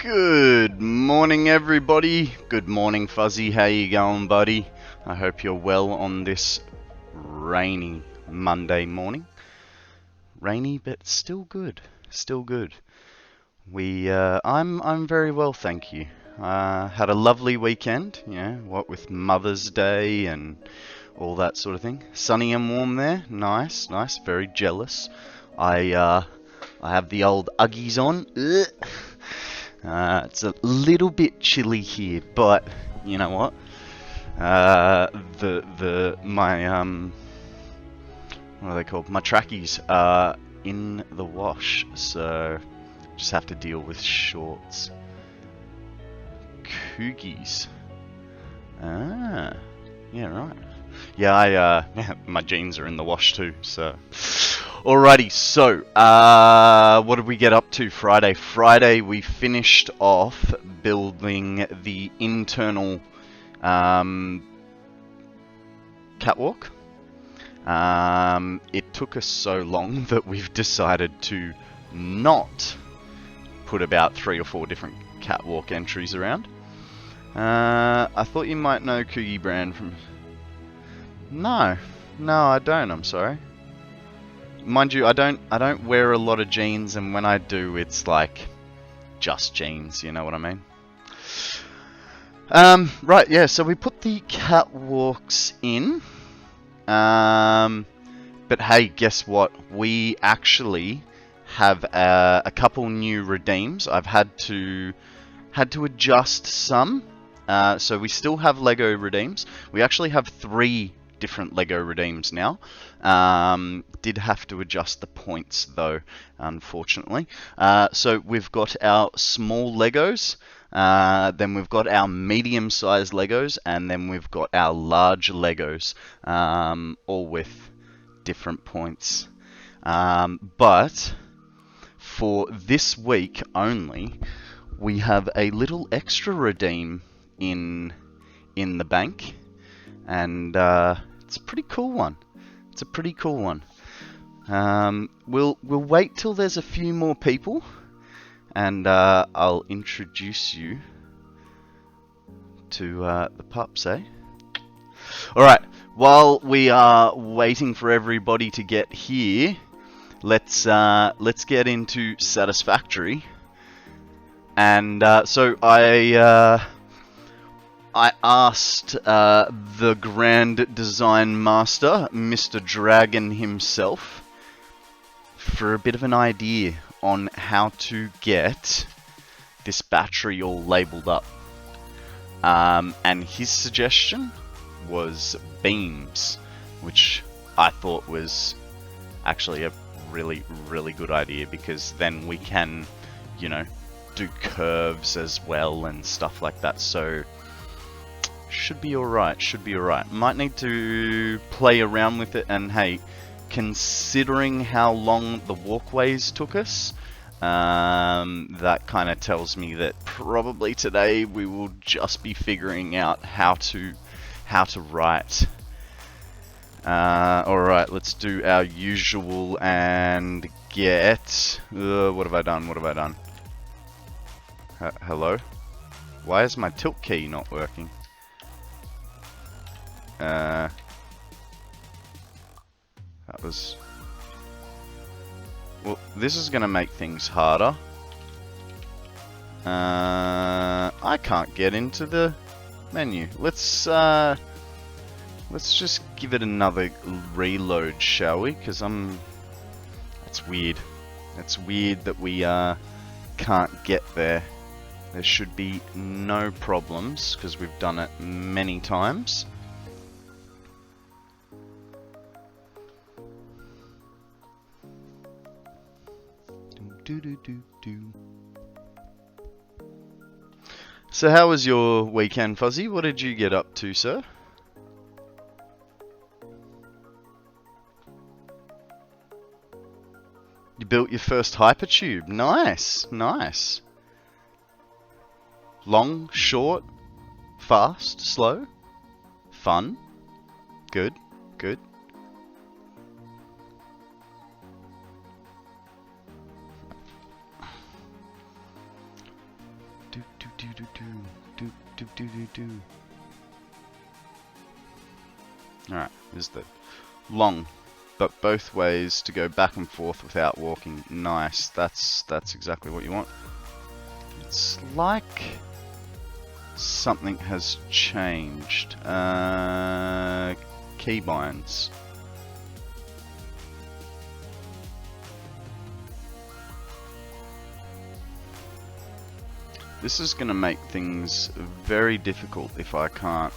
Good morning, everybody. Good morning, Fuzzy. How you going, buddy? I hope you're well on this rainy Monday morning. Rainy, but still good. Still good. I'm very well, thank you. Had a lovely weekend. What with Mother's Day and all that sort of thing. Sunny and warm there. Nice, nice. Very jealous. I have the old Uggies on. Ugh. It's a little bit chilly here, but you know what? My what are they called? My trackies are in the wash, so just have to deal with shorts. Coogies. Ah, yeah, right. Yeah, my jeans are in the wash too, so. Alrighty, so, what did we get up to Friday? Friday we finished off building the internal catwalk. It took us so long that we've decided to not put about 3 or 4 different catwalk entries around. I thought you might know Coogie Brand from... No, I don't, I'm sorry. Mind you, I don't wear a lot of jeans, and when I do, it's like just jeans, you know what I mean? Right, yeah, so we put the catwalks in. But hey, guess what? We actually have a couple new redeems. I've had to adjust some. So we still have Lego redeems. We actually have 3 different Lego redeems now. Did have to adjust the points though, unfortunately. So we've got our small Legos, then we've got our medium-sized Legos, and then we've got our large Legos, all with different points. But for this week only, we have a little extra redeem in the bank, and it's a pretty cool one. It's a pretty cool one. We'll wait till there's a few more people, and I'll introduce you to the pups, eh? Alright, while we are waiting for everybody to get here, let's get into Satisfactory. And so I asked the Grand Design Master, Mr. Dragon himself, for a bit of an idea on how to get this battery all labelled up. And his suggestion was beams, which I thought was actually a really, really good idea, because then we can, you know, do curves as well and stuff like that. So should be alright, should be alright. Might need to play around with it, and hey, considering how long the walkways took us, that kind of tells me that probably today we will just be figuring out how to write. Alright, let's do our usual and get... what have I done? Hello? Why is my tilt key not working? That was... Well, this is gonna make things harder. I can't get into the menu. Let's just give it another reload, shall we? Because it's weird. It's weird that we can't get there. There should be no problems, because we've done it many times. So how was your weekend, Fuzzy? What did you get up to, sir? You built your first hypertube. Nice, nice. Long, short, fast, slow, fun, good, good. Alright, is the long, but both ways to go back and forth without walking. Nice, that's exactly what you want. It's like something has changed. Keybinds. This is going to make things very difficult if I can't.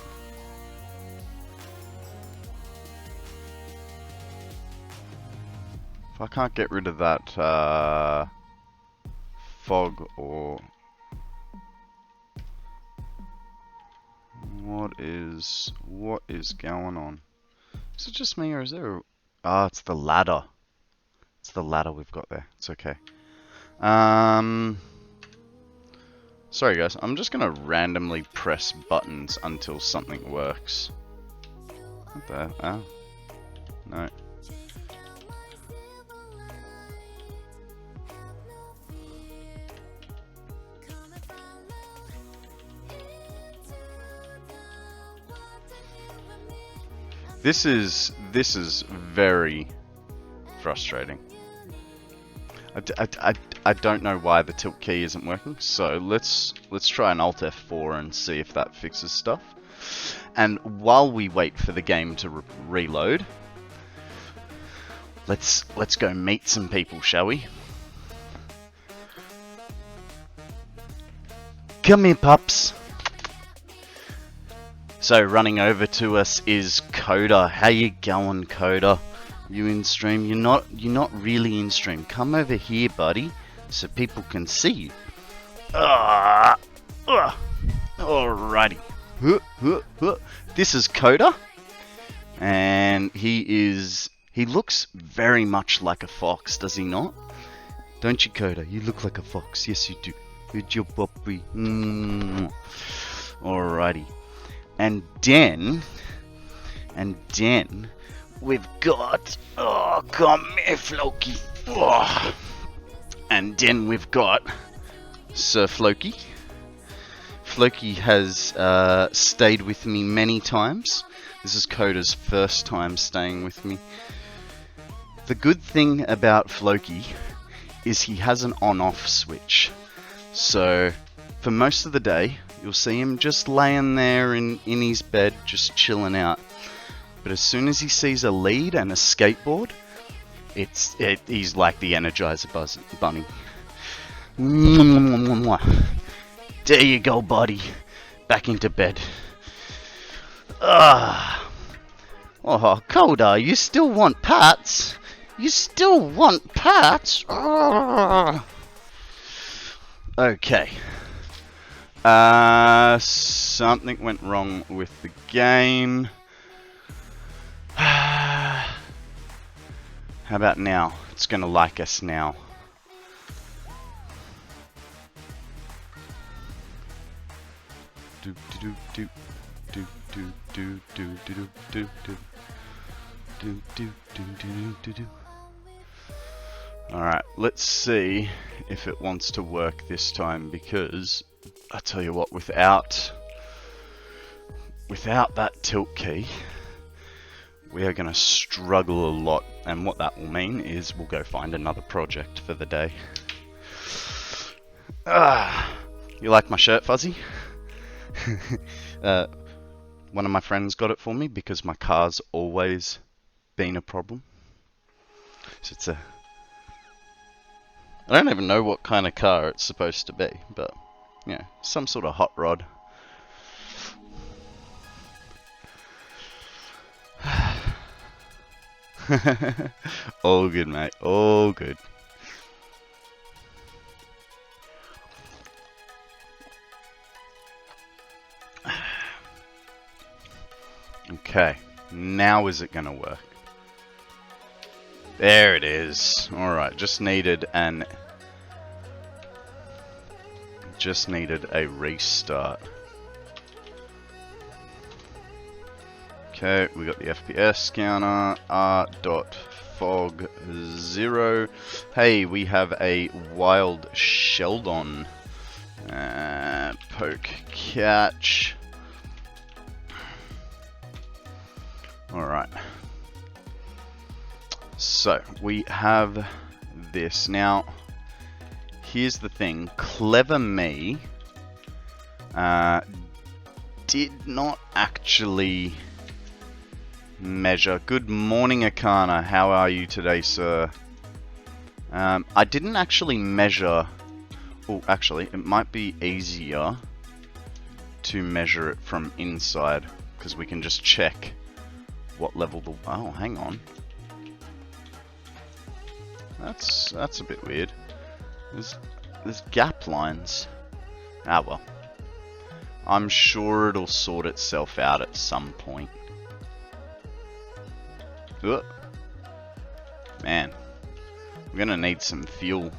If I can't get rid of that fog, or what is going on? Is it just me, or is there? Ah, it's the ladder. It's the ladder we've got there. It's okay. Sorry guys, I'm just gonna randomly press buttons until something works. What the? Oh, no. This is very frustrating. I don't know why the tilt key isn't working, so let's try an Alt F4 and see if that fixes stuff. And while we wait for the game to reload, let's go meet some people, shall we? Come here, pups. So running over to us is Coda. How you going, Coda? You in stream? You're not really in stream. Come over here, buddy, so people can see you. Alrighty. This is Coda, and he looks very much like a fox, does he not? Don't you, Coda? You look like a fox. Yes, you do. Good job, puppy. Alrighty. And then we've got, oh, come here, Floki. Oh. And then we've got Sir Floki. Floki has stayed with me many times. This is Coda's first time staying with me. The good thing about Floki is he has an on-off switch. So for most of the day, you'll see him just laying there in his bed, just chilling out. But as soon as he sees a lead and a skateboard, he's like the Energizer Bunny. There you go, buddy. Back into bed. Oh, Coda, you still want pats? You still want pats? Okay. Something went wrong with the game. How about now? It's gonna like us now. Alright, let's see if it wants to work this time, because I tell you what, without that tilt key, we are going to struggle a lot, and what that will mean is we'll go find another project for the day. You like my shirt, Fuzzy? One of my friends got it for me because my car's always been a problem. So it's I don't even know what kind of car it's supposed to be, but yeah, some sort of hot rod. All good, mate. All good. Okay, now is it gonna work? There it is. Alright, just needed a restart. Okay, we got the FPS counter, r.fog0. Hey, we have a wild Sheldon. Poke, catch. Alright. So, we have this. Now, here's the thing. Clever me did not actually measure. Good morning, Akana. How are you today, sir? I didn't actually measure. Oh, actually, it might be easier to measure it from inside, because we can just check what level the... Oh, hang on. That's a bit weird. There's gap lines. Ah, well. I'm sure it'll sort itself out at some point. Ugh. Man, we're gonna need some fuel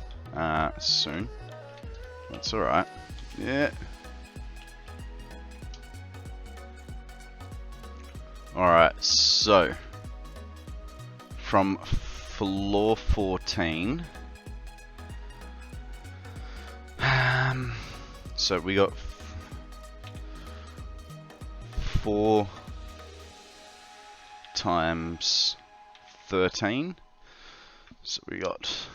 soon. That's alright. Yeah. Alright, so from floor 14, so we got 4 times 13, so we got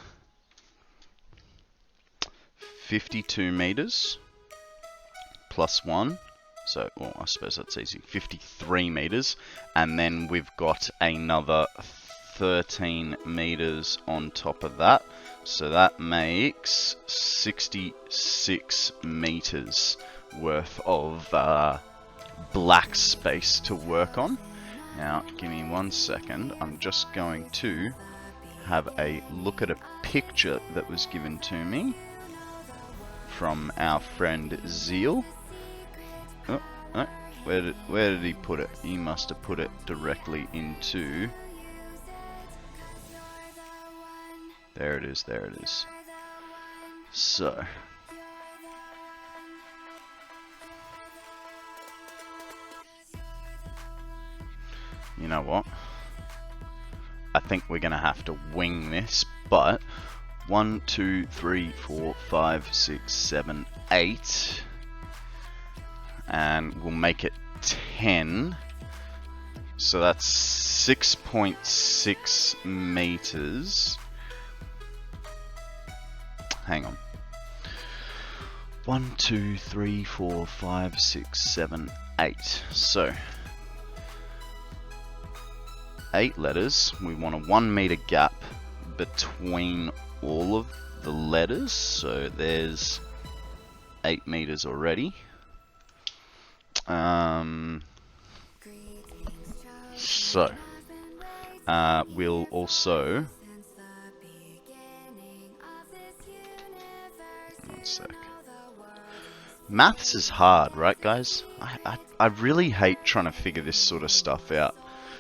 52 meters plus 1. So, well, I suppose that's easy. 53 meters, and then we've got another 13 meters on top of that. So that makes 66 meters worth of black space to work on. Now, give me 1 second. I'm just going to have a look at a picture that was given to me from our friend Zeal. Oh, no. Where did he put it? He must have put it directly into... There it is, there it is. So... You know what? I think we're gonna have to wing this, but 1, 2, 3, 4, 5, 6, 7, 8, and we'll make it 10. So that's 6.6 meters. Hang on. 1, 2, 3, 4, 5, 6, 7, 8. So 8 letters. We want a 1 meter gap between all of the letters. So there's 8 meters already. So we'll also... One sec. Maths is hard, right, guys? I really hate trying to figure this sort of stuff out.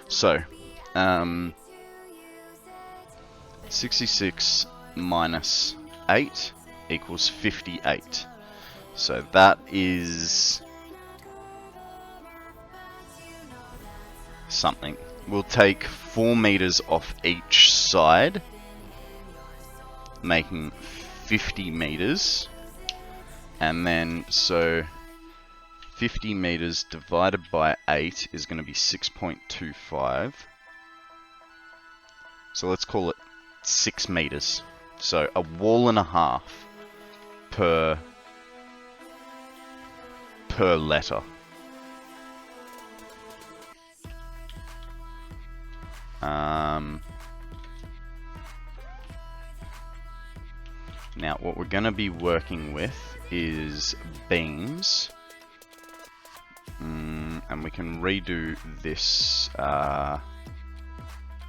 So, 66 minus 8 equals 58. So that is something. We'll take 4 meters off each side, making 50 meters. And then, so 50 meters divided by 8 is going to be 6.25. So let's call it 6 meters. So a wall and a half per letter. Now what we're going to be working with is beams. And we can redo this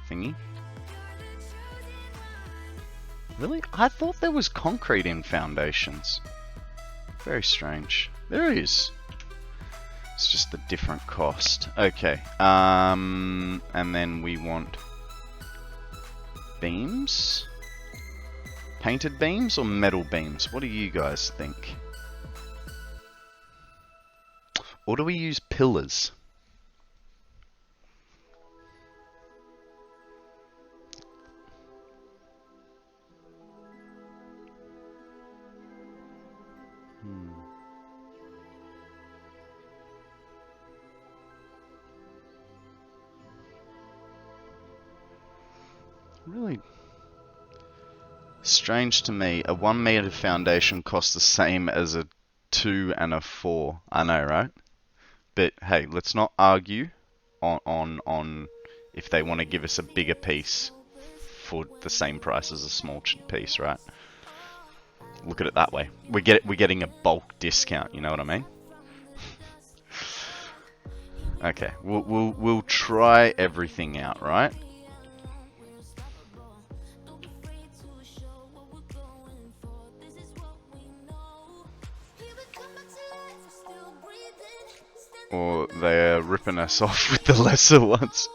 thingy. Really? I thought there was concrete in foundations. Very strange. There is. It's just a different cost. Okay. And then we want beams. Painted beams or metal beams? What do you guys think? Or do we use pillars? Really strange to me. A 1 meter foundation costs the same as a 2 and a 4. I know, right? But hey, let's not argue on if they want to give us a bigger piece for the same price as a small piece, right? Look at it that way. We're getting a bulk discount. You know what I mean? Okay, we'll try everything out, right? Or they're ripping us off with the lesser ones.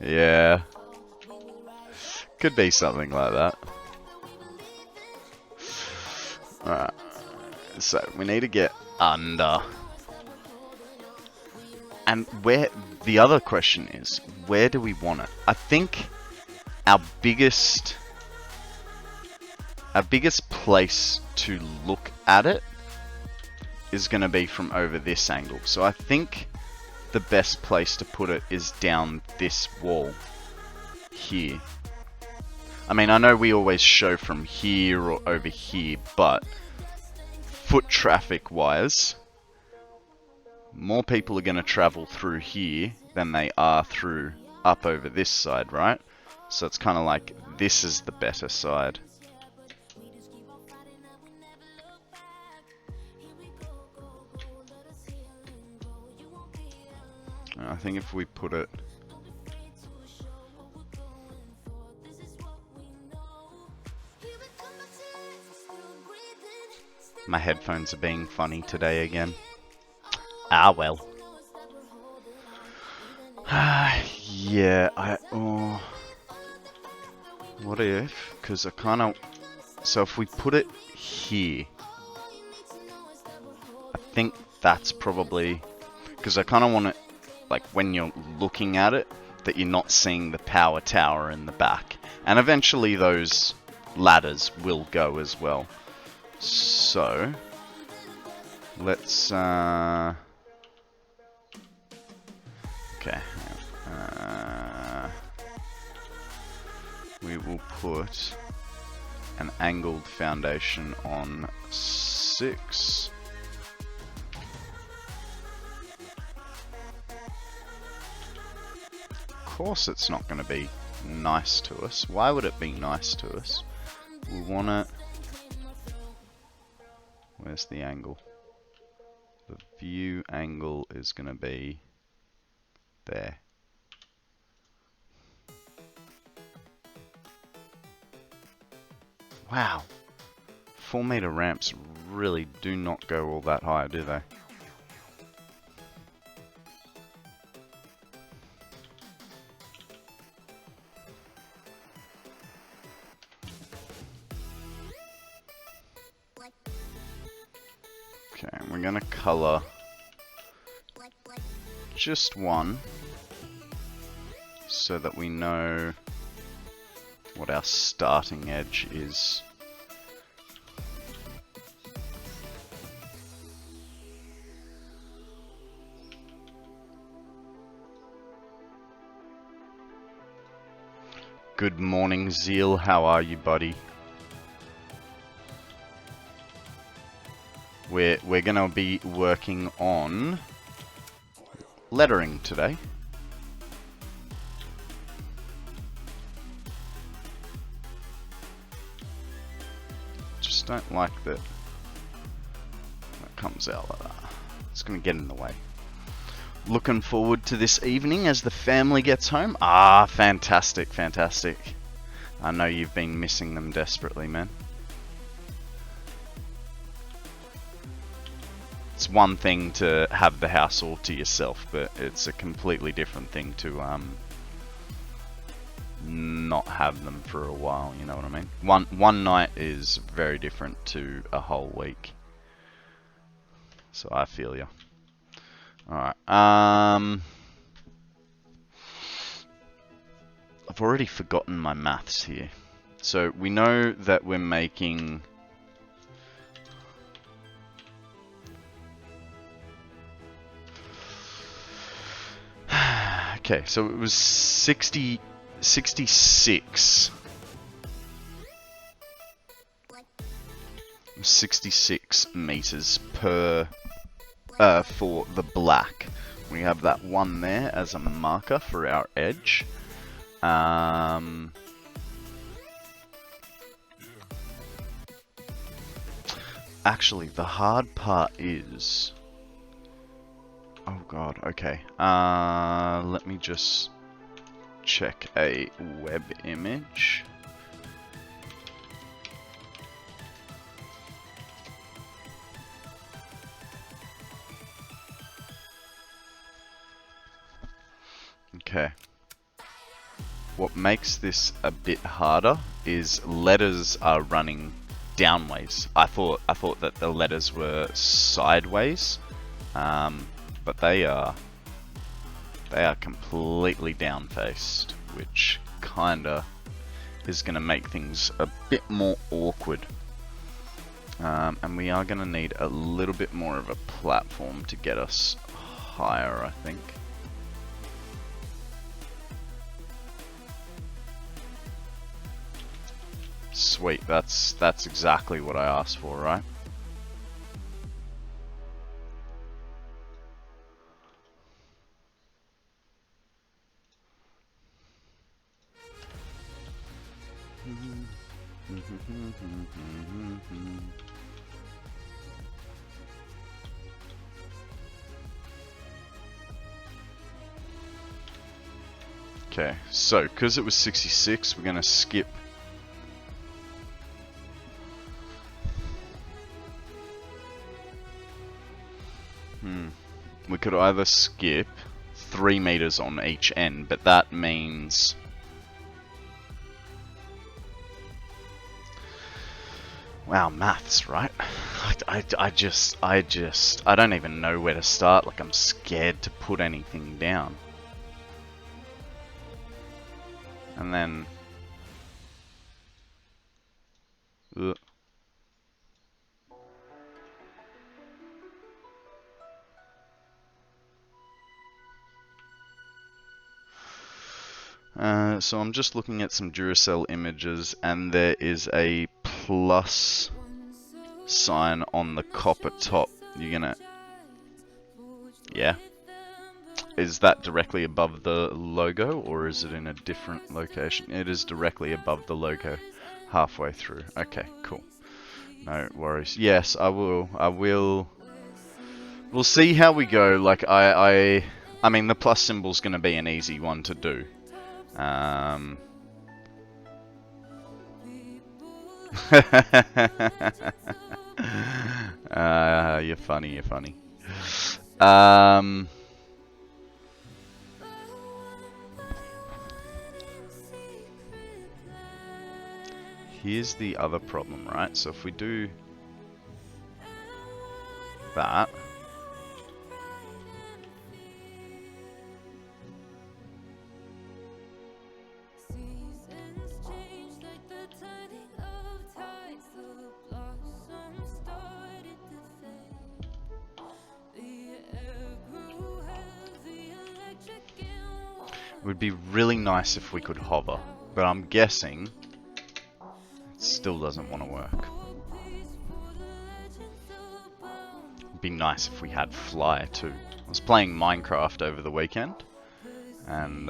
Yeah. Could be something like that. Alright. So, we need to get under. And the other question is, where do we want it? I think our biggest place to look at it is going to be from over this angle. So I think the best place to put it is down this wall here. I mean, I know we always show from here or over here, but foot traffic wise, more people are going to travel through here than they are through up over this side, right? So it's kind of like this is the better side. I think if we put it... My headphones are being funny today again. Ah, well. Yeah, what if? Because I kind of... So if we put it here... I think that's probably... Because I kind of want it, like, when you're looking at it, that you're not seeing the power tower in the back. And eventually those ladders will go as well. So... Let's, okay. We will put an angled foundation on 6. Of course it's not going to be nice to us. Why would it be nice to us? We want it... Where's the angle? The view angle is going to be there. Wow. 4 meter ramps really do not go all that high, do they? Okay, we're going to color just one so that we know what our starting edge is. Good morning, Zeal. How are you, buddy? We're gonna be working on lettering today. Just don't like that comes out like that. It's gonna get in the way. Looking forward to this evening as the family gets home. Ah, fantastic, fantastic. I know you've been missing them desperately, man. It's one thing to have the house all to yourself, but it's a completely different thing to not have them for a while, you know what I mean? One night is very different to a whole week. So I feel ya. Alright, I've already forgotten my maths here. So we know that we're making Okay, so it was 66. 66 meters per for the black. We have that one there as a marker for our edge. Actually, the hard part is... Oh god, okay. Let me just check a web image. Okay. What makes this a bit harder is letters are running downways. I thought that the letters were sideways, but they are completely down-faced, which kinda is gonna make things a bit more awkward. And we are gonna need a little bit more of a platform to get us higher, I think. Sweet, that's exactly what I asked for, right? Okay, so because it was 66, we're gonna skip. We could either skip 3 meters on each end, but that means... Wow, maths, right? I don't even know where to start. Like, I'm scared to put anything down. And then... Ugh. So I'm just looking at some Duracell images, and there is a plus sign on the copper top. You're gonna... Yeah. Is that directly above the logo, or is it in a different location? It is directly above the logo, halfway through. Okay, cool. No worries. Yes, I will. We'll see how we go. Like, I mean, the plus symbol's gonna be an easy one to do. You're funny, you're funny. Here's the other problem, right? So if we do that, it would be really nice if we could hover, but I'm guessing it still doesn't want to work. It'd be nice if we had fly too. I was playing Minecraft over the weekend, and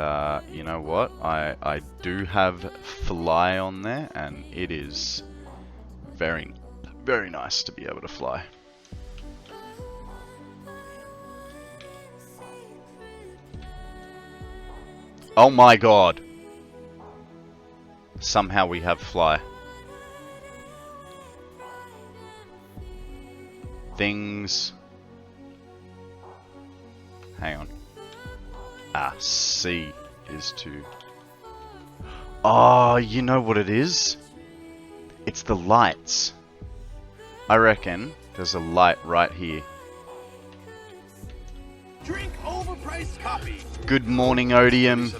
you know what? I do have fly on there, and it is very, very nice to be able to fly. Oh my god! Somehow we have fly. Things... Hang on. Ah, C is to... Oh, you know what it is? It's the lights. I reckon there's a light right here. Drink overpriced coffee. Good morning, Odium.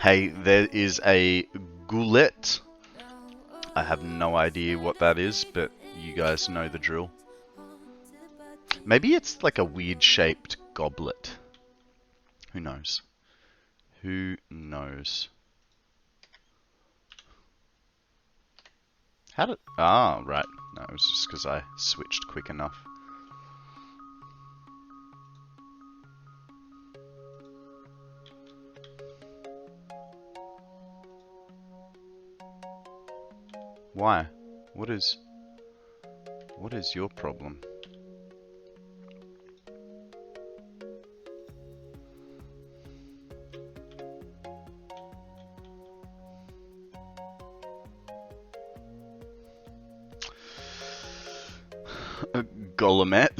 Hey, there is a goulet. I have no idea what that is, but you guys know the drill. Maybe it's like a weird shaped goblet. Who knows? Who knows? How did... Ah, right. No, it was just because I switched quick enough. Why? What is your problem? Golomet.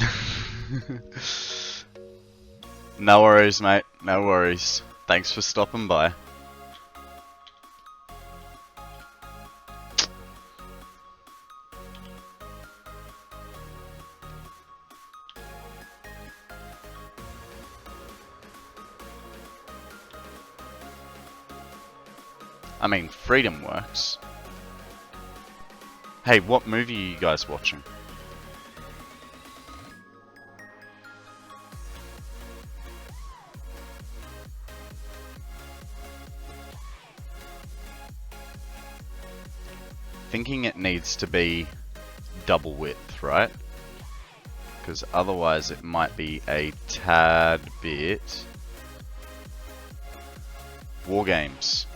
No worries, mate. No worries. Thanks for stopping by. I mean, freedom works. Hey, what movie are you guys watching? Thinking it needs to be double width, right? Because otherwise it might be a tad bit... War games.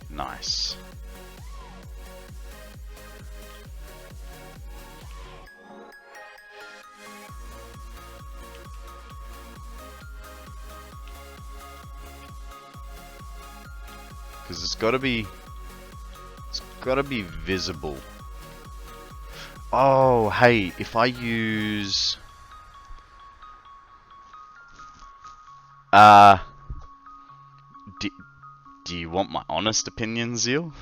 Nice. Because it's got to be visible. Oh, hey, if I use do you want my honest opinion, Zeal?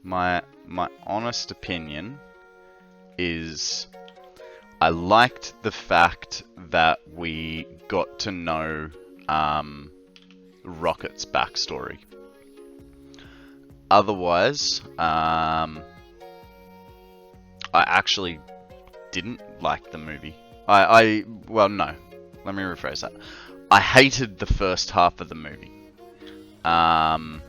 My honest opinion is I liked the fact that we got to know Rocket's backstory. Otherwise, I actually didn't like the movie. Well, no. Let me rephrase that. I hated the first half of the movie. I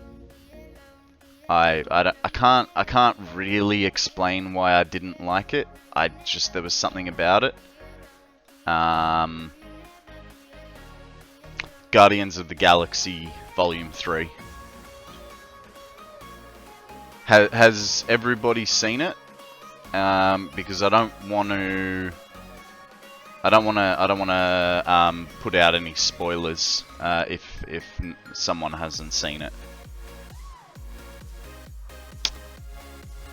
can't really explain why I didn't like it. There was something about it. Guardians of the Galaxy Volume 3. Has everybody seen it? Because I don't want to put out any spoilers if someone hasn't seen it.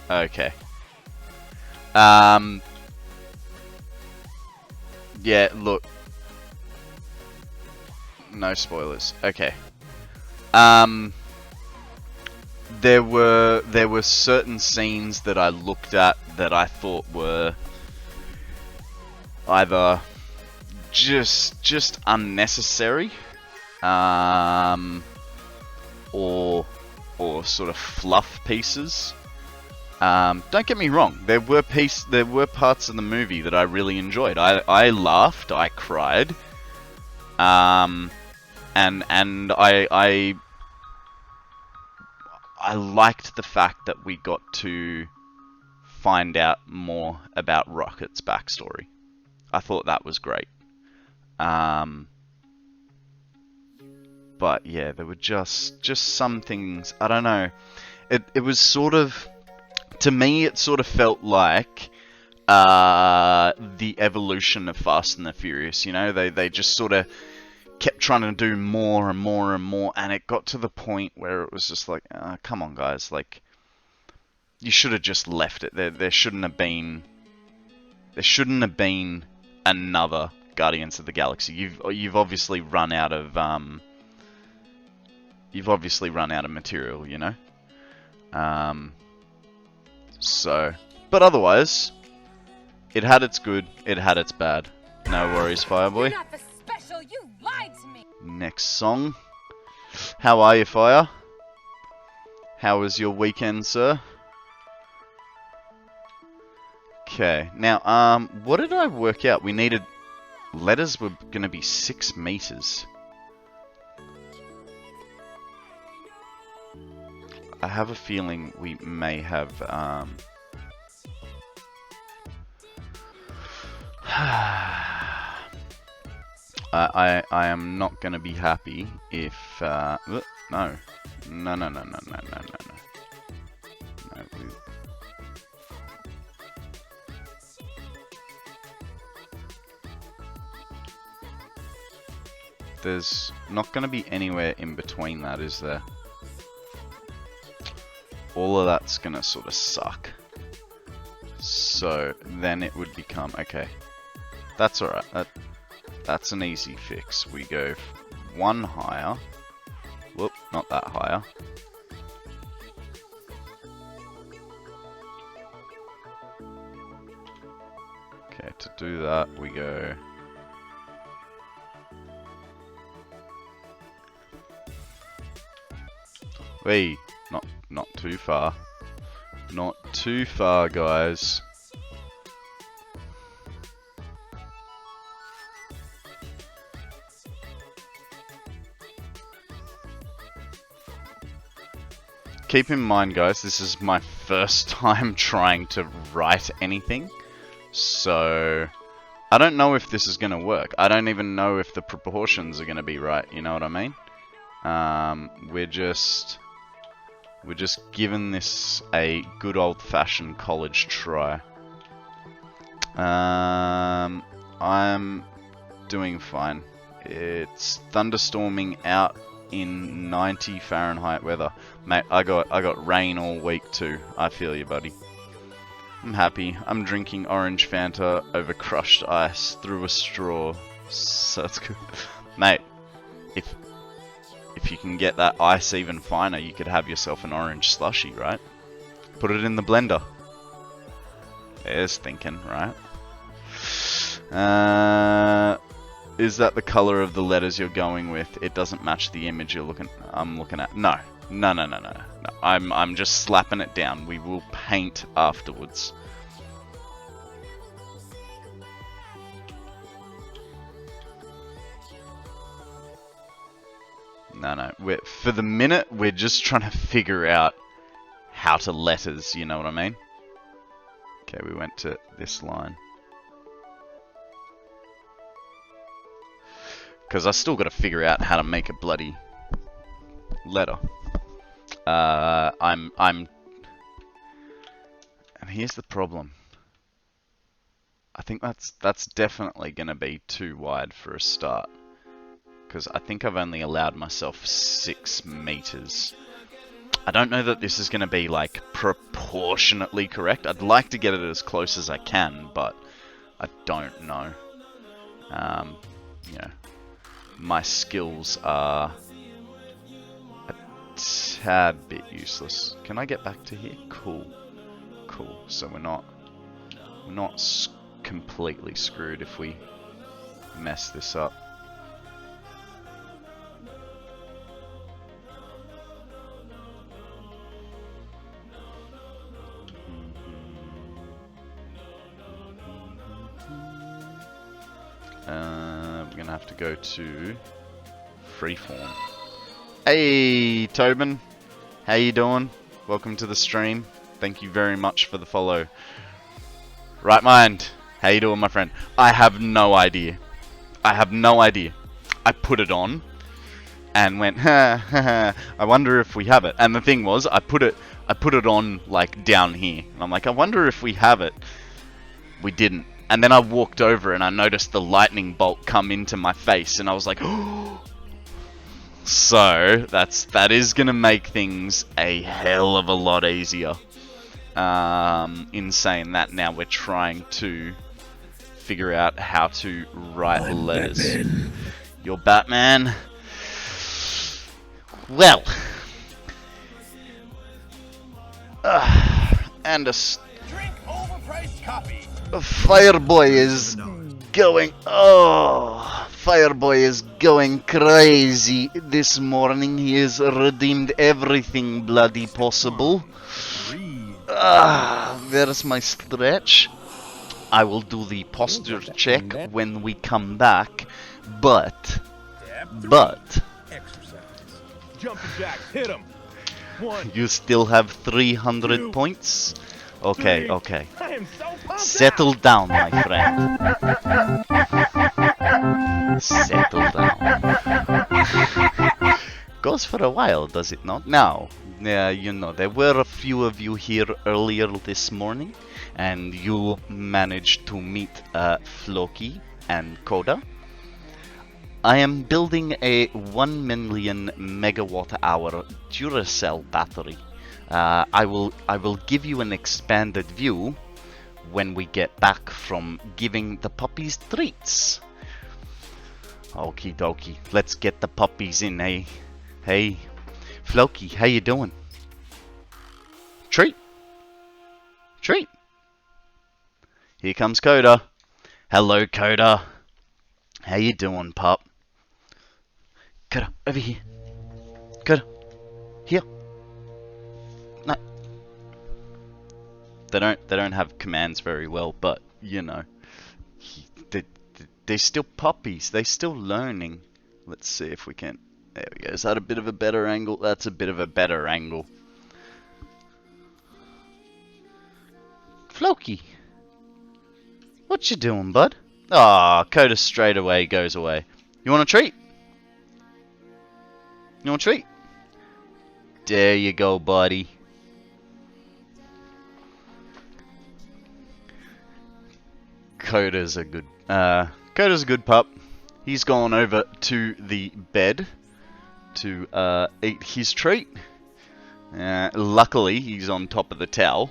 Okay. Yeah, look. No spoilers. Okay. There were certain scenes that I looked at that I thought were either just unnecessary, or sort of fluff pieces. Don't get me wrong. There were parts of the movie that I really enjoyed. I laughed. I cried. And I liked the fact that we got to find out more about Rocket's backstory. I thought that was great. But yeah, there were just some things. I don't know. It was sort of, to me, it sort of felt like the evolution of Fast and the Furious. You know, they just sort of kept trying to do more and more and more, and it got to the point where it was just like, come on, guys, like, you should have just left it. There shouldn't have been another Guardians of the Galaxy. You've obviously run out of material, you know. So, but otherwise, it had its good, it had its bad. No worries, Fireboy. You're not the special, you lied to me. Next song. How are you, Fire? How was your weekend, sir? Okay, now, what did I work out? We needed... Letters were going to be 6 meters. I have a feeling we may have, I am not going to be happy if, no. No. There's not going to be anywhere in between that, is there? All of that's going to sort of suck. So then it would become, okay, that's alright. That's an easy fix. We go 1 higher. Whoop, not that higher. Okay, to do that, we go... Wait, not too far. Not too far, guys. Keep in mind, guys, this is my first time trying to write anything. So, I don't know if this is going to work. I don't even know if the proportions are going to be right, you know what I mean? We're just giving this a good old-fashioned college try. I'm doing fine. It's thunderstorming out in 90 Fahrenheit weather. Mate, I got rain all week too. I feel you, buddy. I'm happy. I'm drinking orange Fanta over crushed ice through a straw. So that's good. Mate, if you can get that ice even finer, you could have yourself an orange slushy, right? Put it in the blender. There's thinking, right? Is that the color of the letters you're going with? It doesn't match the image I'm looking at. No. I'm just slapping it down. We will paint afterwards. No. For the minute, we're just trying to figure out how to letters, you know what I mean? Okay, we went to this line. Because I still got to figure out how to make a bloody letter. And here's the problem. I think that's definitely going to be too wide for a start. Because I think I've only allowed myself 6 meters. I don't know that this is going to be, like, proportionately correct. I'd like to get it as close as I can, but I don't know. You know, my skills are a tad bit useless. Can I get back to here? Cool. So we're not completely screwed if we mess this up. We're gonna have to go to freeform. Hey, Tobin, how you doing? Welcome to the stream. Thank you very much for the follow. Right mind, how you doing, my friend? I have no idea. I put it on and went, I wonder if we have it. And the thing was, I put it on like down here, and I'm like, I wonder if we have it. We didn't. And then I walked over and I noticed the lightning bolt come into my face, and I was like, oh. So that is gonna make things a hell of a lot easier. In saying that, now we're trying to figure out how to write letters. Batman. You're Batman. Well, and Drink overpriced copy. a Fireboy is going. Oh, Fireboy is going crazy this morning. He has redeemed everything bloody possible. There's my stretch. I will do the posture check when we come back, but Exercise. Jumping jacks, hit him. One. You still have 300 points? Okay, Three. okay. I am so pumped Settle down, my friend. Settle down. Goes for a while, does it not? Now, you know, there were a few of you here earlier this morning, and you managed to meet Floki and Koda. I am building a 1 million megawatt hour Duracell battery. I will give you an expanded view when we get back from giving the puppies treats. Okie dokie, let's get the puppies in, eh? Hey, Floki, how you doing? Treat. Treat. Here comes Koda. Hello, Koda. How you doing, pup? Koda, over here. Koda, here. No. They don't have commands very well, but you know, they're still puppies. They're still learning. Let's see if we can. There we go. Is that a bit of a better angle? That's a bit of a better angle. Floki, what you doing, bud? Ah, Koda straight away goes away. You want a treat? You want a treat? There you go, buddy. Koda's a good pup. He's gone over to the bed to eat his treat. Luckily, he's on top of the towel,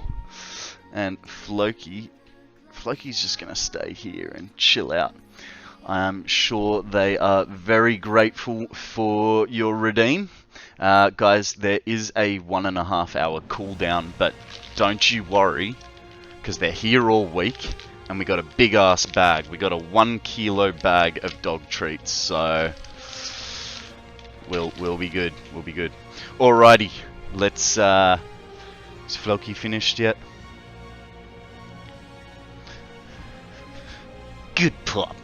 and Floki's just gonna stay here and chill out. I'm sure they are very grateful for your redeem. Guys, there is a 1.5 hour cooldown, but don't you worry, because they're here all week, and we got a big ass bag. We got a 1 kilo bag of dog treats, so we'll be good. We'll be good. Alrighty, let's. Is Floki finished yet? Good pup.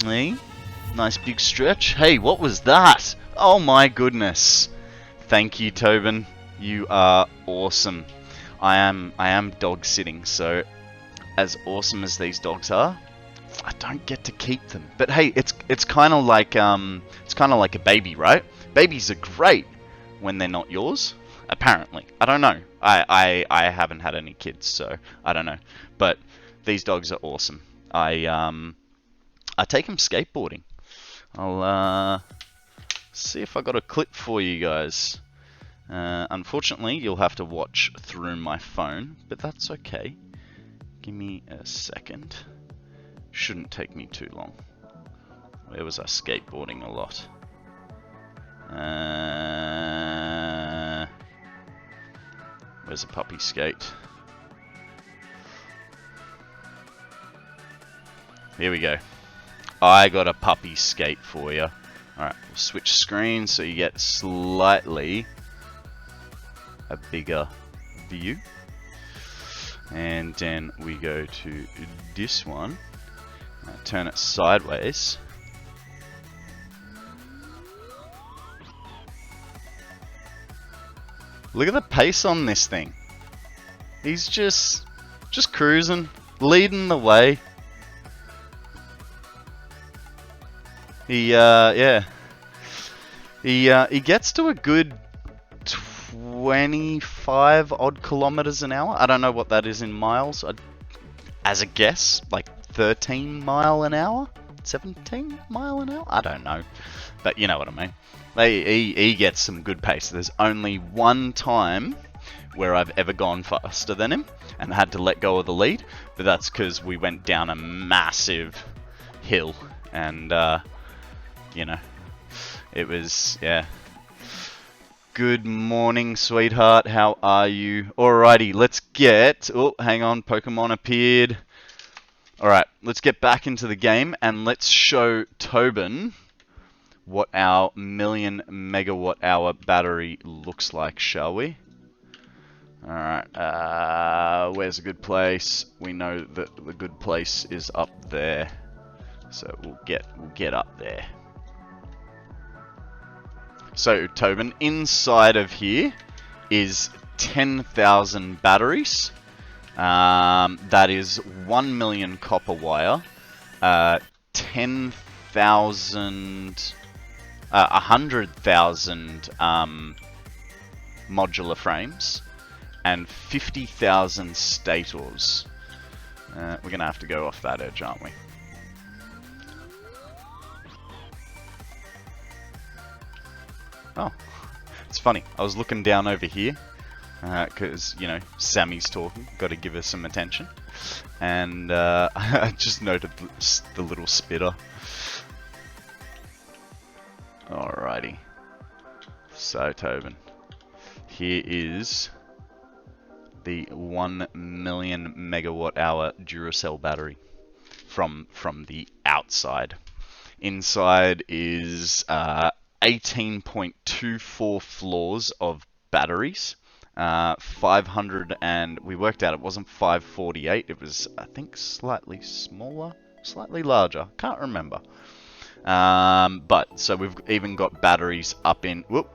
Hey, nice big stretch. Hey, what was that? Oh my goodness. Thank you, Tobin. You are awesome. I am dog sitting, so as awesome as these dogs are, I don't get to keep them. But hey, it's kind of like a baby, right? Babies are great when they're not yours. Apparently, I don't know. I haven't had any kids, so I don't know. But these dogs are awesome. I take them skateboarding. I'll see if I got a clip for you guys. Unfortunately, you'll have to watch through my phone, but that's okay. Give me a second. Shouldn't take me too long. Where was I skateboarding a lot? Where's a puppy skate? Here we go. I got a puppy skate for you. Alright, we'll switch screens so you get slightly a bigger view. And then we go to this one. Turn it sideways. Look at the pace on this thing. He's just cruising, leading the way. He gets to a good 25 odd kilometers an hour. I don't know what that is in miles. As a guess, like 13 mile an hour, 17 mile an hour. I don't know, but you know what I mean. He gets some good pace. There's only one time where I've ever gone faster than him and had to let go of the lead, but that's because we went down a massive hill and you know, it was, yeah. Good morning, sweetheart. How are you? Alrighty, let's get... Oh, hang on. Pokemon appeared. Alright, let's get back into the game and let's show Tobin what our 1,000,000 megawatt hour battery looks like, shall we? Alright, where's a good place? We know that the good place is up there. So we'll get up there. So Tobin, inside of here is 10,000 batteries. That is 1,000,000 copper wire, 10,000, 100,000 modular frames, and 50,000 stators. We're gonna have to go off that edge, aren't we? Oh, it's funny. I was looking down over here because, you know, Sammy's talking. Got to give her some attention. And I just noted the little spitter. Alrighty. So, Tobin, here is the 1,000,000 megawatt hour Duracell battery from the outside. Inside is 18.24 floors of batteries. 500 and we worked out it wasn't 548. It was, I think, slightly smaller, slightly larger. Can't remember. But so we've even got batteries up in. Whoop.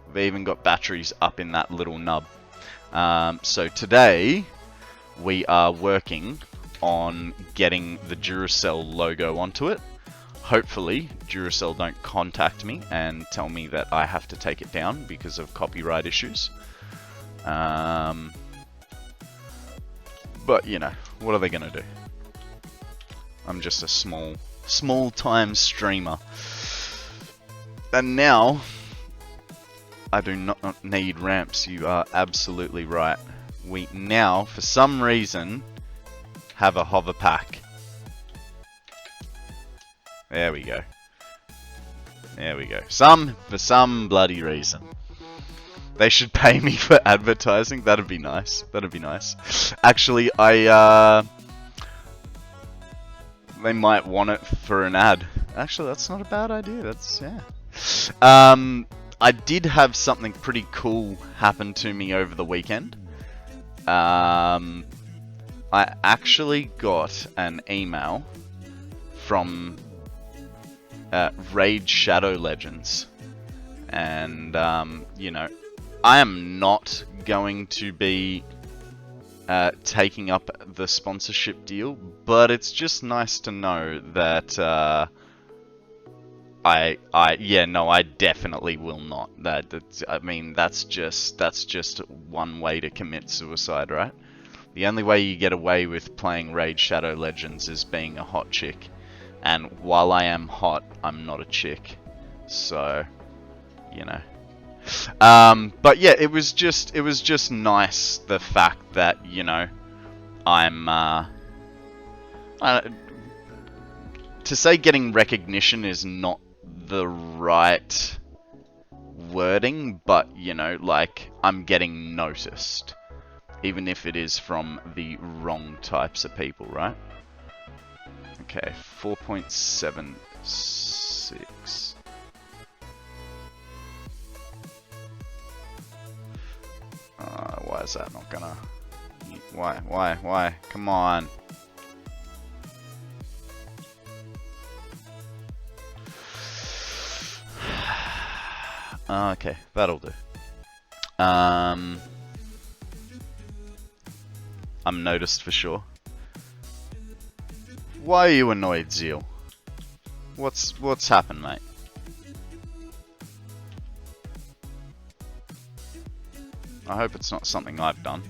We've even got batteries up in that little nub. So today we are working on getting the Duracell logo onto it. Hopefully, Duracell don't contact me and tell me that I have to take it down because of copyright issues. But, you know, what are they going to do? I'm just a small-time streamer. And now, I do not need ramps. You are absolutely right. We now, for some reason, have a hover pack. There we go. There we go. For some bloody reason. They should pay me for advertising. That'd be nice. That'd be nice. Actually, they might want it for an ad. Actually, that's not a bad idea. That's, yeah. I did have something pretty cool happen to me over the weekend. I actually got an email from Raid Shadow Legends, and you know, I am not going to be taking up the sponsorship deal, but it's just nice to know that I definitely will not. I mean, that's just one way to commit suicide, right? The only way you get away with playing Raid Shadow Legends is being a hot chick. And while I am hot, I'm not a chick. So, you know. But yeah, it was just nice, the fact that, you know, I'm to say getting recognition is not the right wording, but, you know, like, I'm getting noticed, even if it is from the wrong types of people, right? Okay, 4.76. Why is that not gonna... Why? Come on. Okay, that'll do. I'm noticed for sure. Why are you annoyed, Zeal? What's happened, mate? I hope it's not something I've done.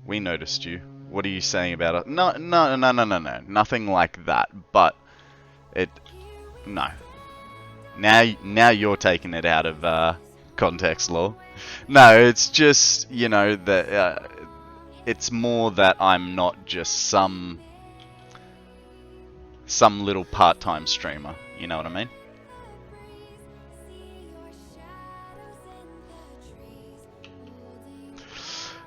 We noticed you. What are you saying about it? No. Nothing like that. But no. Now you're taking it out of context, lore. No, it's just, you know, that it's more that I'm not just some little part-time streamer. You know what I mean?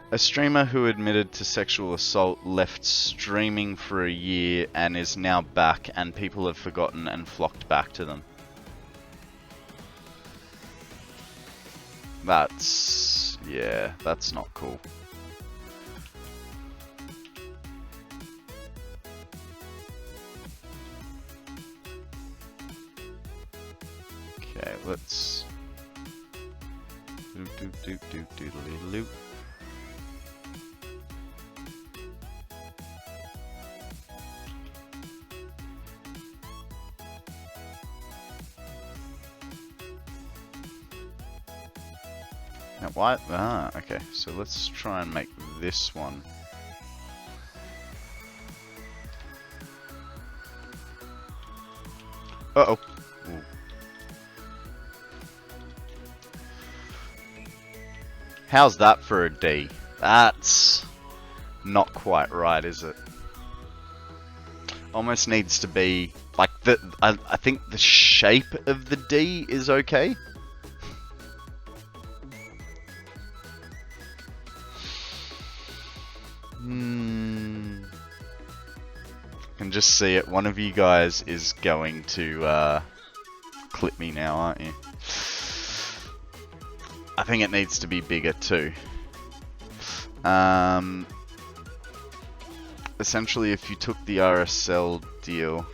A streamer who admitted to sexual assault left streaming for a year and is now back, and people have forgotten and flocked back to them. That's... yeah, that's not cool. Okay, let's... doop. Now why? Ah, okay. So let's try and make this one. Uh-oh. Ooh. How's that for a D? That's not quite right, is it? Almost needs to be like the. I think the shape of the D is okay. Can just see it. One of you guys is going to clip me now, aren't you? I think it needs to be bigger too. Essentially, if you took the RSL deal,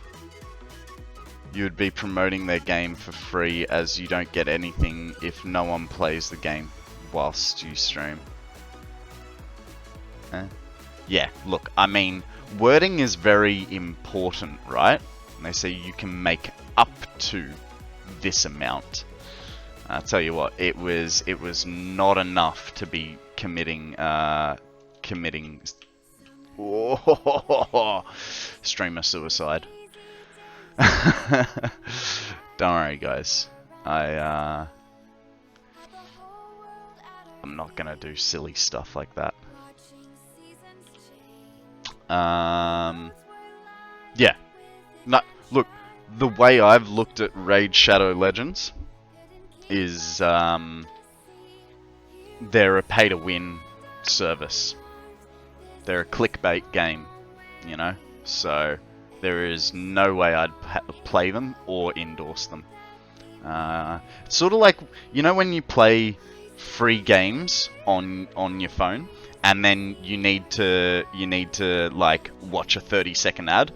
you would be promoting their game for free, as you don't get anything if no one plays the game whilst you stream. Yeah, look, I mean, wording is very important, right? And they say you can make up to this amount. I'll tell you what, it was not enough to be committing streamer suicide. Don't worry, guys. I'm not gonna do silly stuff like that. Yeah. No, look, the way I've looked at Raid Shadow Legends is they're a pay-to-win service. They're a clickbait game, you know? So there is no way I'd play them or endorse them. It's sort of like, you know, when you play free games on your phone, and then you need to like watch a 30-second ad,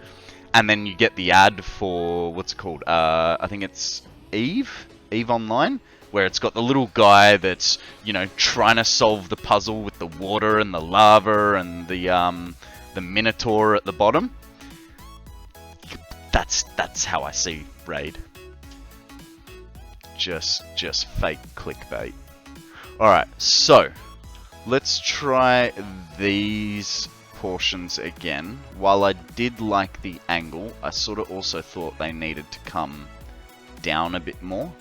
and then you get the ad for what's it called? I think it's Eve Online, where it's got the little guy that's, you know, trying to solve the puzzle with the water and the lava and the Minotaur at the bottom. That's how I see Raid. Just fake clickbait. All right, so let's try these portions again. While I did like the angle, I sort of also thought they needed to come down a bit more.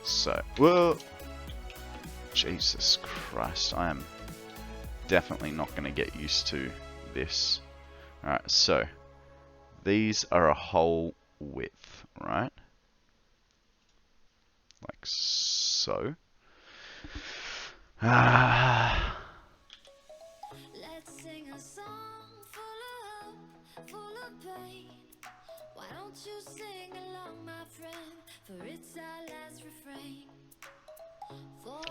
So, whoa! Jesus Christ, I am definitely not going to get used to this. Alright, so these are a whole width, right? Like so. Let's sing a song full of pain. Why don't you sing along, my friend? For it's our last refrain.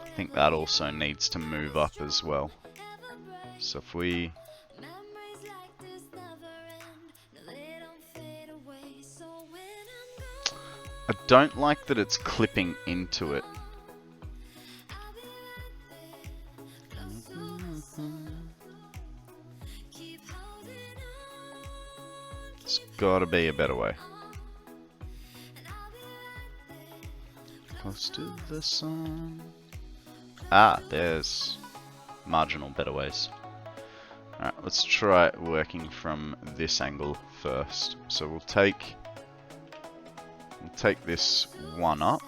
I think that also needs to move up as well. So if we... I don't like that it's clipping into it. It's gotta be a better way. Close to the sun. Ah, there's marginal better ways. Alright, let's try working from this angle first. So we'll take this one up.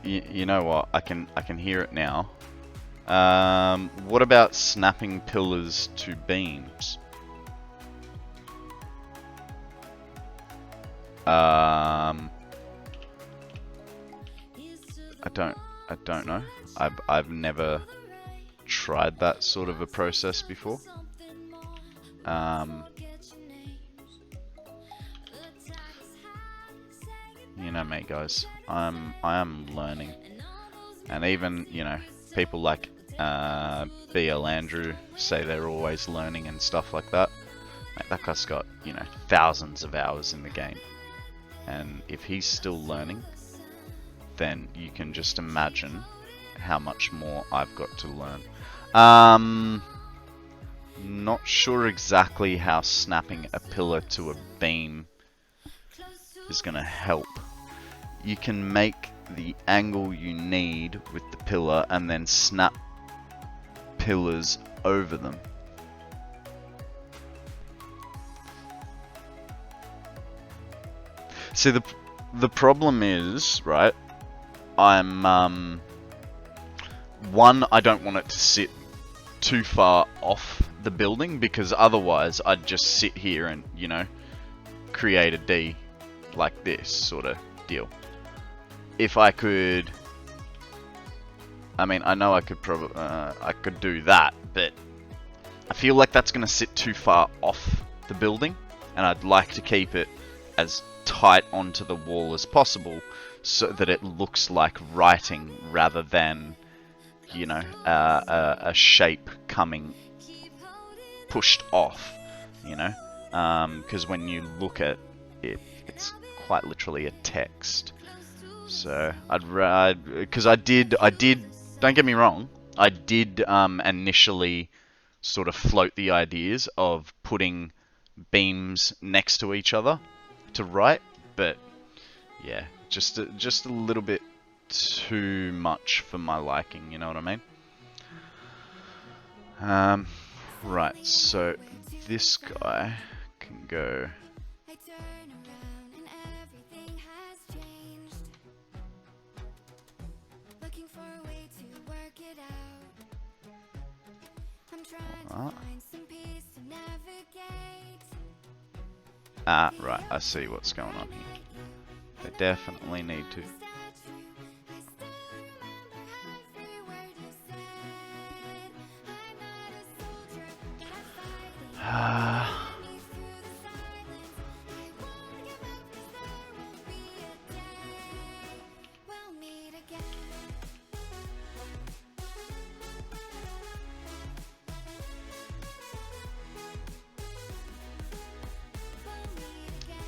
You know what? I can hear it now. What about snapping pillars to beams? I don't know. I've never tried that sort of a process before. You know me, guys. I am learning, and even people like BL Andrew say they're always learning and stuff like that. Mate, that guy's got thousands of hours in the game, and if he's still learning, then you can just imagine how much more I've got to learn. Not sure exactly how snapping a pillar to a beam is gonna help. You can make the angle you need with the pillar and then snap pillars over them. See, the problem is, right, I'm one, I don't want it to sit too far off the building, because otherwise I'd just sit here and create a D like this sort of deal. If I could, I mean, I know I could probably I could do that, but I feel like that's going to sit too far off the building, and I'd like to keep it as tight onto the wall as possible so that it looks like writing rather than a shape coming pushed off, because when you look at it, it's quite literally a text. So because I did, don't get me wrong, I did initially sort of float the ideas of putting beams next to each other to write, but yeah, just a little bit too much for my liking, you know what I mean? Right, so this guy can go. Right, I see what's going on here. They definitely need to.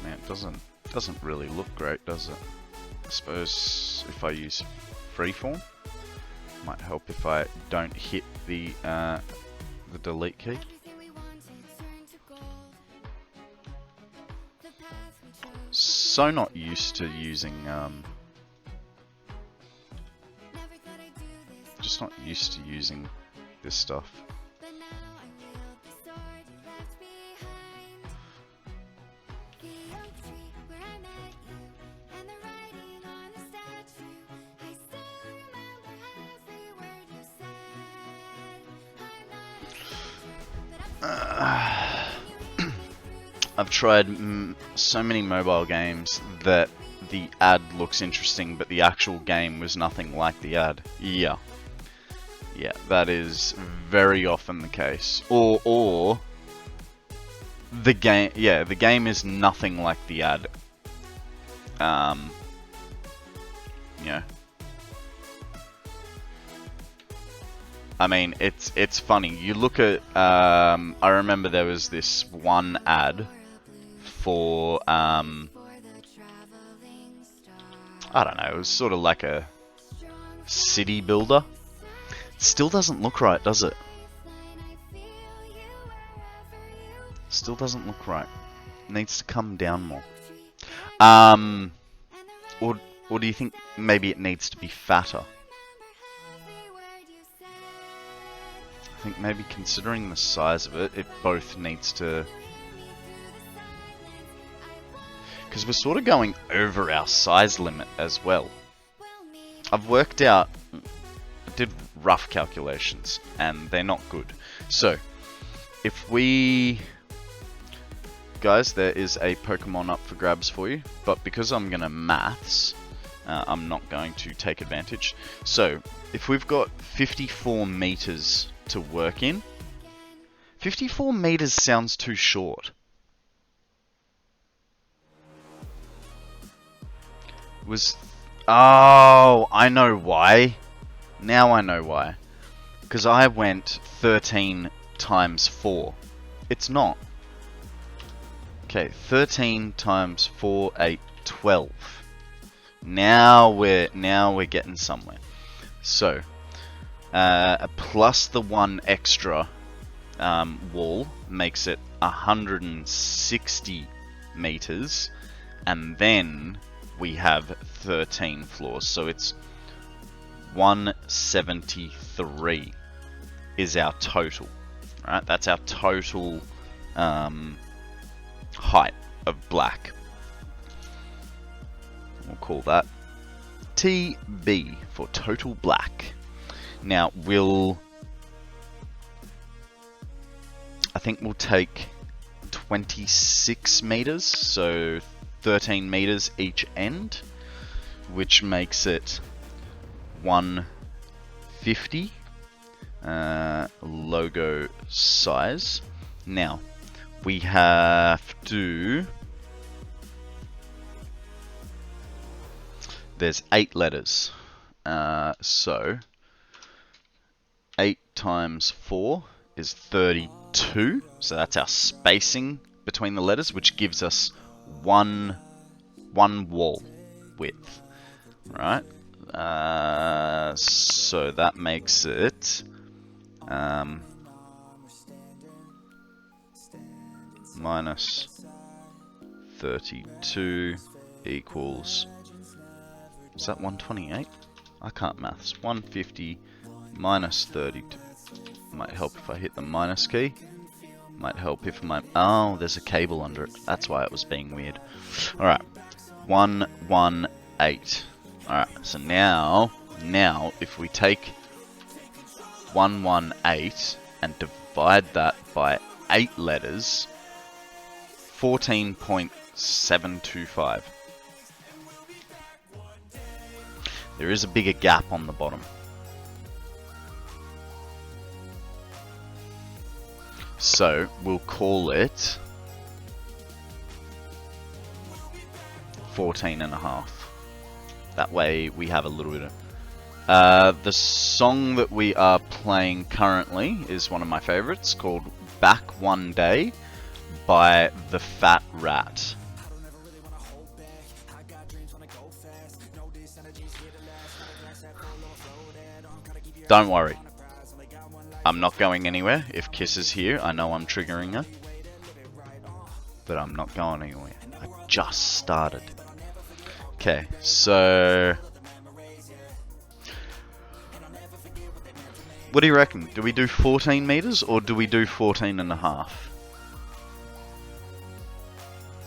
Man, it doesn't really look great, does it? I suppose if I use freeform, might help if I don't hit the delete key. So not used to using just not used to using this stuff. I've tried so many mobile games that the ad looks interesting, but the actual game was nothing like the ad. Yeah, that is very often the case. Or the game, the game is nothing like the ad. Yeah. I mean, it's funny. You look at, I remember there was this one ad for, I don't know, it was sort of like a city builder. It still doesn't look right, does it? Still doesn't look right. It needs to come down more. Or do you think maybe it needs to be fatter? I think maybe considering the size of it, it both needs to... Because we're sort of going over our size limit as well. I've worked out... I did rough calculations, and they're not good. So, if we... Guys, there is a Pokemon up for grabs for you, but because I'm going to maths, I'm not going to take advantage. So, if we've got 54 meters to work in, 54 meters sounds too short. Oh, I know why. Now I know why. Because I went 13 times 4. It's not. Okay, 13 times 4, 8, 12. Now we're getting somewhere. So, plus the one extra wall makes it 160 meters, and then we have 13 floors, so it's 173 is our total. Right, that's our total height of black. We'll call that TB for total black. Now I think we'll take 26 meters, so 13 meters each end, which makes it 150 logo size. Now we have to, there's 8 letters, so 8 times 4 is 32, so that's our spacing between the letters, which gives us one wall width, right? So that makes it minus 32 equals, is that 128? I can't maths. 150 minus 32. Might help if I hit the minus key. Might help if my... Oh, there's a cable under it. That's why it was being weird. Alright. 118. Alright, so now if we take 118 and divide that by 8 letters, 14.725. There is a bigger gap on the bottom. So we'll call it 14.5. That way we have a little bit of... the song that we are playing currently is one of my favorites, called Back One Day by the FatRat. Don't worry, I'm not going anywhere. If Kiss is here, I know I'm triggering her, but I'm not going anywhere. I just started. Okay, so what do you reckon? Do we do 14 meters or do we do 14.5? I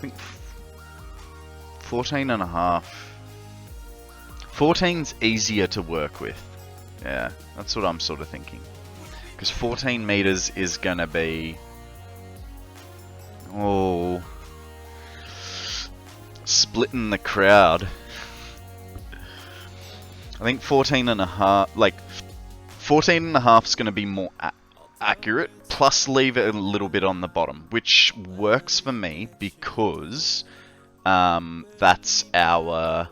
think 14.5. 14's easier to work with. Yeah, that's what I'm sort of thinking. Because 14 meters is gonna be... Oh... splitting the crowd. I think 14.5... like, 14.5 is gonna be more accurate. Plus leave it a little bit on the bottom. Which works for me because... that's our...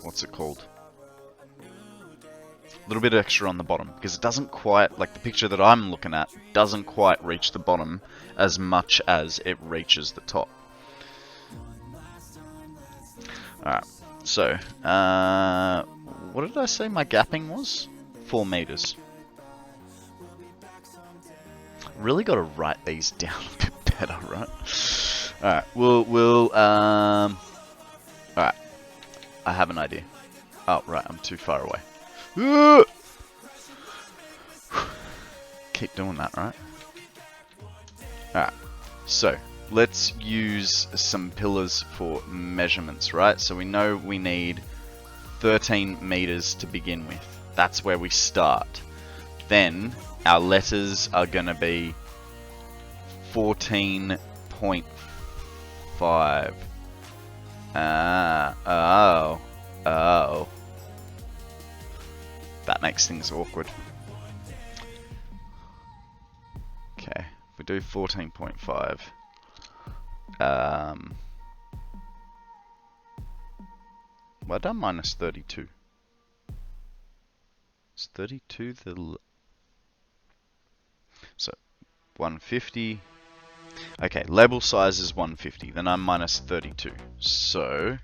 what's it called? A little bit extra on the bottom, because it doesn't quite, like the picture that I'm looking at, doesn't quite reach the bottom as much as it reaches the top. Alright, so, what did I say my gapping was? 4 meters. Really gotta write these down a bit better, right? Alright, alright, I have an idea. Oh, right, I'm too far away. Keep doing that, right? Alright, so let's use some pillars for measurements, right? So we know we need 13 meters to begin with. That's where we start. Then our letters are going to be 14.5 5. Oh. That makes things awkward. Okay, if we do 14.5. Well done, minus 32. Is 32 the... So, 150. Okay, label size is 150. Then I'm minus 32. So,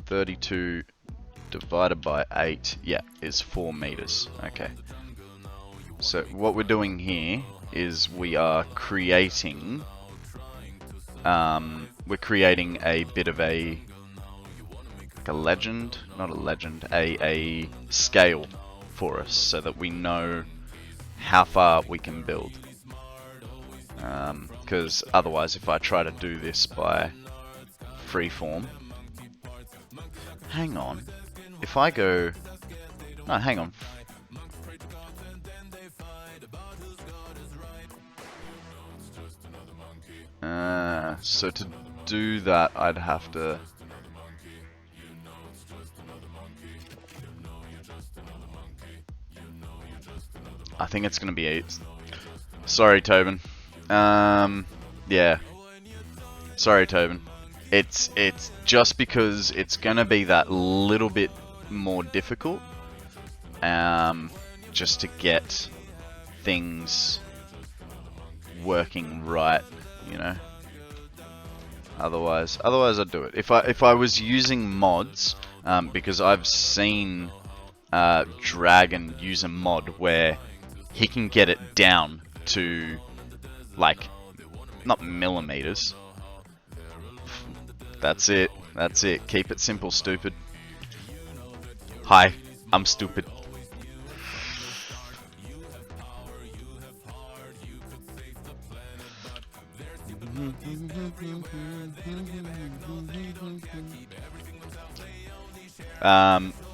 32 divided by 8, yeah, is 4 meters. Okay. So, what we're doing here is we are creating... we're creating a bit of a... like a legend? Not a legend. A scale for us so that we know how far we can build. Because otherwise, if I try to do this by freeform, hang on. If I go, no, hang on. So to do that, I'd have to. I think it's gonna be 8. Sorry, Tobin. Yeah. Sorry, Tobin. It's just because it's gonna be that little bit more difficult. Just to get things working right, you know. Otherwise I'd do it. If I was using mods, because I've seen Dragon use a mod where he can get it down to, like, not millimeters. That's it. That's it. Keep it simple, stupid. Hi, I'm stupid.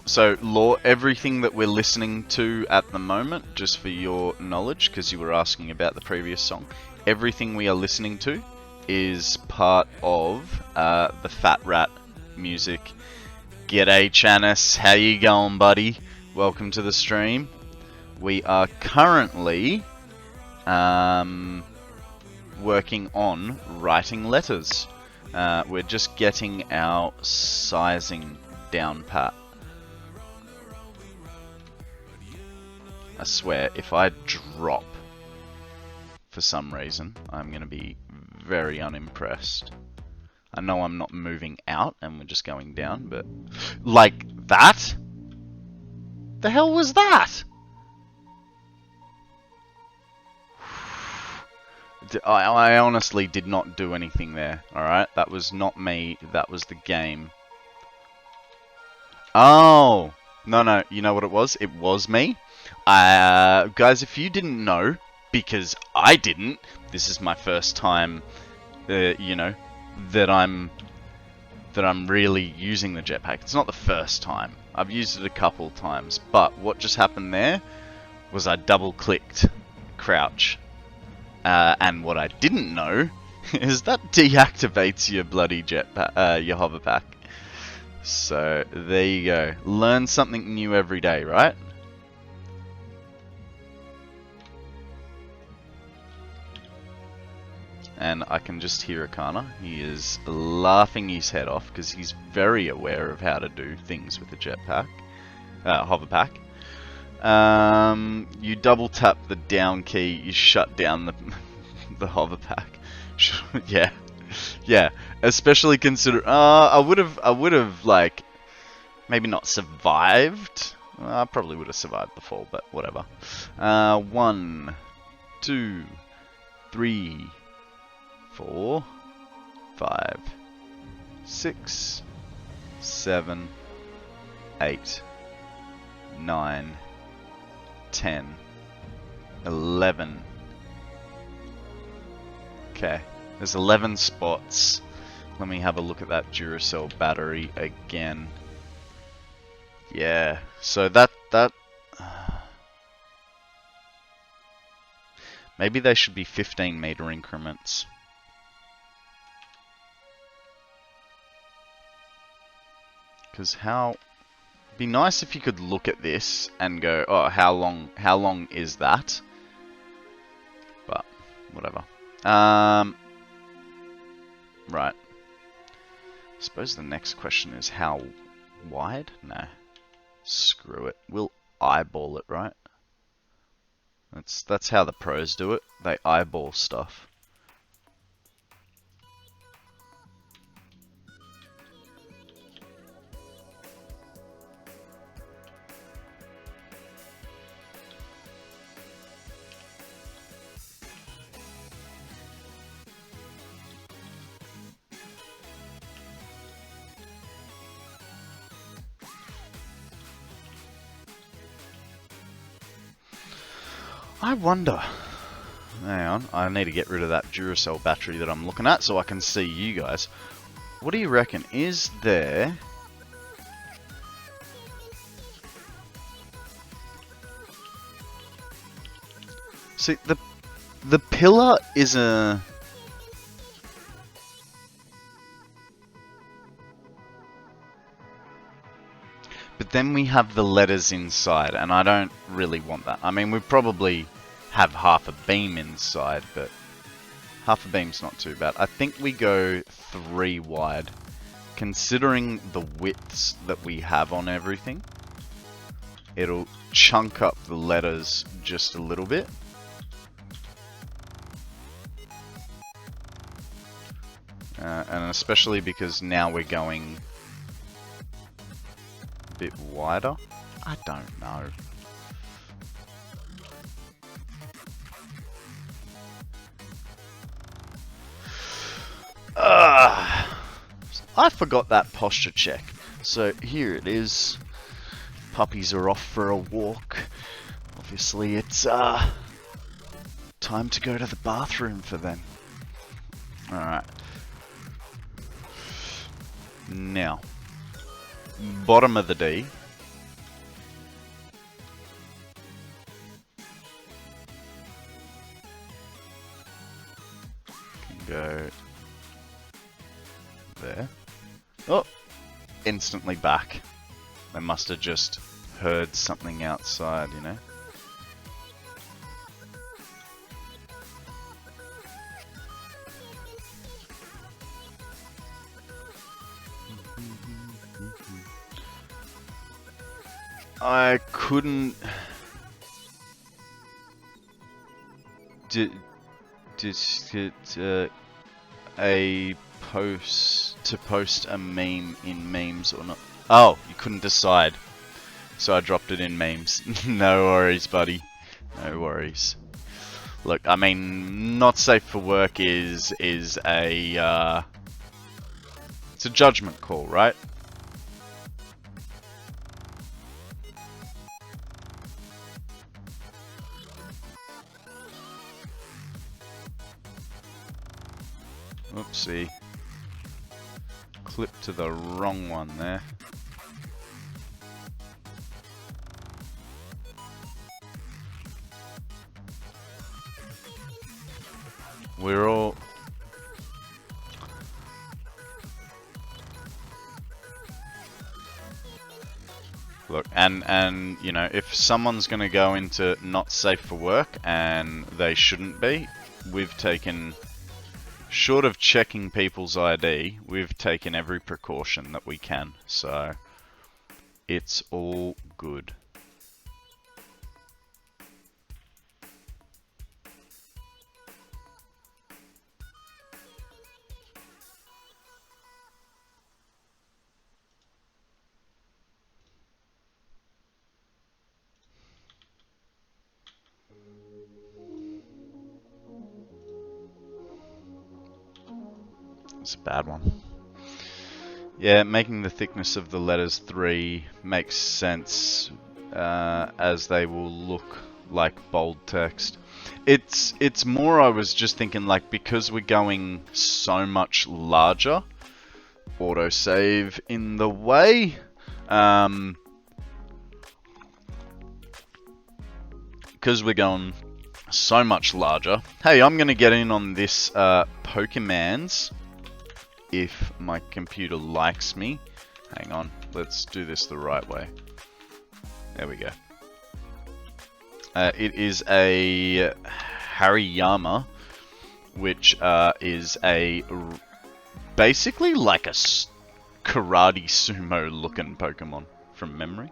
So, everything that we're listening to at the moment, just for your knowledge, because you were asking about the previous song, everything we are listening to is part of the FatRat music. G'day, Chanis. How you going, buddy? Welcome to the stream. We are currently working on writing letters. We're just getting our sizing down pat. I swear, if I drop for some reason, I'm going to be very unimpressed. I know I'm not moving out and we're just going down, but... Like that? The hell was that? I honestly did not do anything there, alright? That was not me, that was the game. Oh! No, you know what it was? It was me. Guys, if you didn't know, because I didn't, this is my first time, you know, that I'm really using the jetpack. It's not the first time. I've used it a couple times, but what just happened there was I double-clicked crouch. And what I didn't know is that deactivates your bloody jetpack, your hoverpack. So there you go. Learn something new every day, right? And I can just hear Akana. He is laughing his head off because he's very aware of how to do things with the jetpack, hoverpack. You double tap the down key, you shut down the hoverpack. Yeah. Especially consider. I would have like maybe not survived. I probably would have survived the fall, but whatever. 1, 2, 3, 4, 5, 6, 7, 8, 9, 10, 11. Okay, there's 11 spots. Let me have a look at that Duracell battery again. Yeah, so that maybe they should be 15-meter increments. Because be nice if you could look at this and go, oh, how long is that? But whatever. Right. I suppose the next question is how wide? No. Screw it. We'll eyeball it, right? That's how the pros do it. They eyeball stuff. I wonder. Hang on, I need to get rid of that Duracell battery that I'm looking at so I can see you guys. What do you reckon? Is there... See, the pillar is a... But then we have the letters inside, and I don't really want that. I mean, we probably have half a beam inside, but half a beam's not too bad. I think we go 3 wide. Considering the widths that we have on everything, it'll chunk up the letters just a little bit. And especially because now we're going bit wider? I don't know. I forgot that posture check. So here it is. Puppies are off for a walk. Obviously it's time to go to the bathroom for them. Alright. Now, bottom of the D. Can go there. Oh, instantly back. They must have just heard something outside, you know. I couldn't post a meme in memes or not. Oh, you couldn't decide, so I dropped it in memes. No worries, buddy. No worries. Look, I mean, not safe for work is a it's a judgment call, right? Oopsie. Clip to the wrong one there. We're all... Look, and you know, if someone's going to go into not safe for work, and they shouldn't be, we've taken... Short of checking people's ID, we've taken every precaution that we can, so it's all good. It's a bad one. Yeah, making the thickness of the letters 3 makes sense, as they will look like bold text. It's more, I was just thinking, like, because we're going so much larger, autosave in the way, because we're going so much larger. Hey, I'm gonna get in on this Pokemans if my computer likes me. Hang on. let's do this the right way. There we go. It is a Hariyama, which is basically like a karate sumo looking Pokemon from memory.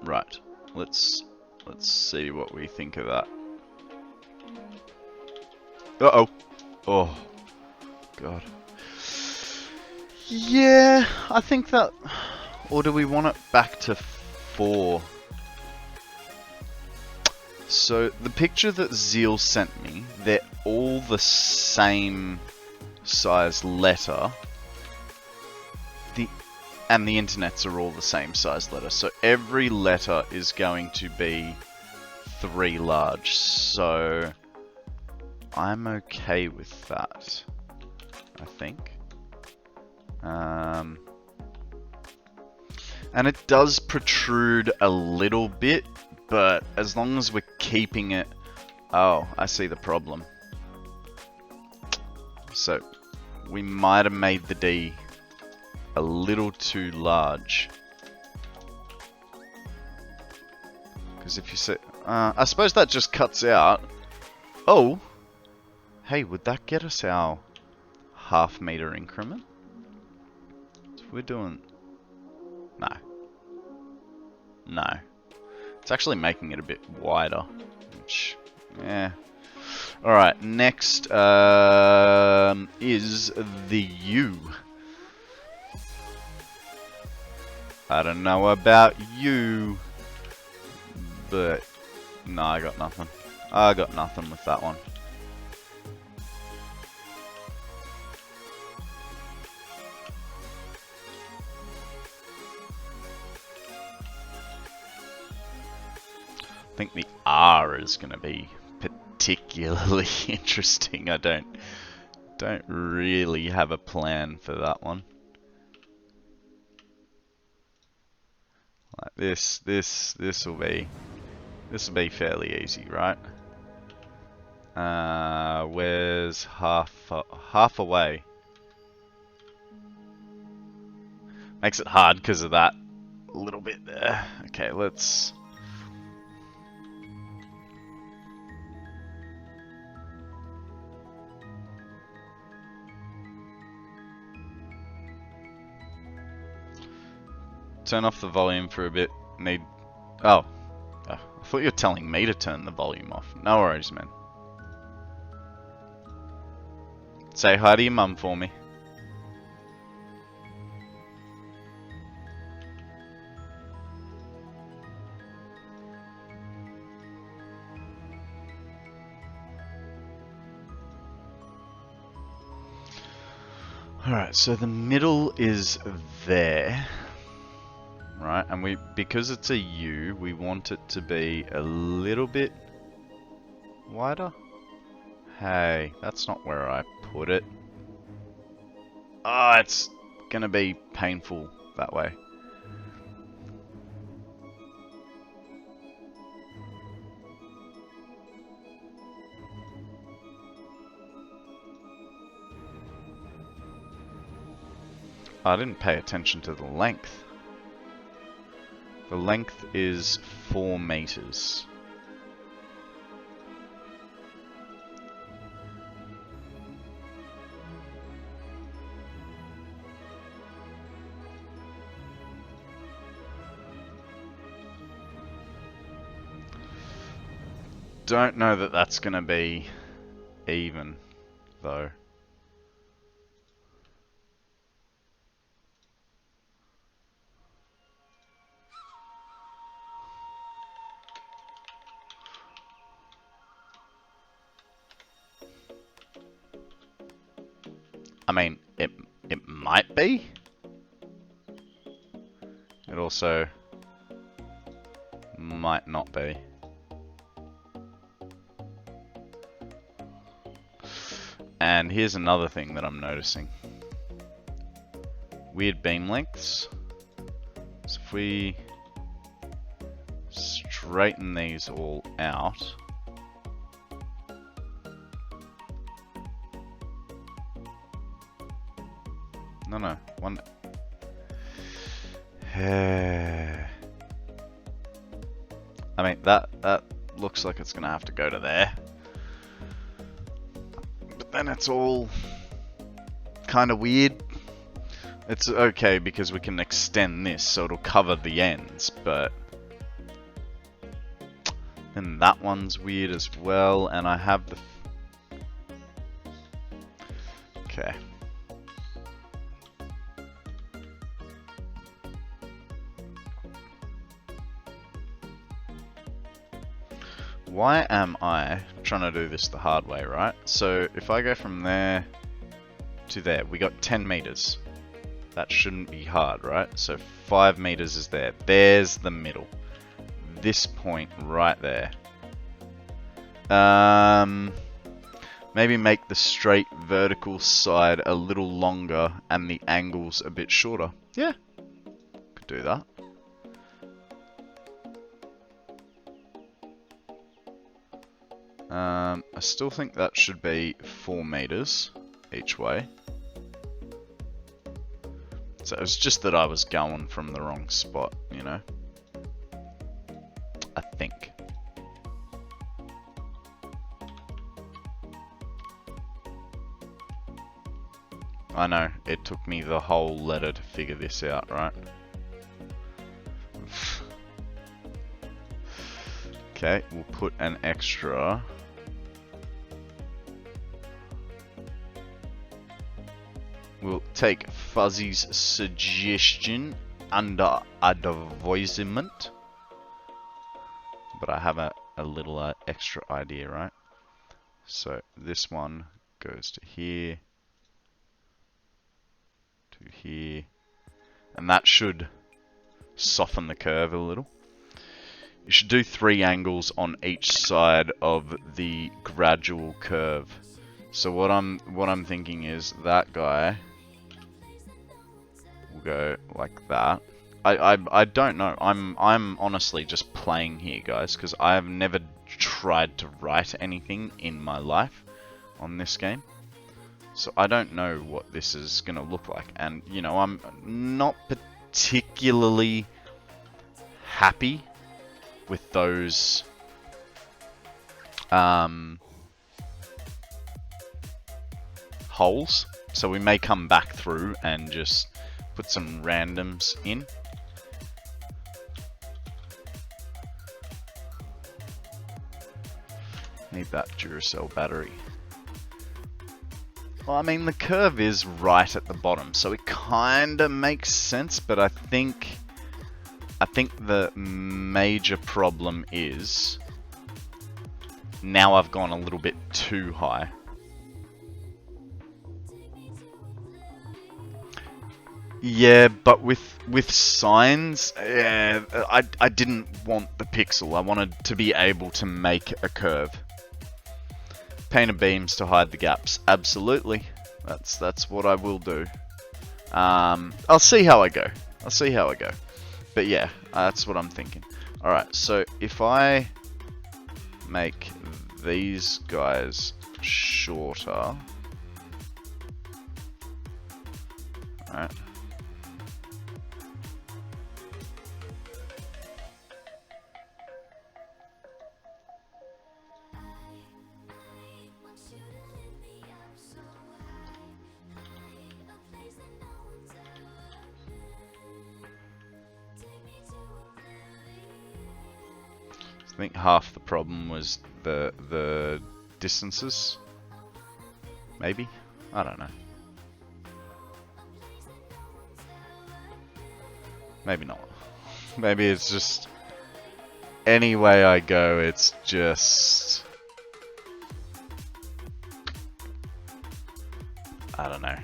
Right. Let's see what we think of that. Uh-oh. Oh. God. Yeah, I think that... Or do we want it back to 4? So, the picture that Zeal sent me, they're all the same size letter. And the internets are all the same size letter. So, every letter is going to be 3 large. So, I'm okay with that, I think. And it does protrude a little bit, but as long as we're keeping it... Oh, I see the problem. So, we might have made the D a little too large. Because if you say... I suppose that just cuts out... Oh! Hey, would that get us our half-meter increment? So we're doing... No. No. It's actually making it a bit wider. Which... Yeah. Alright, next is the U. I don't know about you, but no, I got nothing. I got nothing with that one. I think the R is going to be particularly interesting. I don't really have a plan for that one. Like this will be fairly easy, right? Where's half away? Makes it hard because of that little bit there. Okay, let's. Turn off the volume for a bit. Oh. I thought you were telling me to turn the volume off. No worries, man. Say hi to your mum for me. Alright, so the middle is there. Right, and because it's a U, we want it to be a little bit wider. Hey, that's not where I put it. Ah, it's gonna be painful that way. I didn't pay attention to the length. The length is 4 meters. Don't know that that's going to be even, though. I mean, it might be. It also might not be. And here's another thing that I'm noticing. Weird beam lengths. So if we straighten these all out, No. One. I mean, that looks like it's gonna have to go to there. But then it's all kind of weird. It's okay because we can extend this so it'll cover the ends, but then that one's weird as well, and I have the... Okay. Why am I trying to do this the hard way, right? So if I go from there to there, we got 10 meters. That shouldn't be hard, right? So 5 meters is there. There's the middle. This point right there. Maybe make the straight vertical side a little longer and the angles a bit shorter. Yeah, could do that. I still think that should be 4 meters each way. So it's just that I was going from the wrong spot, you know? I think. I know, it took me the whole letter to figure this out, right? Okay, we'll put an extra... We'll take Fuzzy's suggestion under advisement. But I have a little extra idea, right? So this one goes to here. To here. And that should soften the curve a little. You should do 3 angles on each side of the gradual curve. So what I'm thinking is that guy will go like that. I don't know. I'm honestly just playing here, guys, because I have never tried to write anything in my life on this game. So I don't know what this is gonna look like, and you know, I'm not particularly happy with those holes, so we may come back through and just put some randoms in. Need that Duracell battery. Well, I mean, the curve is right at the bottom, so it kinda makes sense, but I think the major problem is now I've gone a little bit too high. Yeah, but with signs, I didn't want the pixel. I wanted to be able to make a curve. Painted beams to hide the gaps. Absolutely. That's what I will do. I'll see how I go. I'll see how I go. But yeah, that's what I'm thinking. Alright, so if I make these guys shorter. Alright. I think half the problem was the distances. Maybe? I don't know. Maybe not. Maybe it's just any way I go, it's just I don't know.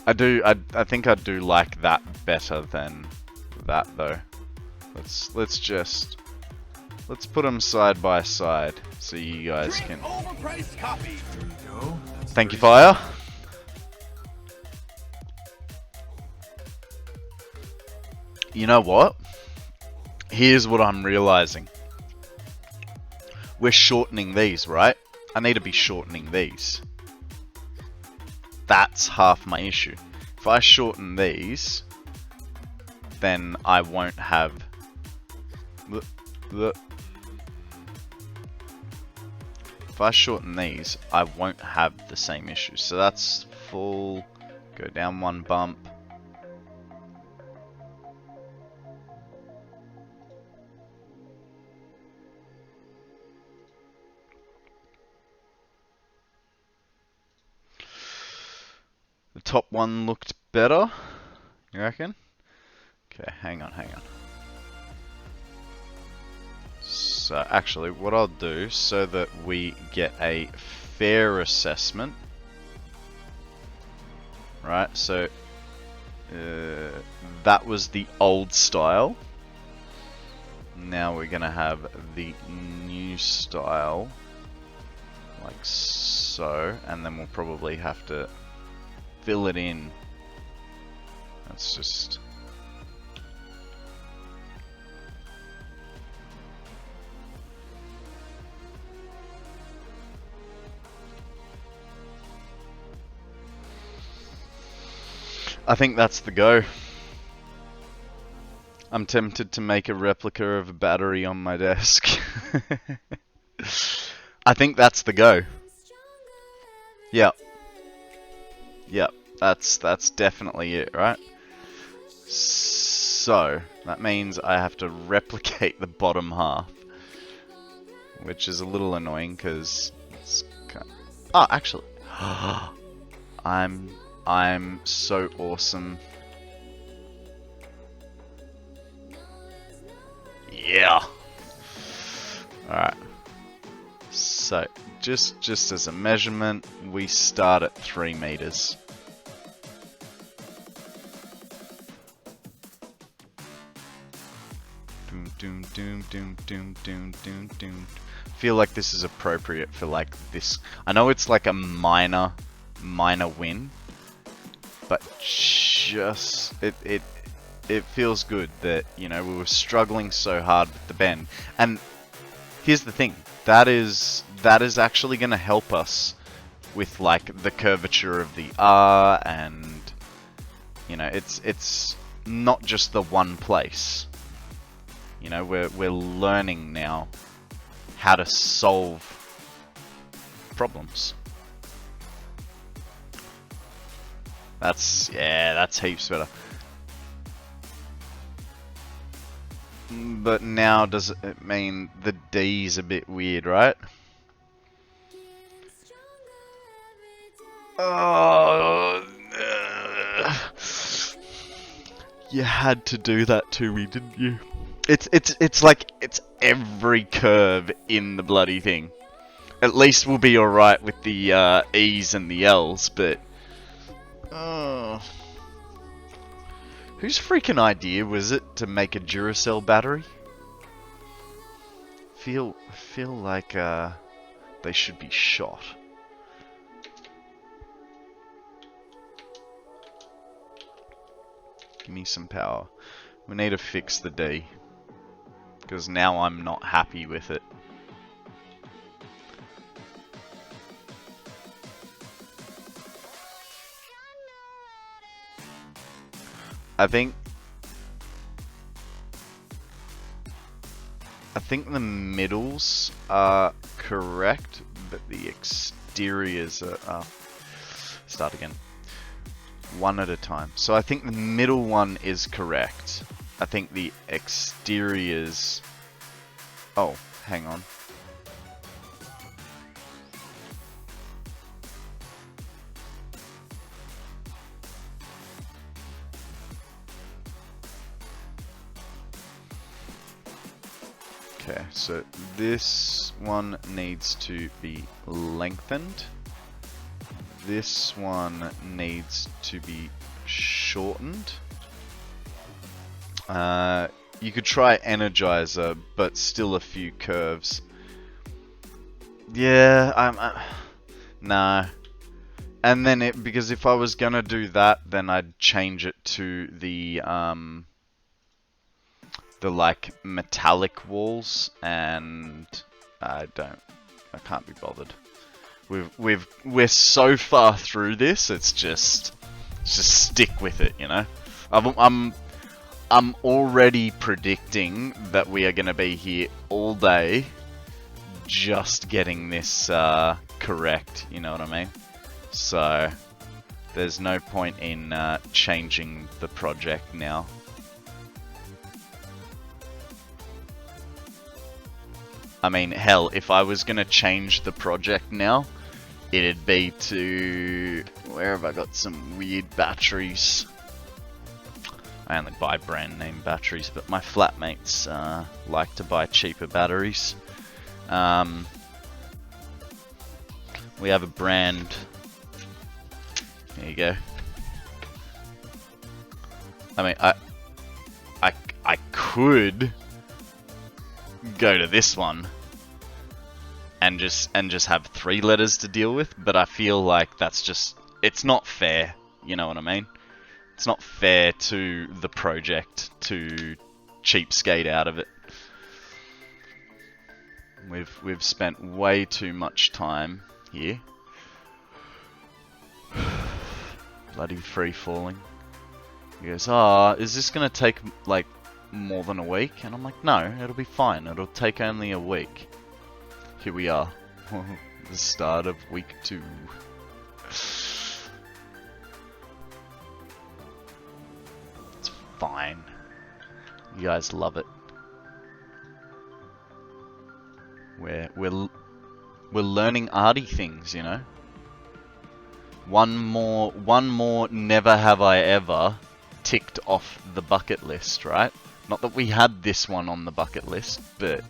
I think I do like that better than that though. Let's put them side by side so you guys can. Overpriced copy. There you go. Thank you, Fire. You know what? Here's what I'm realizing. We're shortening these, right? I need to be shortening these. That's half my issue. If if I shorten these, then I won't have if I shorten these, I won't have the same issue. So that's full. Go down one bump. The top one looked better, you reckon? Okay, hang on. So actually, what I'll do, so that we get a fair assessment, right? So that was the old style. Now we're gonna have the new style, like so, and then we'll probably have to fill it in. That's just... I think that's the go. I'm tempted to make a replica of a battery on my desk. I think that's the go. Yep. Yep, that's definitely it, right? So, that means I have to replicate the bottom half. Which is a little annoying, because it's kind of... Oh, actually... I'm so awesome. Yeah. Alright. So, just as a measurement, we start at 3 meters. Doom, doom, doom, doom, doom, doom, doom, doom. Feel like this is appropriate for like this. I know it's like a minor win, but just it feels good that, you know, we were struggling so hard with the bend. And here's the thing, that is actually going to help us with like the curvature of the R, and you know, it's not just the one place. You know, we're learning now how to solve problems. That's heaps better. But now does it mean the D's a bit weird, right? Oh, you had to do that to me, didn't you? It's like it's every curve in the bloody thing. At least we'll be alright with the E's and the L's, but whose freaking idea was it to make a Duracell battery? Feel like they should be shot. Give me some power. We need to fix the D, because now I'm not happy with it. I think the middles are correct, but the exteriors are... start again. One at a time. So I think the middle one is correct. I think the exteriors... Oh, hang on. Okay, so this one needs to be lengthened. This one needs to be shortened. You could try Energizer, but still a few curves. Yeah, no. And then because if I was gonna do that, then I'd change it to the like metallic walls, and I can't be bothered. We're so far through this, it's just just stick with it, you know. I'm already predicting that we are going to be here all day, just getting this correct. You know what I mean? So there's no point in changing the project now. I mean, hell, if I was going to change the project now, it'd be to... Where have I got some weird batteries? I only buy brand name batteries, but my flatmates like to buy cheaper batteries. We have a brand... There you go. I mean, I could go to this one and just have 3 letters to deal with, but I feel like that's just, it's not fair, you know what I mean? It's not fair to the project to cheapskate out of it. We've spent way too much time here. Bloody free falling. He goes, oh, is this gonna take like more than a week? And I'm like, no, it'll be fine. It'll take only a week. Here we are. The start of week 2. It's fine. You guys love it. We're learning arty things, you know. One more never have I ever ticked off the bucket list, right? Not that we had this one on the bucket list, but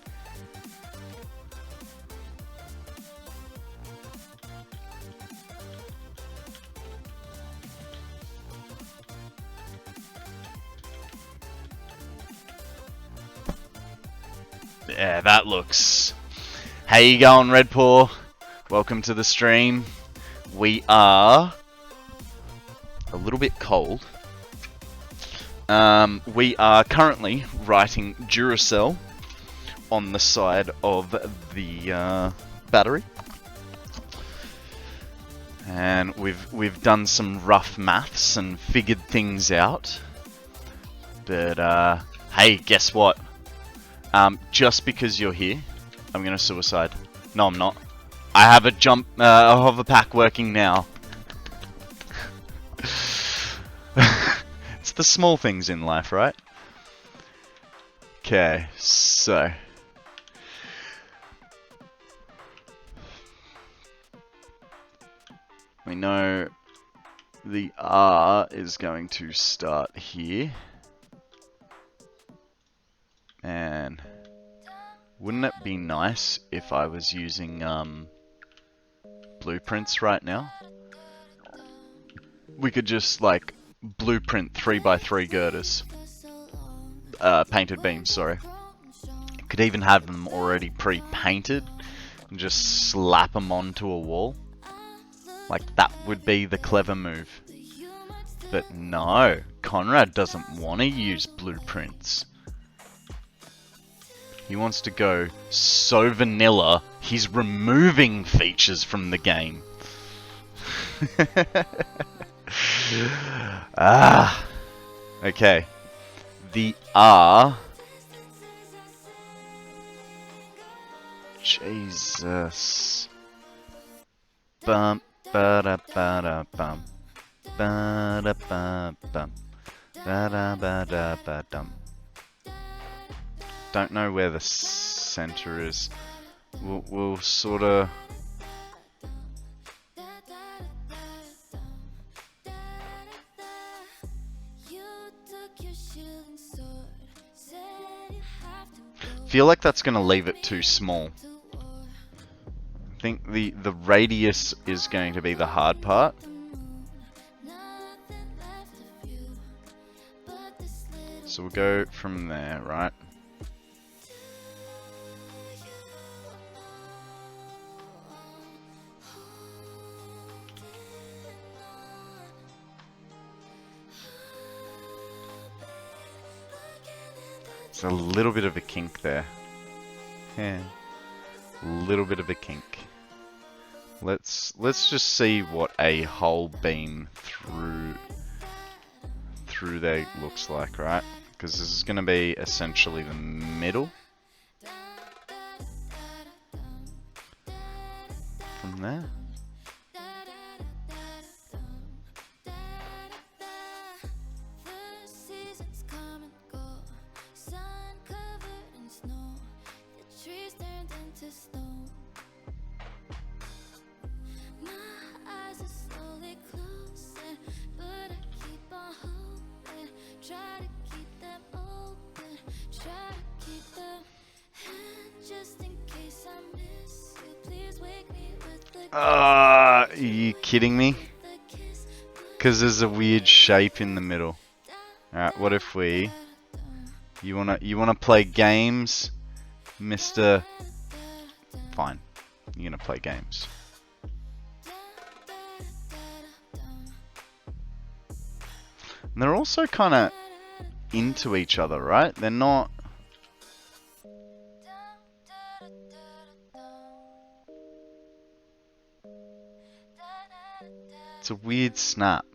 yeah, that looks... How you going, Red Paw? Welcome to the stream. We are a little bit cold. We are currently writing Duracell on the side of the battery, and we've done some rough maths and figured things out. But hey, guess what? Just because you're here, I'm gonna suicide. No, I'm not. I have a hover pack working now. It's the small things in life, right? Okay, so we know the R is going to start here. And wouldn't it be nice if I was using blueprints right now? We could just like blueprint 3x3 girders. Painted beams, sorry. Could even have them already pre-painted and just slap them onto a wall. Like, that would be the clever move. But no, Konrad doesn't want to use blueprints. He wants to go so vanilla, he's removing features from the game. Okay. The R. Jesus. Bum ba da ba da bum. Ba da ba bum. Ba da ba da ba dum. Don't know where the center is. We'll sort of... feel like that's going to leave it too small. I think the radius is going to be the hard part. So we'll go from there, right? It's a little bit of a kink there. Yeah. A little bit of a kink. Let's just see what a whole beam through through there looks like, right? Because this is going to be essentially the middle. From there. Are you kidding me? Because there's a weird shape in the middle. Alright, what if we... You wanna play games, Mr. Fine. You're gonna play games. And they're also kind of into each other, right? They're not... It's a weird snap.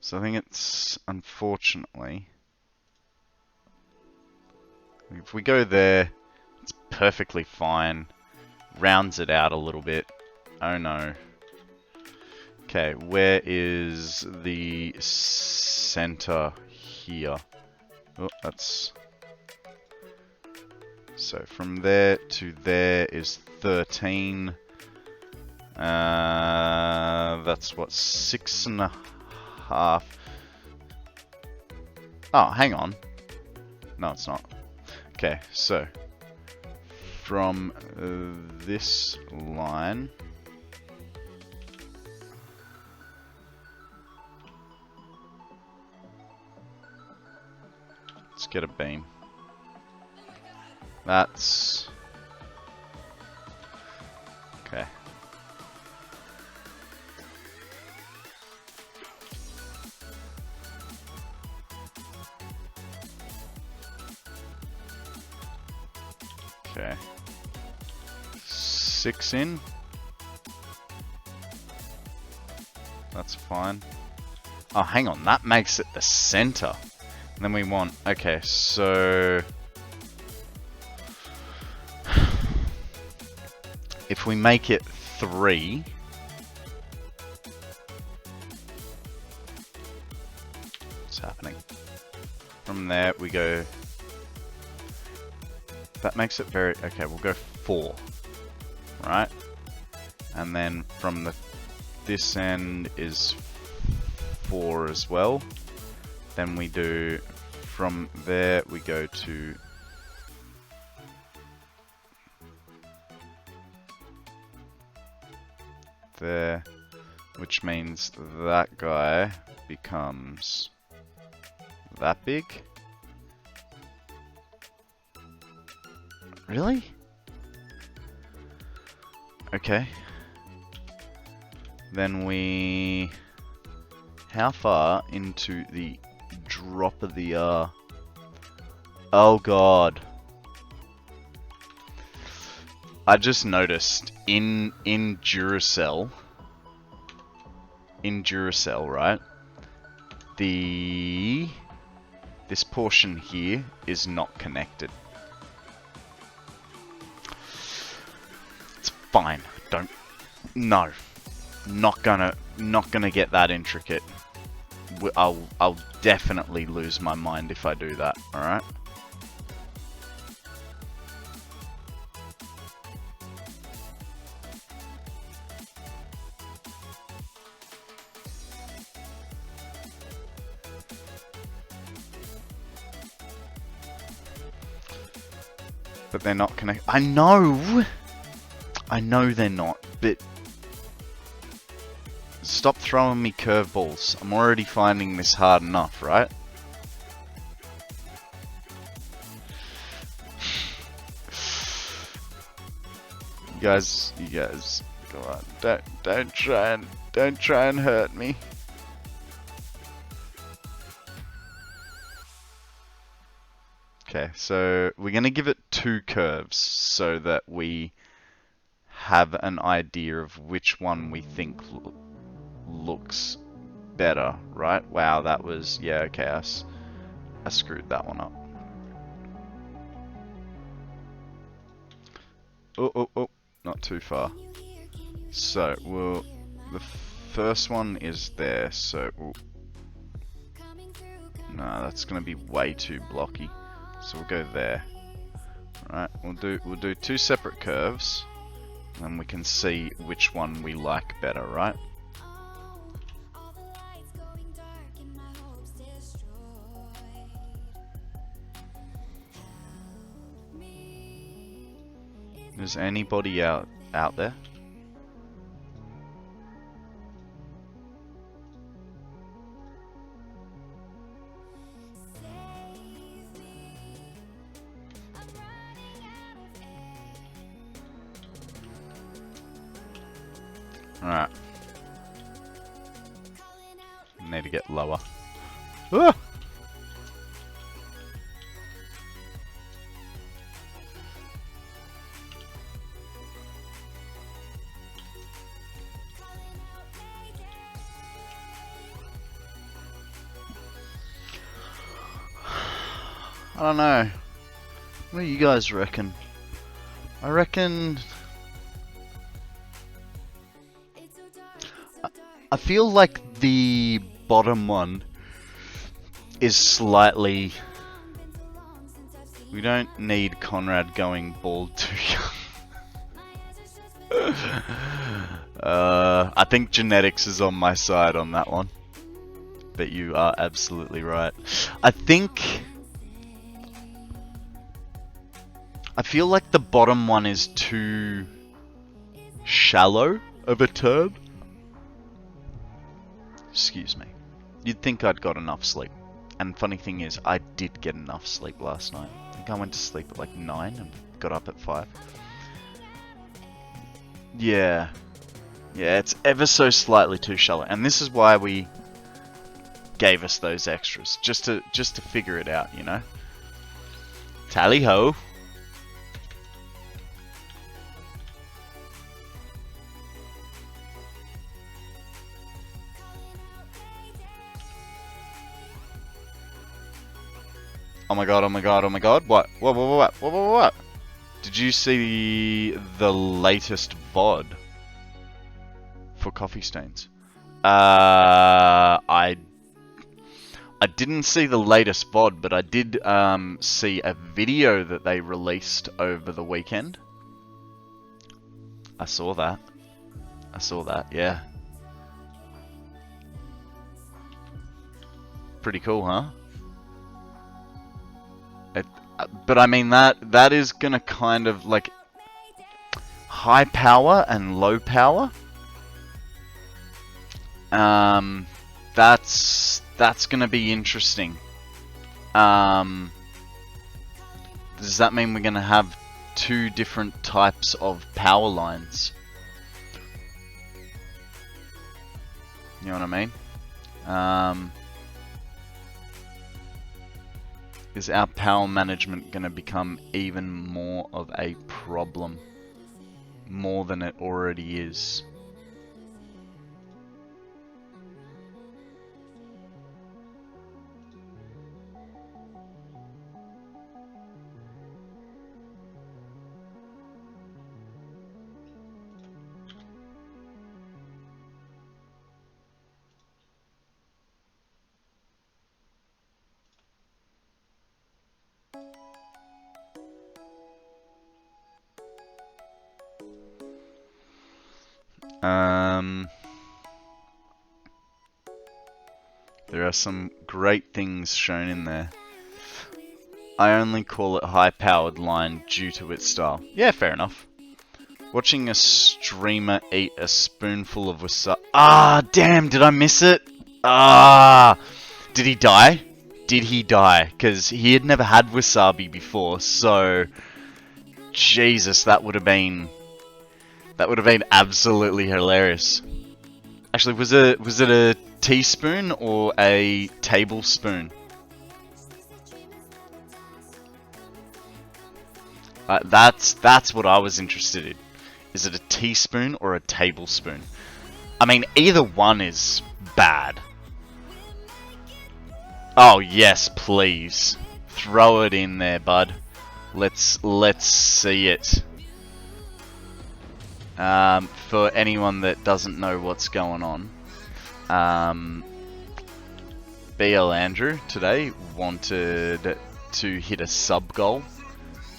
So I think it's, unfortunately... If we go there, it's perfectly fine. Rounds it out a little bit. Oh no. Okay, where is the center here? Oh, that's... So from there to there is 13. That's what, 6.5. Oh, hang on. No, it's not. Okay, so from this line, let's get a beam. That's okay. Okay. 6 in. That's fine. Oh, hang on. That makes it the center. And then we want... Okay, so... If we make it 3... What's happening? From there, we go... That makes it very... Okay, we'll go 4. Right? And then from this end is 4 as well. Then we do... From there, we go to... There. Which means that guy becomes... that big. Really? Okay. Then we... How far into the drop of the... Oh god. I just noticed in Duracell, right? This portion here is not connected. It's fine. Don't. No. Not gonna get that intricate. I'll definitely lose my mind if I do that. All right. But they're not connected. I know they're not, but stop throwing me curveballs. I'm already finding this hard enough, right? You guys, go on. Don't try and hurt me. Okay, so we're going to give it 2 curves so that we have an idea of which one we think looks better, right? Wow, that was... Yeah, okay, I screwed that one up. Oh, not too far. So, the first one is there, so no, that's gonna be way too blocky. So we'll go there. Right, we'll do 2 separate curves, and we can see which one we like better, right? Is anybody out there? Alright. Need to get lower. Ah! I don't know. What do you guys reckon? I reckon... I feel like the bottom one is slightly... We don't need Konrad going bald too young. I think genetics is on my side on that one. But you are absolutely right. I feel like the bottom one is too shallow of a turn. Excuse me. You'd think I'd got enough sleep. And funny thing is, I did get enough sleep last night. I think I went to sleep at like 9 and got up at 5. Yeah. Yeah, it's ever so slightly too shallow. And this is why we gave us those extras. Just to figure it out, you know? Tally-ho. Oh my god, oh my god, oh my god. What? What? Did you see the latest VOD for Coffee Stains? I didn't see the latest VOD, but I did see a video that they released over the weekend. I saw that, yeah. Pretty cool, huh? But I mean, that is gonna kind of like high power and low power. That's gonna be interesting. Does that mean we're gonna have 2 different types of power lines? You know what I mean? Is our power management going to become even more of a problem? More than it already is. There are some great things shown in there. I only call it high-powered line due to its style. Yeah, fair enough. Watching a streamer eat a spoonful of wasabi. Ah, damn, did I miss it? Ah, did he die? Did he die? Because he had never had wasabi before, so... Jesus, that would have been absolutely hilarious. Actually, was it a teaspoon or a tablespoon? That's what I was interested in. Is it a teaspoon or a tablespoon? I mean, either one is bad. Oh yes, please. Throw it in there, bud. Let's see it. For anyone that doesn't know what's going on, BL Andrew today wanted to hit a sub goal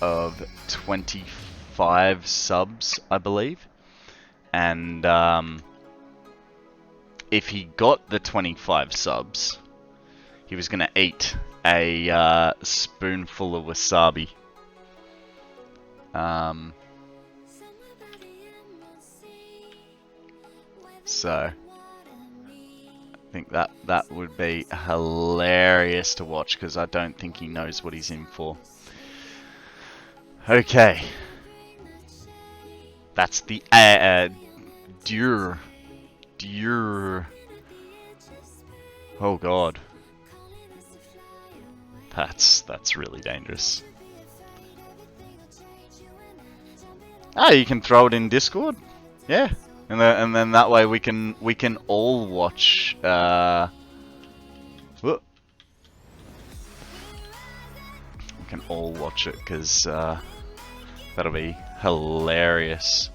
of 25 subs, I believe, and if he got the 25 subs, he was gonna eat a spoonful of wasabi. So I think that would be hilarious to watch, because I don't think he knows what he's in for. Okay, that's the Dur. Oh god, that's really dangerous. Ah, you can throw it in Discord, yeah, and then that way we can all watch. We can all watch it, because that'll be hilarious.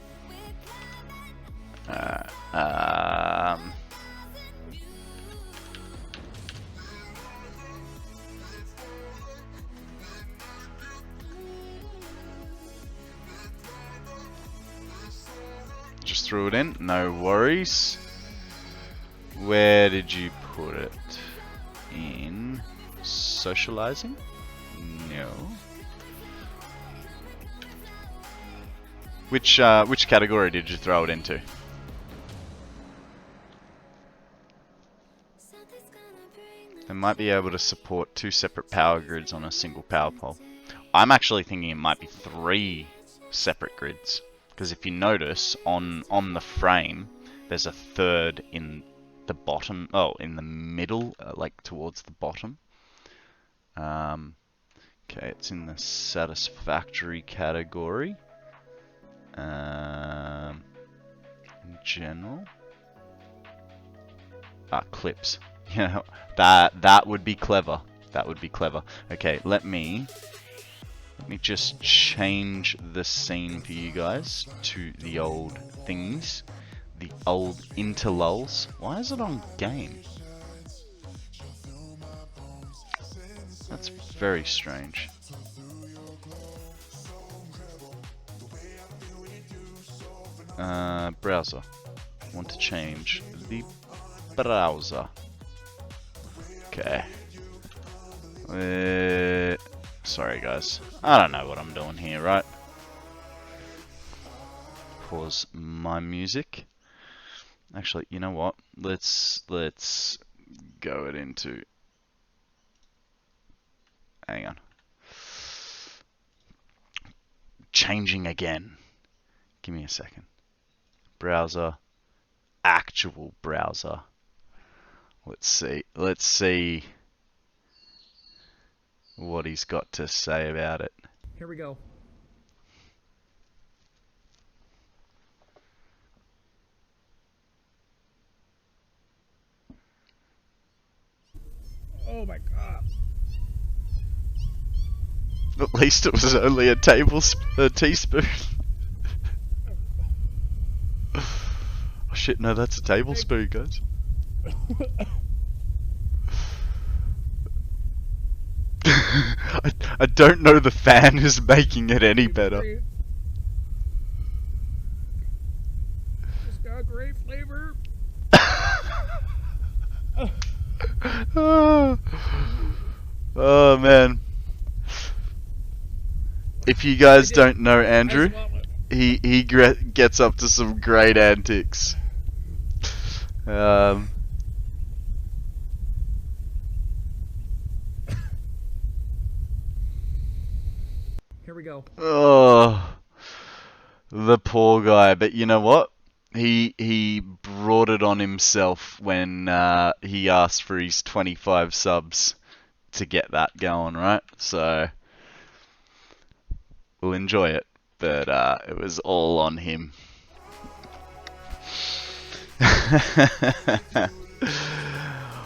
Just threw it in, no worries. Where did you put it? In socializing? No. Which category did you throw it into? They might be able to support 2 separate power grids on a single power pole. I'm actually thinking it might be 3 separate grids, because if you notice on the frame, there's a third in the bottom. Oh, in the middle, like towards the bottom. Okay, it's in the Satisfactory category. In general. Clips. You know, that would be clever. That would be clever. Okay, let me just change the scene for you guys to the old things. The old interlulls. Why is it on game? That's very strange. Browser. Want to change the browser. Okay. Sorry guys. I don't know what I'm doing here, right? Pause my music. Actually, you know what? Let's go it into. Hang on. Changing again. Give me a second. Browser. Actual browser. Let's see what he's got to say about it. Here we go. Oh my god. At least it was only a teaspoon. Oh shit, no, that's a tablespoon, guys. I don't know the fan is making it any better. It's got great flavor. Oh man. If you guys don't know Andrew, he gets up to some great antics. Here we go. Oh, the poor guy. But you know what? He brought it on himself when he asked for his 25 subs to get that going, right? So we'll enjoy it. But it was all on him.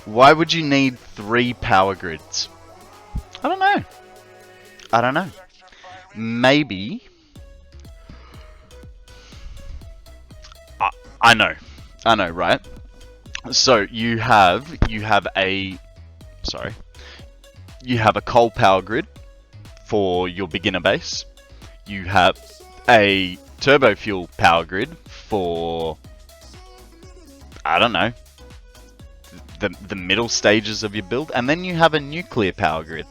Why would you need 3 power grids? I don't know. I don't know. Maybe. I know. I know, right? So you have a coal power grid for your beginner base. You have a turbo fuel power grid for, I don't know, the middle stages of your build, and then you have a nuclear power grid.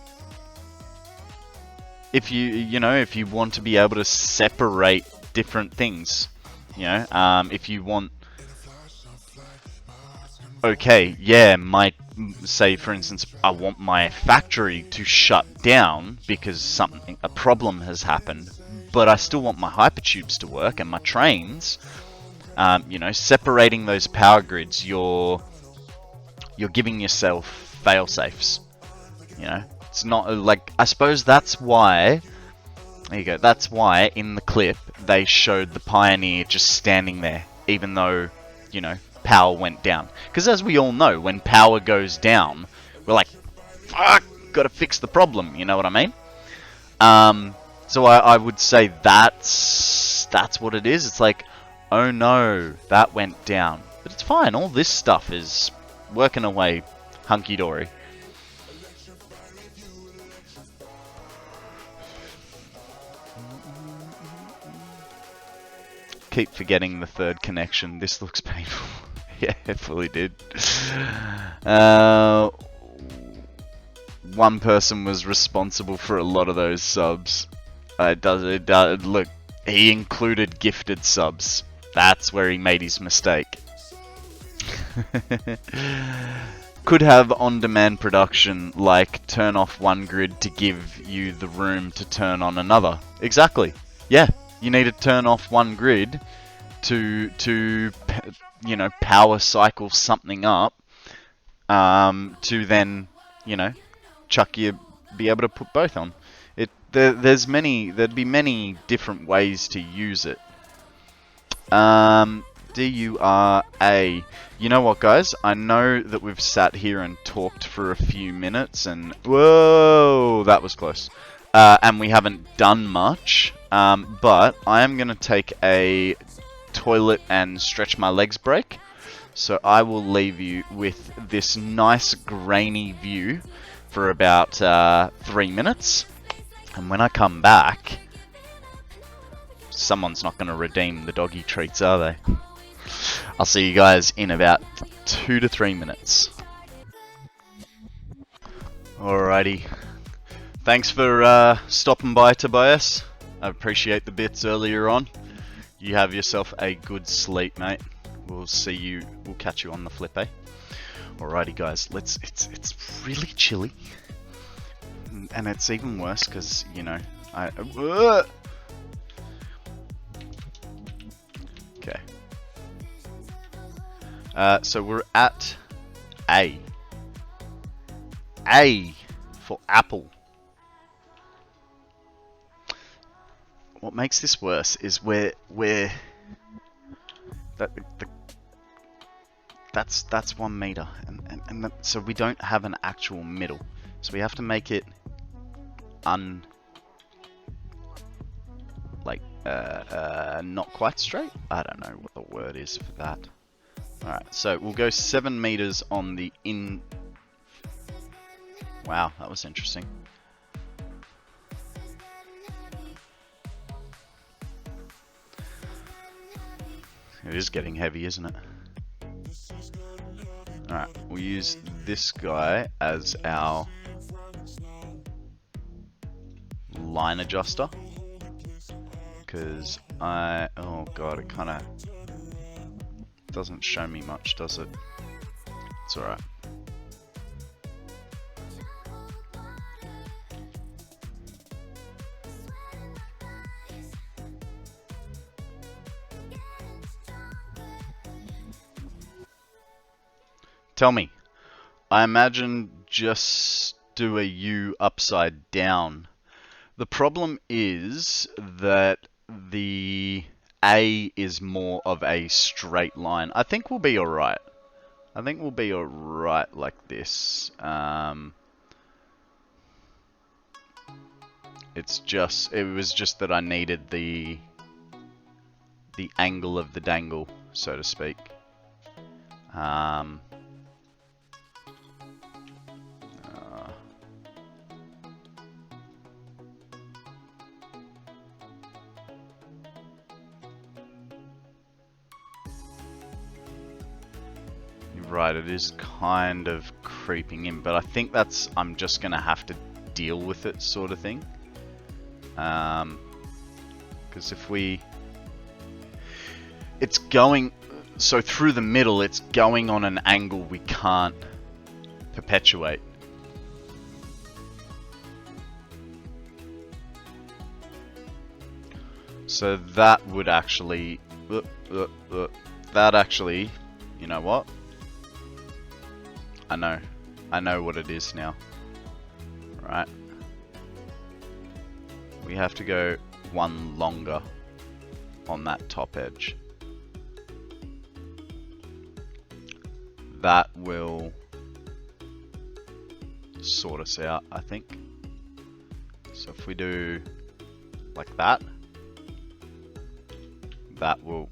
If if you want to be able to separate different things, if you want, okay, yeah, say for instance, I want my factory to shut down because a problem has happened, but I still want my hypertubes to work and my trains. Separating those power grids, you're giving yourself fail safes. It's not like, I suppose that's why. There you go. That's why in the clip they showed the Pioneer just standing there, even though power went down. Because as we all know, when power goes down, we're like, fuck, gotta fix the problem. You know what I mean? So I would say that's what it is. It's like, oh no, that went down, but it's fine. All this stuff is working away hunky dory. Keep forgetting the third connection. This looks painful. Yeah, it fully did. One person was responsible for a lot of those subs. Look, he included gifted subs. That's where he made his mistake. Could have on-demand production, like turn off one grid to give you the room to turn on another. Exactly. Yeah. You need to turn off one grid to power cycle something up, to then be able to put both on. There'd be many different ways to use it. DURA. You know what, guys? I know that we've sat here and talked for a few minutes, and whoa, that was close. And we haven't done much. But I am going to take a toilet and stretch my legs break. So I will leave you with this nice grainy view for about 3 minutes. And when I come back, someone's not going to redeem the doggy treats, are they? I'll see you guys in about 2 to 3 minutes. Alrighty. Thanks for stopping by, Tobias. I appreciate the bits earlier on. You have yourself a good sleep, mate. We'll catch you on the flip, eh? Alrighty, guys. It's really chilly, and it's even worse because okay. So we're at A. A for Apple. What makes this worse is that's 1 meter, and so we don't have an actual middle, so we have to make it not quite straight. I don't know what the word is for that. All right, so we'll go 7 meters on the in. Wow, that was interesting. It is getting heavy, isn't it? Alright, we'll use this guy as our line adjuster. Because oh god, it kind of doesn't show me much, does it? It's alright. Tell me, I imagine just do a U upside down. The problem is that the A is more of a straight line. I think we'll be alright. I think we'll be alright like this. It was just that I needed the angle of the dangle, so to speak. You're right, it is kind of creeping in, but I think I'm just gonna have to deal with it, sort of thing. Because it's going, so through the middle, it's going on an angle we can't perpetuate. So that would actually, that actually, you know what? I know what it is now. Right. We have to go one longer on that top edge. That will sort us out, I think. So if we do like that, that will,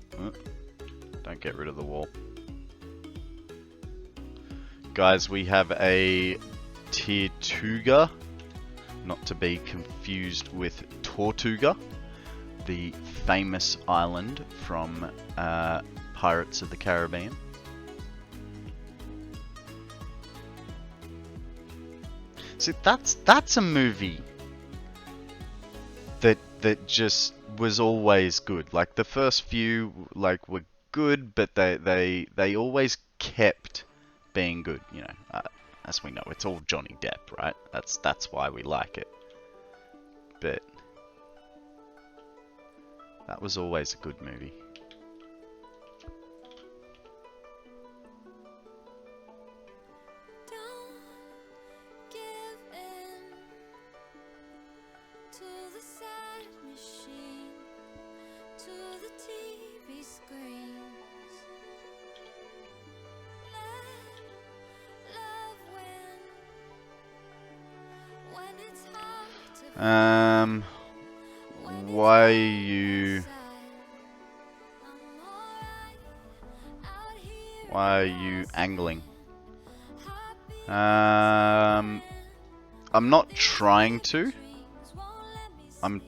don't get rid of the wall. Guys, we have a Tortuga, not to be confused with Tortuga, the famous island from Pirates of the Caribbean. See, that's a movie that just was always good. Like the first few, like, were good, but they always kept being good. You know, as we know, it's all Johnny Depp, right? That's why we like it. But that was always a good movie. Why are you angling? I'm not trying to. I'm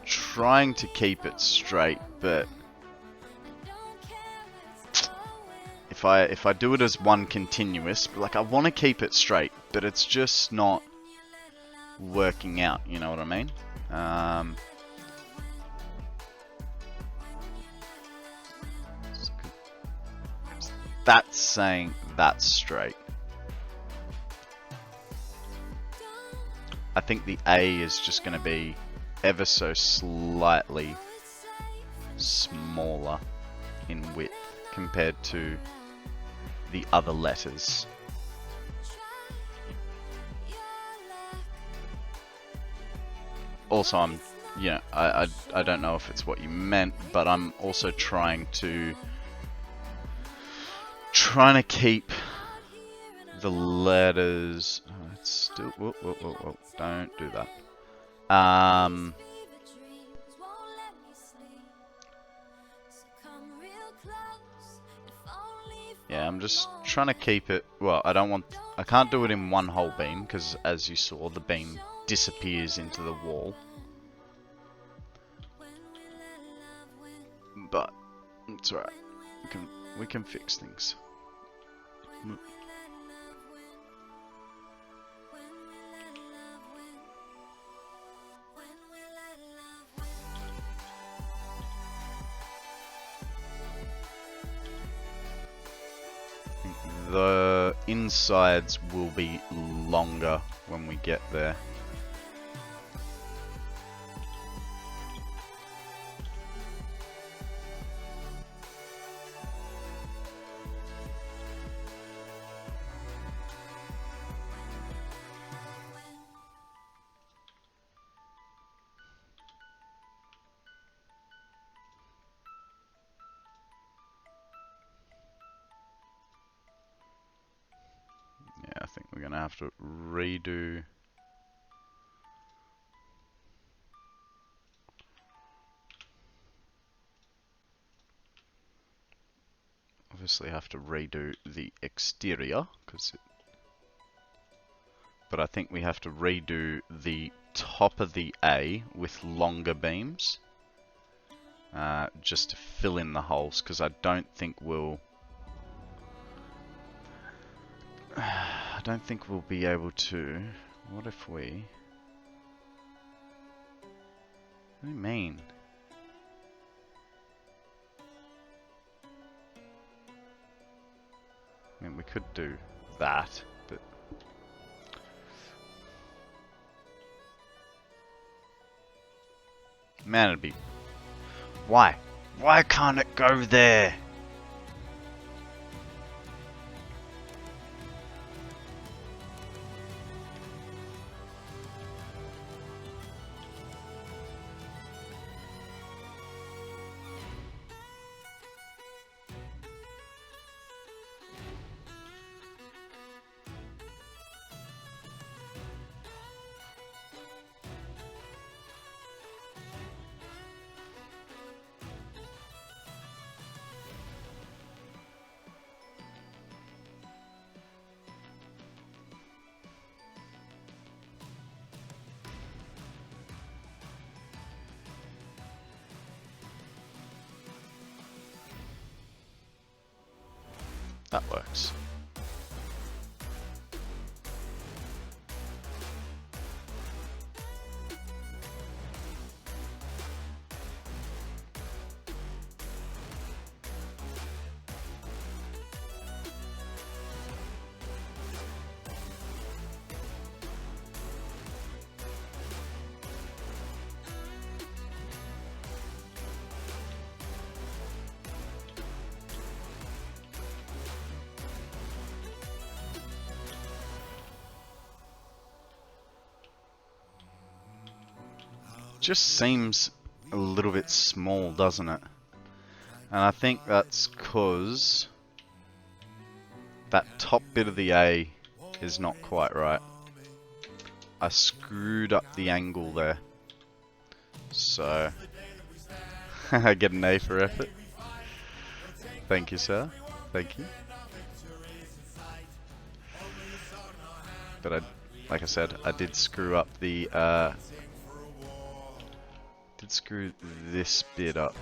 trying to keep it straight, but if I do it as one continuous, like, I want to keep it straight, but it's just not working out, you know what I mean? That's saying that's straight. I think the A is just going to be ever so slightly smaller in width compared to the other letters. Also, I don't know if it's what you meant, but I'm also trying to keep the letters. Oh, it's still. Whoa, don't do that. Yeah, I'm just trying to keep it. Well, I can't do it in one whole beam because, as you saw, the beam disappears into the wall. But it's alright. We can fix things. The insides will be longer when we get there. going to have to redo. Obviously have to redo the exterior, but I think we have to redo the top of the A with longer beams, just to fill in the holes, because I don't think we'll be able to. What if we? What do you mean? I mean, we could do that, but man, it'd be. Why? Why can't it go there? That works. Just seems a little bit small, doesn't it? And I think that's because that top bit of the A is not quite right. I screwed up the angle there. So I get an A for effort. Thank you, sir. Thank you. But like I said, I did screw up the screw this bit up,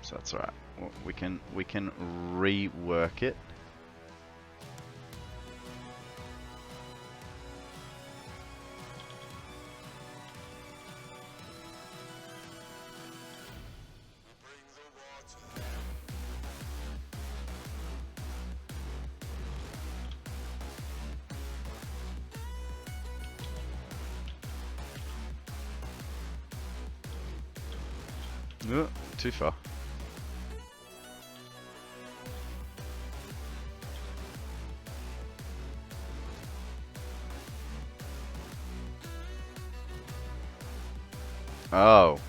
so that's alright. Well, we can rework it. No, too far. Oh.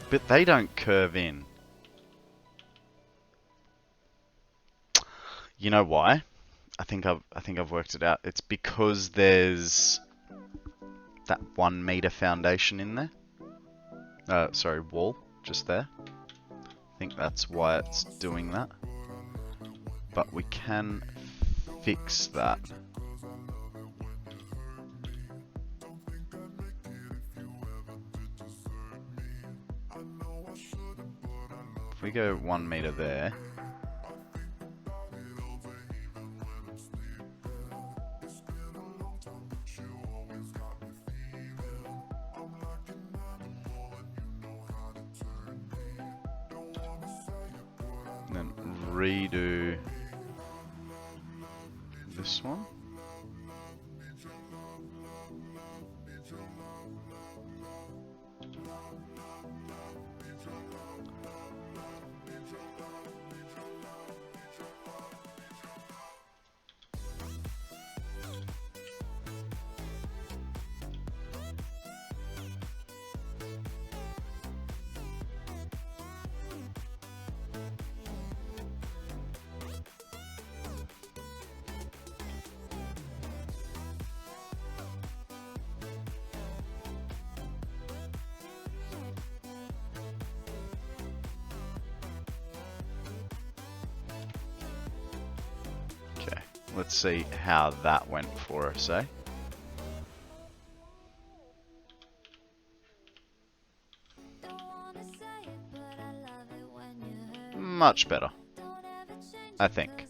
But they don't curve in. You know why? I think I've worked it out. It's because there's that 1 meter foundation in there. Sorry, wall just there. I think that's why it's doing that. But we can fix that. If we go 1 meter there. And then redo this one. Let's see how that went for us, eh? Much better, I think.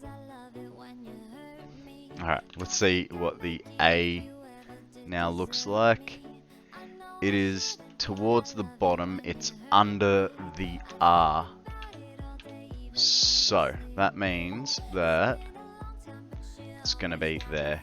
Alright, let's see what the A now looks like. It is towards the bottom, it's under the R. So, that means that it's gonna be there.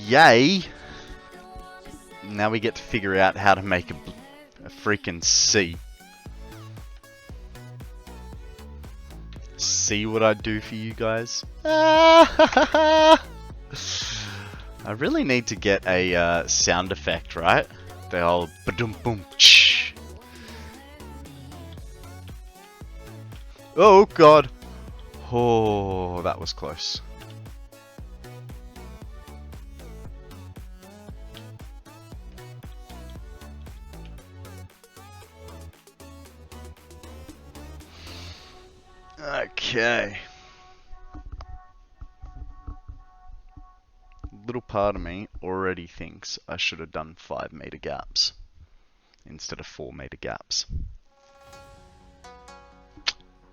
Yay! Now we get to figure out how to make a freaking C. See what I do for you guys? I really need to get a sound effect, right? The old ba-dum boom ch. Oh god! Oh, that was close. Okay. Little part of me already thinks I should have done 5-meter gaps instead of 4-meter gaps.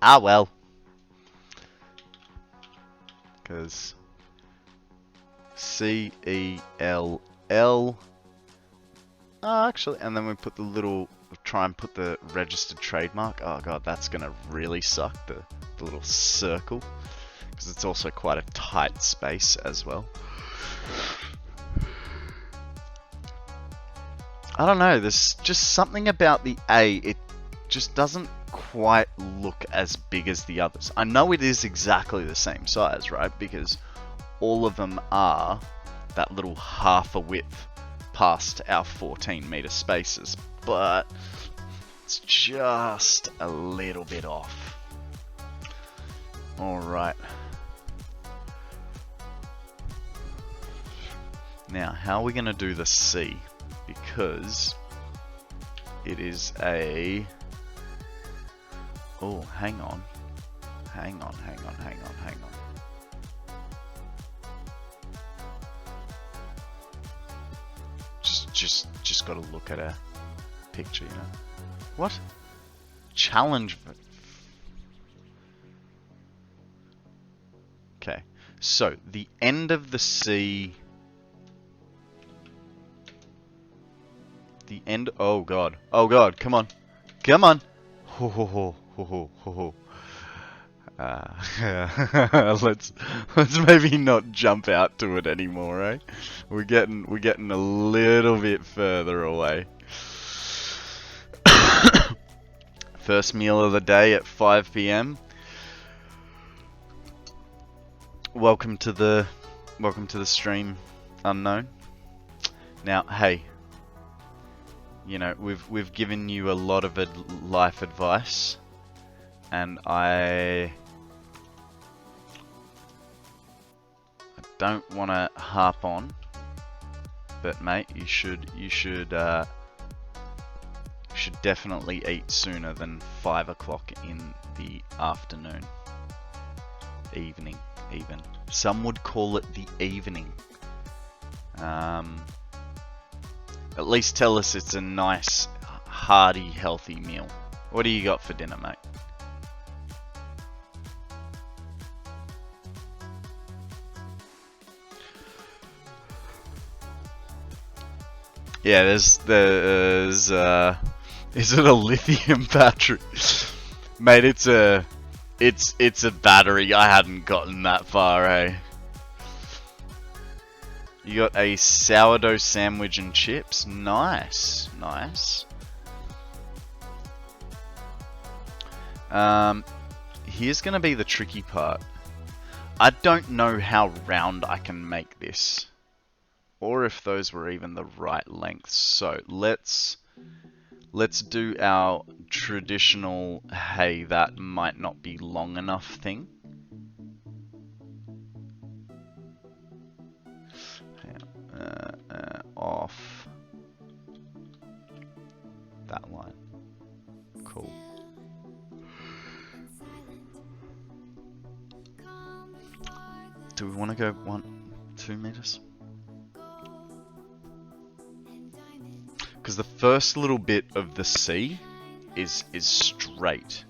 Ah well. Because C-E-L-L. Oh, actually, and then we put the little, try and put the registered trademark. Oh god, that's gonna really suck, the little circle. Because it's also quite a tight space as well. I don't know, there's just something about the A, it just doesn't quite look as big as the others. I know it is exactly the same size, right? Because all of them are that little half a width past our 14-meter spaces, but it's just a little bit off. Alright. Now, how are we going to do the C? Because it is a... Oh, hang on. Hang on. Just got to look at a picture, you know. What? Challenge. Okay, so the end of the C. The end. Oh god. Oh god. Come on. Come on. Ho ho ho ho ho ho ho. Let's maybe not jump out to it anymore, eh? We're getting a little bit further away. First meal of the day at 5 PM. Welcome to the stream, unknown. Now, hey, you know, we've given you a lot of life advice, and I don't want to harp on, but mate, you should definitely eat sooner than 5 o'clock in the afternoon, evening, even. Some would call it the evening. At least tell us it's a nice, hearty, healthy meal. What do you got for dinner, mate? Yeah, there's is it a lithium battery? Mate, it's a battery. I hadn't gotten that far, eh? You got a sourdough sandwich and chips. Nice, nice. Here's gonna be the tricky part. I don't know how round I can make this, or if those were even the right length. So let's let's do our traditional, hey, that might not be long enough thing. Off that line. Cool. Do we want to go 2 meters? Because the first little bit of the sea is straight.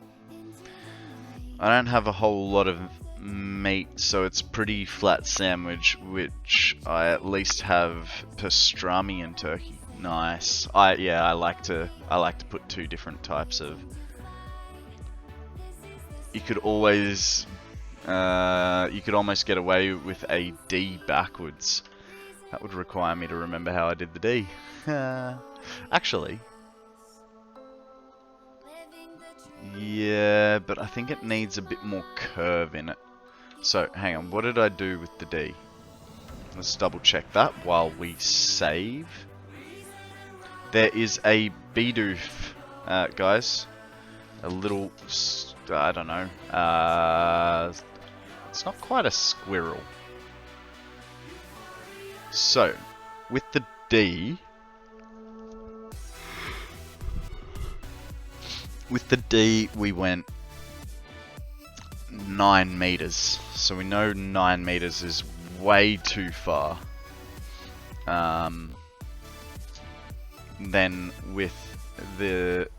I don't have a whole lot of meat, so it's pretty flat sandwich, which I at least have pastrami and turkey. Nice. I like to put 2 different types of. You could always you could almost get away with a D backwards. That would require me to remember how I did the D. Actually, yeah, but I think it needs a bit more curve in it. So, hang on, what did I do with the D? Let's double check that while we save. There is a bidoof, guys. A little, I don't know, it's not quite a squirrel. So, with the D, we went 9 meters. So we know 9 meters is way too far. Then with the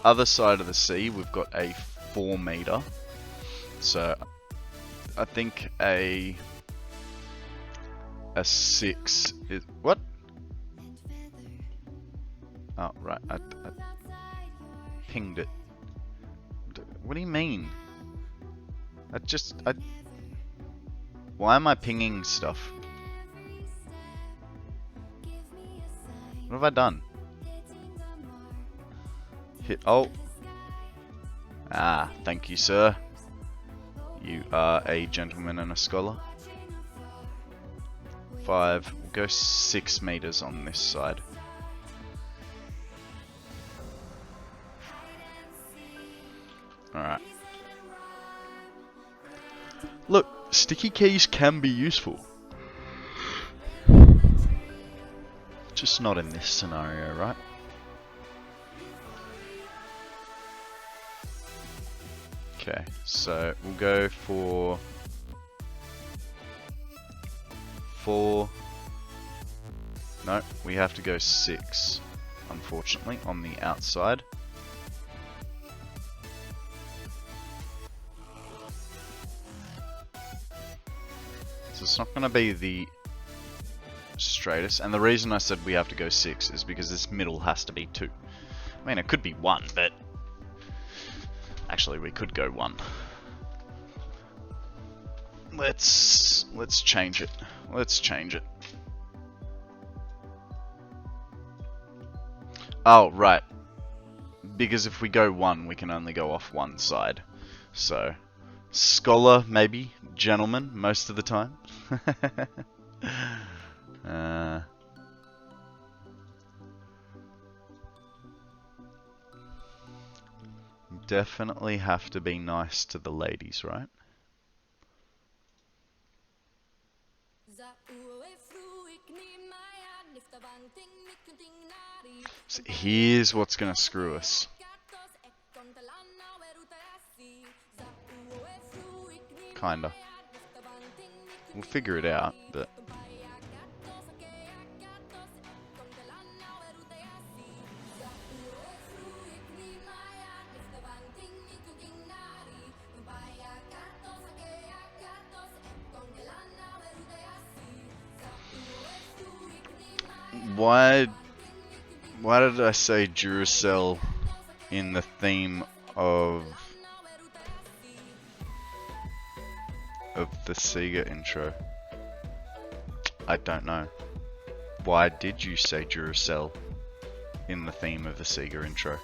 other side of the sea, we've got a 4 meter. So I think a 6 is what? Oh right, I pinged it. What do you mean? Why am I pinging stuff? What have I done? Hit, oh. Ah, thank you, sir. You are a gentleman and a scholar. 5, we'll go 6 meters on this side. Alright. Look, sticky keys can be useful. Just not in this scenario, right? Okay, so we'll go for 4. No, we have to go 6, unfortunately, on the outside. So it's not going to be the straightest, and the reason I said we have to go 6 is because this middle has to be 2. I mean, it could be 1, but actually we could go 1. Let's change it. Let's change it. Oh, right. Because if we go 1, we can only go off one side. So, scholar, maybe, gentleman, most of the time. Definitely have to be nice to the ladies, right? So here's what's gonna screw us. Kinda. We'll figure it out, but... Why did I say Duracell in the theme of the Sega intro? I don't know. Why did you say Duracell in the theme of the Sega intro?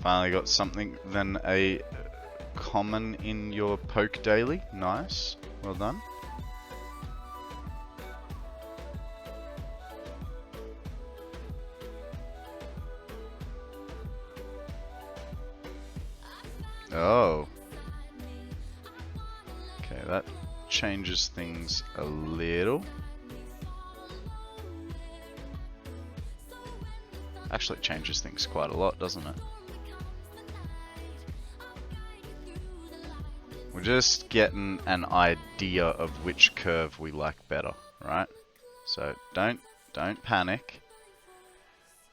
Finally got something then a common in your poke daily. Nice. Well done. Oh. Okay, that changes things a little. Actually, it changes things quite a lot, doesn't it? We're just getting an idea of which curve we like better, right? So don't panic.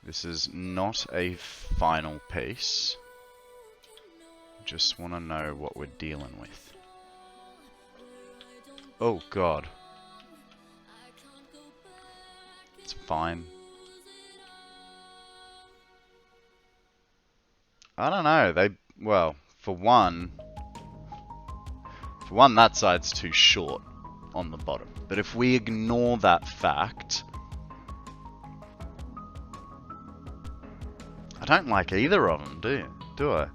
This is not a final piece. Just want to know what we're dealing with. Oh god. It's fine. I don't know, well, for one, that side's too short on the bottom. But if we ignore that fact, I don't like either of them, do I?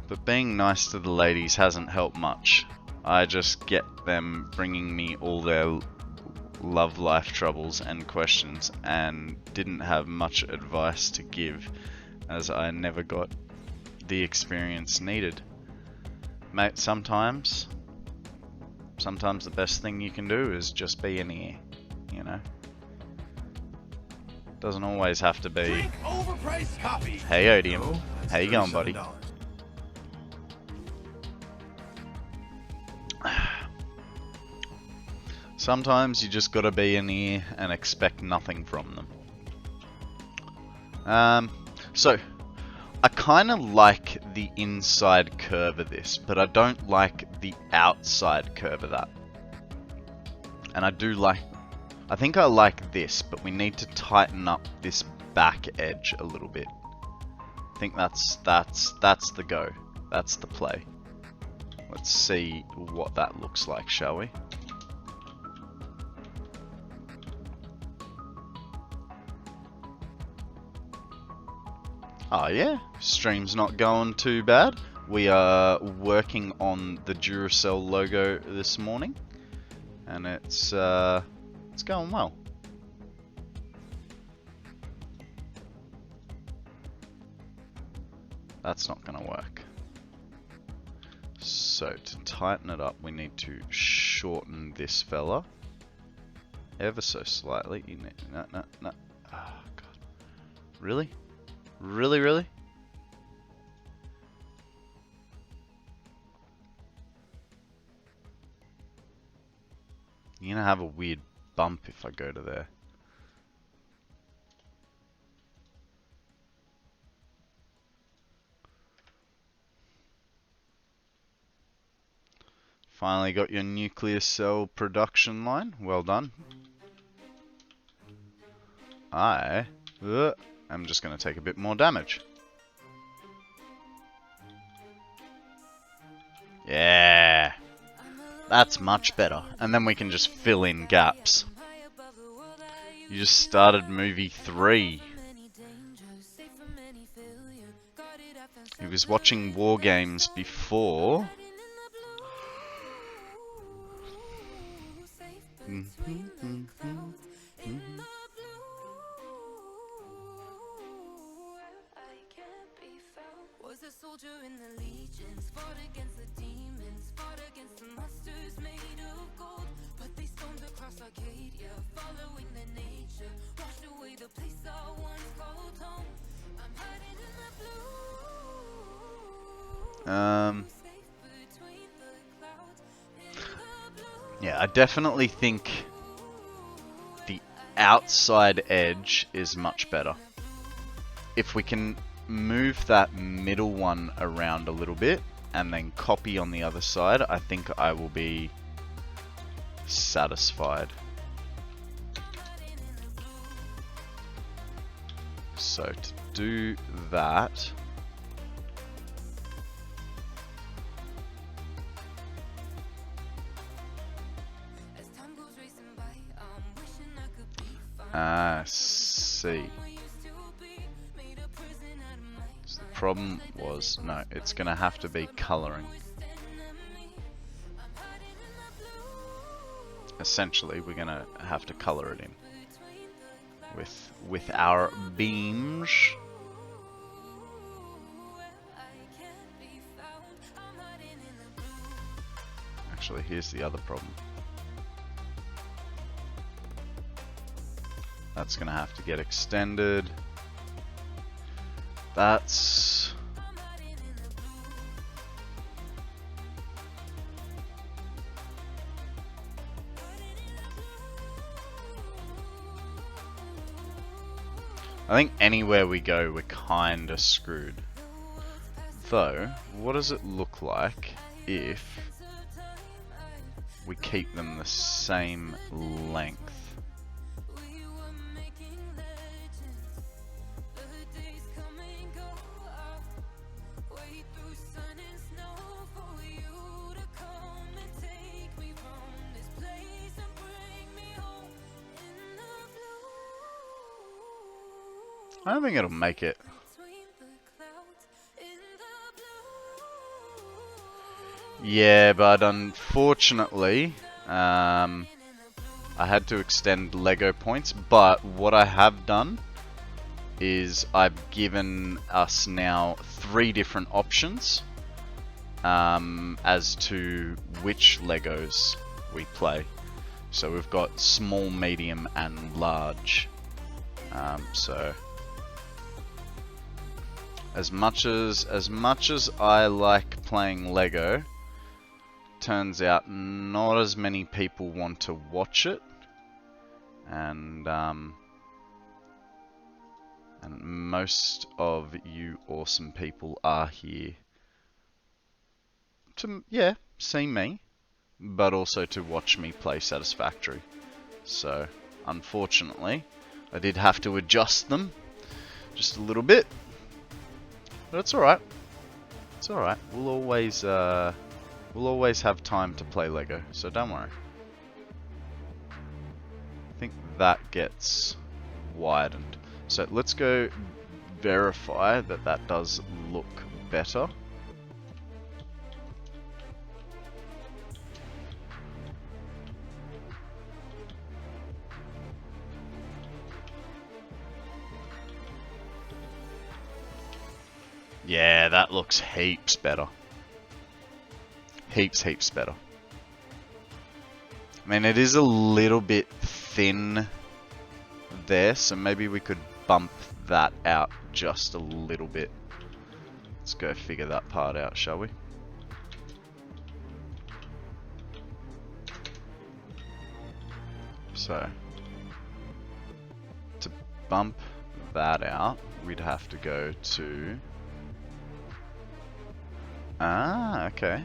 But being nice to the ladies hasn't helped much. I just get them bringing me all their love life troubles and questions and didn't have much advice to give, as I never got the experience needed. Mate, sometimes the best thing you can do is just be an ear, you know? Doesn't always have to be, hey Odium, how you going, buddy? Sometimes you just gotta be an ear and expect nothing from them. So, I kind of like the inside curve of this, but I don't like the outside curve of that. And I think I like this, but we need to tighten up this back edge a little bit. I think that's the go. That's the play. Let's see what that looks like, shall we? Oh yeah, stream's not going too bad. We are working on the Duracell logo this morning, and it's going well. That's not gonna work. So to tighten it up, we need to shorten this fella ever so slightly. No. Oh god, really? Really? You're gonna have a weird bump if I go to there. Finally got your nuclear cell production line. Well done. I'm just going to take a bit more damage. Yeah. That's much better. And then we can just fill in gaps. You just started movie 3. He was watching War Games before. Was a soldier in the legions, fought against the demons, fought against the monsters made of gold. But they stormed across Arcadia, following their nature, washed away the place I once called home. I'm hiding in the blue. Yeah, I definitely think the outside edge is much better. If we can move that middle one around a little bit and then copy on the other side, I think I will be satisfied. So to do that, see. So the problem was, no, it's gonna have to be coloring. Essentially, we're gonna have to color it in with our beams. Actually, here's the other problem. That's gonna have to get extended. That's... I think anywhere we go, we're kinda screwed. Though, what does it look like if we keep them the same length? I don't think it'll make it. Yeah, but unfortunately, I had to extend Lego points, but what I have done is I've given us now 3 different options as to which Legos we play. So we've got small, medium, and large. So as much as I like playing Lego, turns out not as many people want to watch it, and most of you awesome people are here to, yeah, see me, but also to watch me play Satisfactory. So unfortunately, I did have to adjust them just a little bit. But it's alright. It's alright. We'll always have time to play Lego, so don't worry. I think that gets widened. So let's go verify that that does look better. Yeah, that looks heaps better. Heaps better. I mean, it is a little bit thin there, so maybe we could bump that out just a little bit. Let's go figure that part out, shall we? So, to bump that out, we'd have to go to... Ah, okay.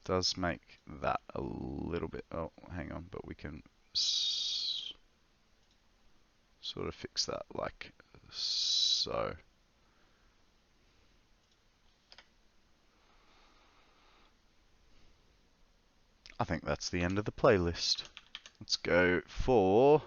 Does make that a little bit... Oh, hang on, but we can sort of fix that like so. I think that's the end of the playlist. Let's go for...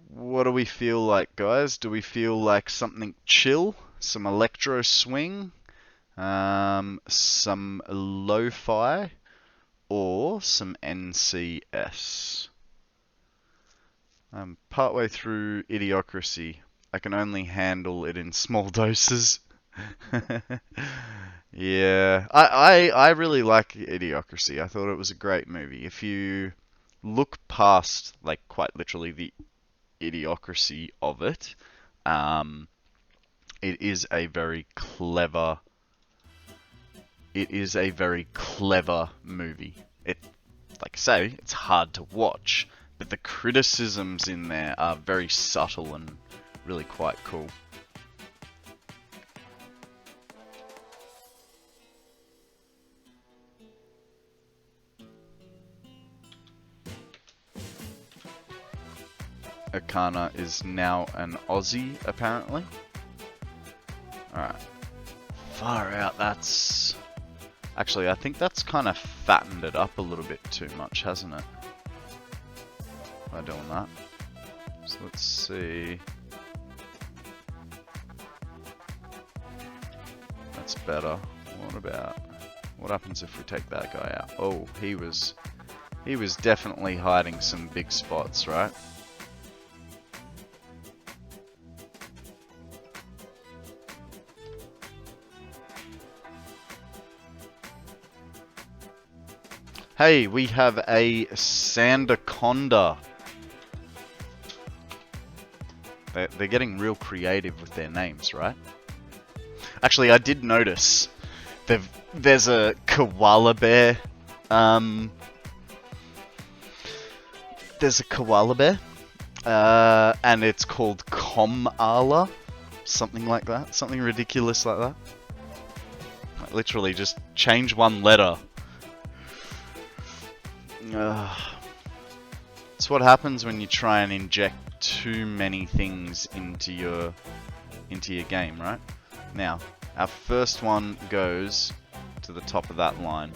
what do we feel like, guys? Do we feel like something chill? Some electro swing? Some lo-fi? Or some NCS? I'm partway through Idiocracy. I can only handle it in small doses. Yeah, I really like Idiocracy. I thought it was a great movie. If you look past, like, quite literally the idiocracy of it, it is a very clever... It is a very clever movie. like I say, it's hard to watch, but the criticisms in there are very subtle and really quite cool. Akana is now an Aussie, apparently. Alright. Far out, that's... Actually, I think that's kind of fattened it up a little bit too much, hasn't it? By doing that. So let's see... That's better. What about... What happens if we take that guy out? Oh, he was definitely hiding some big spots, right? Hey, we have a Sandaconda. They're getting real creative with their names, right? Actually, I did notice there's a koala bear. There's a koala bear, and it's called Komala, something like that, something ridiculous like that. Like, literally, just change one letter. It's what happens when you try and inject too many things into your game, right? Now, our first one goes to the top of that line.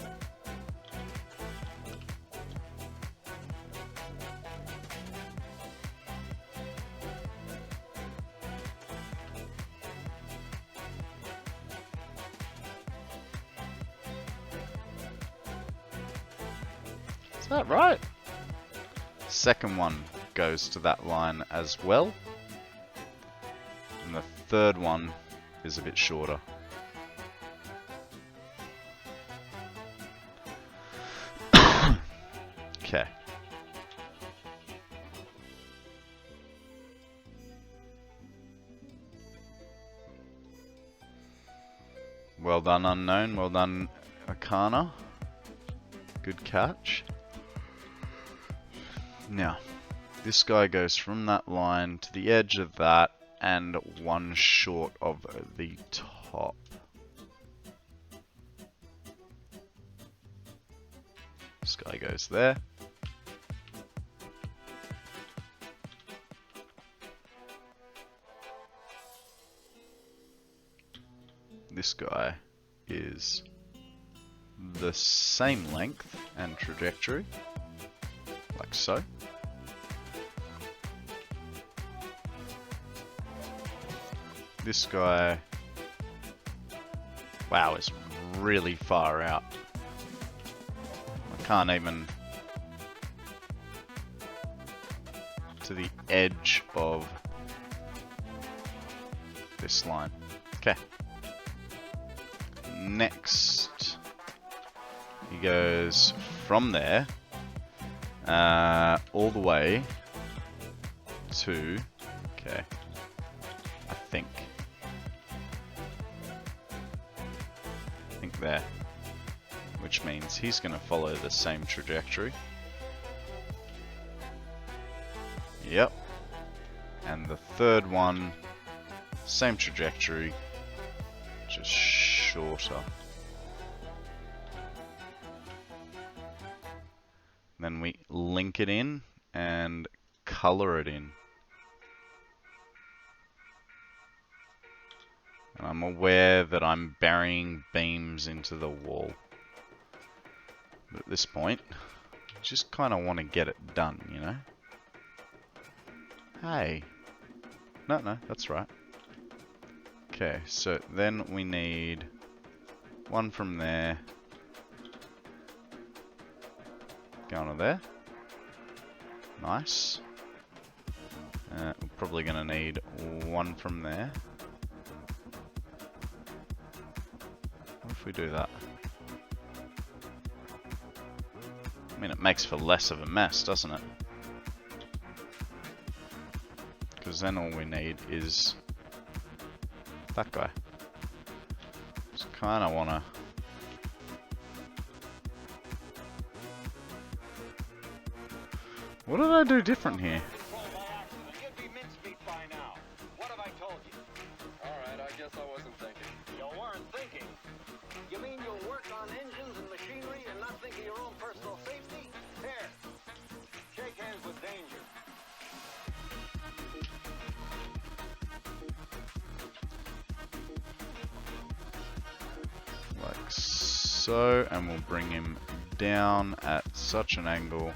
Is that right? Second one goes to that line as well. And the third one is a bit shorter. Okay. Well done, Unknown. Well done, Akana. Good catch. Now, this guy goes from that line to the edge of that and one short of the top. This guy goes there. This guy is the same length and trajectory, like so. This guy, wow, is really far out. I can't even to the edge of this line. Okay. Next, he goes from there all the way to, okay, I think there, which means he's going to follow the same trajectory. Yep. And the third one, same trajectory, just shorter. Then we link it in and color it in. And I'm aware that I'm burying beams into the wall. But at this point, I just kind of want to get it done, you know? Hey. No, that's right. Okay, so then we need one from there. Going to there. Nice. We're probably going to need one from there. What if we do that? I mean, it makes for less of a mess, doesn't it? Because then all we need is that guy. Just kind of want to What did I do different here? You'd be mincemeat by now. What have I told you? Alright, I guess I wasn't thinking. You weren't thinking. You mean you'll work on engines and machinery and not think of your own personal safety? Here, shake hands with danger. Like so, and we'll bring him down at such an angle.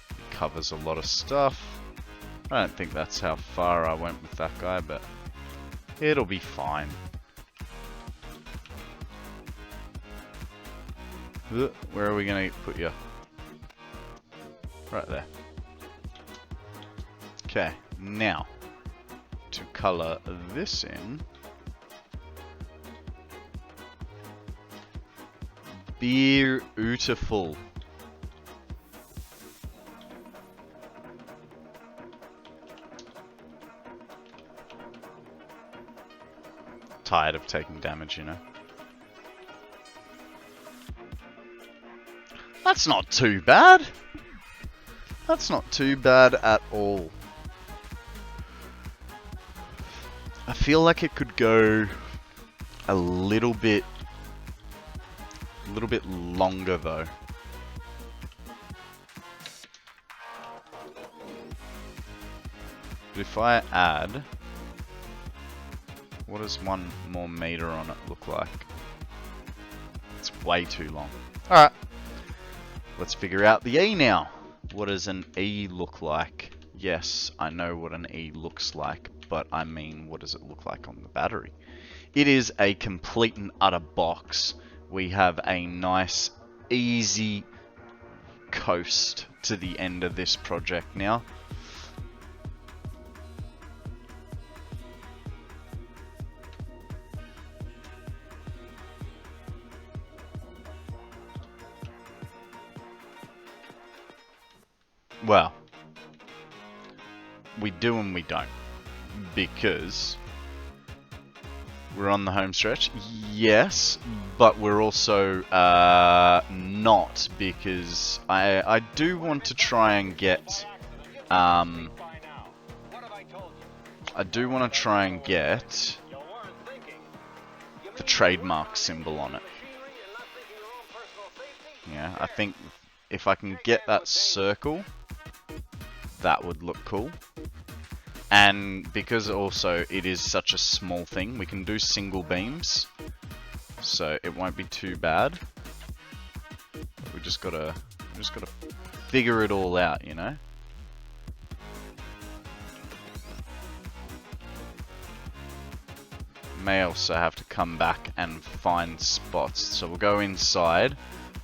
He covers a lot of stuff. I don't think that's how far I went with that guy, but it'll be fine. Where are we going to put you? Right there. Okay, now to color this in. Beautiful. Tired of taking damage, you know. That's not too bad. That's not too bad at all. I feel like it could go a little bit longer though. But if I add, what does 1 more meter on it look like? It's way too long. Alright, let's figure out the E now. What does an E look like? Yes, I know what an E looks like, but I mean, what does it look like on the battery? It is a complete and utter box. We have a nice, easy coast to the end of this project now. Well, we do and we don't, because we're on the home stretch, yes, but we're also not, because I do want to try and get the trademark symbol on it. Yeah, I think if I can get that circle, that would look cool. And because also it is such a small thing, we can do single beams, so it won't be too bad. We just gotta figure it all out, you know. May also have to come back and find spots. So we'll go inside.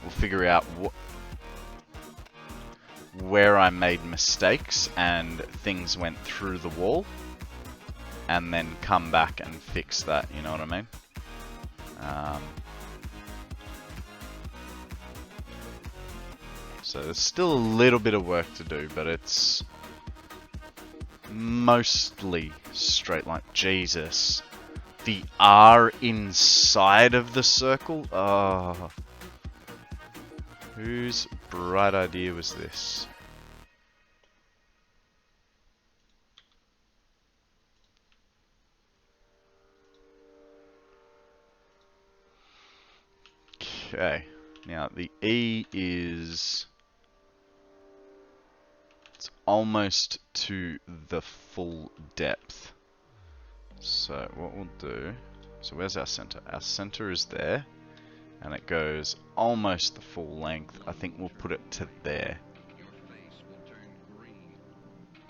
We'll figure out where I made mistakes and things went through the wall, and then come back and fix that, you know what I mean? So there's still a little bit of work to do, but it's mostly straight line. Jesus. The R inside of the circle? Oh. Whose bright idea was this? Okay, now the E is... it's almost to the full depth. So what we'll do... so where's our center? Our center is there. And it goes almost the full length. I think we'll put it to there. Your face will turn green.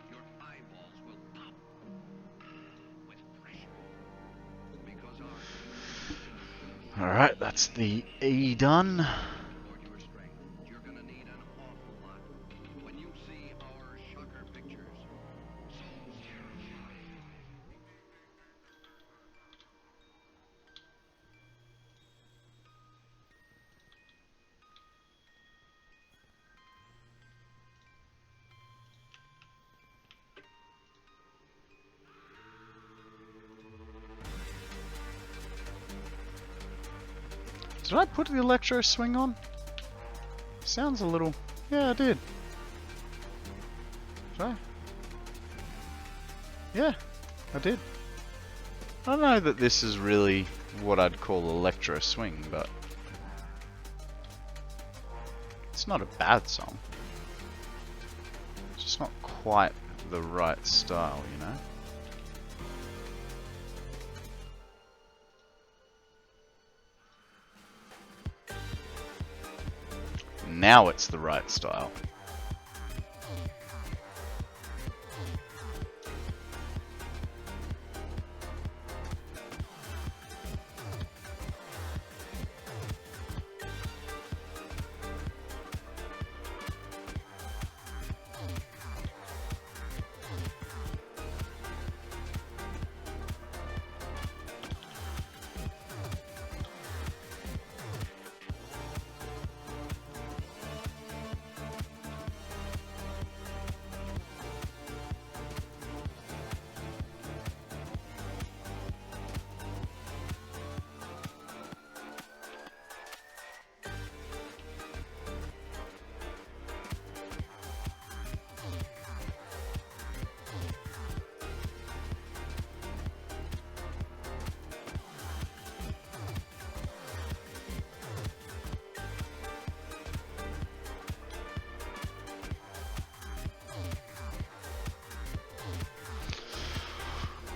Your eyeballs will pop with pressure. Because our Alright, that's the E done. support your strength, you're gonna need an awful lot. When you see our shocker pictures, Did I put the electro swing on? Sounds a little... Yeah, I did. Did I? Yeah, I did. I don't know that this is really what I'd call electro swing, but... It's not a bad song. It's just not quite the right style, you know? Now it's the right style.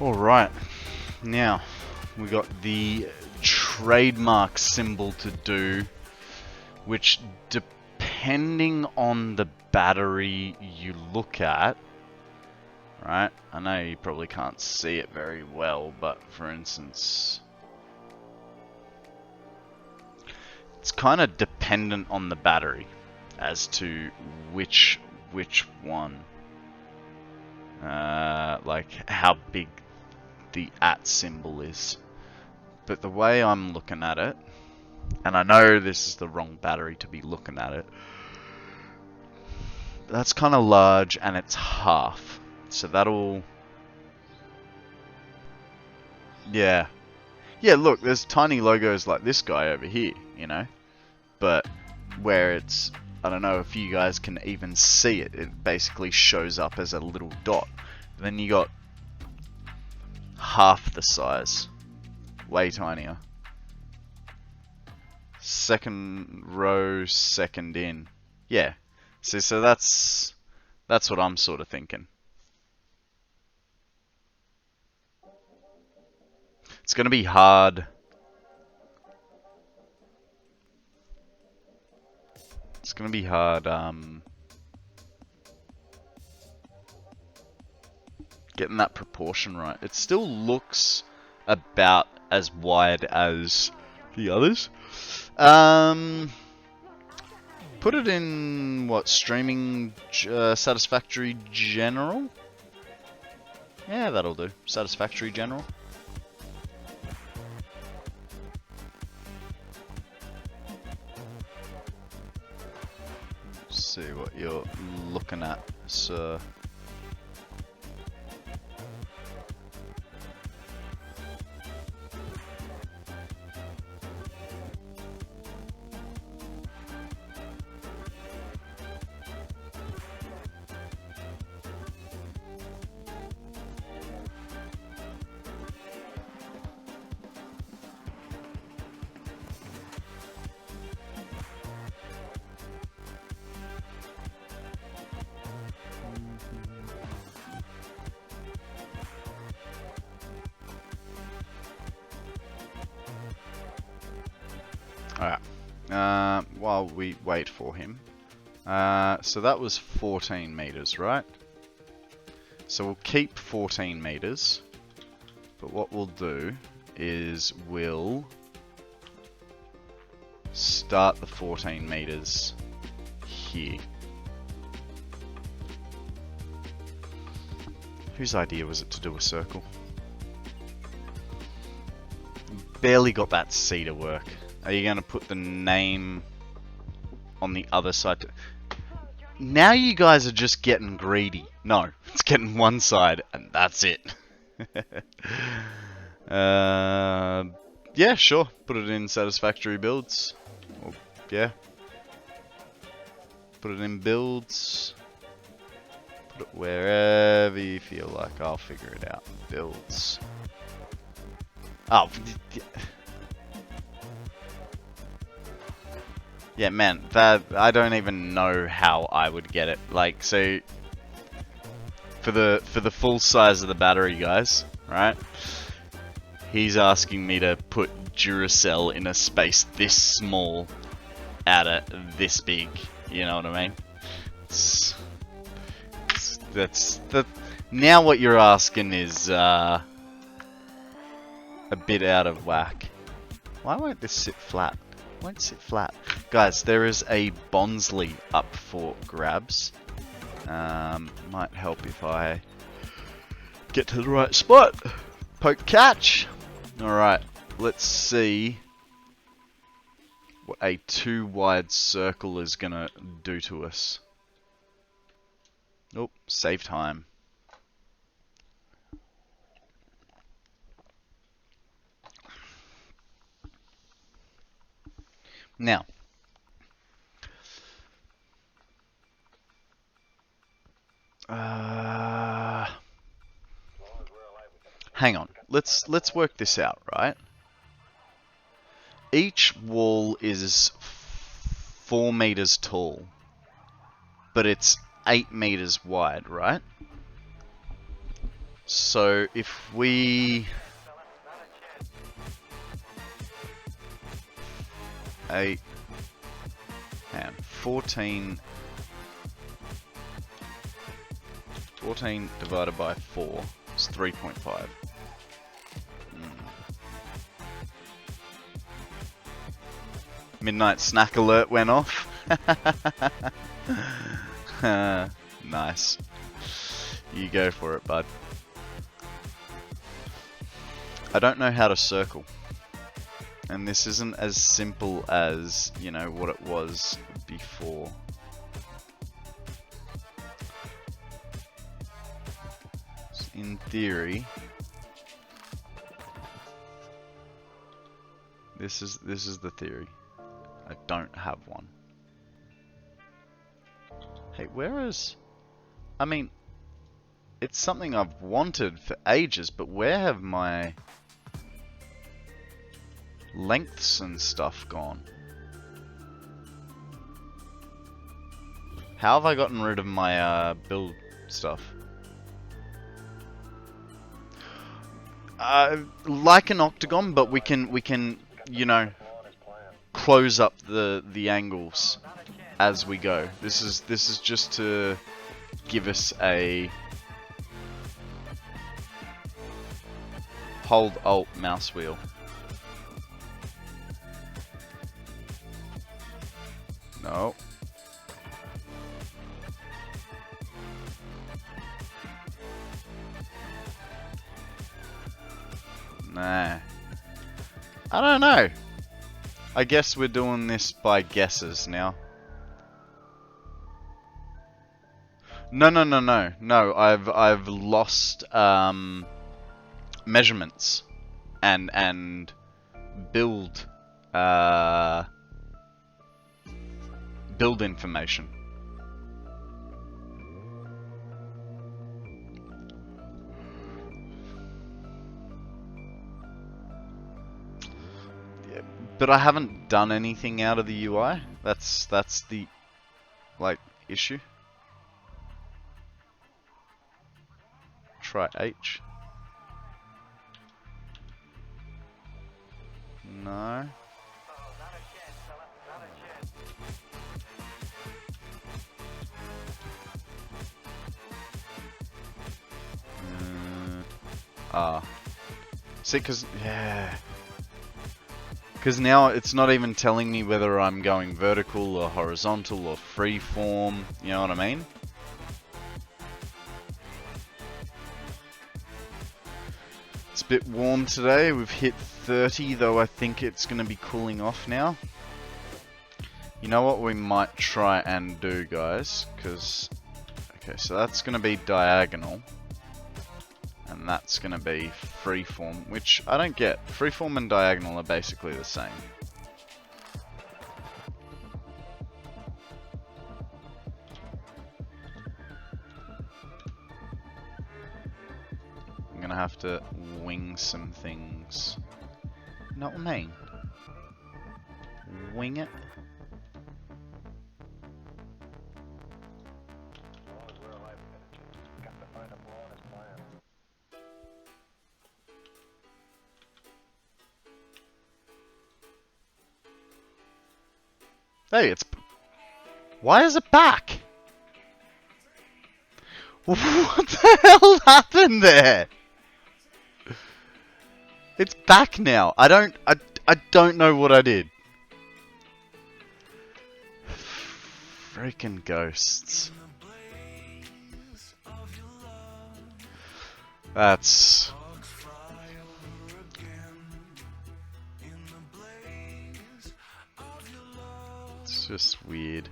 Alright, now we got the trademark symbol to do, which depending on the battery you look at, right, I know you probably can't see it very well, but for instance, it's kind of dependent on the battery as to which one, like how big the @ symbol is. But the way I'm looking at it, and I know this is the wrong battery to be looking at it, that's kind of large and it's half, so that'll, yeah, look, there's tiny logos like this guy over here, you know, but where it's, I don't know if you guys can even see it, it basically shows up as a little dot. Then you got half the size, way tinier. Second row, second in. Yeah. See, so that's what I'm sort of thinking. It's gonna be hard. It's gonna be hard, getting that proportion right. It still looks about as wide as the others. Put it in, what, streaming Satisfactory General? Yeah, that'll do. Satisfactory General. Let's see what you're looking at, sir. Alright, while we wait for him. So that was 14 meters, right? So we'll keep 14 meters. But what we'll do is we'll start the 14 meters here. Whose idea was it to do a circle? Barely got that C to work. Are you going to put the name on the other side? Now you guys are just getting greedy. No, it's getting one side and that's it. Yeah, sure. Put it in Satisfactory builds. Or, yeah. Put it in builds. Put it wherever you feel like. I'll figure it out. Builds. Oh. Yeah, man, that I don't even know how I would get it. Like, so for the full size of the battery, guys, right? He's asking me to put Duracell in a space this small at a this big. You know what I mean? That's now what you're asking is a bit out of whack. Why won't this sit flat? Won't sit flat. Guys, there is a Bonsley up for grabs. Might help if I get to the right spot. Poke catch. Alright, let's see what a 2 wide circle is gonna do to us. Oh, save time. Now, hang on. Let's work this out, right? Each wall is 4 meters tall, but it's 8 meters wide, right? So if we 8 and 14 divided by 4 is 3.5. Midnight snack alert went off. Nice. You go for it, bud. I don't know how to circle. And this isn't as simple as, you know, what it was before. So in theory, this is the theory. I don't have one. Hey, where is... I mean, it's something I've wanted for ages, but where have my lengths and stuff gone? How have I gotten rid of my build stuff? Like an octagon, but we can you know, close up the angles as we go. This is just to give us a hold alt mouse wheel. No. Nah. I don't know. I guess we're doing this by guesses now. No. I've lost measurements and build build information. Yeah, but I haven't done anything out of the UI. That's the like issue. Try H. No. See, because now it's not even telling me whether I'm going vertical or horizontal or freeform. You know what I mean? It's a bit warm today. We've hit 30, though I think it's going to be cooling off now. You know what we might try and do, guys? Because, okay, so that's going to be diagonal. And that's going to be freeform, which I don't get. Freeform and diagonal are basically the same. gonna have to wing some things. Know what I mean? Wing it. Hey, it's... Why is it back? What the hell happened there? It's back now. I don't know what I did. Freaking ghosts. That's... It's just weird.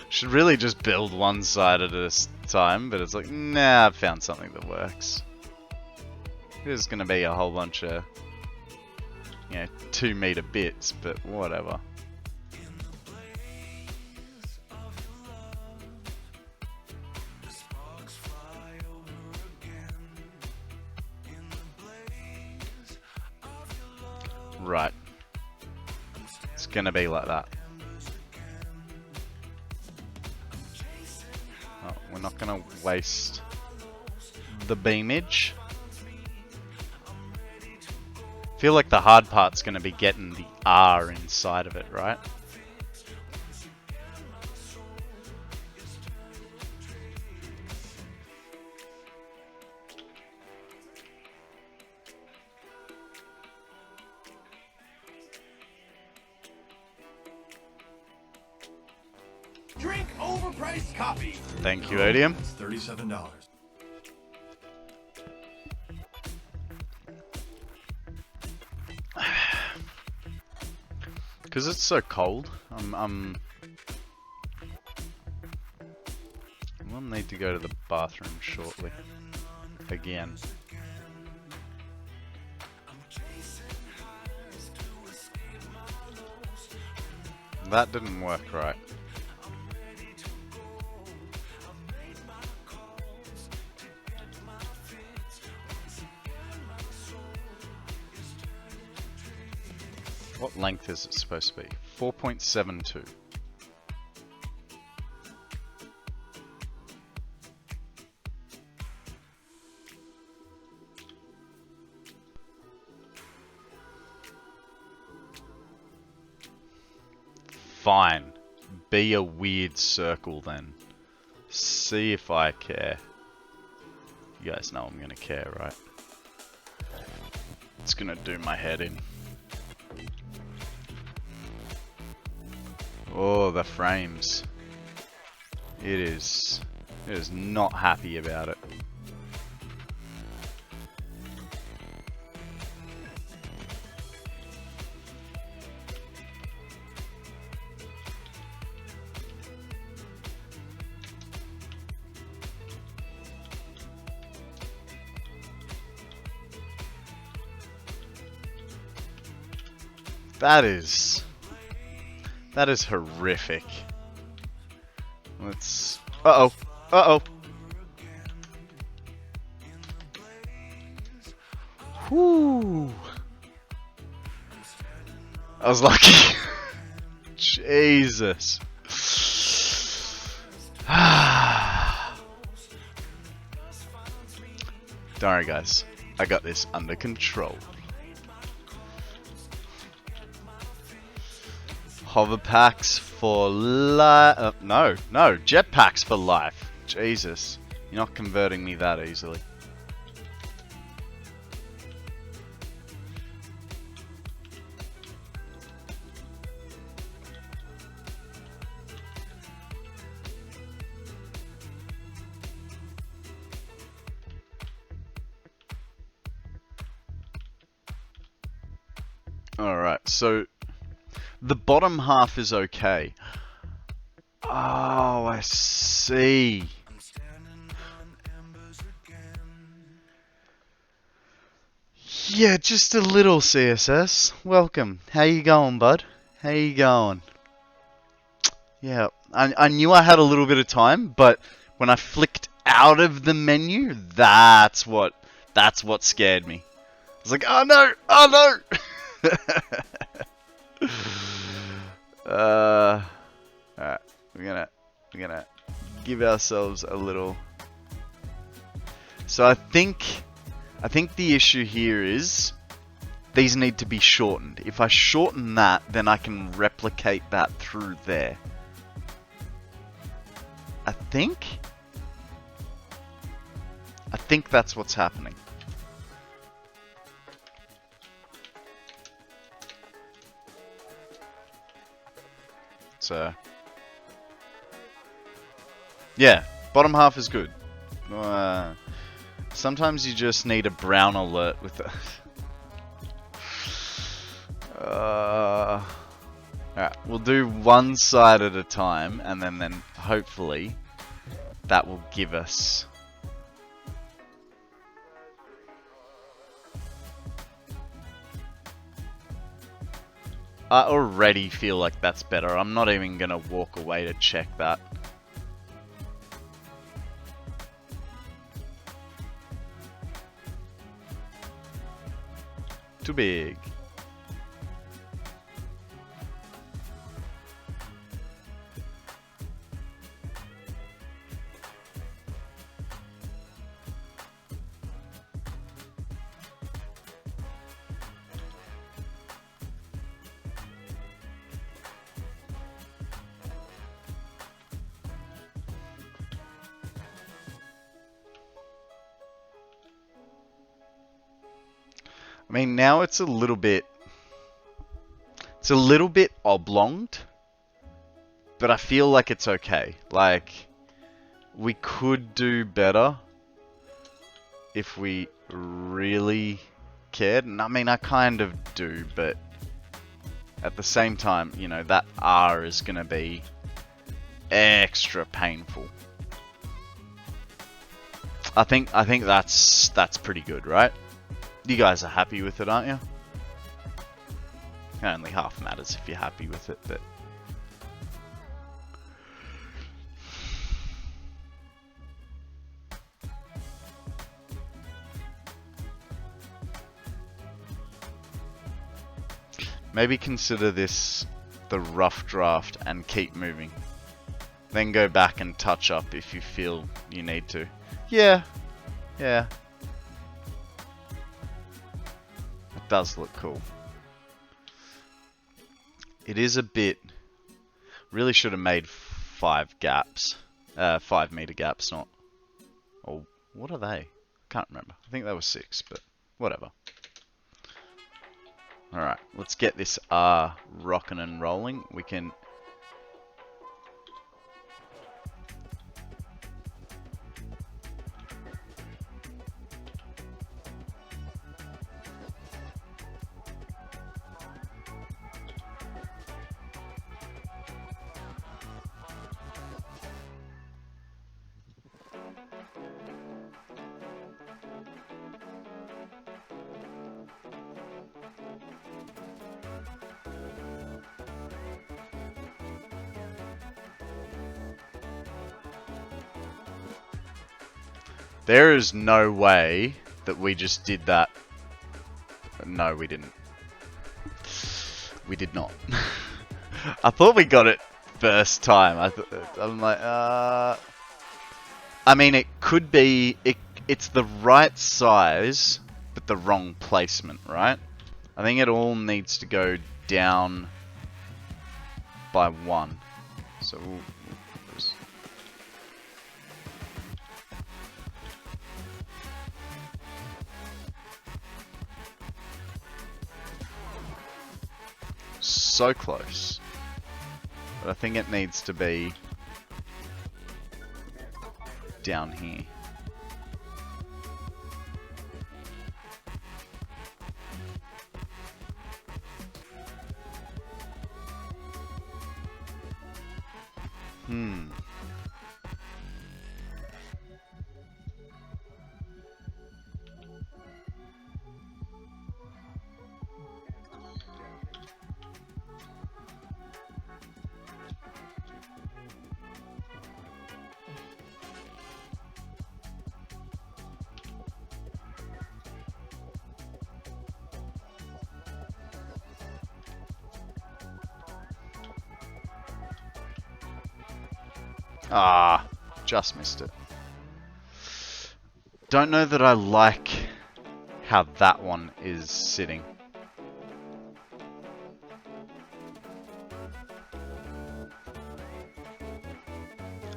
Should really just build one side at a time, but it's like, nah, I've found something that works. There's gonna be a whole bunch of, 2-meter bits, but whatever. Right. It's gonna be like that. Oh, we're not gonna waste the beamage. Feel like the hard part's gonna be getting the R inside of it, right? Drink overpriced coffee. Thank you, Odium. It's $37. Because it's so cold, I'll need to go to the bathroom shortly. Again. That didn't work right. What length is it supposed to be? 4.72. Fine. Be a weird circle then. See if I care. You guys know I'm gonna care, right? It's gonna do my head in. Oh, the frames. It is not happy about it. That is horrific. Let's... Uh-oh. Uh-oh. Whoo. I was lucky. Jesus. Don't worry, guys. I got this under control. Hover packs for life. No, jetpacks for life. Jesus, you're not converting me that easily. All right, so. The bottom half is okay. Oh, I see. Yeah, just a little CSS. Welcome. How you going, bud? How you going? Yeah, I knew I had a little bit of time, but when I flicked out of the menu, that's what scared me. I was like, oh no, oh no. Alright, we're gonna give ourselves a little. So I think the issue here is these need to be shortened. If I shorten that, then I can replicate that through there. I think that's what's happening. So, yeah, bottom half is good. Sometimes you just need a brown alert with the. Alright, we'll do one side at a time, and then hopefully that will give us. I already feel like that's better. I'm not even gonna walk away to check that. Too big. I mean, now it's a little bit oblonged, but I feel like it's okay. Like, we could do better if we really cared. And I mean, I kind of do, but at the same time, you know, that R is going to be extra painful. I think that's pretty good, right? You guys are happy with it, aren't you? Only half matters if you're happy with it, but... Maybe consider this the rough draft and keep moving. Then go back and touch up if you feel you need to. Yeah. Yeah. It does look cool. It is a bit... Really should have made 5 gaps. 5 meter gaps, not... Oh, what are they? Can't remember. I think they were 6, but whatever. Alright, let's get this R rocking and rolling. We can... There is no way that we just did that. No, we didn't. We did not. I thought we got it first time. I'm like, I mean, it could be. It's the right size, but the wrong placement, right? I think it all needs to go down by 1. So we'll just... So close. But I think it needs to be down here. Ah, just missed it. Don't know that I like how that one is sitting.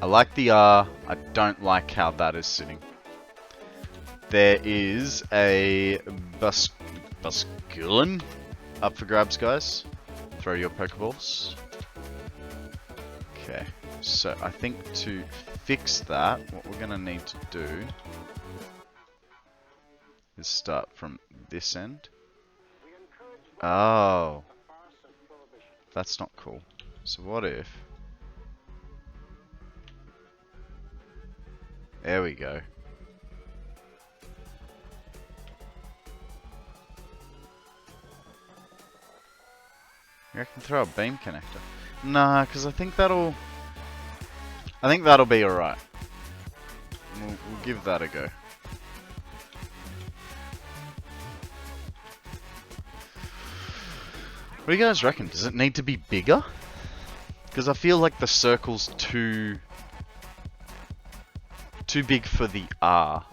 I like the R, I don't like how that is sitting. There is a Basculin up for grabs, guys. Throw your Pokeballs. Okay, so I think to fix that, what we're going to need to do is start from this end. Oh, that's not cool. So what if... There we go. You reckon throw a beam connector? Nah, because I think that'll be alright. We'll give that a go. What do you guys reckon? Does it need to be bigger? Because I feel like the circle's too big for the R.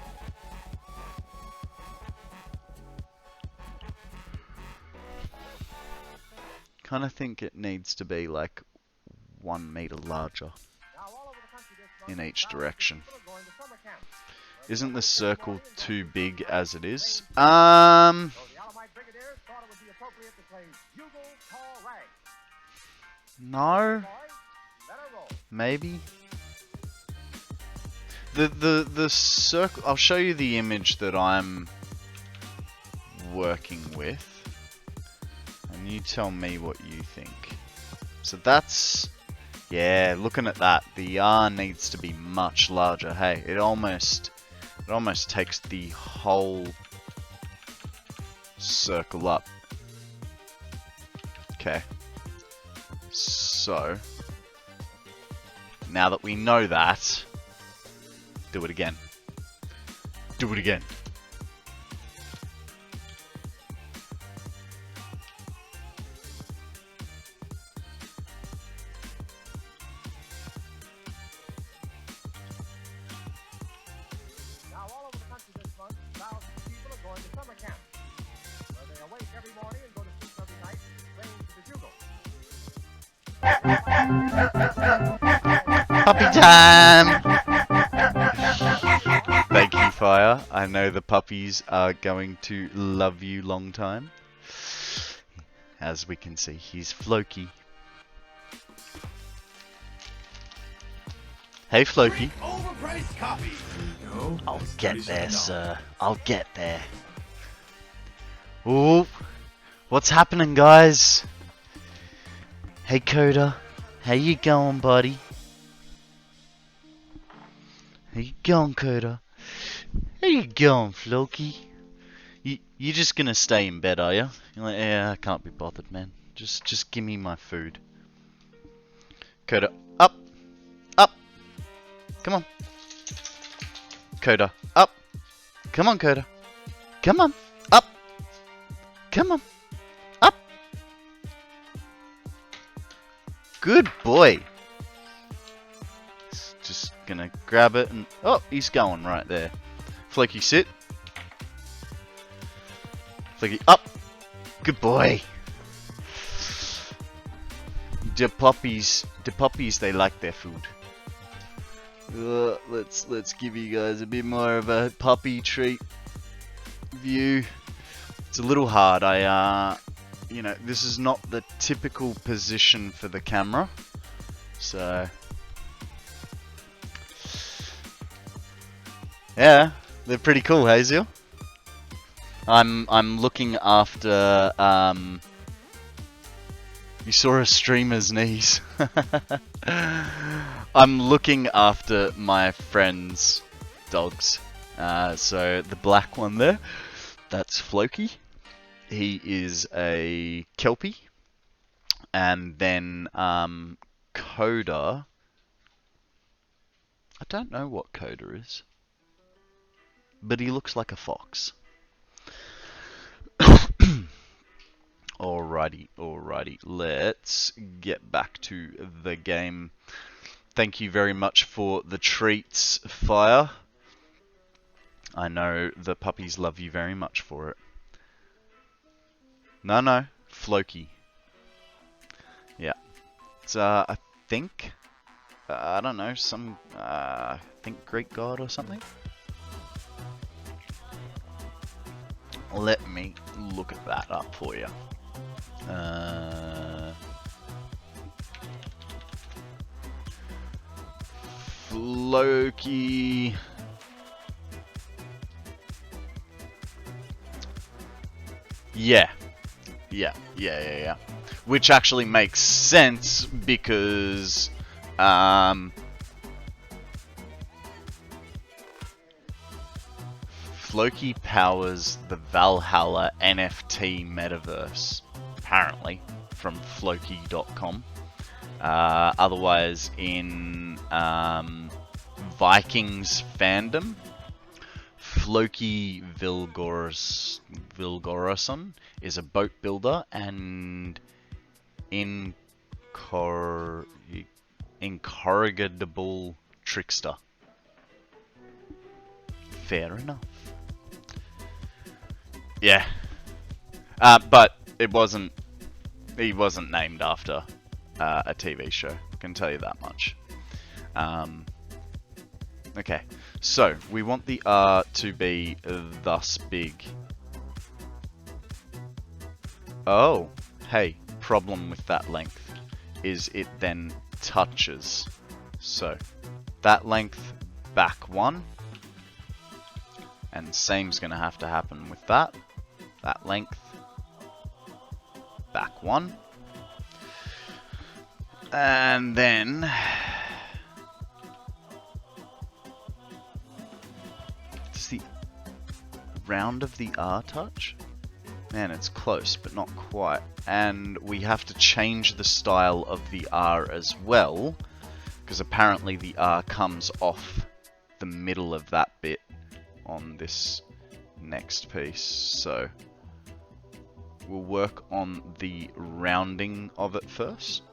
Kind of think it needs to be like 1 meter larger in each direction. Isn't the circle too big as it is? No. Maybe. The circle. I'll show you the image that I'm working with, and you tell me what you think. So that's, yeah. Looking at that, the R needs to be much larger. Hey, it almost takes the whole circle up. Okay. So now that we know that, do it again. Do it again. Now, all over the country this month, thousands of people are going to summer camp, where they awake every morning and go to sleep every night to the bugle. Puppy time! Thank you, Fire. I know the puppies are going to love you long time. As we can see, he's Floki. Hey, Floki. Overpriced copy. I'll get there, sir. I'll get there. Ooh, what's happening, guys? Hey, Coda. How you going, buddy? How you going, Coda? How you going, Floki? You just gonna stay in bed, are you? You're like, yeah, I can't be bothered, man. Just give me my food. Coda, up, up. Come on. Coda, up. Come on, Coda. Come on, up. Come on, up. Good boy. Just gonna grab it and... Oh, he's going right there. Floki, sit. Floki, up. Good boy. The puppies, they like their food. Let's give you guys a bit more of a puppy treat view. It's a little hard. You know, this is not the typical position for the camera, so yeah, they're pretty cool, Hazel. I'm looking after you saw a streamer's knees. I'm looking after my friend's dogs. So the black one there, that's Floki. He is a Kelpie. And then Coda. I don't know what Coda is, but he looks like a fox. Alrighty, let's get back to the game. thank you very much for the treats, Fire. I know the puppies love you very much for it. No, Floki. Yeah. It's, I think, I don't know, some, I think Greek god or something? Let me look at that up for you. Floki. Yeah. Which actually makes sense because Floki powers the Valhalla NFT metaverse, apparently, from Floki.com. Otherwise, in Vikings fandom, Floki Vilgorason is a boat builder and incorrigible trickster. Fair enough. Yeah. But it wasn't. He wasn't named after a TV show. I can tell you that much. Okay. So we want the R to be thus big. Oh, hey. Problem with that length is it then touches. So that length back one. And same's going to have to happen with that. That length. Back one. And then... Does the round of the R touch? Man, it's close, but not quite. And we have to change the style of the R as well. Because apparently the R comes off the middle of that bit on this next piece, so we'll work on the rounding of it first.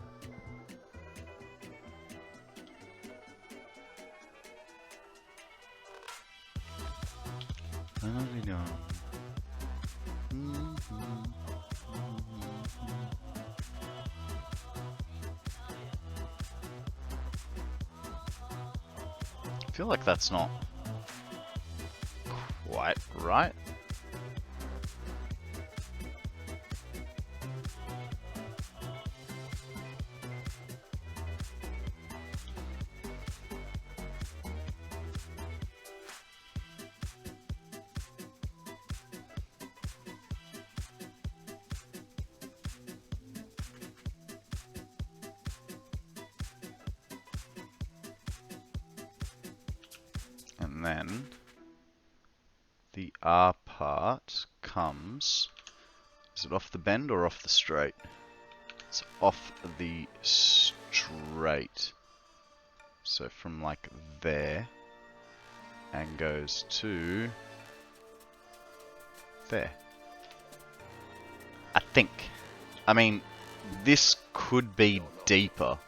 I feel like that's not quite right. And then the R part comes, is it off the bend or off the straight? It's off the straight. So from like there and goes to there. I think. I mean, this could be deeper,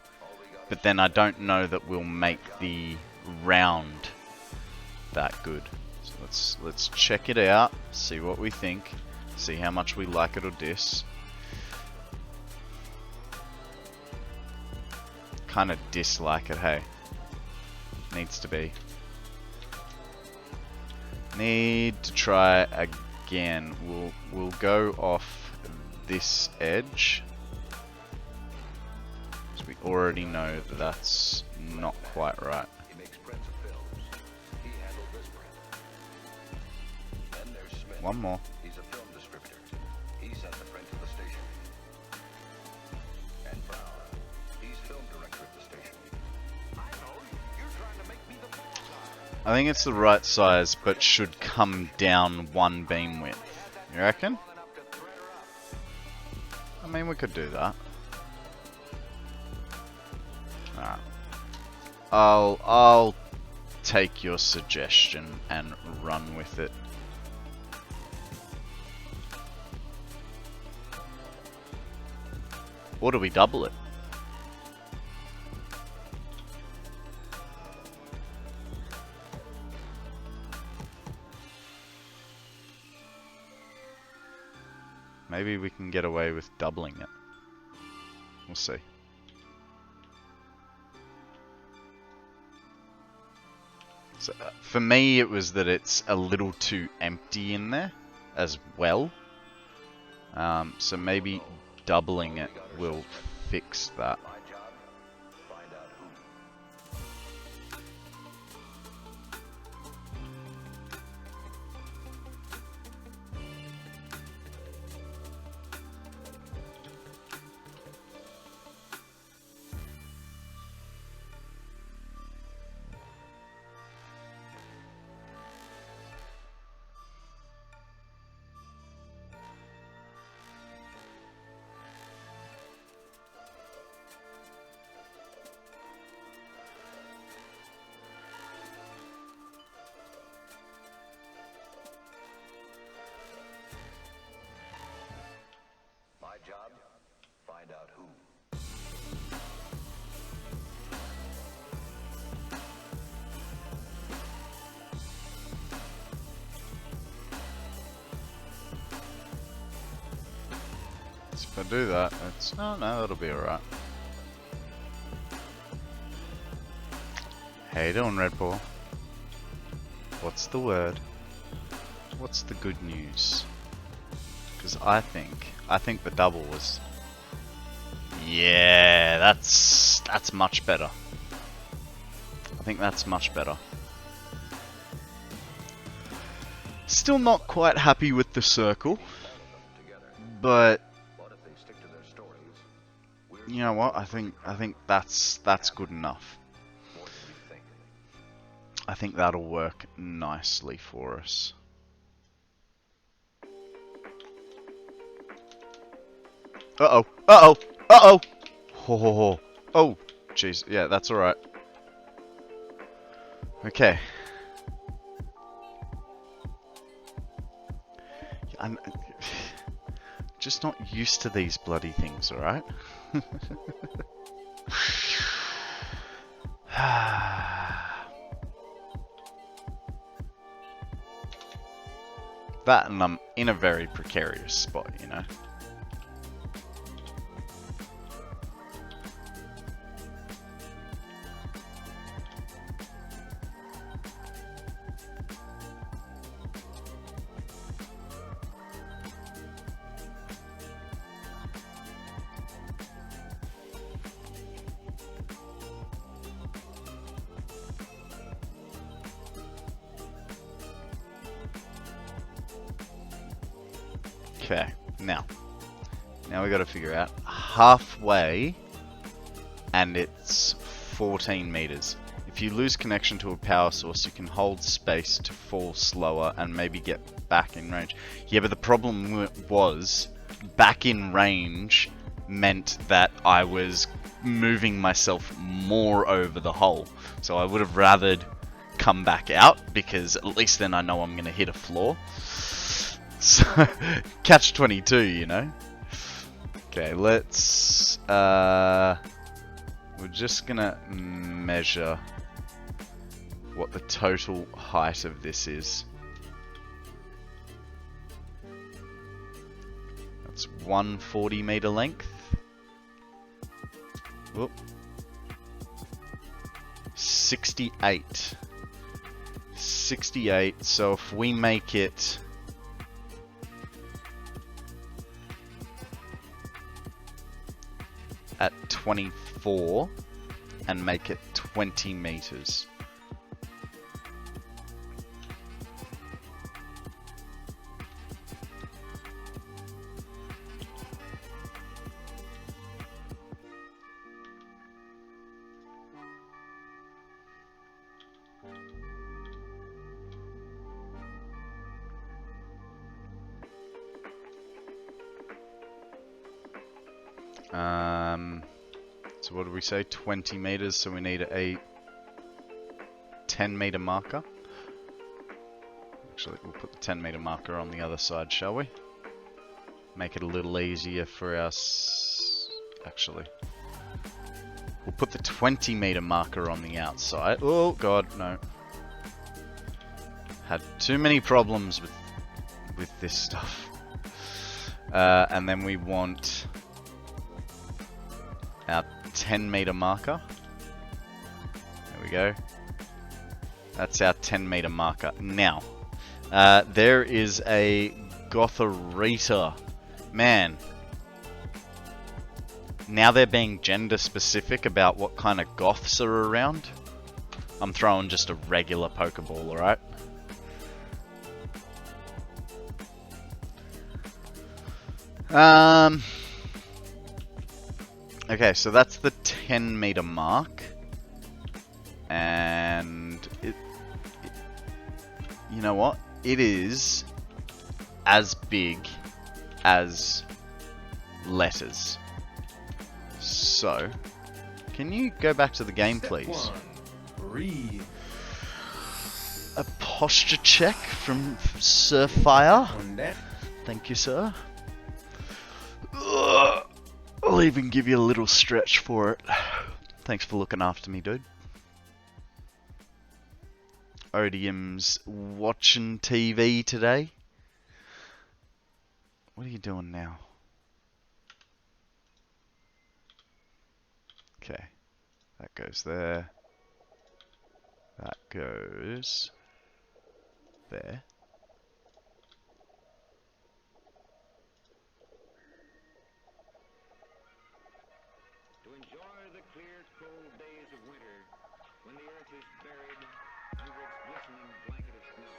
but then I don't know that we'll make the round that good. So let's check it out, see what we think, see how much we like it or diss. Kind of dislike it, hey. Needs to be. Need to try again. We'll go off this edge, because we already know that that's not quite right. One more. He's a film distributor. He sent the print to the station. And Brown, he's film director at the station. I know, you're trying to make me the boss. I think it's the right size, but should come down one beam width. You reckon? I mean, we could do that. Alright. I'll take your suggestion and run with it. Or do we double it? Maybe we can get away with doubling it. We'll see. So, for me, it was that it's a little too empty in there as well. So maybe doubling it will fix that. My job, find out who. My job, find out who. So if I do that, it's... Oh no, that'll be alright. How you doing, Red Bull? What's the word? What's the good news? Because I think the double was... Yeah, that's much better. I think that's much better. Still not quite happy with the circle, but But if they stick to their stories, we're you know what? I think that's good enough. more than we think. I think that'll work nicely for us. Uh-oh. Uh-oh. Uh-oh. Ho ho ho. Oh, jeez. Yeah, that's alright. Okay. I'm just not used to these bloody things, alright? That, and I'm in a very precarious spot, you know? Okay, now we got to figure out halfway, and it's 14 meters. If you lose connection to a power source, you can hold space to fall slower and maybe get back in range. Yeah, but the problem was back in range meant that I was moving myself more over the hole. So I would have rathered come back out, because at least then I know I'm going to hit a floor. So, catch 22, you know. Okay, let's we're just gonna measure what the total height of this is. That's 140 meter length. Whoop. 68. 68. So if we make it at 24 and make it 20 meters. So what did we say? 20 meters, so we need a 10 meter marker. Actually, we'll put the 10 meter marker on the other side, shall we? Make it a little easier for us. Actually, we'll put the 20 meter marker on the outside. Oh god, no. Had too many problems with this stuff. And then we want our 10-meter marker. There we go. That's our 10-meter marker. Now, there is a Gotharita. Man. Now they're being gender specific about what kind of goths are around. I'm throwing just a regular Pokeball, alright? Okay, so that's the 10-meter mark. And you know what? It is as big as letters. So, can you go back to the game, please? Breathe. A posture check from Sir Fire. One down. Thank you, sir. Ugh. I'll even give you a little stretch for it. Thanks for looking after me, dude. Odium's watching TV today. What are you doing now? Okay. That goes there. That goes there. To enjoy the clear, cold days of winter, when the earth is buried under its glistening blanket of snow.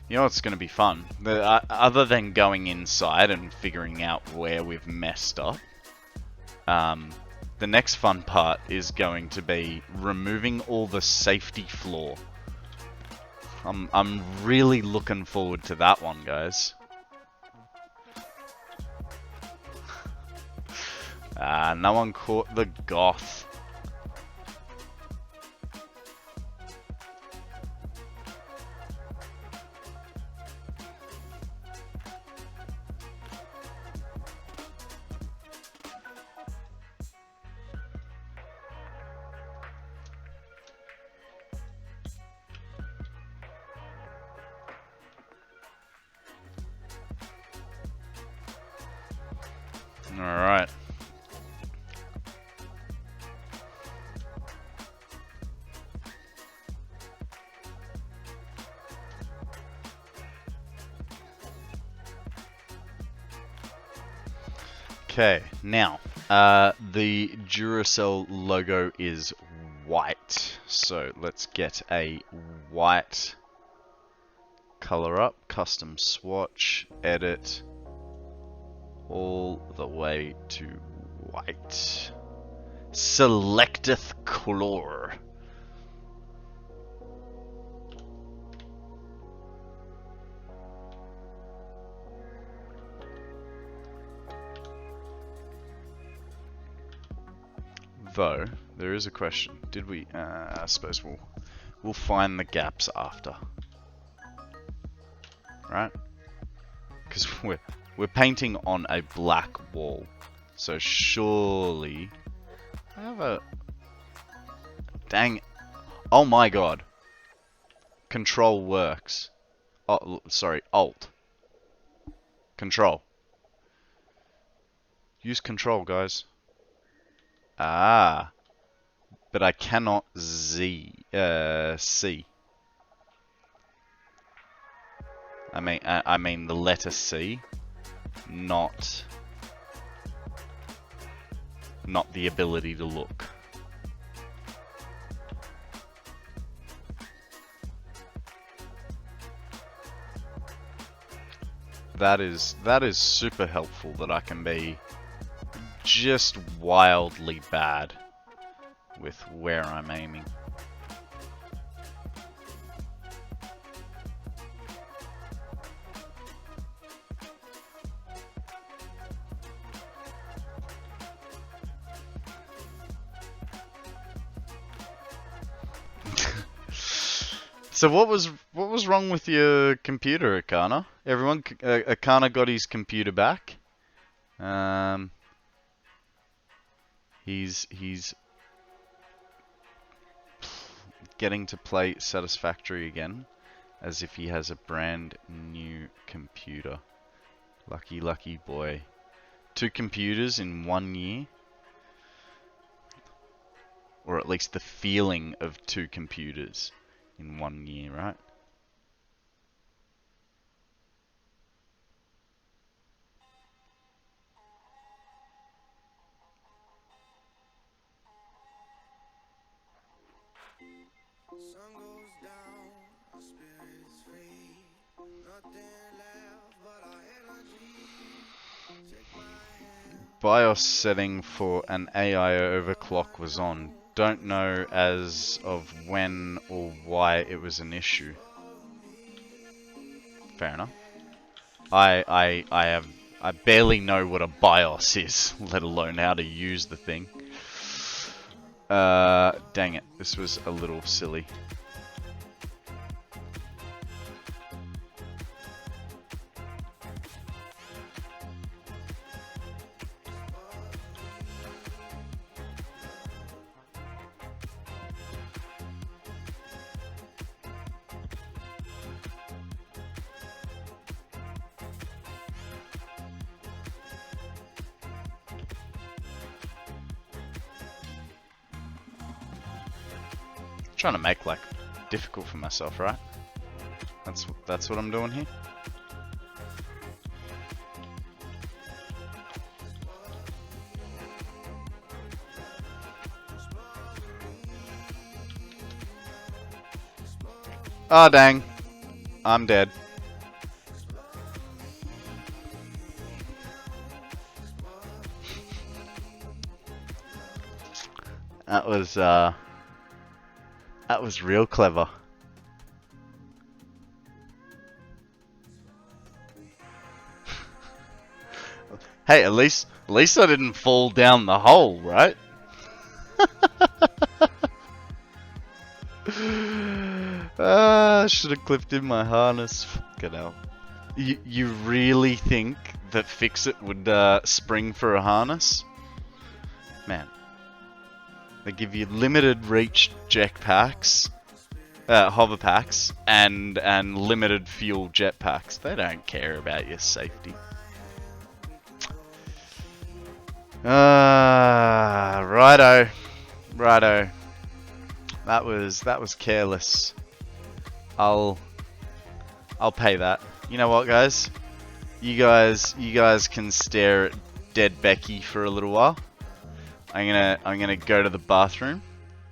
You know what's going to be fun? Other than going inside and figuring out where we've messed up, the next fun part is going to be removing all the safety floor. I'm really looking forward to that one, guys. No one caught the goth. Alright. Okay, now, the Duracell logo is white. So let's get a white color up, custom swatch, edit, all the way to white. Selecteth color. Though there is a question. Did we? I suppose we'll find the gaps after, right? Because we're painting on a black wall, so surely I have a dang. Oh my god! Control works. Oh, sorry, Alt. Control. Use Control, guys. Ah, but I cannot see. I mean the letter C, not the ability to look. That is super helpful that I can be just wildly bad with where I'm aiming. So what was wrong with your computer, Akana? Everyone, Akana got his computer back. He's getting to play Satisfactory again. as if he has a brand new computer. Lucky, lucky boy. 2 computers in 1 year? Or at least the feeling of 2 computers in 1 year, right? Sun goes down, our spirits free. Nothing left but our energy. Take my hand. BIOS setting for an AI overclock was on. Don't know as of when or why it was an issue. Fair enough. I barely know what a BIOS is, let alone how to use the thing. Dang it, this was a little silly. Trying to make like difficult for myself, right? That's what I'm doing here. Oh dang, I'm dead. That was real clever. Hey, at least I didn't fall down the hole, right? Should have clipped in my harness. Fucking hell. You really think that Fix-It would spring for a harness? Man. They give you limited reach jetpacks, hover packs, and limited fuel jetpacks. They don't care about your safety. Righto. That was careless. I'll pay that. You know what, guys? You guys can stare at dead Becky for a little while. I'm gonna go to the bathroom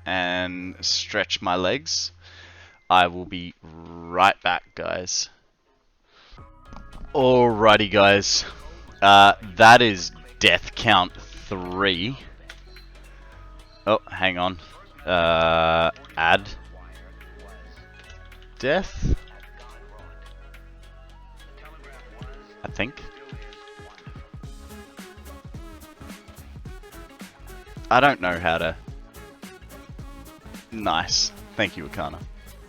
and stretch my legs. I will be right back, guys. Alrighty, guys. That is death count 3. Oh, hang on. Add death, I think. I don't know how to. Nice. Thank you, Akana.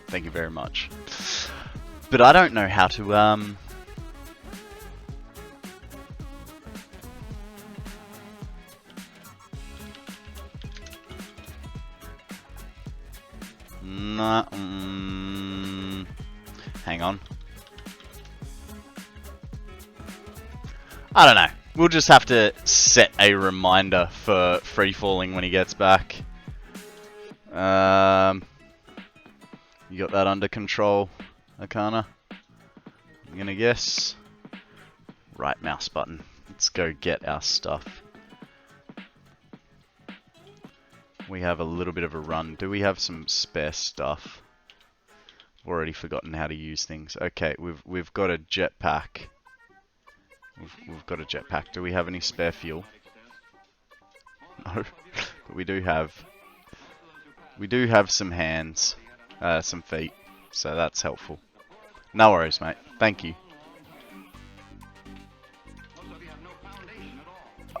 Thank you very much. But I don't know how to, hang on. I don't know. We'll just have to set a reminder for free falling when he gets back. You got that under control, Akana? I'm gonna guess. Right mouse button. Let's go get our stuff. We have a little bit of a run. Do we have some spare stuff? I've already forgotten how to use things. Okay, we've got a jetpack. We've got a jetpack. Do we have any spare fuel? No, but we do have some hands, some feet, so that's helpful. No worries, mate. Thank you.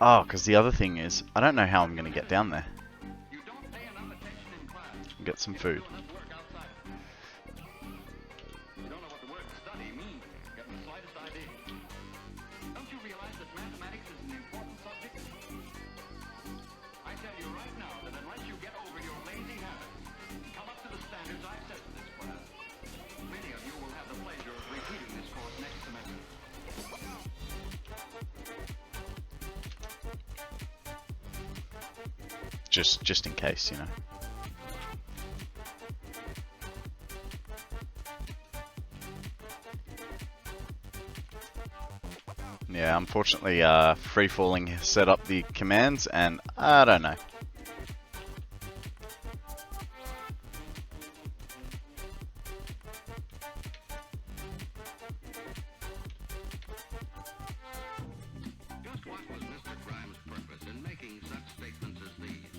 Oh, because the other thing is, I don't know how I'm going to get down there. Get some food. just in case, you know. Yeah, unfortunately, free falling set up the commands, and I don't know. Just what was Mr. Grimes' purpose in making such statements as these?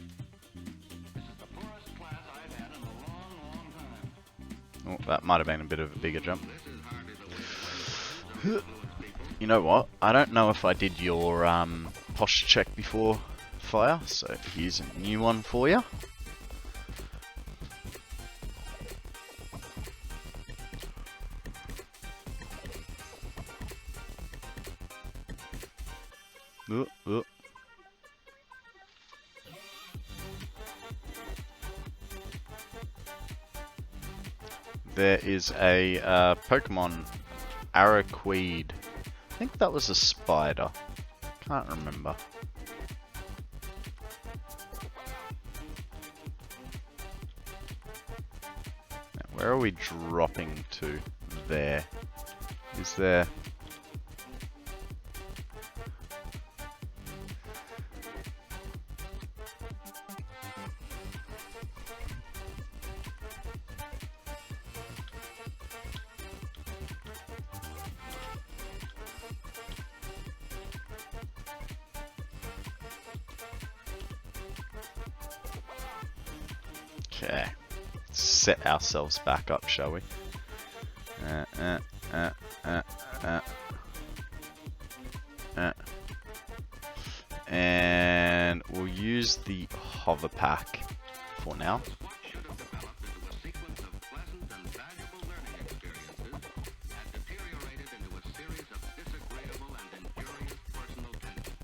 This is the poorest class I've had in a long, long time. Oh, that might have been a bit of a bigger jump. This is hardly the way to influence people. You know what? I don't know if I did your posture check before fire, so here's a new one for you. There is a Pokemon Araqueed. I think that was a spider. Can't remember. Now, where are we dropping to? There. Is there... Okay, set ourselves back up, shall we? And we'll use the hover pack for now. What should have developed into a sequence of pleasant and valuable learning experiences had deteriorated into a series of disagreeable and injurious personal tensions.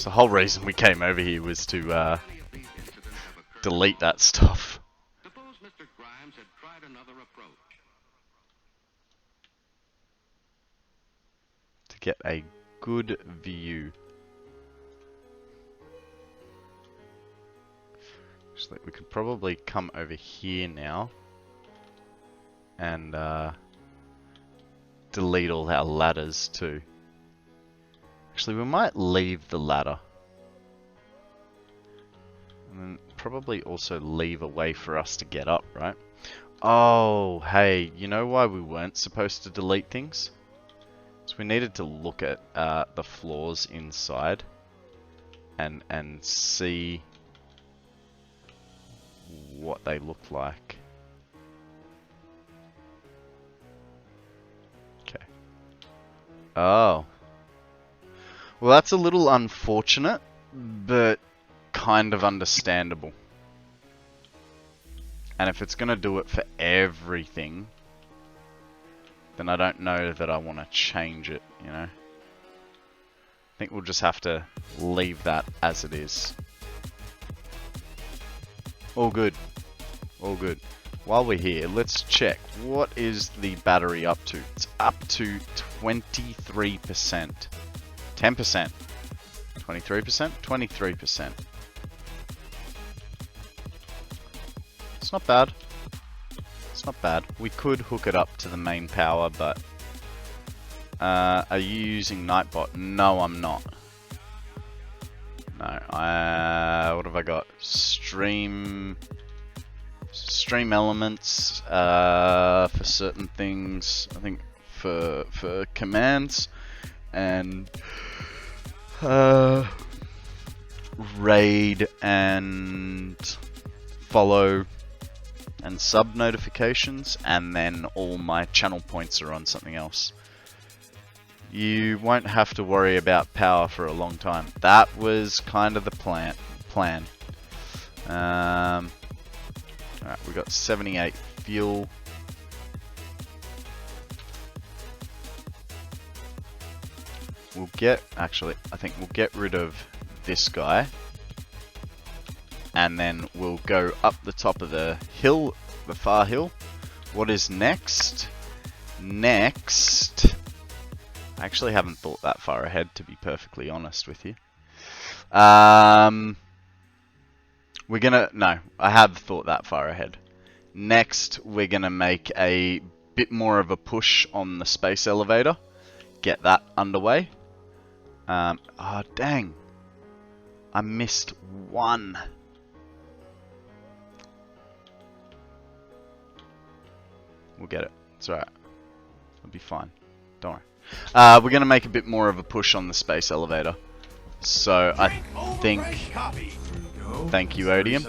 So the whole reason we came over here was to Many of these incidents have occurred. delete that stuff. Suppose Mr. Grimes had tried another approach. To get a good view. Actually, we could probably come over here now and delete all our ladders too. Actually, we might leave the ladder. And then probably also leave a way for us to get up, right? Oh, hey, you know why we weren't supposed to delete things? So we needed to look at the floors inside and see what they look like. Okay. Oh. Well, that's a little unfortunate, but kind of understandable. And if it's going to do it for everything, then I don't know that I want to change it, you know? I think we'll just have to leave that as it is. All good. All good. While we're here, let's check. What is the battery up to? It's up to 23%. 10%. 23%? 23%. It's not bad. It's not bad. We could hook it up to the main power, but... are you using Nightbot? No, I'm not. No, what have I got? Stream elements for certain things. I think for commands and raid and follow and sub notifications, and then all my channel points are on something else. You won't have to worry about power for a long time. That was kind of the plan. Alright, we got 78 fuel. We'll get, actually, I think we'll get rid of this guy. And then we'll go up the top of the hill, the far hill. What is next? Next... I actually haven't thought that far ahead, to be perfectly honest with you. We're gonna... No, I have thought that far ahead. Next, we're gonna make a bit more of a push on the space elevator. Get that underway. Oh, dang. I missed one. We'll get it. It's alright. It'll be fine. Don't worry. We're gonna make a bit more of a push on the space elevator. So, I think... Thank you, Odium.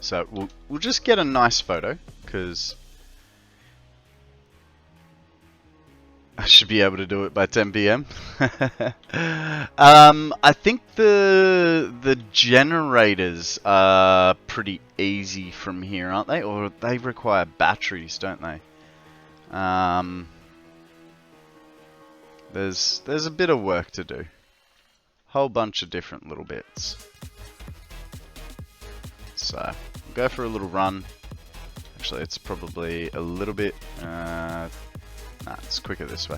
So we'll just get a nice photo, because I should be able to do it by 10 PM. I think the generators are pretty easy from here, aren't they? Or they require batteries, don't they? There's a bit of work to do. Whole bunch of different little bits. So we'll go for a little run. Actually, it's probably a little bit. Nah, it's quicker this way.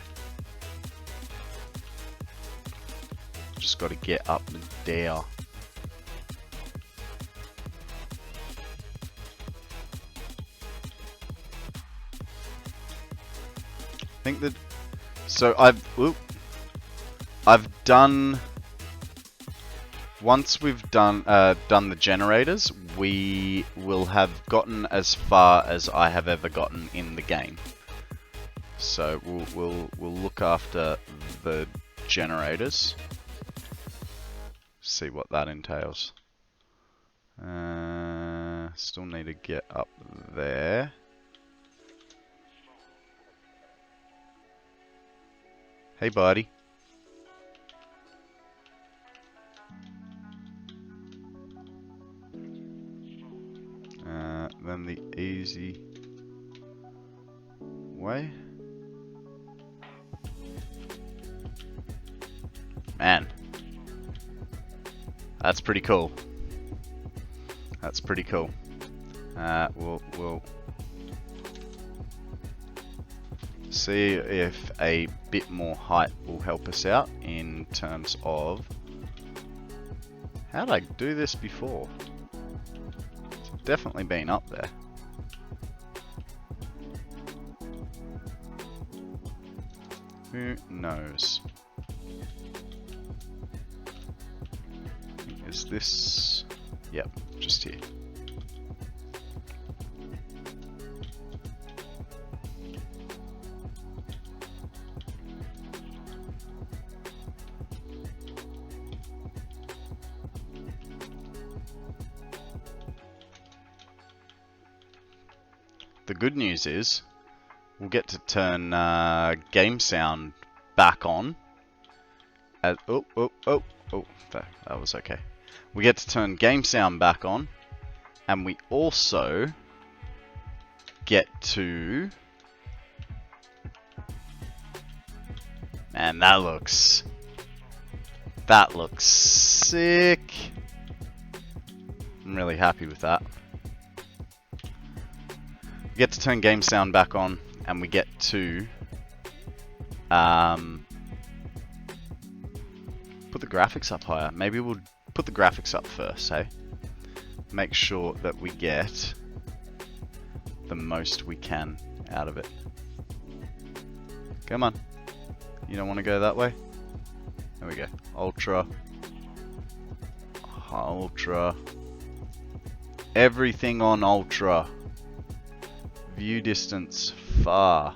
Just got to get up there. I think that. So I've done. Once we've done the generators, we will have gotten as far as I have ever gotten in the game. So we'll look after the generators. See what that entails. Still need to get up there. Hey, buddy. Then the easy way. Man, that's pretty cool. That's pretty cool. We'll see if a bit more height will help us out in terms of how did I do this before? It's definitely been up there. Who knows? Is this... Yep, just here. The good news is we'll get to turn game sound back on. That was okay. We get to turn game sound back on, and we also get to... Man, that looks sick. I'm really happy with that. We get to turn game sound back on, and we get to put the graphics up higher. Maybe we'll put the graphics up first, hey? Make sure that we get the most we can out of it. Come on. You don't want to go that way? There we go. Ultra. Ultra. Everything on ultra. View distance far.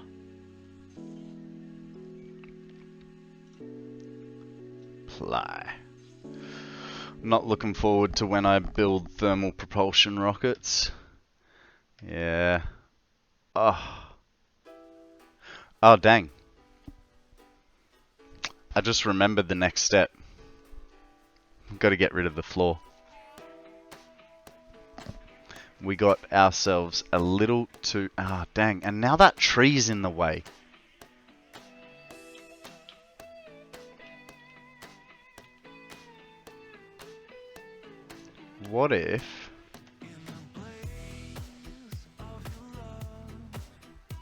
Play. Not looking forward to when I build thermal propulsion rockets. Yeah. Oh. Oh, dang. I just remembered the next step. We've got to get rid of the floor. We got ourselves a little too... Ah, dang. And now that tree's in the way. what if...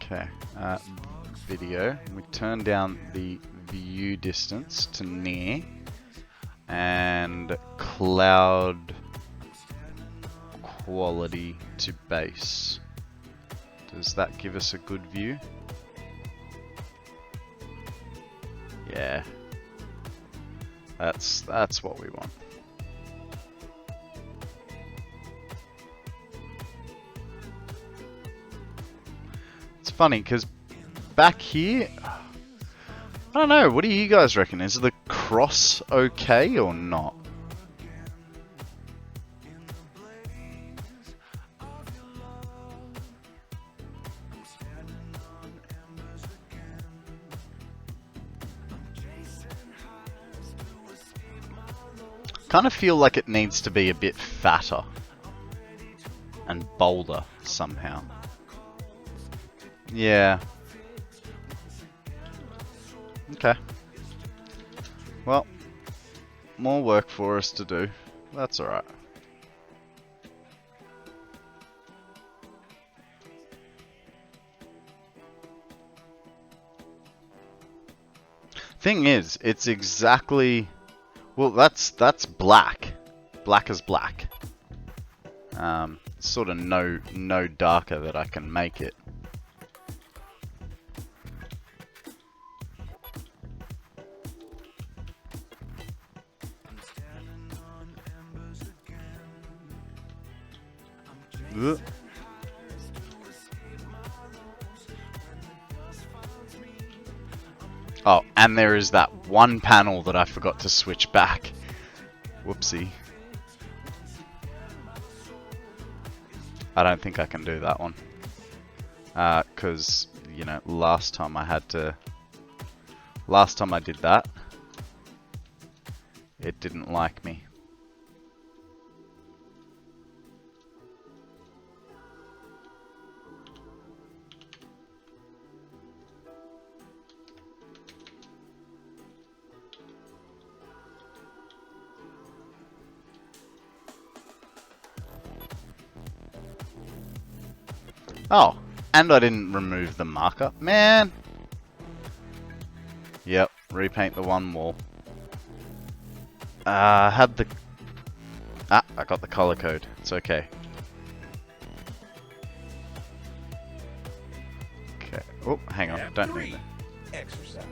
Okay, video. We turn down the view distance to near and cloud quality to base. Does that give us a good view? Yeah. That's what we want. It's funny because back here, I don't know, what do you guys reckon? Is the cross okay or not? Kind of feel like it needs to be a bit fatter and bolder somehow. Yeah. Okay. Well, more work for us to do. That's alright. Thing is, it's exactly... Well, that's black. Black as black. Sort of no darker that I can make it. Ugh. Oh, and there is that one panel that I forgot to switch back. Whoopsie. I don't think I can do that one. Because, you know, last time I did that, it didn't like me. Oh, and I didn't remove the marker. Man! Yep, repaint the one wall. Had the... I got the color code. It's okay. Okay. Oh, hang on. Don't need that. Exercise.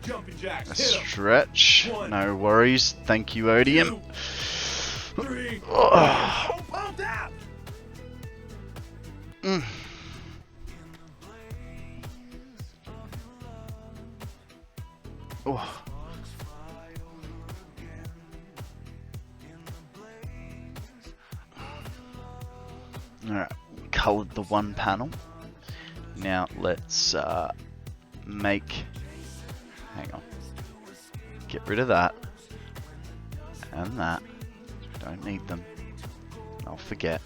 Jumping jacks. A Hit 'em. stretch. No worries. Thank you, Odium. 3. Oh. Oh, pumped out. Oh. Alright, colored the one panel. Now let's make... Hang on. Get rid of that. And that. Don't need them. I'll forget.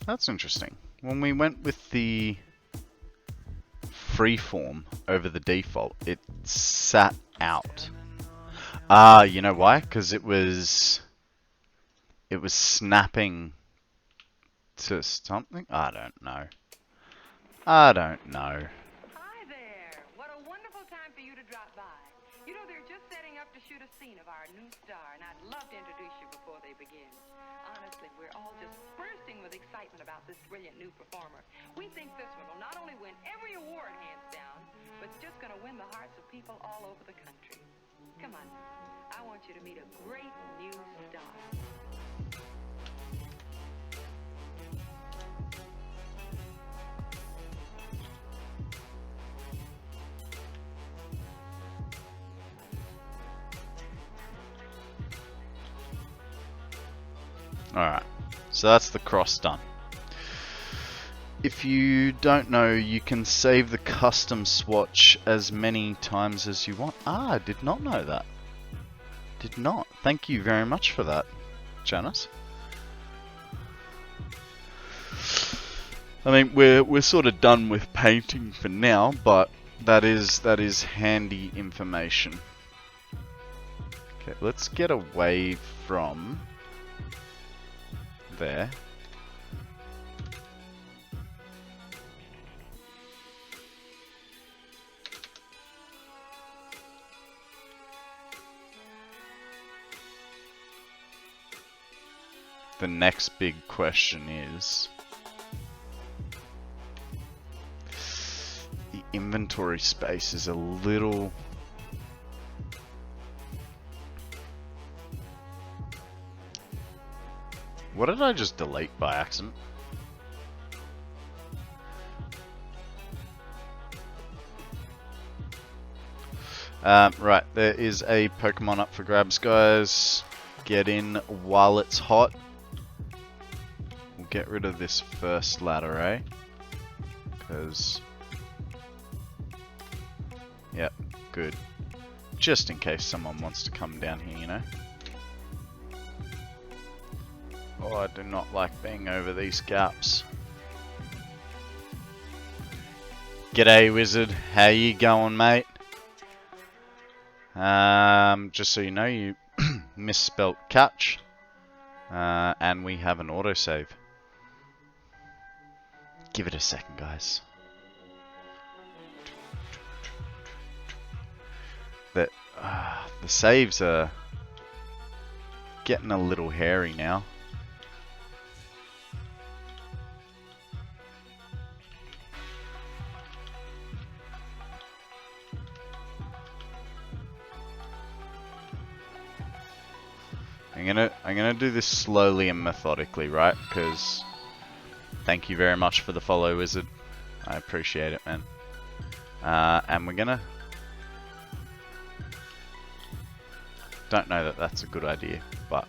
That's interesting. When we went with the freeform over the default, it sat out. You know why? Because it was snapping to something? I don't know. Hi there. What a wonderful time for you to drop by. You know, they're just setting up to shoot a scene of our new star, and I'd love to introduce you before they begin. Honestly, we're all just bursting with excitement about this brilliant new performer. We think this one will not only win every award hands down, but it's just going to win the hearts of people all over the country. Come on, I want you to meet a great new star. Alright, so that's the cross done. If you don't know, you can save the custom swatch as many times as you want. Ah, I did not know that. Did not. Thank you very much for that, Janice. I mean, we're sort of done with painting for now, but that is handy information. Okay, let's get away from there. The next big question is the inventory space is a little What did I just delete by accident? Right, there is a Pokemon up for grabs, guys. Get in while it's hot. We'll get rid of this first ladder, eh? Because... Yep, good. Just in case someone wants to come down here, you know? Oh, I do not like being over these gaps. G'day, wizard. How you going, mate? Just so you know, you misspelt catch. And we have an autosave. Give it a second, guys. The saves are getting a little hairy now. I'm gonna do this slowly and methodically, right? Because thank you very much for the follow, wizard. I appreciate it, man. And we're gonna... Don't know that that's a good idea, but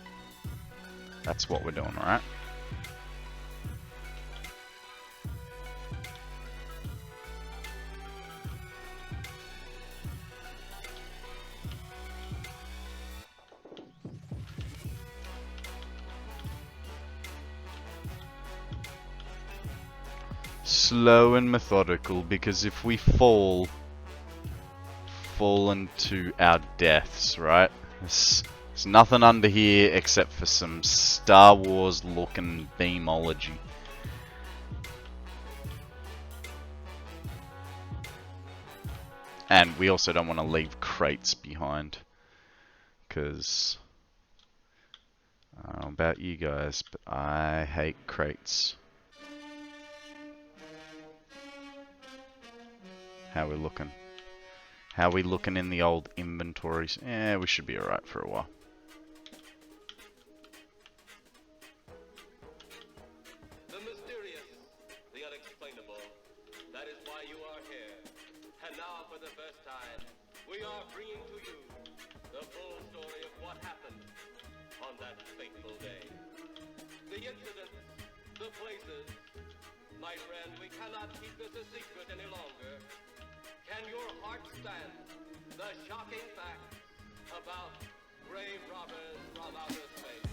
that's what we're doing, alright? Slow and methodical, because if we fall into our deaths, right? There's nothing under here except for some Star Wars looking beamology. And we also don't want to leave crates behind, because I don't know about you guys, but I hate crates. How we looking? How we looking in the old inventories? We should be alright for a while. The mysterious, the unexplainable. That is why you are here. And now, for the first time, we are bringing to you the full story of what happened on that fateful day. The incidents, the places. My friend, we cannot keep this a secret any longer. Can your heart stand the shocking facts about grave robbers from outer space?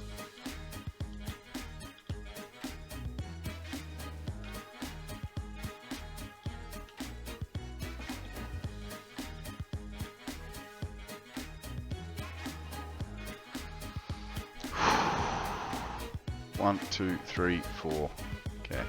One, two, three, four. Okay.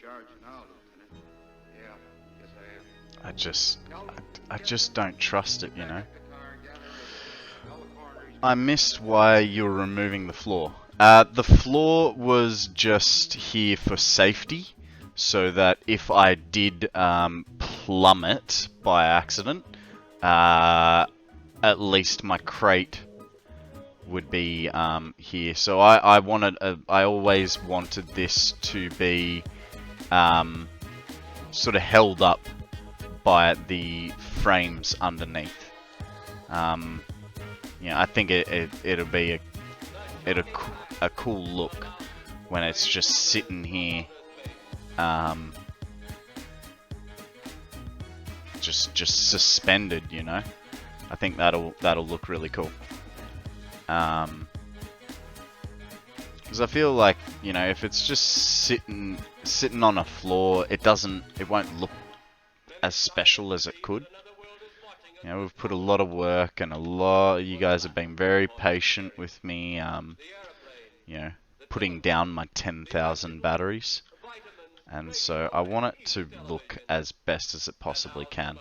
charge now, Lieutenant. Yeah, yes I am. I just don't trust it, you know. I missed why you were removing the floor. The floor was just here for safety, so that if I did plummet by accident, at least my crate would be here. So I always wanted this to be sort of held up by the frames underneath. Yeah, I think it'll be a cool look when it's just sitting here, just suspended, you know. I think that'll look really cool. Because I feel like, you know, if it's just sitting on a floor, it won't look as special as it could. You know, we've put a lot of work, and you guys have been very patient with me, you know, putting down my 10,000 batteries. And so I want it to look as best as it possibly can.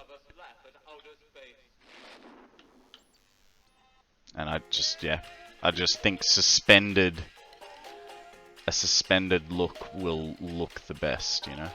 And I just think a suspended look will look the best, you know.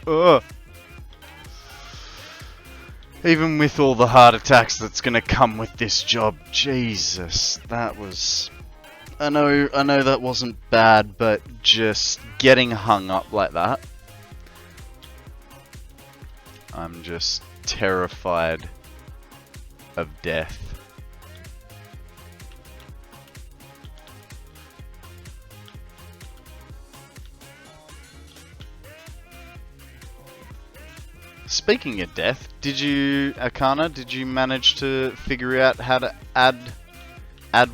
Ugh. Even with all the heart attacks that's gonna come with this job, Jesus, that was... I know that wasn't bad, but just getting hung up like that, I'm just terrified of death. Speaking of death, Akana, did you manage to figure out how to add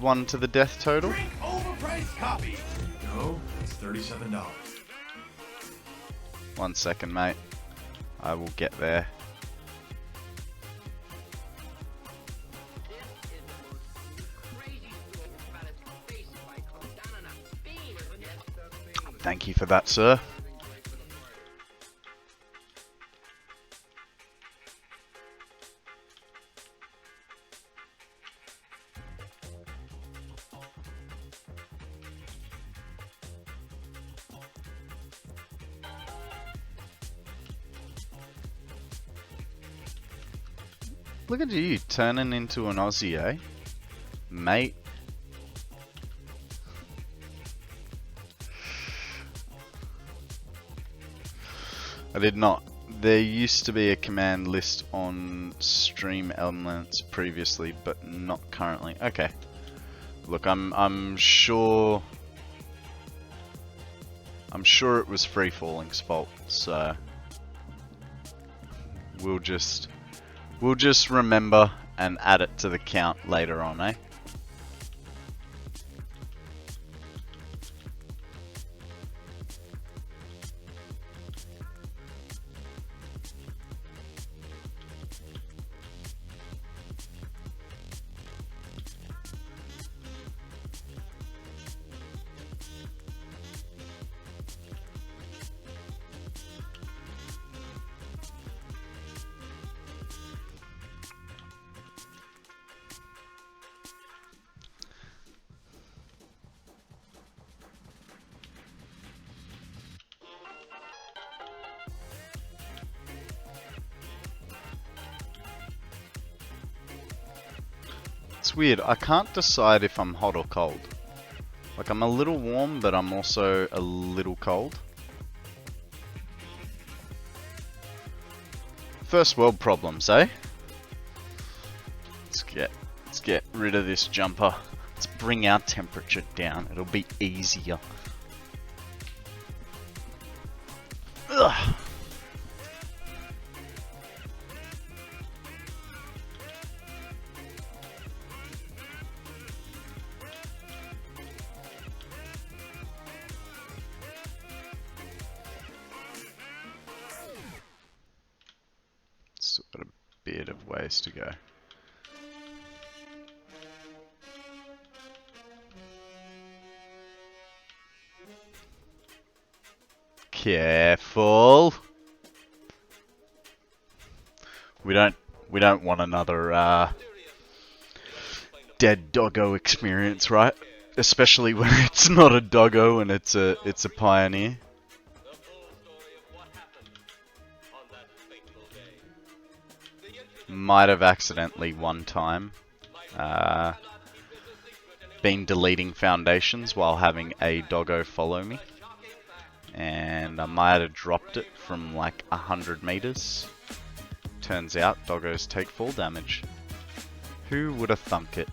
one to the death total? Drink overpriced copy. No, it's $37. 1 second, mate. I will get there. Thank you for that, sir. Look at you, turning into an Aussie, eh? Mate. I did not. There used to be a command list on Stream Elements previously, but not currently. Okay. Look, I'm sure it was Free Falling's fault, so we'll just remember and add it to the count later on, eh? It's weird, I can't decide if I'm hot or cold. Like, I'm a little warm, but I'm also a little cold. First world problems, eh? Let's get rid of this jumper. Let's bring our temperature down. It'll be easier. Ugh. Still got a bit of ways to go. Careful. We don't want another dead doggo experience, right? Especially when it's not a doggo and it's a pioneer. The full story of what happened on that fateful day. The incident Might have accidentally one time been deleting foundations while having a doggo follow me. And I might have dropped it from like 100 meters. Turns out doggos take fall damage. Who would have thunk it?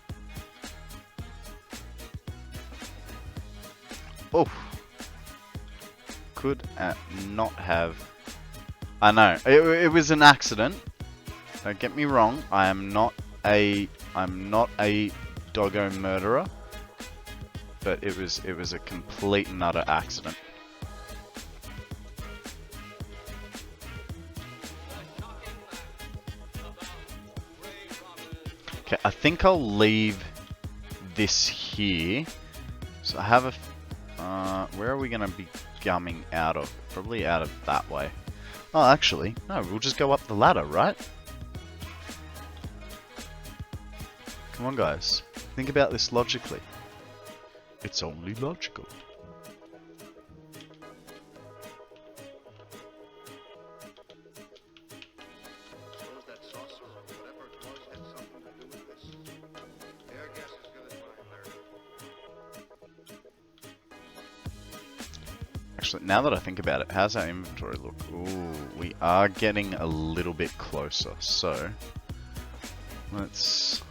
Oh, could not have. I know it was an accident. Don't get me wrong. I'm not a doggo murderer. But it was a complete and utter accident. Okay, I think I'll leave this here. So I have a... where are we going to be coming out of? Probably out of that way. Oh, actually, no, we'll just go up the ladder, right? Come on, guys. Think about this logically. It's only logical. Suppose that saucer or whatever it was had something to do with this. Your guess is good as mine, Larry. Actually, now that I think about it, how's our inventory look? Ooh, we are getting a little bit closer, so let's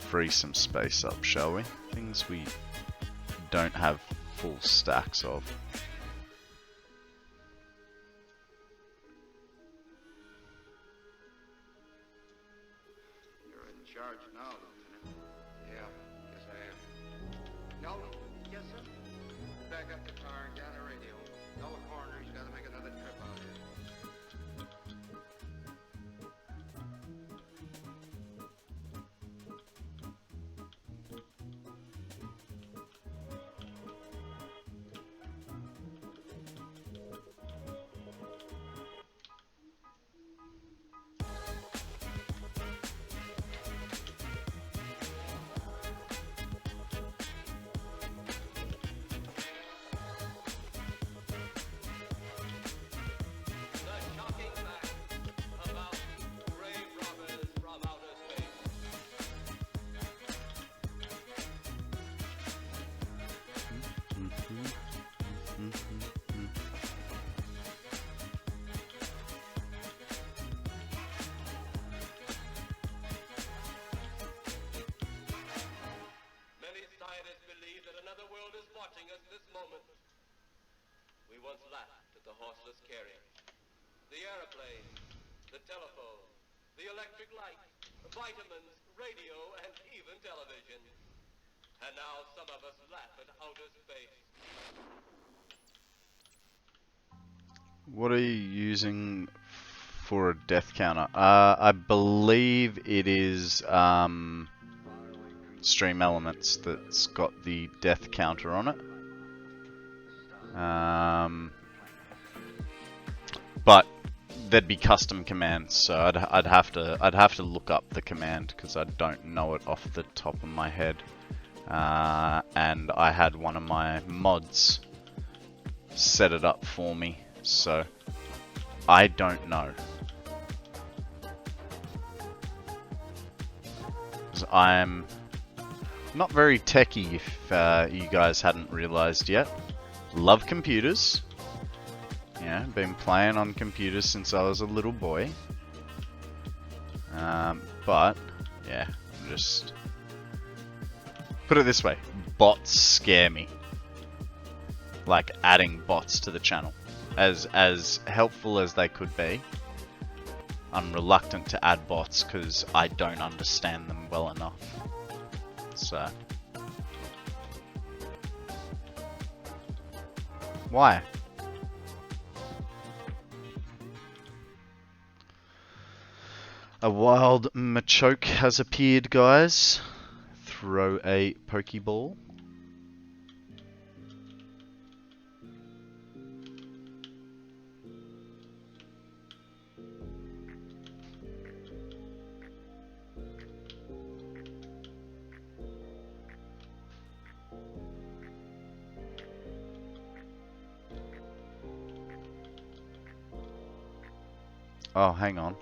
free some space up, shall we? Things we don't have full stacks of. You're in charge now, Lieutenant. Yeah, yes I am. Nolan? Yes, sir? Back up the car and down the radio. Tell the coroner he's got to make another trip out here. The shocking fact about grave robbers from outer space. Many scientists believe that another world is watching us this moment. We once laughed at the horseless carriage, the airplane, the telephone, the electric light, vitamins, radio, and even television. And now some of us laugh at outer space. What are you using for a death counter? I believe it is Stream Elements that's got the death counter on it. But there'd be custom commands, so I'd have to look up the command because I don't know it off the top of my head. And I had one of my mods set it up for me, so I don't know. 'Cause I'm not very techie, if you guys hadn't realized yet. Love computers. Yeah, been playing on computers since I was a little boy. But Yeah, just put it this way, bots scare me. Like adding bots to the channel. As helpful as they could be, I'm reluctant to add bots because I don't understand them well enough. So why? A wild Machoke has appeared, guys. Throw a Pokeball. Oh, hang on.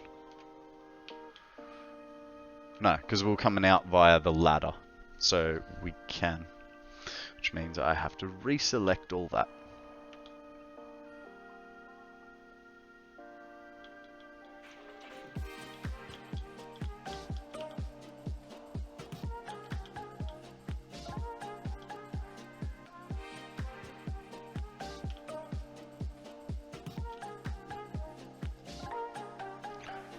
No, because we're coming out via the ladder. So we can. Which means I have to reselect all that.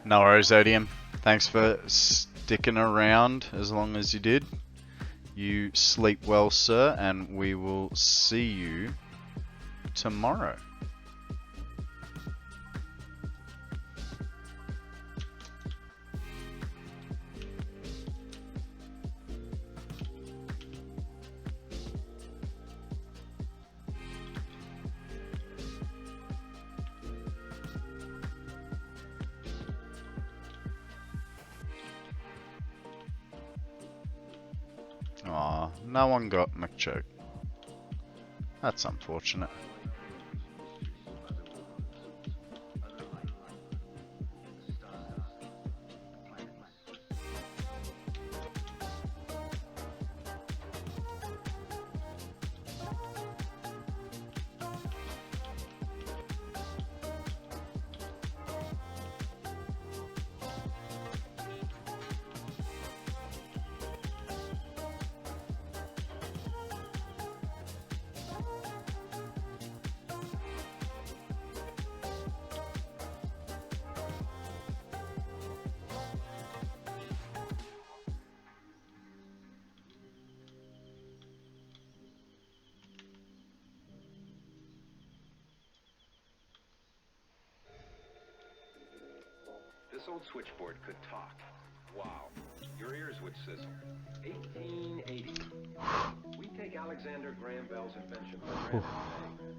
No worries, Odium. Thanks for sticking around as long as you did. You sleep well, sir, and we will see you tomorrow. Aw, no one got McChoke. That's unfortunate. This old switchboard could talk. Wow. Your ears would sizzle. 1880. We take Alexander Graham Bell's invention for granted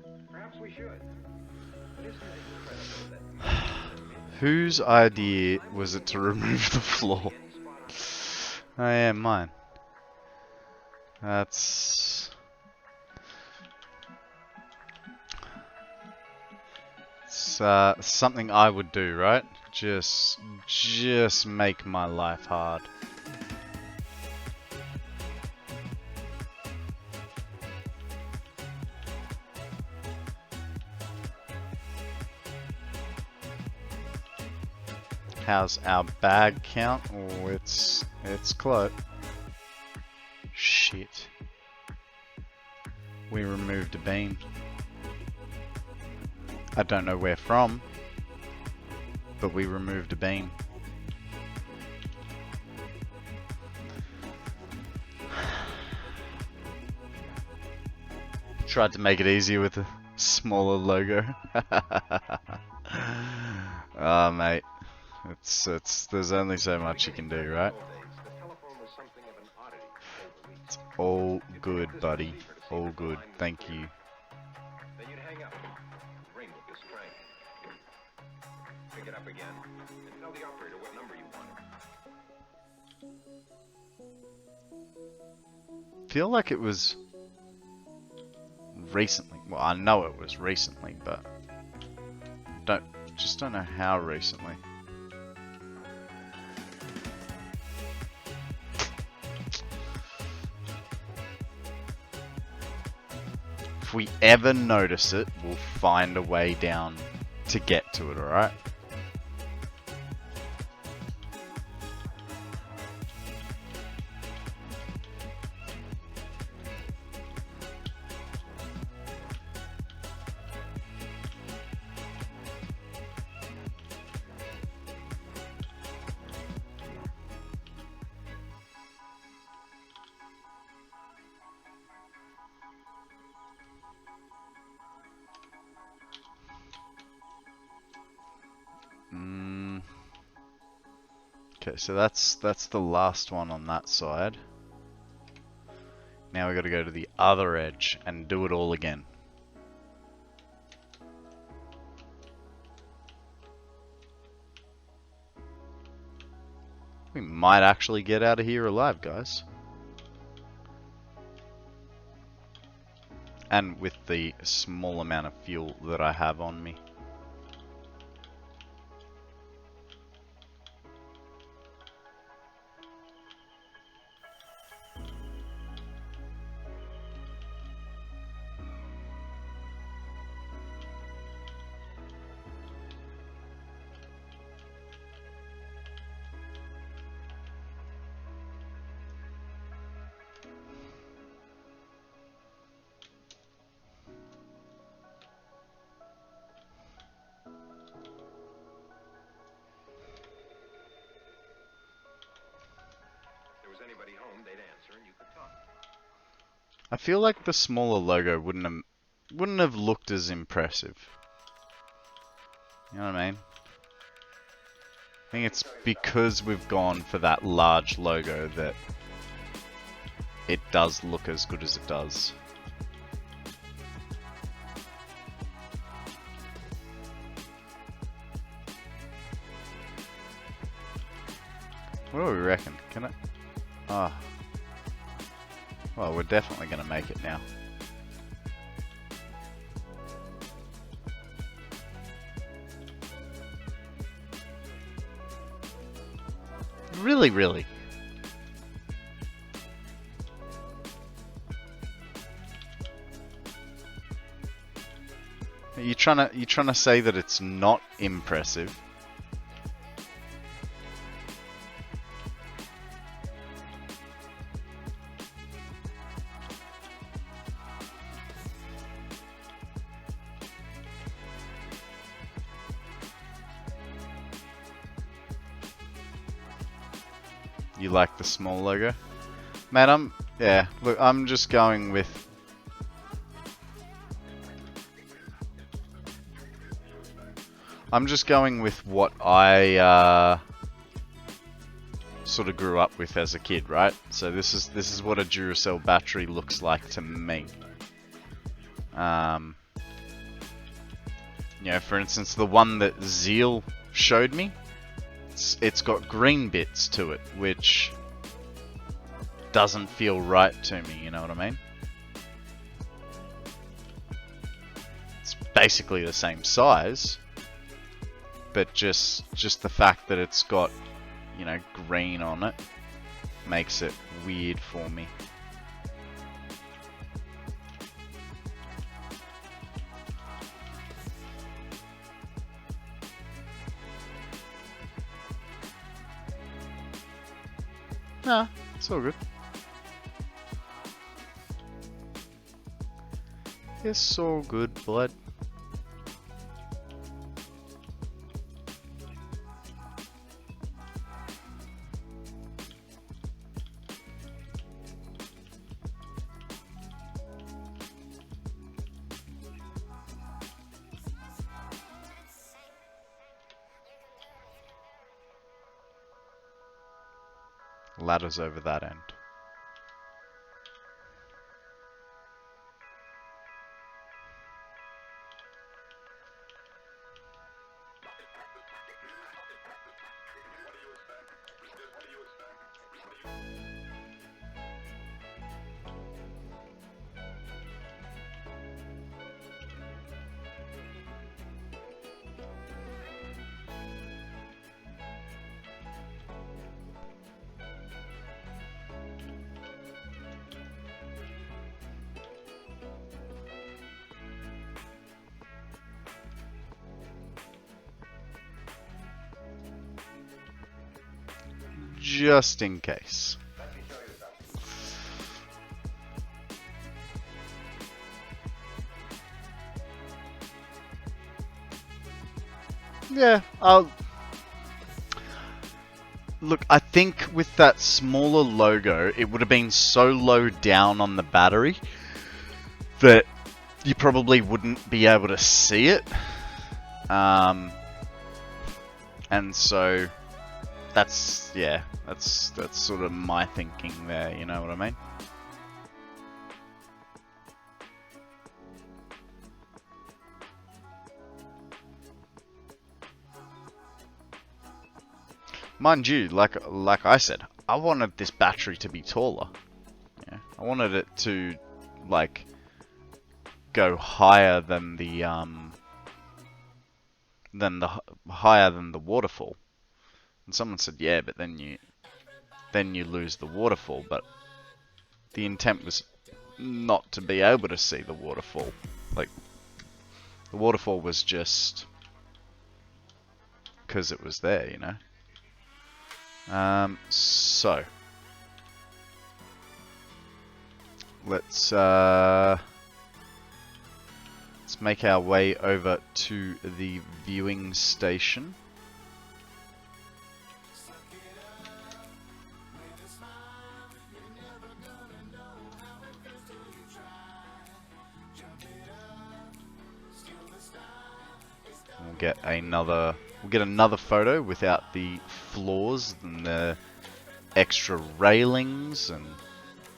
today. Perhaps we should. But isn't it incredible that Whose idea was it to remove the floor? Oh yeah, mine. That's... It's something I would do, right? Just make my life hard. How's our bag count? Oh, it's close. Shit. We removed a beam. I don't know where from, but we removed a beam. Tried to make it easier with a smaller logo. Ah, mate. It's there's only so much you can do, right? It's all good, buddy. All good. Thank you. Then you'd hang up, ring with this crank. Pick it up again, and tell the operator what number you want. Feel like it was recently. Well, I know it was recently, but just don't know how recently. If we ever notice it, we'll find a way down to get to it, alright? Okay, so that's the last one on that side. Now we got to go to the other edge and do it all again. We might actually get out of here alive, guys. And with the small amount of fuel that I have on me. Anybody home, they'd answer and you could talk. I feel like the smaller logo wouldn't have looked as impressive. You know what I mean? I think it's because we've gone for that large logo that it does look as good as it does. What do we reckon? Can it? Ah. Well, we're definitely going to make it now. Really, really. Are you trying to say that it's not impressive? You like the small logo? Man, look, I'm just going with... I'm just going with what I sort of grew up with as a kid, right? So this is what a Duracell battery looks like to me. You know, for instance, the one that Zeal showed me, it's got green bits to it, which doesn't feel right to me, you know what I mean? It's basically the same size, but just the fact that it's got, you know, green on it makes it weird for me. Nah, it's all good. It's all good, blood. Ladders over that end. Just in case. Yeah, look, I think with that smaller logo, it would have been so low down on the battery that you probably wouldn't be able to see it. And so that's yeah, that's sort of my thinking there. You know what I mean? Mind you, like I said, I wanted this battery to be taller. Yeah, I wanted it to like go higher than the higher than the waterfall. And someone said, yeah, but then you lose the waterfall. But the intent was not to be able to see the waterfall. Like the waterfall was just because it was there, you know. So let's make our way over to the viewing station. We'll get another photo without the flaws and the extra railings and,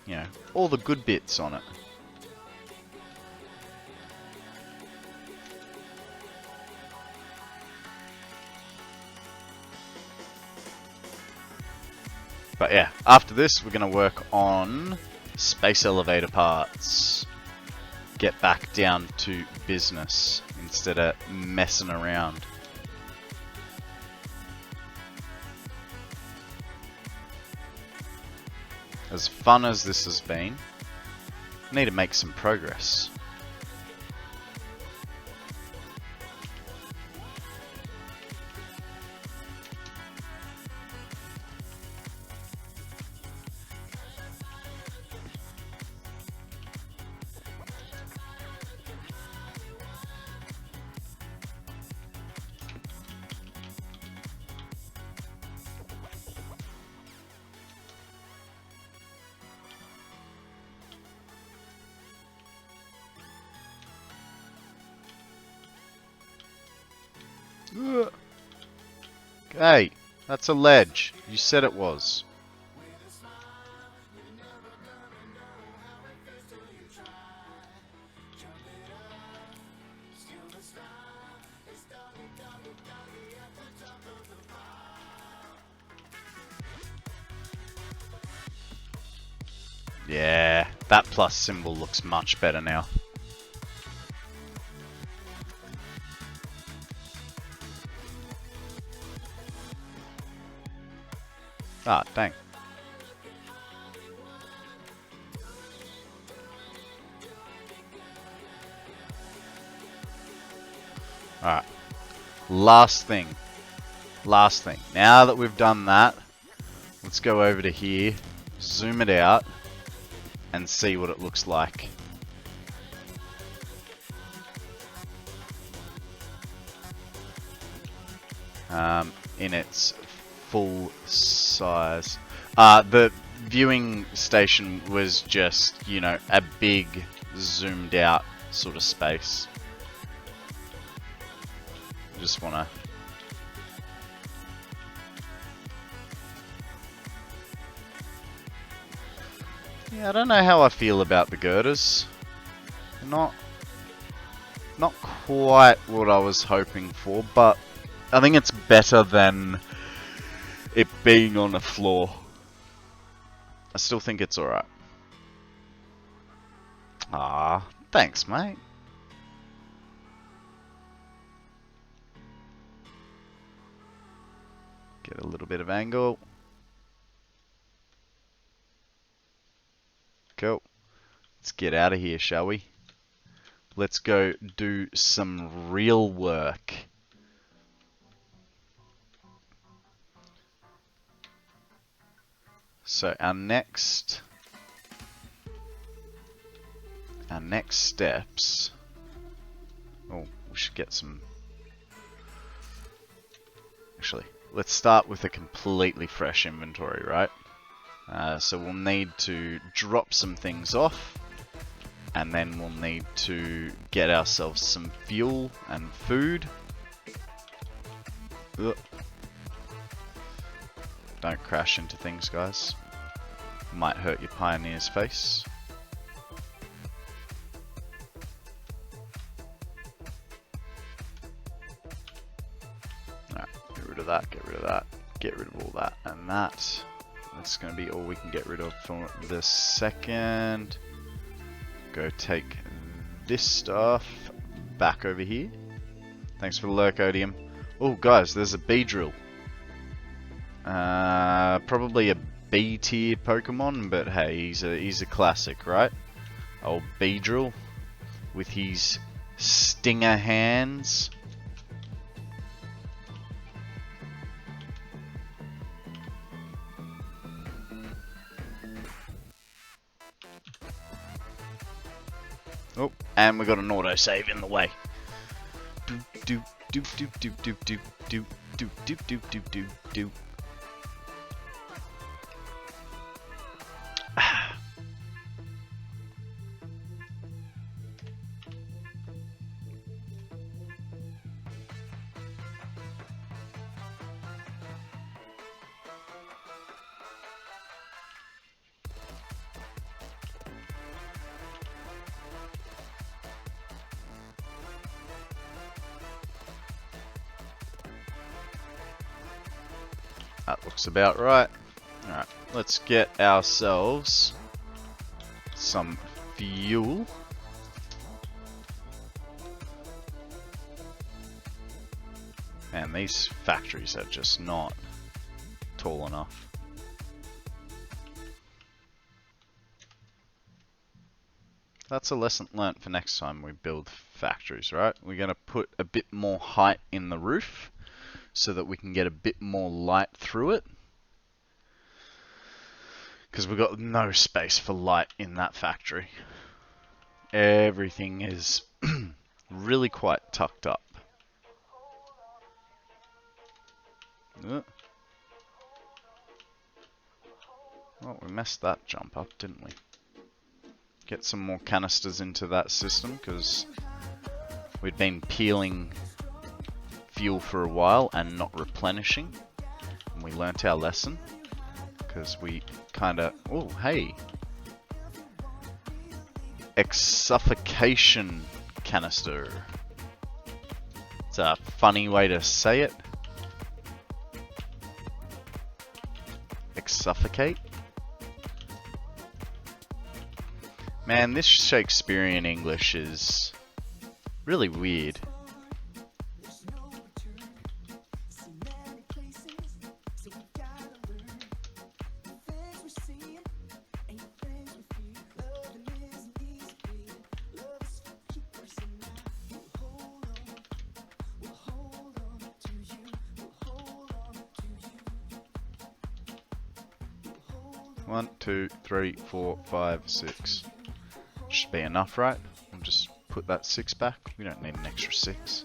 you know, all the good bits on it. But yeah, after this we're going to work on space elevator parts. Get back down to business instead of messing around. As fun as this has been, I need to make some progress. Hey, that's a ledge. You said it was. Yeah, that plus symbol looks much better now. Ah, dang. Alright. Last thing. Now that we've done that, let's go over to here, zoom it out, and see what it looks like. In its full size. The viewing station was just, you know, a big zoomed out sort of space. Just wanna I don't know how I feel about the girders. Not quite what I was hoping for, but I think it's better than it being on the floor. I still think it's alright. Ah, thanks, mate. Get a little bit of angle. Cool. Let's get out of here, shall we? Let's go do some real work. So our next steps. Oh, we should get some. Actually, let's start with a completely fresh inventory, right? So we'll need to drop some things off, and then we'll need to get ourselves some fuel and food. Ugh. Don't crash into things, guys. Might hurt your Pioneer's face. Alright, get rid of that, get rid of that, get rid of all that and that. That's going to be all we can get rid of for the second. Go take this stuff back over here. Thanks for the Lurkodium. Oh, guys, there's a Beedrill. Probably a B tier Pokemon, but hey, he's a classic, right? Old Beedrill with his stinger hands. Oh, and we got an autosave in the way. Doop doop doop doop doop doop doop doop doop doop doop doop doop. That looks about right. Alright, let's get ourselves some fuel. Man, these factories are just not tall enough. That's a lesson learnt for next time we build factories, right? We're going to put a bit more height in the roof, so that we can get a bit more light through it. Because we've got no space for light in that factory. Everything is really quite tucked up. Oh, we messed that jump up, didn't we? Get some more canisters into that system, because we'd been peeling fuel for a while and not replenishing, and we learnt our lesson because we kind of, oh hey, suffocation canister. It's a funny way to say it. Suffocate. Man, this Shakespearean English is really weird. One, two, 3, 4, 5, 6. Should be enough, right? I'll just put that 6 back. We don't need an extra 6.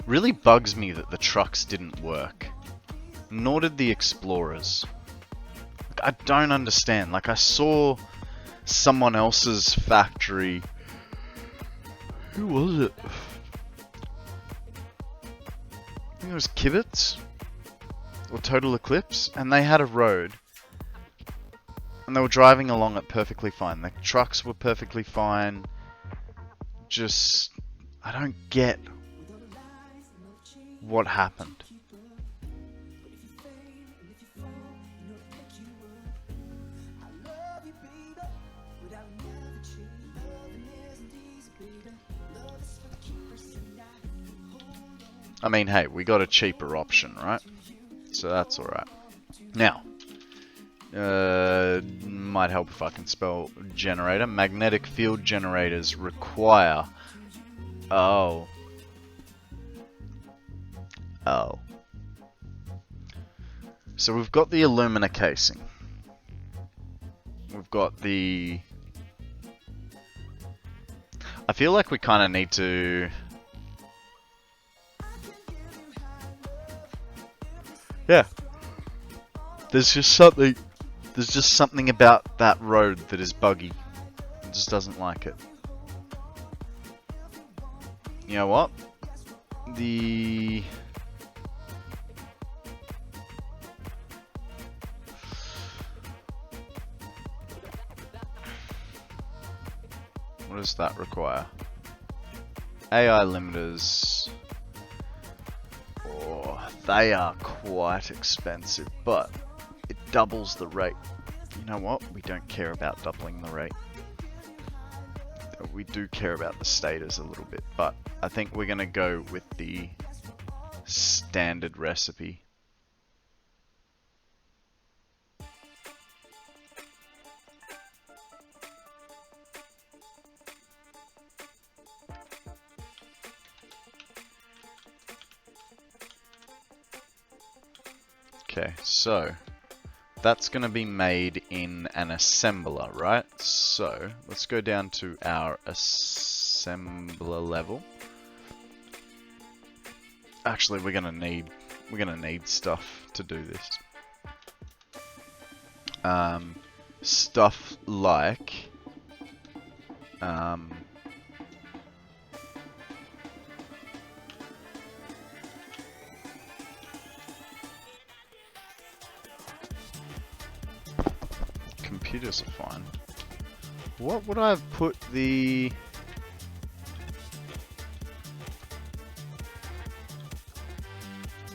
Really bugs me that the trucks didn't work. Nor did the explorers. I don't understand. Like, I saw someone else's factory. Who was it? I think it was ImKibitz or TotalXclipse, and they had a road, and they were driving along it perfectly fine. The trucks were perfectly fine. Just, I don't get what happened. I mean, hey, we got a cheaper option, right? So that's alright. Now, might help if I can spell generator. Magnetic field generators require... Oh. So we've got the alumina casing. We've got the... I feel like we kind of need to... Yeah. There's just something about that road that is buggy. It just doesn't like it. You know what? What does that require? AI limiters. Oh, they are quite expensive, but it doubles the rate. You know what? We don't care about doubling the rate. We do care about the status a little bit, but I think we're going to go with the standard recipe. Okay, so that's going to be made in an assembler, right? So let's go down to our assembler level. Actually, we're gonna need stuff to do this. Stuff like computers are fine. What would I have put the...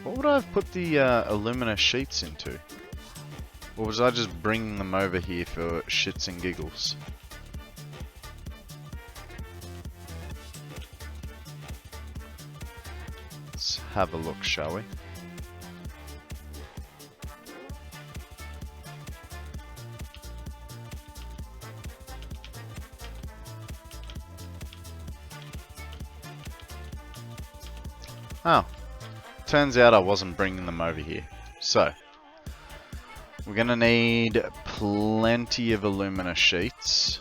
What would I have put the alumina sheets into? Or was I just bringing them over here for shits and giggles? Let's have a look, shall we? Oh. Turns out I wasn't bringing them over here. So, we're going to need plenty of alumina sheets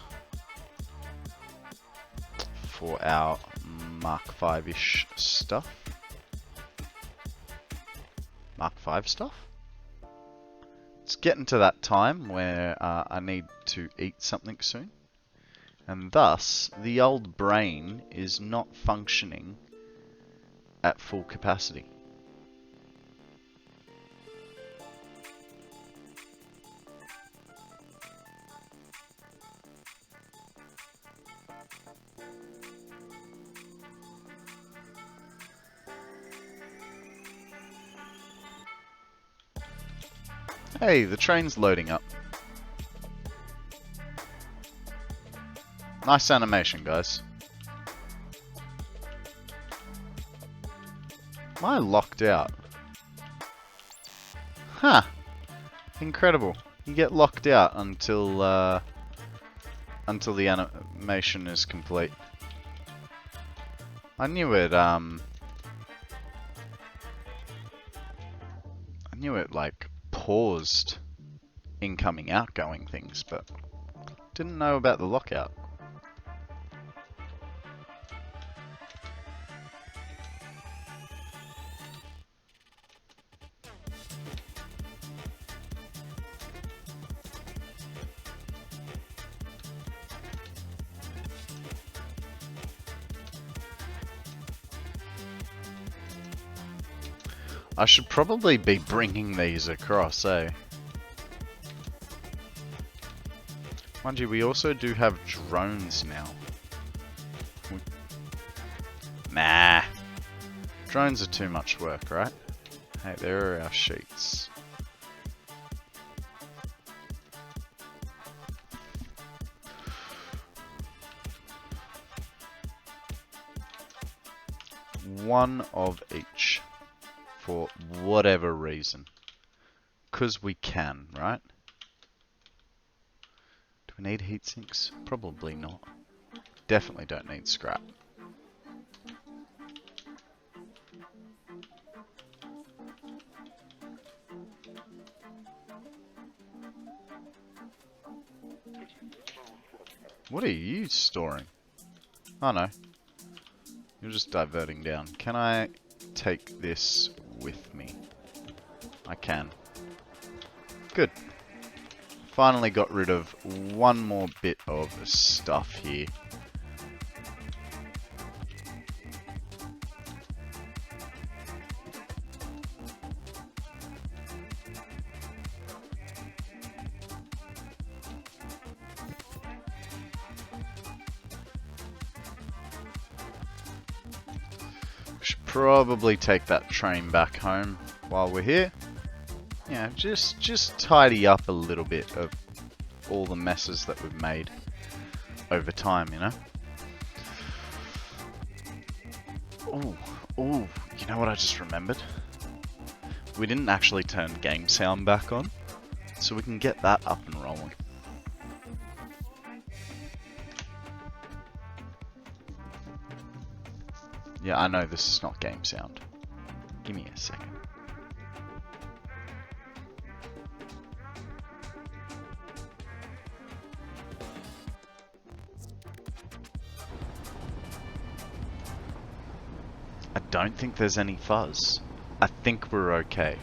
for our Mark 5-ish stuff. Mark 5 stuff? It's getting to that time where I need to eat something soon. And thus, the old brain is not functioning at full capacity. Hey, the train's loading up. Nice animation, guys. Am I locked out? Huh. Incredible. You get locked out until the animation is complete. I knew it like paused incoming outgoing things, but didn't know about the lockout. I should probably be bringing these across, eh? Mind you, we also do have drones now. Nah. Drones are too much work, right? Hey, there are our sheets. One of each. For whatever reason. 'Cause we can, right? Do we need heat sinks? Probably not. Definitely don't need scrap. What are you storing? Oh no. You're just diverting down. Can I take this with me? I can. Good. Finally got rid of one more bit of stuff here. probably take that train back home while we're here. Yeah, just tidy up a little bit of all the messes that we've made over time, you know? Ooh, you know what I just remembered? We didn't actually turn game sound back on, so we can get that up and rolling. Yeah, I know this is not game sound. Give me a second. I don't think there's any fuzz. I think we're okay.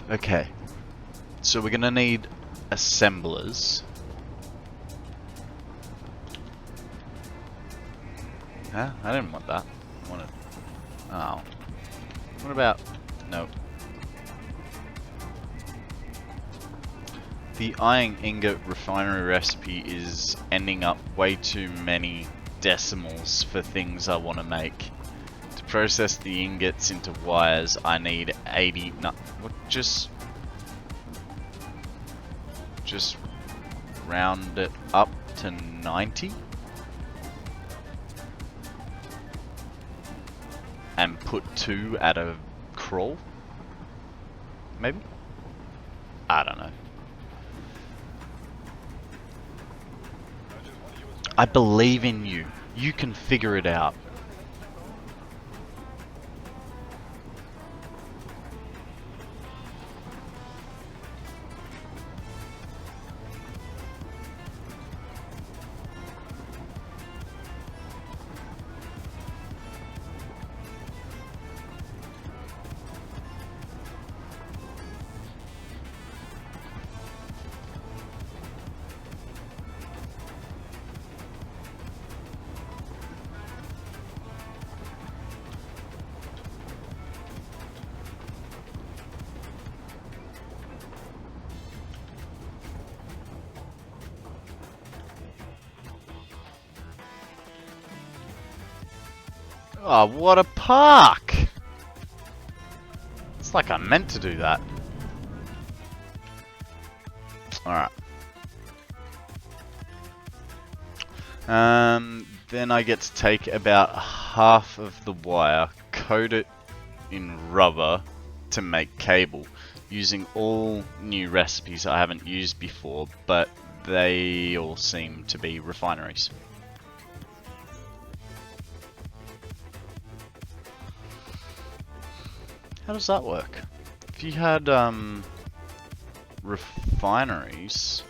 Okay, so we're gonna need assemblers. Huh? I didn't want that. I wanted... Oh. What about... Nope. The iron ingot refinery recipe is ending up way too many decimals for things I want to make. To process the ingots into wires, I need 80... No, what? Just round it up to 90? And put 2 at a crawl? Maybe? I don't know. I believe in you. You can figure it out. Oh, what a park! It's like I meant to do that. Alright. Then I get to take about half of the wire, coat it in rubber to make cable, using all new recipes I haven't used before, but they all seem to be refineries. How does that work? If you had refineries,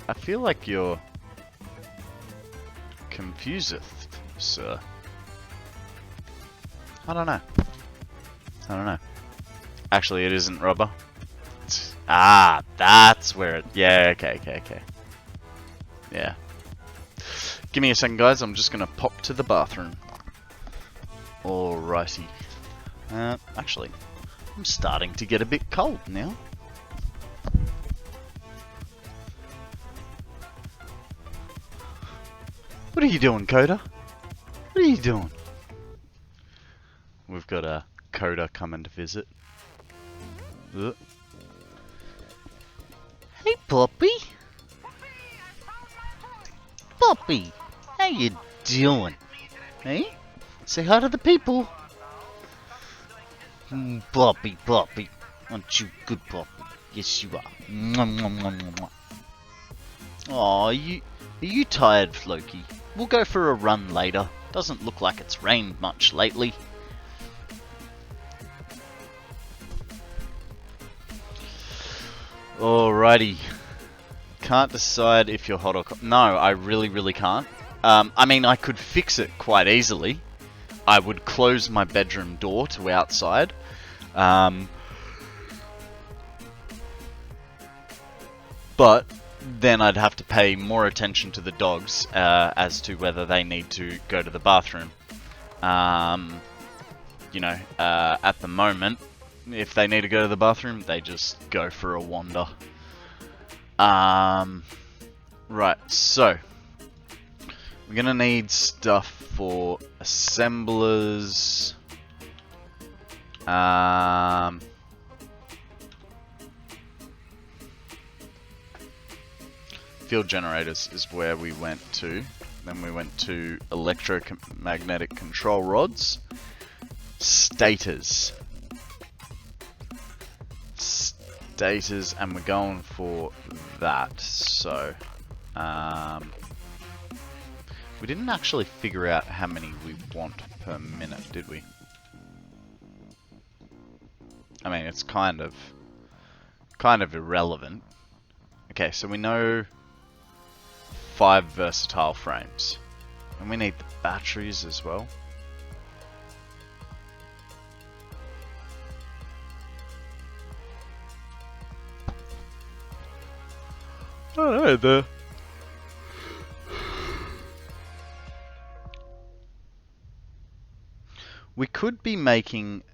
I feel like you're confuseth, sir. I don't know. I don't know. Actually, it isn't rubber. Ah, that's where it... Yeah, okay. Yeah. Give me a second, guys. I'm just going to pop to the bathroom. Alrighty. Actually, I'm starting to get a bit cold now. What are you doing, Coda? What are you doing? We've got a Coda coming to visit. Hey, Poppy. Poppy, how you doing? Hey? Say hi to the people. Poppy, Poppy. Aren't you good, Poppy? Yes, you are. Aw, are you tired, Floki? We'll go for a run later. Doesn't look like it's rained much lately. Alrighty. Can't decide if you're hot or cold. No, I really can't. I mean, I could fix it quite easily. I would close my bedroom door to outside. But then I'd have to pay more attention to the dogs as to whether they need to go to the bathroom. You know, at the moment, if they need to go to the bathroom, they just go for a wander. Right, so we're gonna need stuff for assemblers. Field generators is where we went to. Then we went to electromagnetic control rods. Stators. Stators, and we're going for that. So, we didn't actually figure out how many we want per minute, did we? I mean, it's kind of irrelevant. Okay, so we know 5 versatile frames. And we need the batteries as well. Oh no, we could be making...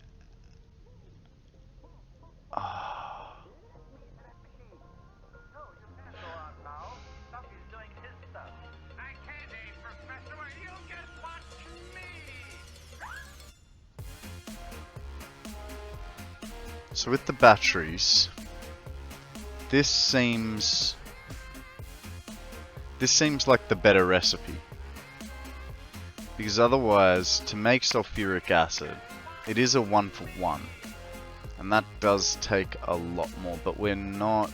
So with the batteries, this seems like the better recipe. Because otherwise, to make sulfuric acid, it is a 1-for-1. And that does take a lot more, but we're not...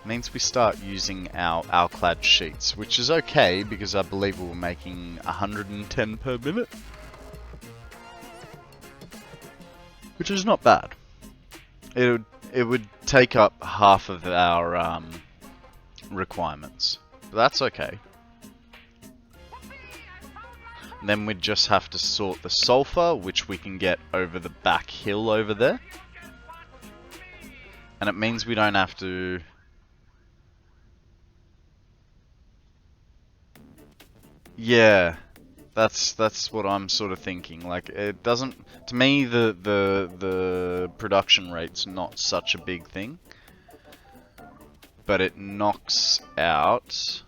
Means we start using our alclad sheets, which is okay because I believe we were making 110 per minute. Which is not bad. It would take up half of our requirements. But that's okay. And then we'd just have to sort the sulfur, which we can get over the back hill over there. And it means we don't have to... Yeah, that's what I'm sort of thinking. Like, it doesn't... To me, the production rate's not such a big thing. But it knocks out...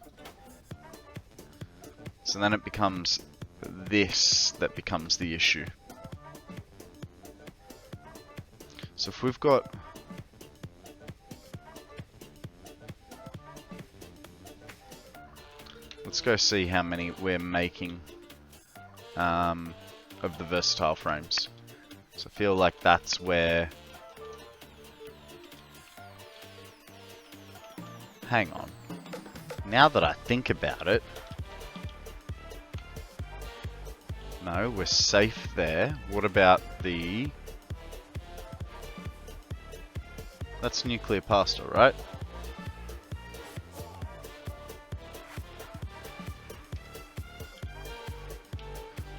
So then it becomes this that becomes the issue. So if we've got... Let's go see how many we're making of the versatile frames. So I feel like that's where... Hang on. Now that I think about it... No, we're safe there. What about the... That's nuclear pasta, right?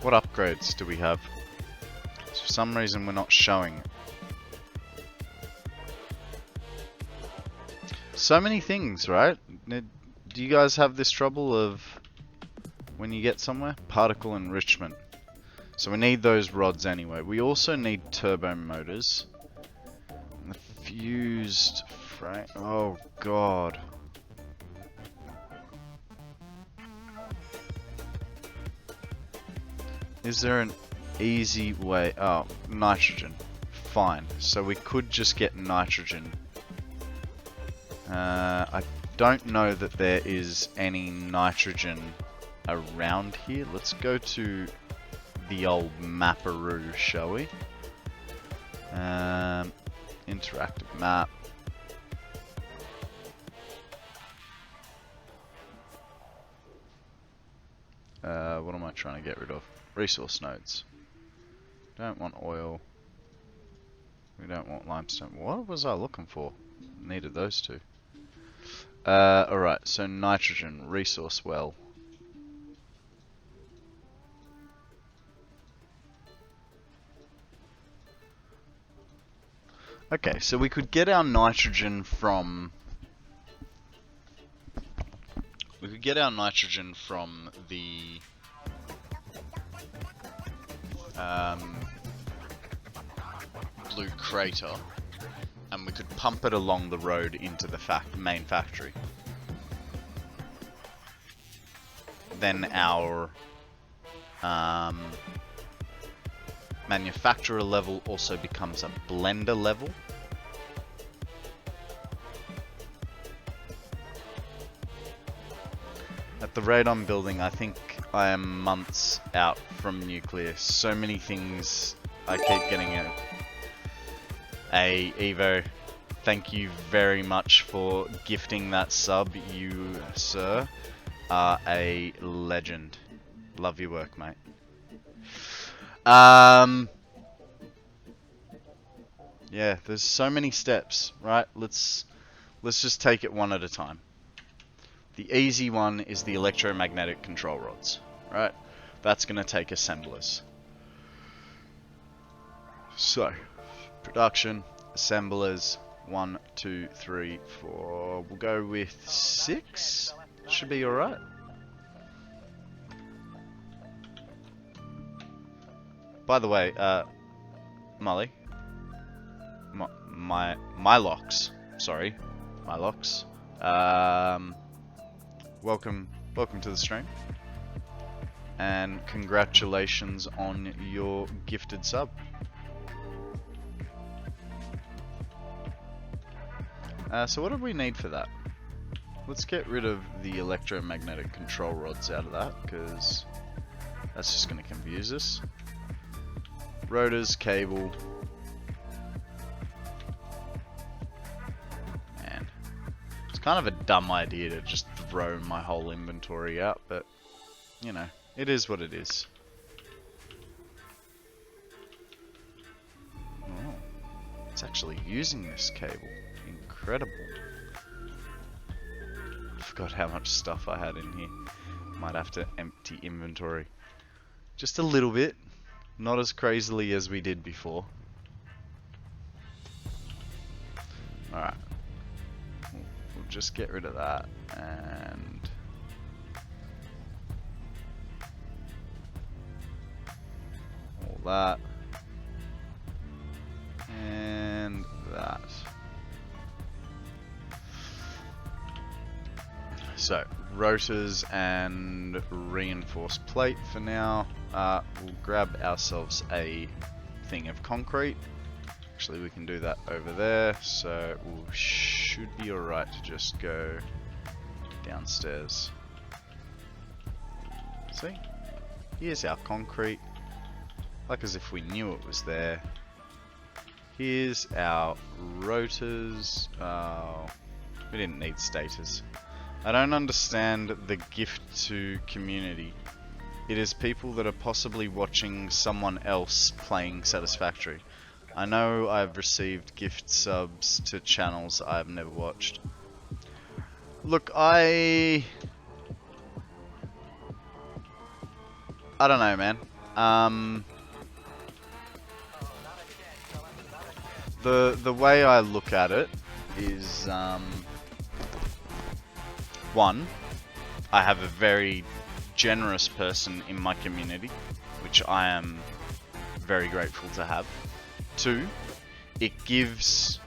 What upgrades do we have? So for some reason we're not showing it. So many things, right? Do you guys have this trouble of when you get somewhere? Particle enrichment. So we need those rods anyway. We also need turbo motors. And the fused frame. Oh god. Is there an easy way? Oh, nitrogen. Fine. So we could just get nitrogen. I don't know that there is any nitrogen around here. Let's go to the old Mapperoo, shall we? Interactive map. What am I trying to get rid of? Resource nodes. Don't want oil. We don't want limestone. What was I looking for? Needed those two. Alright, so nitrogen, resource well. Okay, so we could get our nitrogen from... We could get our nitrogen from the... blue crater, and we could pump it along the road into the main factory. Then our manufacturer level also becomes a blender level. At the rate I'm building, I think I am months out from nuclear. So many things I keep getting in. Hey, Evo, thank you very much for gifting that sub. You, sir, are a legend. Love your work, mate. Yeah, there's so many steps, right? Let's just take it one at a time. The easy one is the electromagnetic control rods, right? That's going to take assemblers. So, production, assemblers, 1, 2, 3, 4. We'll go with 6. Should be alright. By the way, Molly, my locks. Sorry, my locks. Welcome to the stream, and congratulations on your gifted sub. So what do we need for that? Let's get rid of the electromagnetic control rods out of that, because that's just going to confuse us. Rotors, cable. Man, it's kind of a dumb idea to just throw my whole inventory out, but you know, it is what it is. Oh, it's actually using this cable. Incredible. Forgot how much stuff I had in here. Might have to empty inventory just a little bit. Not as crazily as we did before. Alright. We'll just get rid of that. And all that. And that. So, rotors and reinforced plate for now. We'll grab ourselves a thing of concrete. Actually, we can do that over there, so we should be alright to just go downstairs. See? Here's our concrete, like as if we knew it was there. Here's our rotors. Oh, we didn't need stators. I don't understand the gift to community. It is people that are possibly watching someone else playing Satisfactory. I know I've received gift subs to channels I've never watched. Look, I don't know, man. The way I look at it is, one, I have a very generous person in my community, which I am very grateful to have. 2, it gives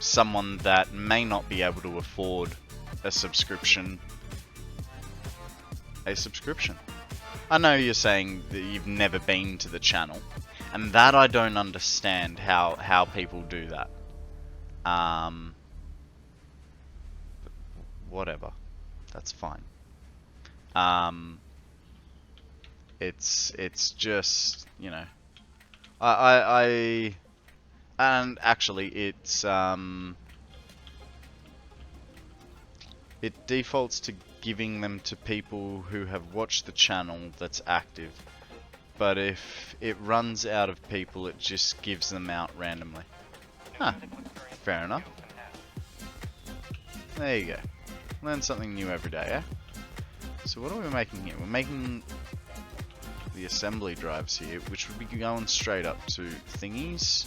someone that may not be able to afford a subscription a subscription. I know you're saying that you've never been to the channel, and that I don't understand how people do that. Whatever, that's fine. It's just, you know, and actually it's it defaults to giving them to people who have watched the channel that's active, but if it runs out of people, it just gives them out randomly. Huh, fair enough. There you go. Learn something new every day, eh? So what are we making here? We're making the assembly drives here, which would be going straight up to thingies.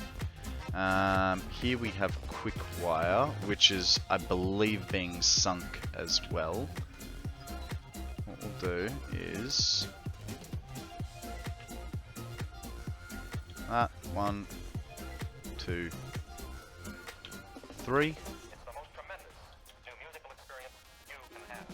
Here we have quick wire, which is, I believe, being sunk as well. What we'll do is that 1, 2, 3. It's the most tremendous new musical experience you can have.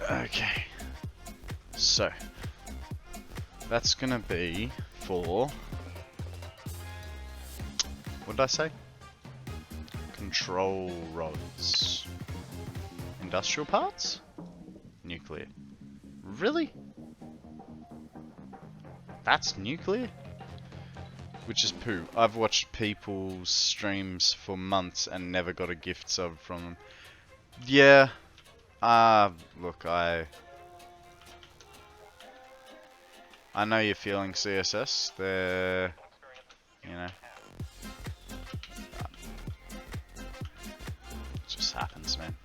Okay, so that's gonna be for, what did I say? Control rods. Industrial parts? Nuclear. Really? That's nuclear? Which is poo. I've watched people's streams for months and never got a gift sub from them. Yeah. Look, I know you're feeling CSS. They're, you know, it just happens, man.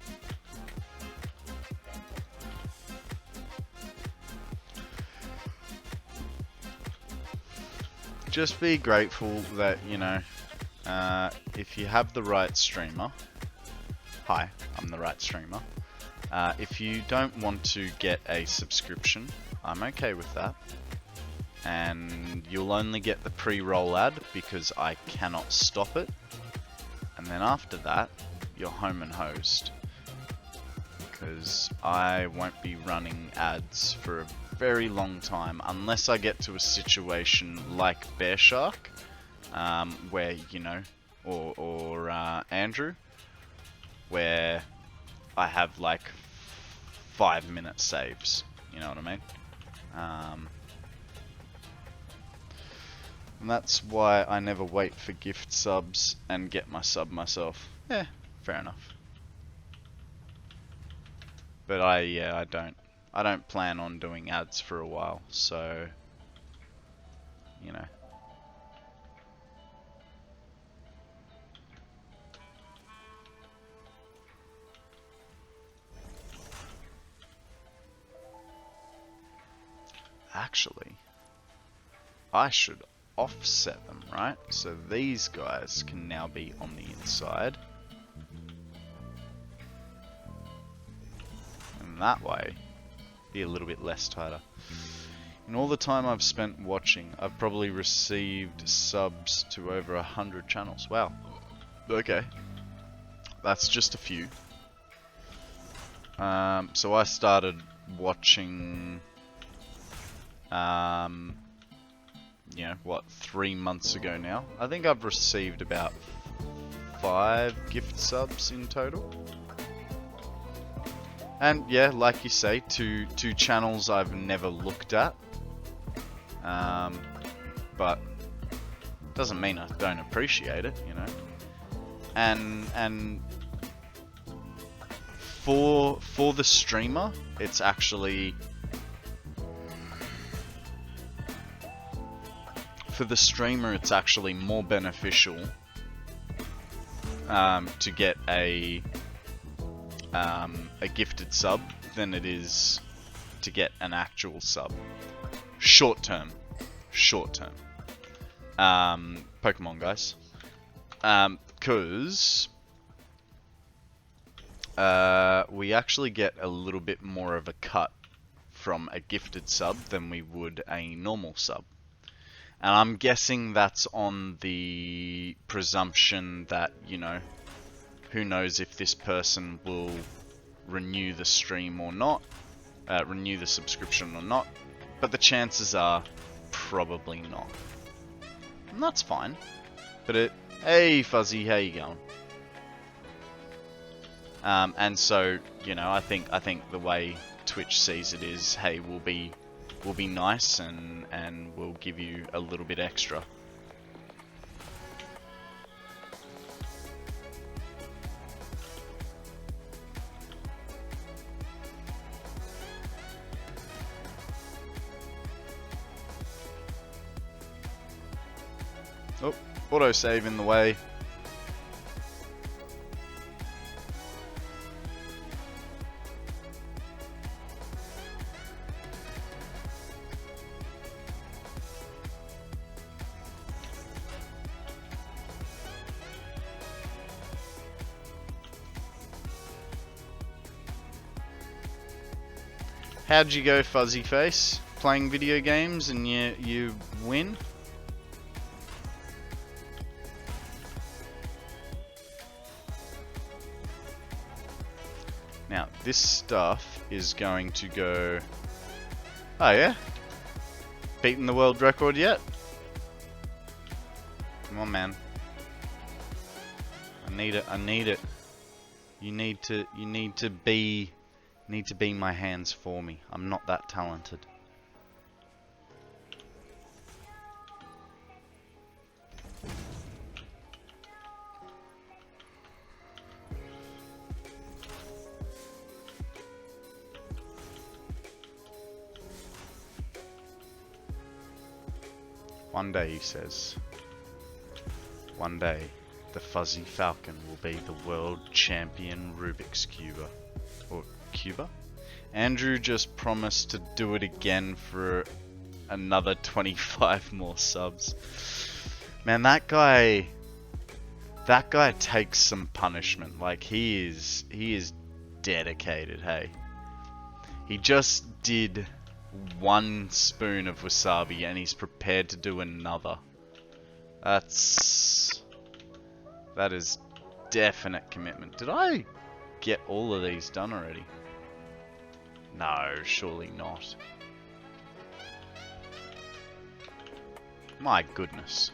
Just be grateful that, you know, if you have the right streamer. Hi, I'm the right streamer. If you don't want to get a subscription, I'm okay with that. And you'll only get the pre-roll ad because I cannot stop it. And then after that, you're home and hosed. Because I won't be running ads for a very long time unless I get to a situation like Bear Shark, where, you know, or Andrew, where I have like 5-minute saves, you know what I mean? And that's why I never wait for gift subs and get my sub myself. Yeah, fair enough. But I don't plan on doing ads for a while, so, you know. Actually, I should offset them, right? So these guys can now be on the inside. And that way, be a little bit less tighter. In all the time I've spent watching, I've probably received subs to over 100 channels. Wow. Okay. That's just a few. So I started watching, you know, what, 3 months ago now. I think I've received about 5 gift subs in total. And yeah, like you say, two channels I've never looked at. But doesn't mean I don't appreciate it, you know. And for the streamer, it's actually, more beneficial to get a gifted sub than it is to get an actual sub. Short term. Pokemon, guys. Because we actually get a little bit more of a cut from a gifted sub than we would a normal sub. And I'm guessing that's on the presumption that, you know, who knows if this person will renew the stream or not, renew the subscription or not, but the chances are probably not. And that's fine. But hey Fuzzy, how you going? And so, you know, I think the way Twitch sees it is, hey, we'll be nice and we'll give you a little bit extra. Oh, autosave in the way. How'd you go, Fuzzy Face? Playing video games and you win? Now, this stuff is going to go... Oh yeah? Beaten the world record yet? Come on, man. I need it, I need it. You need to be my hands for me. I'm not that talented. One day, he says, one day, the Fuzzy Falcon will be the world champion Rubik's Cuber. Or Cuba? Andrew just promised to do it again for another 25 more subs. Man, that guy takes some punishment. Like, he is dedicated, hey. He just did 1 spoon of wasabi and he's prepared to do another. That is definite commitment. Did I get all of these done already? No, surely not. My goodness.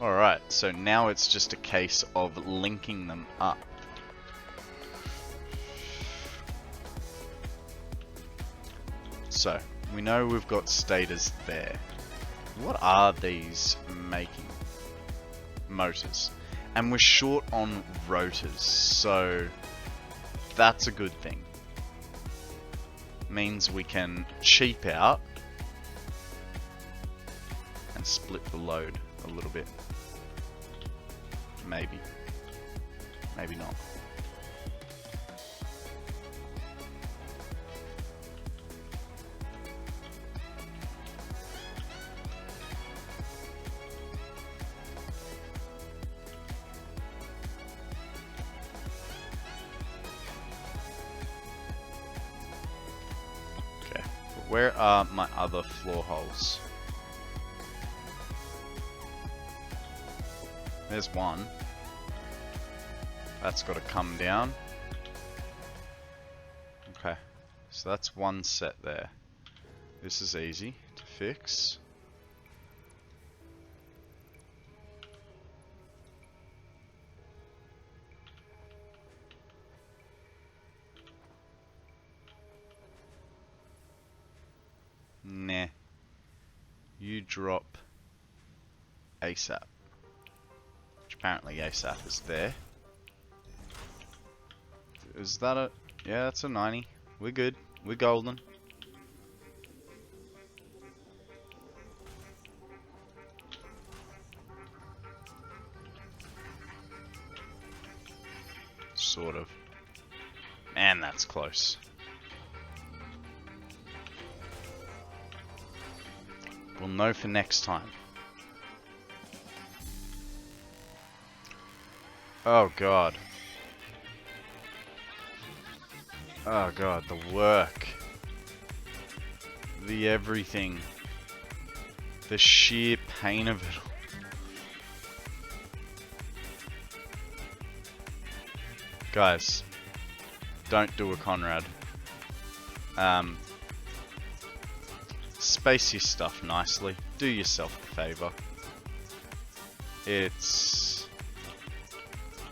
Alright, so now it's just a case of linking them up. So, we know we've got stators there. What are these making? Motors. And we're short on rotors, so that's a good thing. Means we can cheap out and split the load a little bit. Maybe. Maybe not. Where are my other floor holes? There's one. That's got to come down. Okay, so that's one set there. This is easy to fix. Nah. You drop ASAP. Which apparently ASAP is there. Is that a... Yeah, that's a 90. We're good. We're golden. Sort of. Man, that's close. We'll know for next time. Oh god. Oh god, the work. The everything. The sheer pain of it all. Guys, don't do a Konrad. Space your stuff nicely. Do yourself a favor. This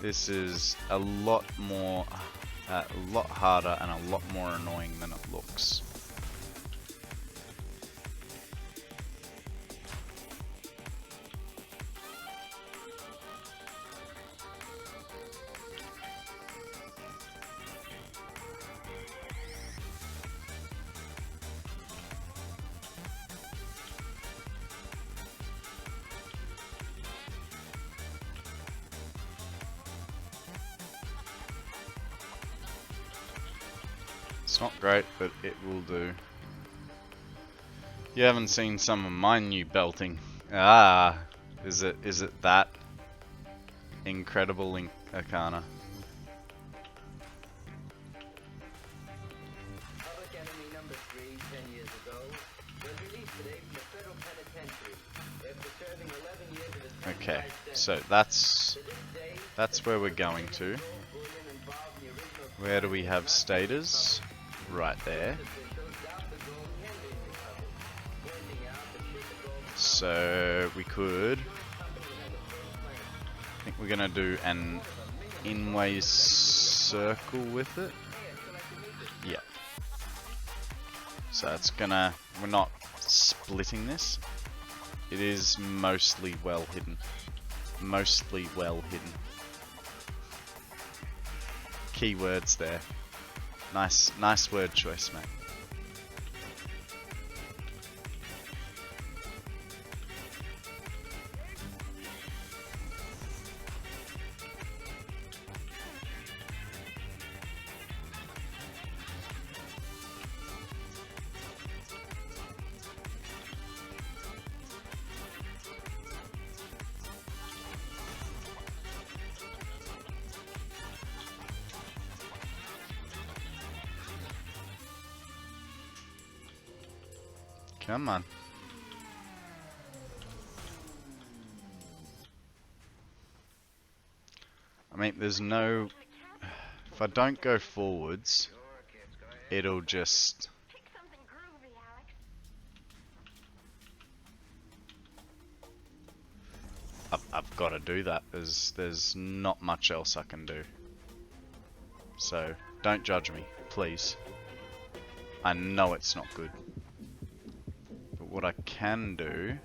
is a lot harder and a lot more annoying than it looks. It's not great, but it will do. You haven't seen some of my new belting. Ah, is it that incredible in Arcana? Public Enemy number 3, 10 years ago, was released today from the federal penitentiary after serving 11 years of a 10 Okay, life sentence. so that's where we're going to. Where do we have staters? Right there. So we could. I think we're gonna do an in-way circle with it. Yeah. So it's gonna. We're not splitting this. It is mostly well hidden. Mostly well hidden. Keywords there. Nice word choice, mate. Come on. I mean, there's no... If I don't go forwards, it'll just... I've got to do that. There's not much else I can do. So, don't judge me, please. I know it's not good. What I can do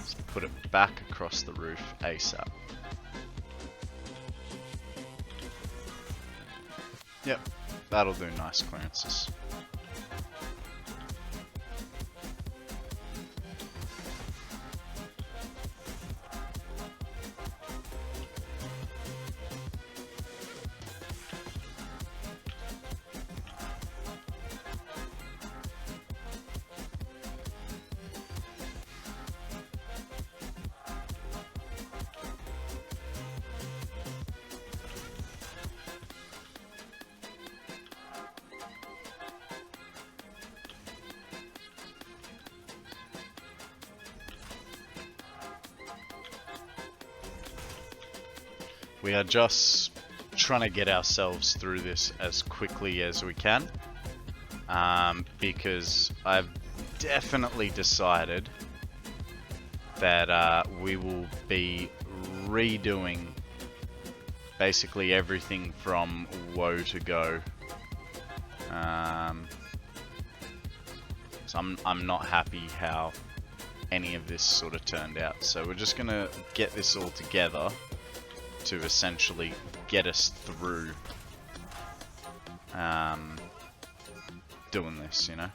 is put it back across the roof ASAP. Yep, that'll do nice clearances. We are just trying to get ourselves through this as quickly as we can, because I've definitely decided that we will be redoing basically everything from woe to go. So I'm not happy how any of this sort of turned out. So we're just gonna get this all together to essentially get us through doing this, you know?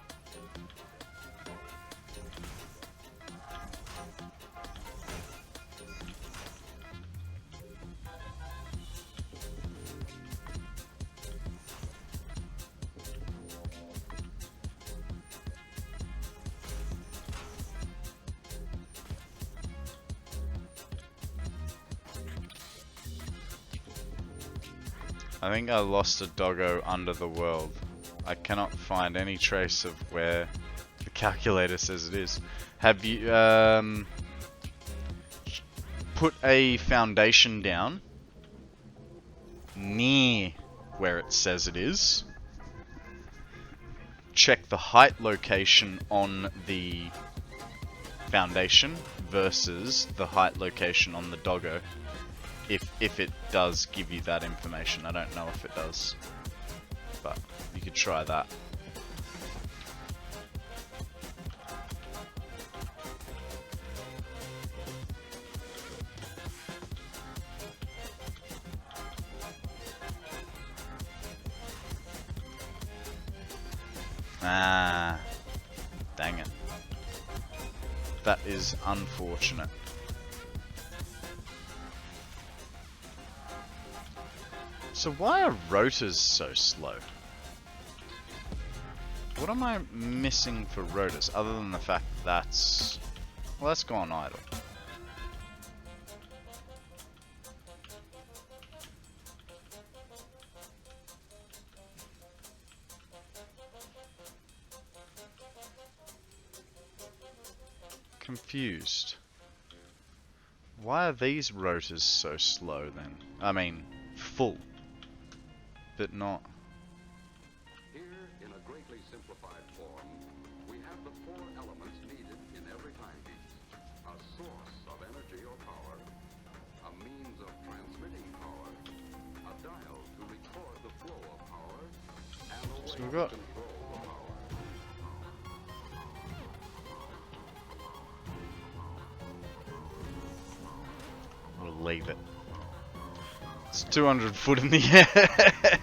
I think I lost a doggo under the world. I cannot find any trace of where the calculator says it is. Have you put a foundation down near where it says it is? Check the height location on the foundation versus the height location on the doggo. If it does give you that information. I don't know if it does, but you could try that. Ah, dang it. That is unfortunate. So why are rotors so slow? What am I missing for rotors, other than the fact that's... Well, let's go on idle. Confused. Why are these rotors so slow then? I mean, full, but not... Here, in a greatly simplified form, we have the four elements needed in every timepiece. A source of energy or power, a means of transmitting power, a dial to record the flow of power, and a way So we've to got control the power. We'll leave it. It's 200 foot in the air.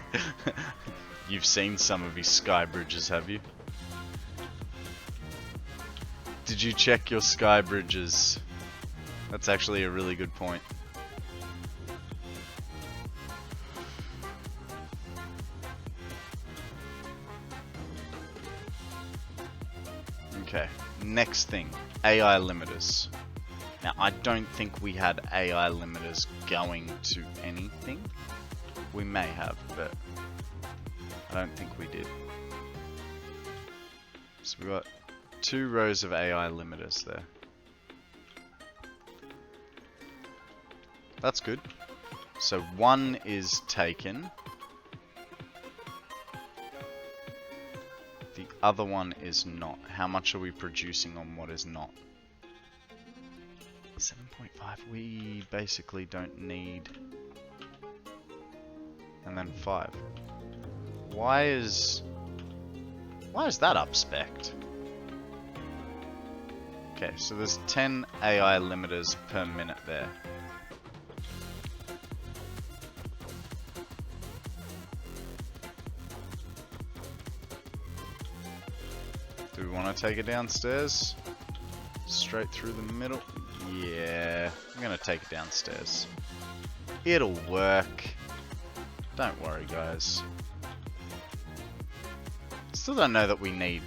You've seen some of his sky bridges, have you? Did you check your sky bridges? That's actually a really good point. Okay, next thing, AI limiters. Now, I don't think we had AI limiters going to anything. We may have, but I don't think we did. So we got 2 rows of AI limiters there. That's good. So 1 is taken. The other one is not. How much are we producing on what is not? 7.5. We basically don't need. And then 5. Why is that up-spec'd? Okay, so there's 10 AI limiters per minute there. Do we want to take it downstairs? Straight through the middle? Yeah, I'm gonna take it downstairs. It'll work. Don't worry, guys. Still don't know that we need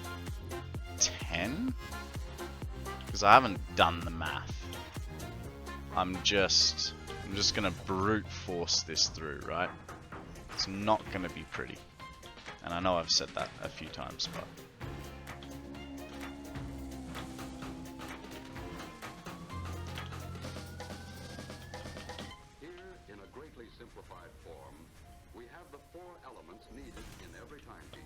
10? Because I haven't done the math. I'm just gonna brute force this through, right? It's not gonna be pretty. And I know I've said that a few times, but... simplified form, we have the 4 elements needed in every timepiece.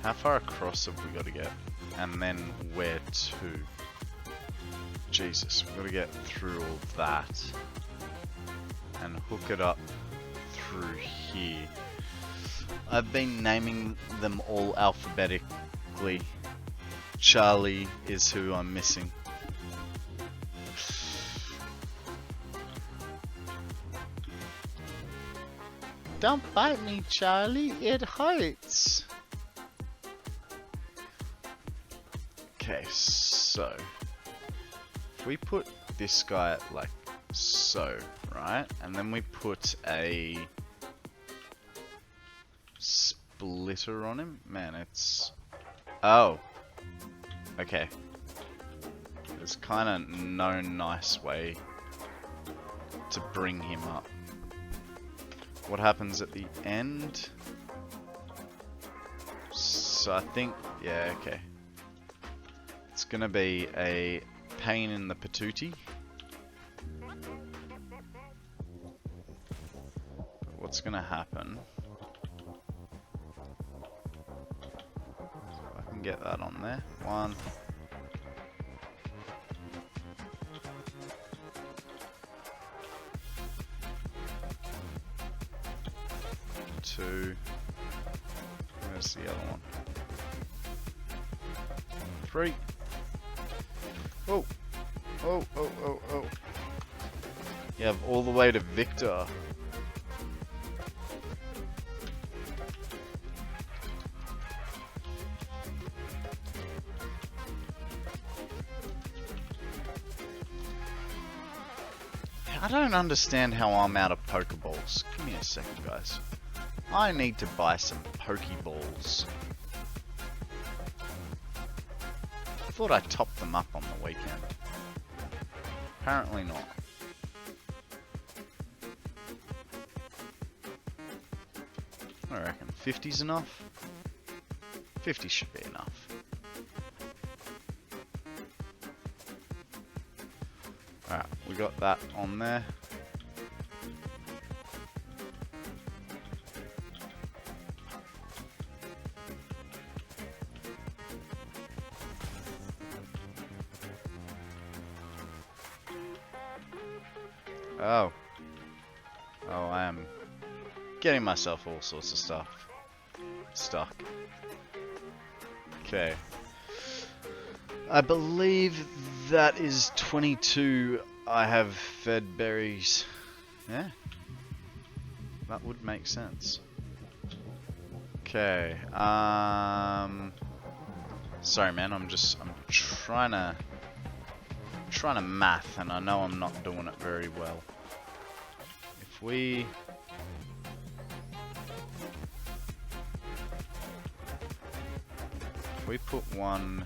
How far across have we got to get? And then where to? Jesus, we've got to get through all that and hook it up through here. I've been naming them all alphabetically. Charlie is who I'm missing. Don't bite me, Charlie, it hurts. Okay, so if we put this guy like so, right? And then we put a splitter on him. Man, it's... Oh. Okay. There's kind of no nice way to bring him up. What happens at the end? So I think... Yeah, okay. It's gonna be a pain in the patootie. But what's gonna happen? So I can get that on there. 1. 2. Where's the other one? 3. Oh, oh, oh, oh, oh. You have all the way to Victor. I don't understand how I'm out of Pokeballs. Give me a second, guys. I need to buy some Pokeballs. I thought I topped them up on the weekend. Apparently not. I reckon 50's enough. 50 should be enough. Alright, we got that on there. Oh. Oh, I am getting myself all sorts of stuff stuck. Okay. I believe that is 22 I have fed berries. Yeah. That would make sense. Okay. Sorry man, I'm trying to math and I know I'm not doing it very well. If we put one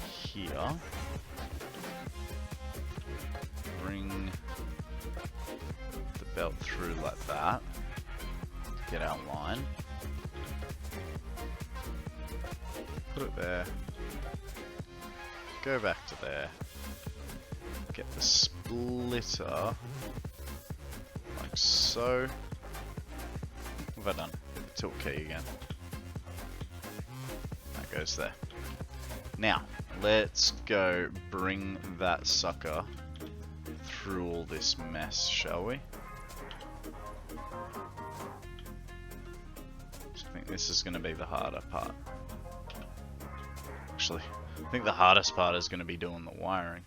here, bring the belt through like that to get our line, put it there, go back to there, get the splitter like so. What have I done? Tilt key again. That goes there. Now, let's go bring that sucker through all this mess, shall we? I think this is going to be the harder part. Actually, I think the hardest part is going to be doing the wiring.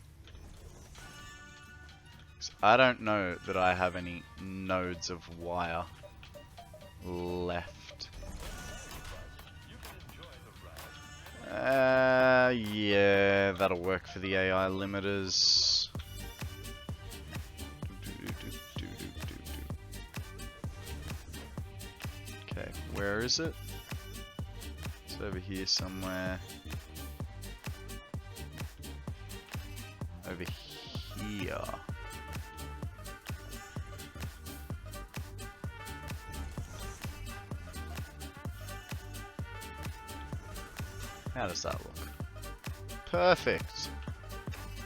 I don't know that I have any nodes of wire left. Yeah, that'll work for the AI limiters. Okay, where is it? It's over here somewhere. Over here. How does that look? Perfect.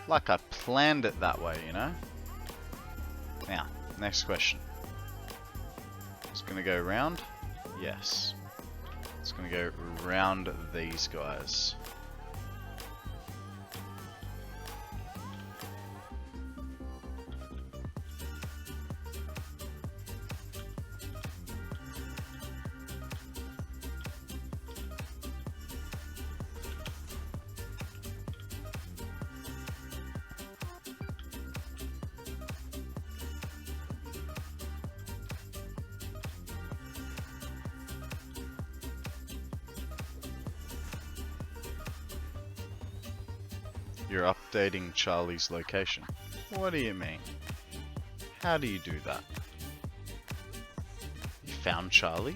Like I planned it that way, you know? Now, next question. It's gonna go round? Yes. It's gonna go round these guys. You're updating Charlie's location. What do you mean? How do you do that? You found Charlie?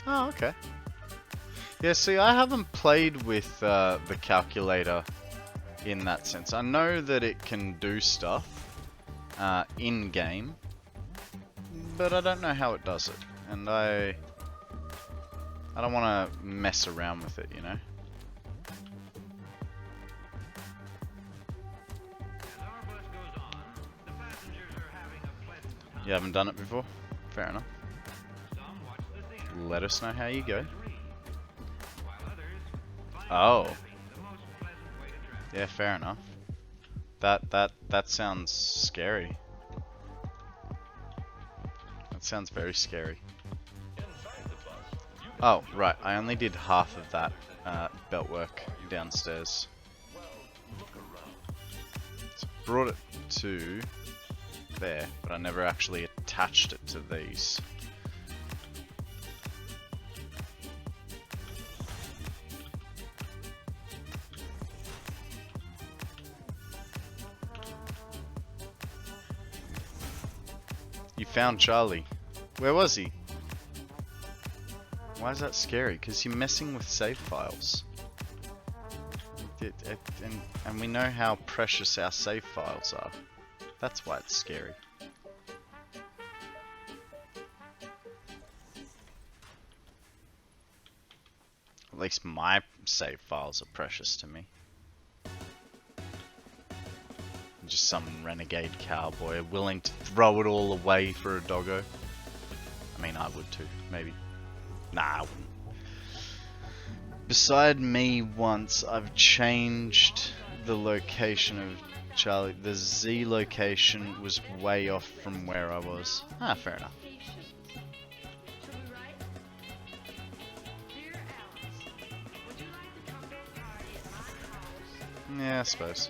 Oh, okay. Yeah, see, I haven't played with the calculator in that sense. I know that it can do stuff in-game, but I don't know how it does it. And I don't want to mess around with it, you know? You haven't done it before? Fair enough. Let us know how you go. Oh. Yeah, fair enough. That sounds scary. That sounds very scary. Oh, right. I only did half of that belt work downstairs. So brought it to there, but I never actually attached it to these. You found Charlie. Where was he? Why is that scary? Because you're messing with save files. And we know how precious our save files are. That's why it's scary. At least my save files are precious to me. Just some renegade cowboy willing to throw it all away for a doggo. I mean, I would too, maybe. Nah, I wouldn't. Beside me once, I've changed the location of Charlie. The Z location was way off from where I was. Ah, fair enough. Yeah, I suppose.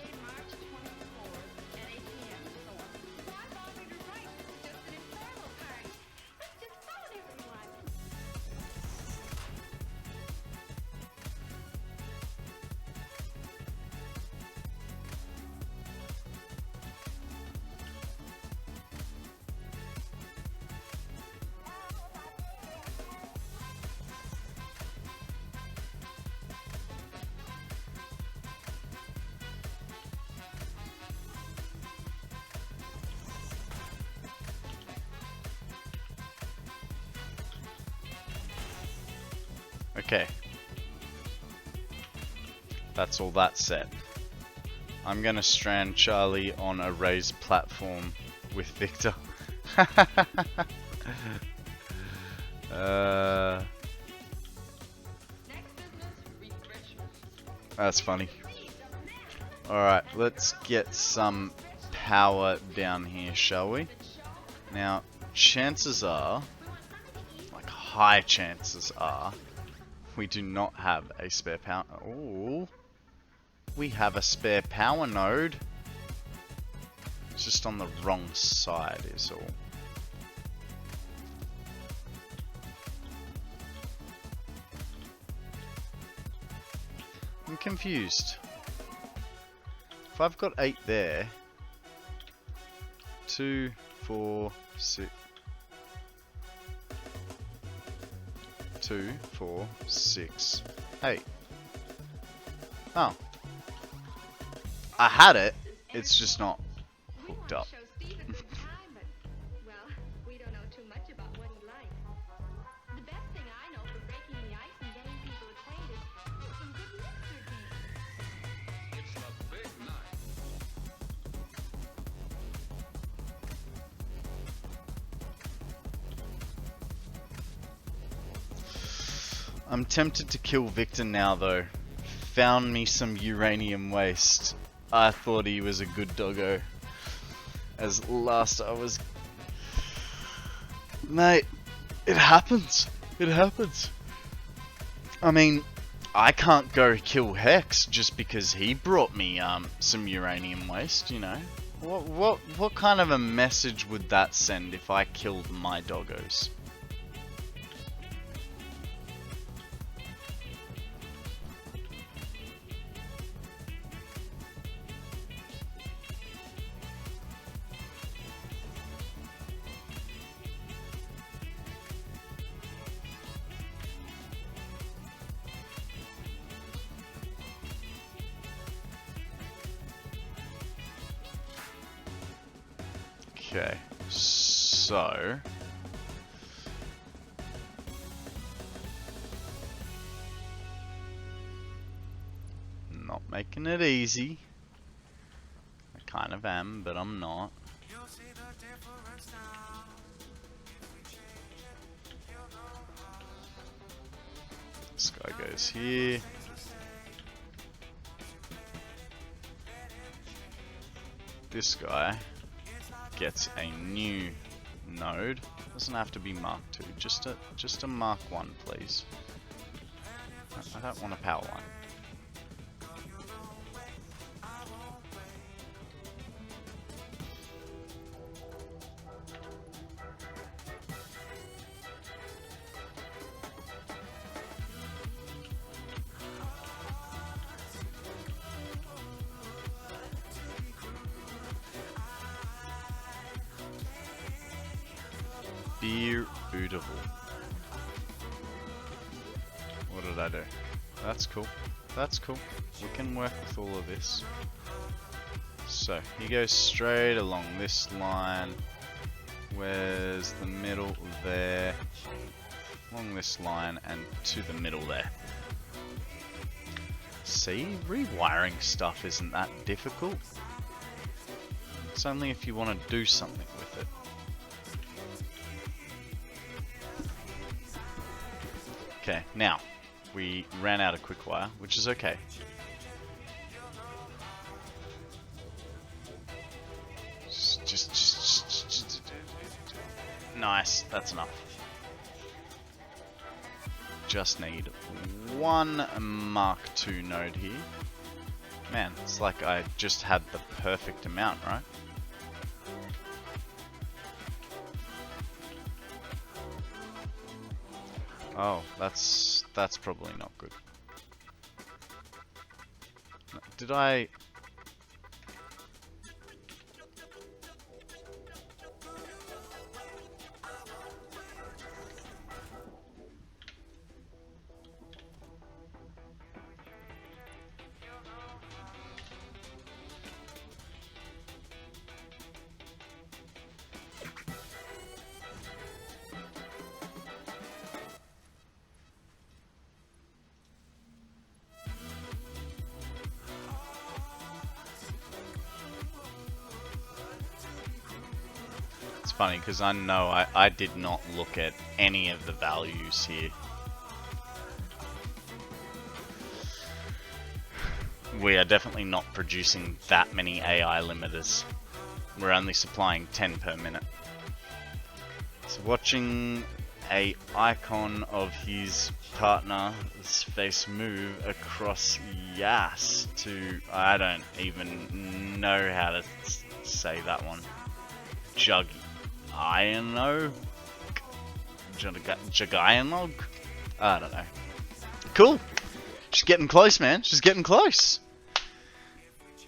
Okay. That's all that said. I'm gonna strand Charlie on a raised platform with Victor. That's funny. Alright, let's get some power down here, shall we? Now, chances are, like high chances are, we do not have a spare power. Oh, we have a spare power node. It's just on the wrong side, is all. I'm confused. If I've got 8 there, 2, 4, 6. 2, 4, 6, 8. Oh. I had it, it's just not hooked up. I'm tempted to kill Victor now though. Found me some uranium waste. I thought he was a good doggo. As last I was... Mate, it happens. It happens. I mean, I can't go kill Hex just because he brought me some uranium waste, you know. What kind of a message would that send if I killed my doggos? Okay, so not making it easy. I kind of am, but I'm not. This guy goes here. this guy gets a new node. Doesn't have to be Mark 2, just a Mark 1, please. I don't want a power one. Beautiful. What did I do? That's cool. That's cool. We can work with all of this. So, he goes straight along this line. Where's the middle? There. Along this line and to the middle there. See? Rewiring stuff isn't that difficult. It's only if you want to do something with it. Okay, now, we ran out of quick wire, which is okay. Just nice, that's enough. Just need one Mark II node here. Man, it's like I just had the perfect amount, right? Oh, that's probably not good. Did I... Funny because I know I did not look at any of the values here. We are definitely not producing that many AI limiters. We're only supplying 10 per minute. So watching a icon of his partner's face move across Yas to, I don't even know how to say that one. Juggianog? Juggianog? I don't know. Cool! She's getting close, man. She's getting close.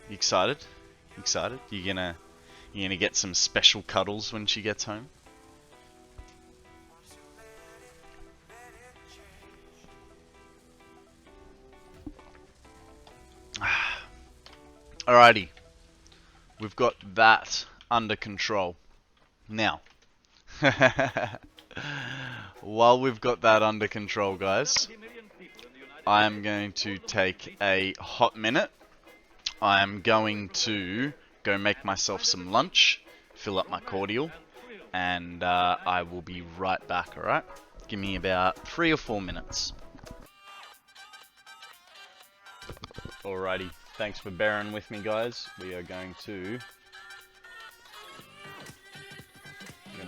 You excited? Excited? You gonna get some special cuddles when she gets home? Alrighty. We've got that under control. Now, while we've got that under control, guys, I'm going to take a hot minute. I'm going to go make myself some lunch, fill up my cordial, and I will be right back, alright? Give me about 3 or 4 minutes. Alrighty, thanks for bearing with me, guys. We are going to...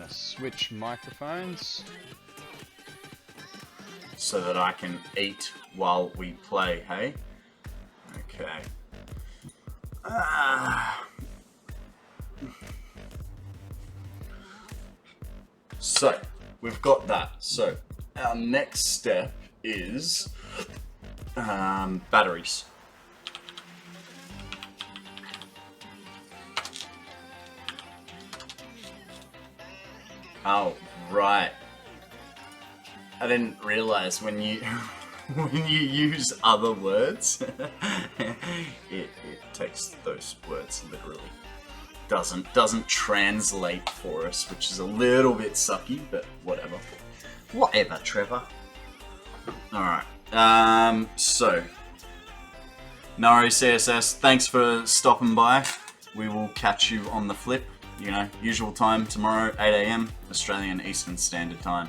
switch microphones so that I can eat while we play, hey? Okay. So, we've got that. So, our next step is batteries. Oh, right. I didn't realize when you when you use other words, it takes those words literally. Doesn't translate for us, which is a little bit sucky, but whatever. Whatever, Trevor. Alright. So Nari CSS, thanks for stopping by. We will catch you on the flip. You know, usual time tomorrow, 8 AM, Australian Eastern Standard Time.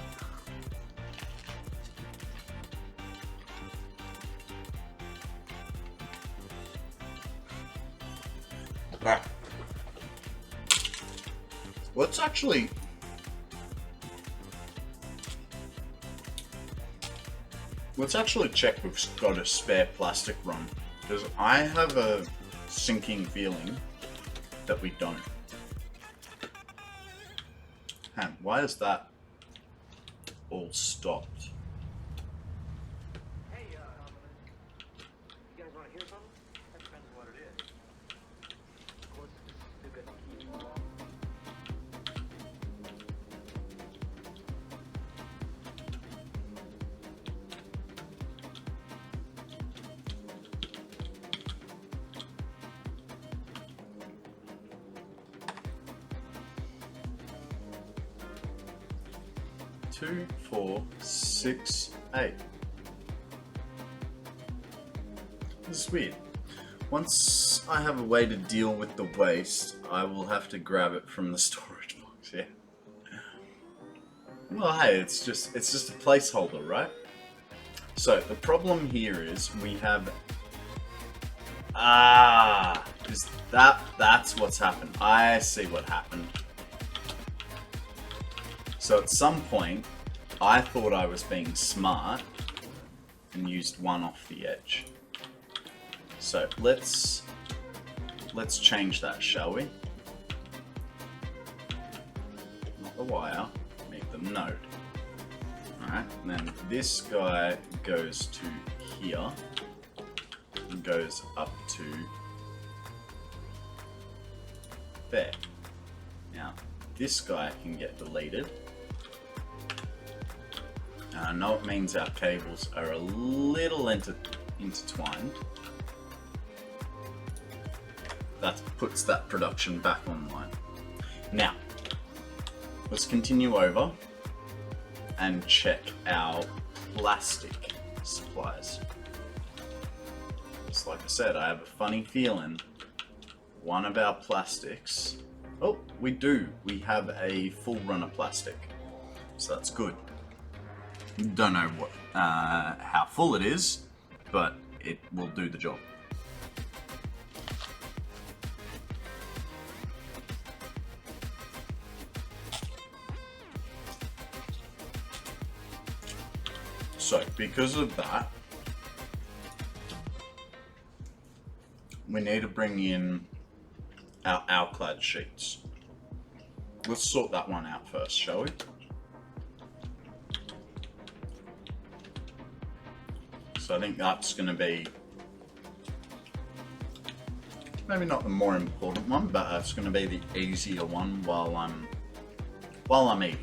Let's actually... Let's actually check we've got a spare plastic run, because I have a sinking feeling that we don't. Why is that all stopped? Hey, you guys want to hear something? That depends on what it is. Of course, it's still got the key to unlock. Two, 4, 6, 8. This is weird. Once I have a way to deal with the waste, I will have to grab it from the storage box. Yeah. Well, hey, it's just a placeholder, right? So the problem here is we have is that's what's happened. I see what happened. So at some point, I thought I was being smart and used one off the edge. So let's change that, shall we? Not the wire, make the node. Alright, then this guy goes to here and goes up to there. Now, this guy can get deleted. I know it means our cables are a little intertwined. That puts that production back online. Now, let's continue over and check our plastic supplies. Just like I said, I have a funny feeling one of our plastics... Oh, we do. We have a full run of plastic. So that's good. Don't know what, how full it is, but it will do the job. So, because of that, we need to bring in our alclad sheets. Let's sort that one out first, shall we? So I think that's going to be maybe not the more important one, but it's going to be the easier one while I'm eating.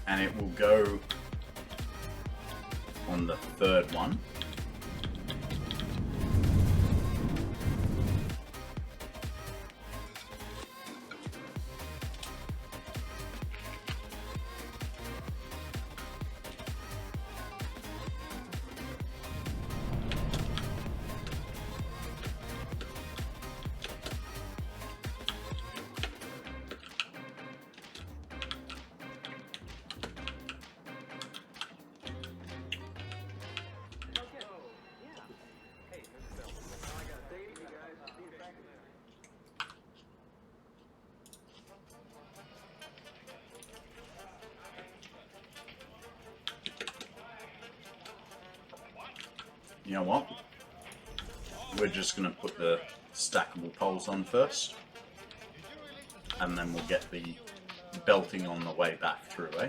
And it will go on the third one. You know what? We're just going to put the stackable poles on first, and then we'll get the belting on the way back through, eh?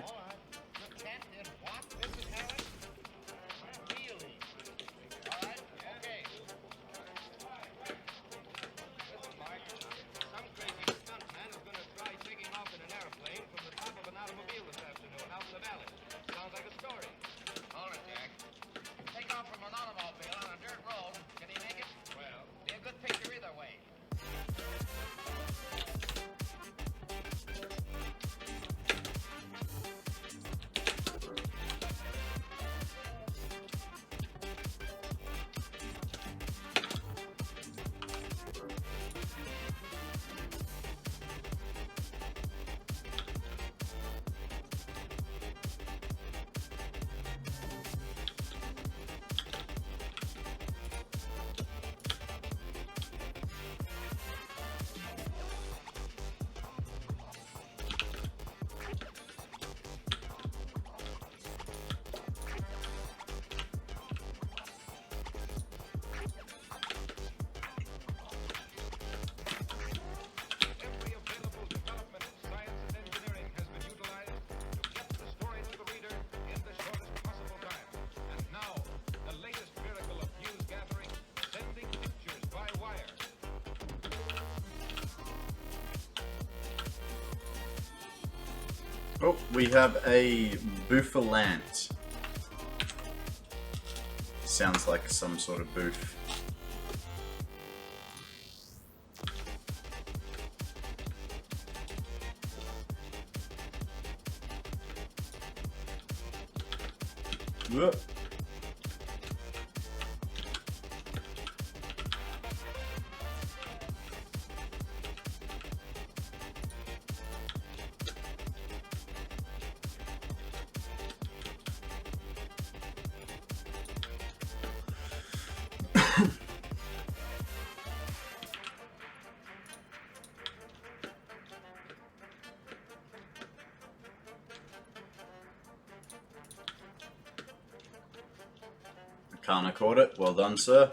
Oh, we have a bouffalant. Sounds like some sort of boof. Whoop. Can't accord it. Well done, sir.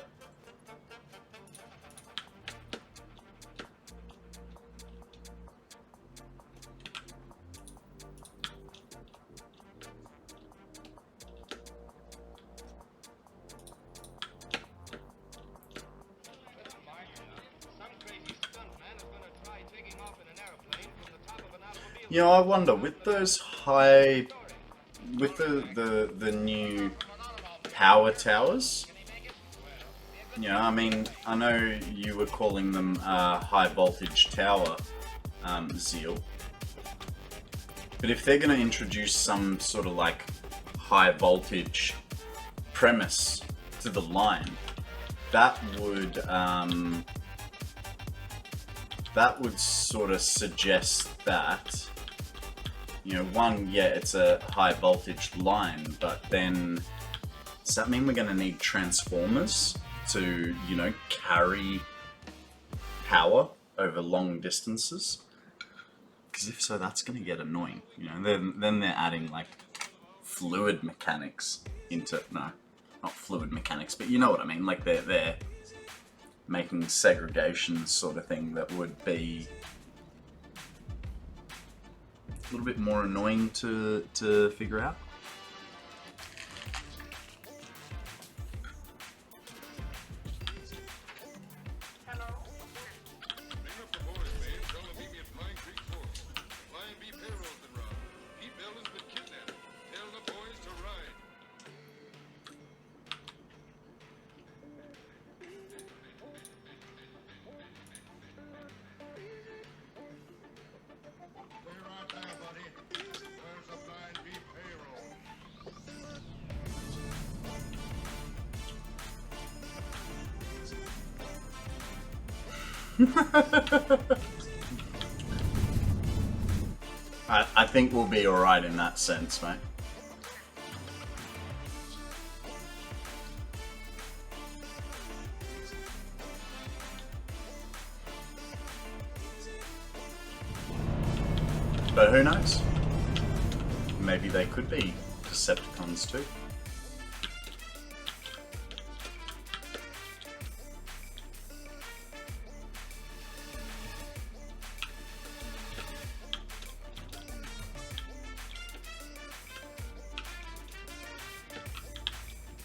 You know, I wonder with those high, with the new power towers. Yeah, I mean, I know you were calling them high voltage tower, Zeal. But if they're going to introduce some sort of like high voltage premise to the line, that would sort of suggest that, you know, one, yeah, it's a high voltage line, but then does that mean we're going to need transformers to, you know, carry power over long distances? Because if so, that's going to get annoying. You know, then they're adding like fluid mechanics into, no, not fluid mechanics, but you know what I mean. Like they're making segregation sort of thing that would be a little bit more annoying to figure out. I think we'll be alright in that sense, mate. But who knows? Maybe they could be Decepticons too.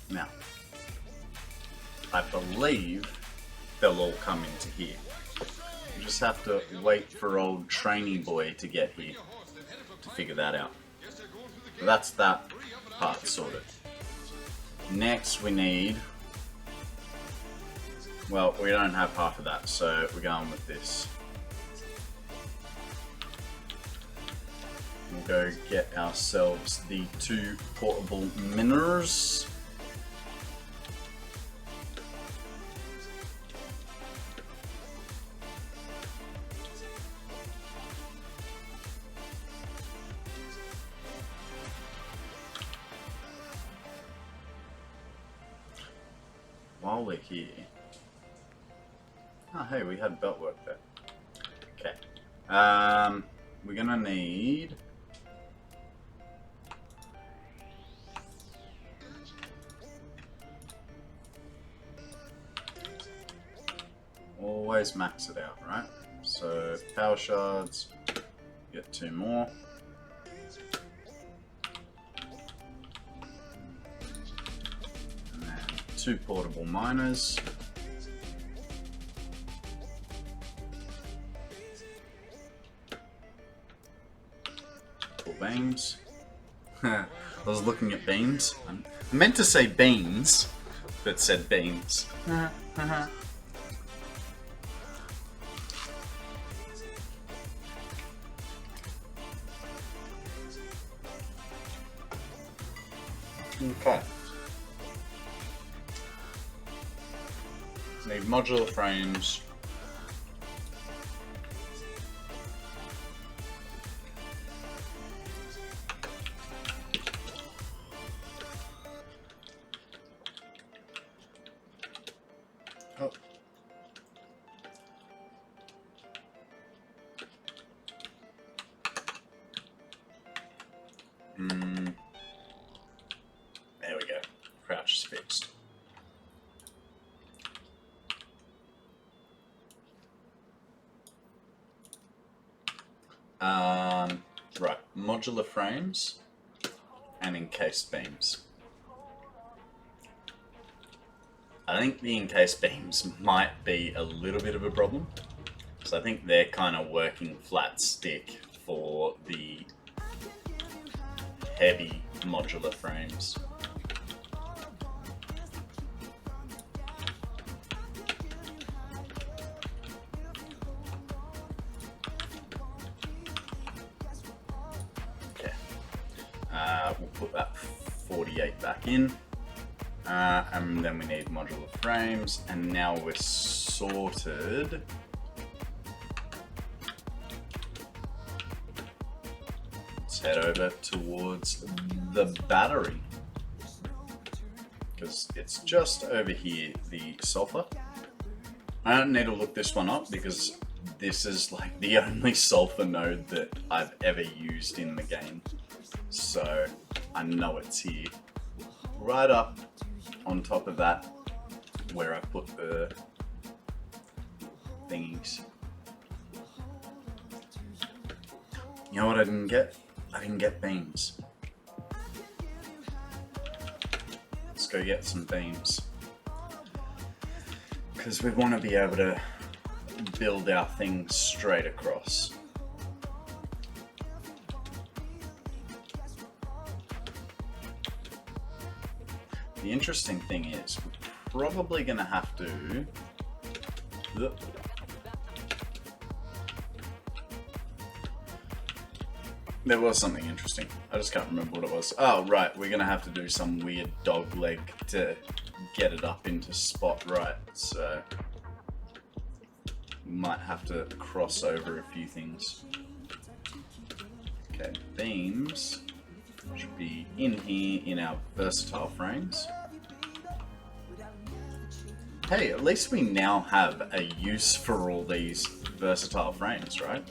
Now, I believe they'll all come into here. You just have to wait for old trainee boy to get here to figure that out. So that's that part sorted. Next we need... well, we don't have half of that, so we're going with this. We'll go get ourselves the 2 portable miners. While we're here... oh, hey, we had belt work there. Okay. We're gonna need... always max it out, right? So, power shards, get 2 more. And then 2 portable miners. Cool. beams. I was looking at beams. I meant to say beans, but said beams. Okay. Need modular frames. Oh. There we go. Crouch is fixed. Right, modular frames and encased beams. I think the encased beams might be a little bit of a problem, because I think they're kind of working flat stick for the heavy modular frames. We'll put that 48 back in, and then we need modular frames, and now we're sorted. Let's head over towards the battery, because it's just over here, the sulfur. I don't need to look this one up because this is like the only sulfur node that I've ever used in the game. So I know it's here. Right up on top of that, where I put the thingies. You know what I didn't get? I didn't get beams. Let's go get some beams. Because we want to be able to build our thing straight across. The interesting thing is, we're probably going to have to... There was something interesting. I just can't remember what it was. Oh, right. We're going to have to do some weird dog leg to get it up into spot right. So we might have to cross over a few things. Okay, beams should be in here in our versatile frames. Hey, at least we now have a use for all these versatile frames, right?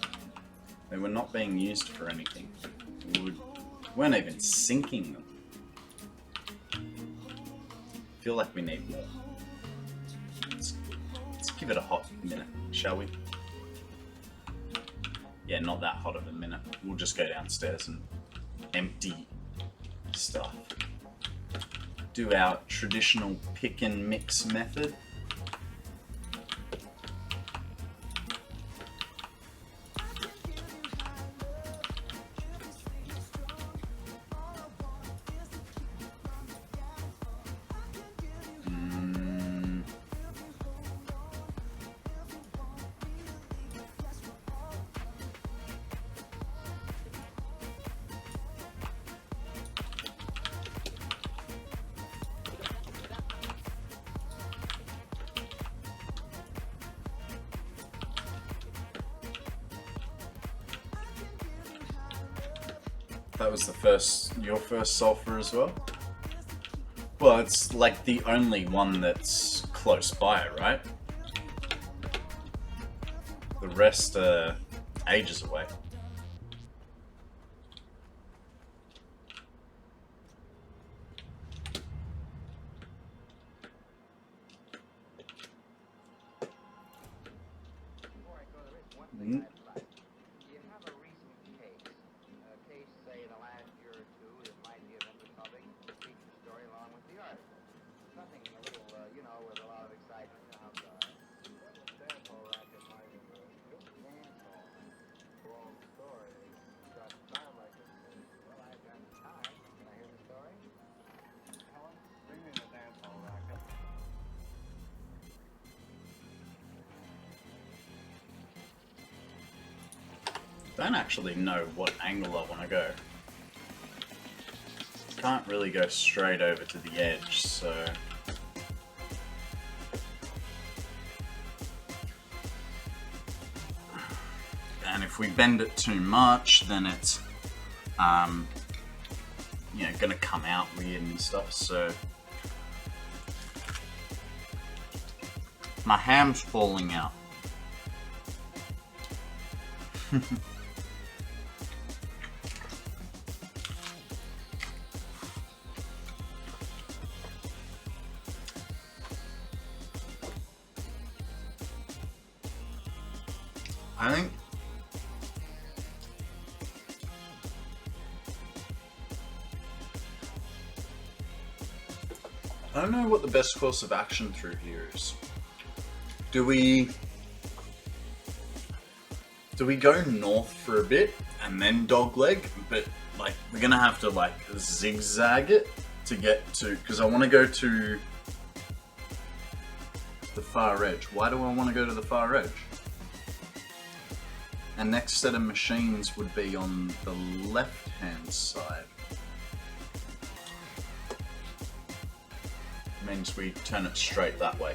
They were not being used for anything. We weren't even syncing them. I feel like we need more. Let's give it a hot minute, shall we? Yeah, not that hot of a minute. We'll just go downstairs and empty stuff. Do our traditional pick and mix method. That was your first sulfur as well? Well, it's like the only one that's close by, right? The rest are ages away. Don't actually know what angle I want to go. Can't really go straight over to the edge, so... And if we bend it too much, then it's, you know, gonna come out weird and stuff, so... My ham's falling out. I don't know what the best course of action through here is. Do we go north for a bit and then dogleg? But like we're gonna have to like zigzag it to get to, because I want to go to the far edge. Why do I want to go to the far edge? And next set of machines would be on the left hand side. Means we turn it straight that way.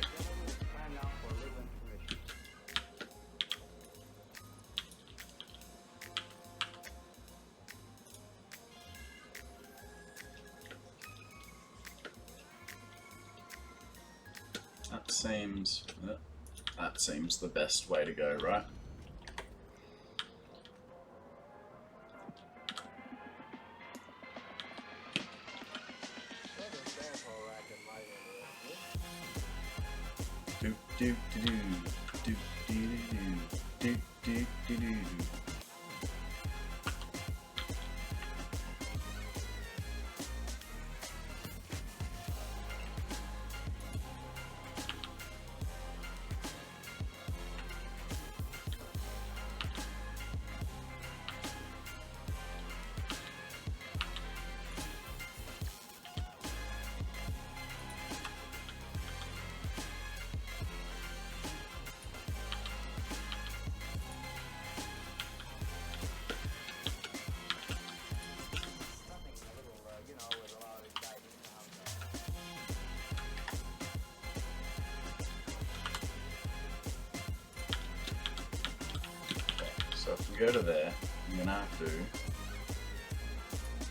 That seems the best way to go, right? Do do do do do do do do do do. So if we go to there, I'm gonna have to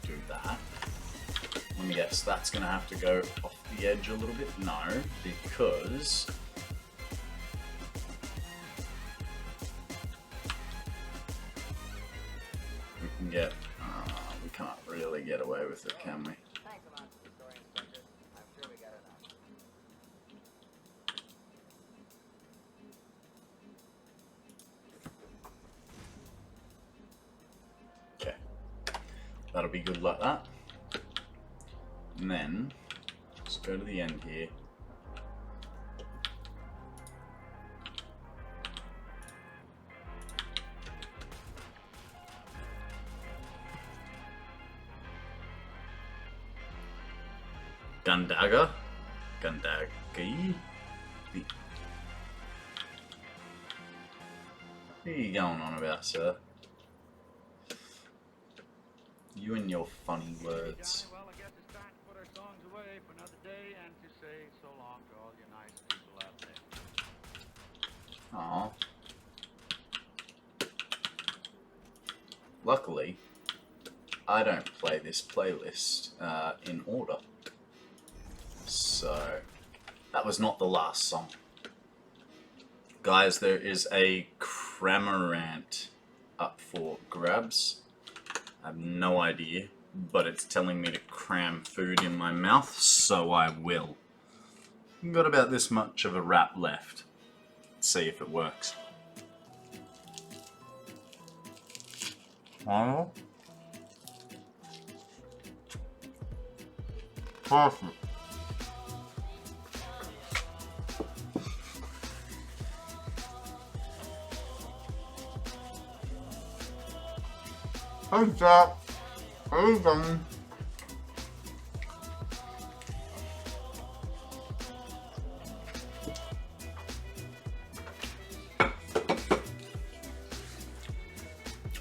do that. Let me guess, that's gonna have to go off the edge a little bit? No, because we can get, we can't really get away with it, can we? That'll be good like that. And then, let's go to the end here. Gundaga? Gundagi? What are you going on about, sir? You and your funny words. Well, I guess it's time to put our songs away for another day and to say so long to all you nice people out there. Aww. Luckily, I don't play this playlist in order. So, that was not the last song. Guys, there is a Cramorant up for grabs. I have no idea, but it's telling me to cram food in my mouth, so I will. I've got about this much of a wrap left. Let's see if it works. Oh. Perfect. Hey Chap, hey Bazanji.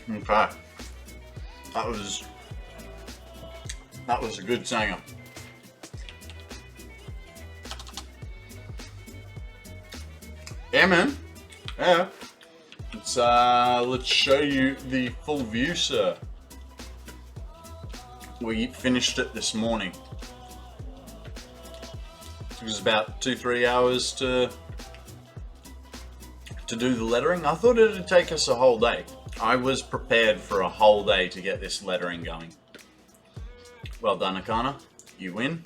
Okay. That was a good singer. Yeah, man. Yeah. Let's show you the full view, sir. We finished it this morning. It was about 2-3 hours to do the lettering. I thought it'd take us a whole day. I was prepared for a whole day to get this lettering going. Well done, Akana. You win.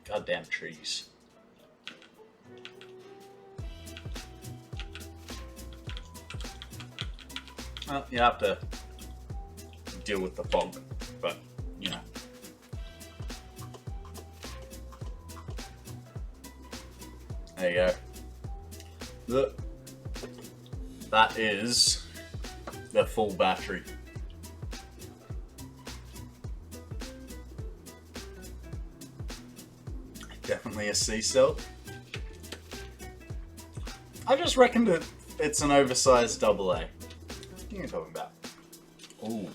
Goddamn trees. Well, you have to deal with the fog, but, you know. There you go. Look. That is the full battery. Definitely a C cell. I just reckon that it's an oversized AA. What are you talking about? Ooh.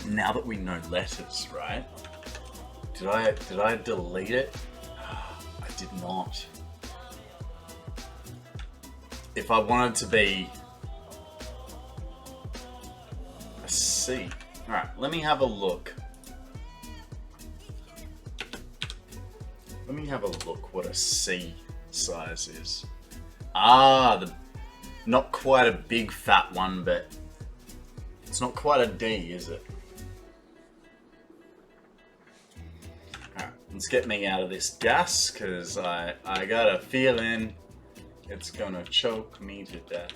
Now that we know letters, right? Did I delete it? I did not. If I wanted to be a C. Alright, let me have a look. Let me have a look what a C size is. Ah, not quite a big fat one, but it's not quite a D, is it? Alright, let's get me out of this gas, because I got a feeling it's gonna choke me to death.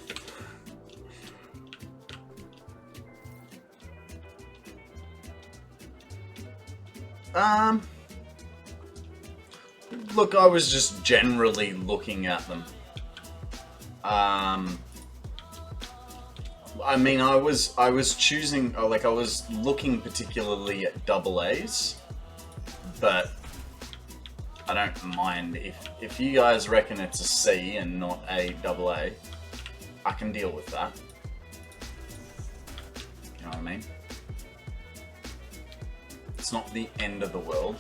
Look, I was just generally looking at them. I mean, I was choosing, like, I was looking particularly at AA's, but I don't mind if you guys reckon it's a C and not a AA, I can deal with that. You know what I mean? It's not the end of the world.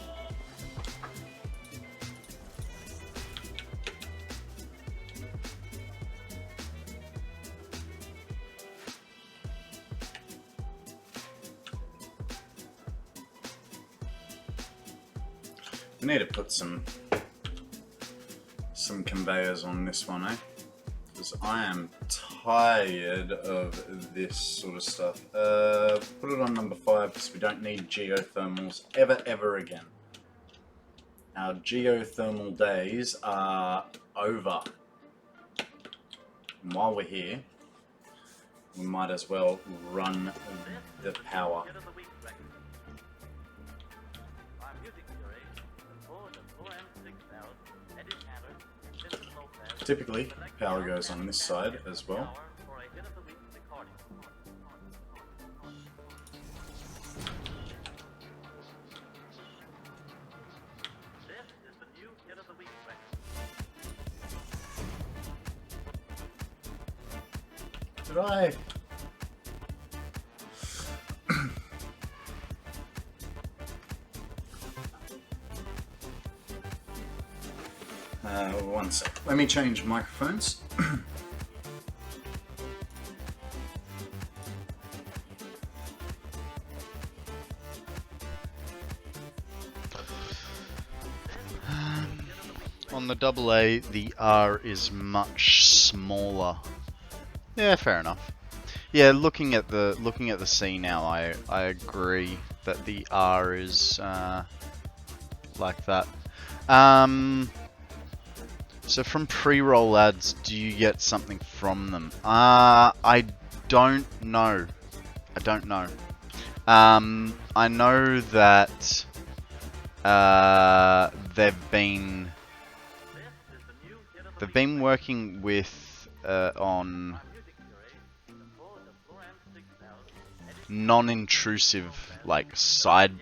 We need to put some conveyors on this one, eh? Because I am tired of this sort of stuff. Put it on number 5 because we don't need geothermals ever again. Our geothermal days are over. And while we're here, we might as well run the power. Typically, power goes on this side as well. Did I? One sec. Let me change microphones. On the AA, the R is much smaller. Yeah, fair enough. Yeah, looking at the C now, I agree that the R is like that. So from pre-roll ads, do you get something from them? I don't know. I don't know. I know that they've been working with on non-intrusive, like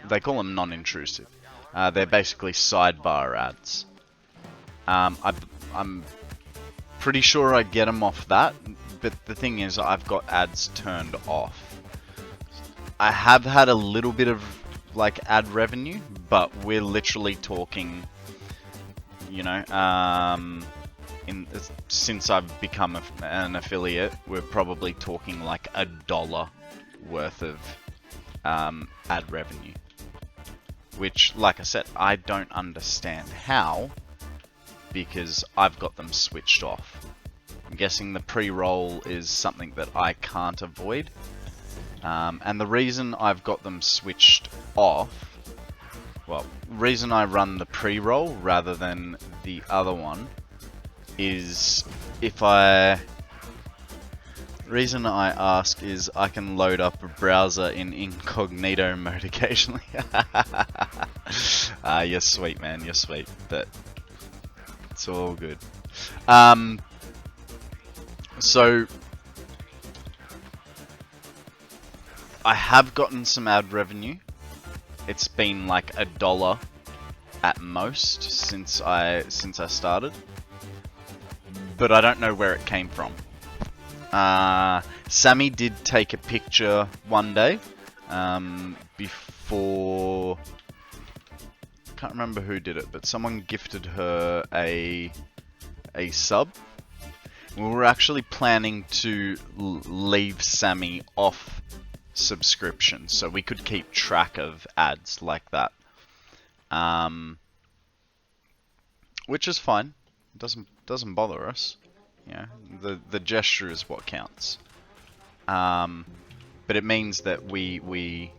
they call them non-intrusive. They're basically sidebar ads. I'm pretty sure I get them off that, but the thing is, I've got ads turned off. I have had a little bit of like ad revenue, but we're literally talking, you know, since I've become an affiliate, we're probably talking like $1 worth of ad revenue. Which, like I said, I don't understand how, because I've got them switched off. I'm guessing the pre-roll is something that I can't avoid. And the reason I've got them switched off, well, reason I run the pre-roll rather than the other one is reason I ask is I can load up a browser in incognito mode occasionally. You're sweet, man, you're sweet, but it's all good. So I have gotten some ad revenue. It's been like $1 at most since I started, but I don't know where it came from. Sammy did take a picture one day before. I can't remember who did it, but someone gifted her a sub. We were actually planning to leave Sammy off subscription so we could keep track of ads like that, which is fine. It doesn't bother us. You know, the gesture is what counts. But it means that we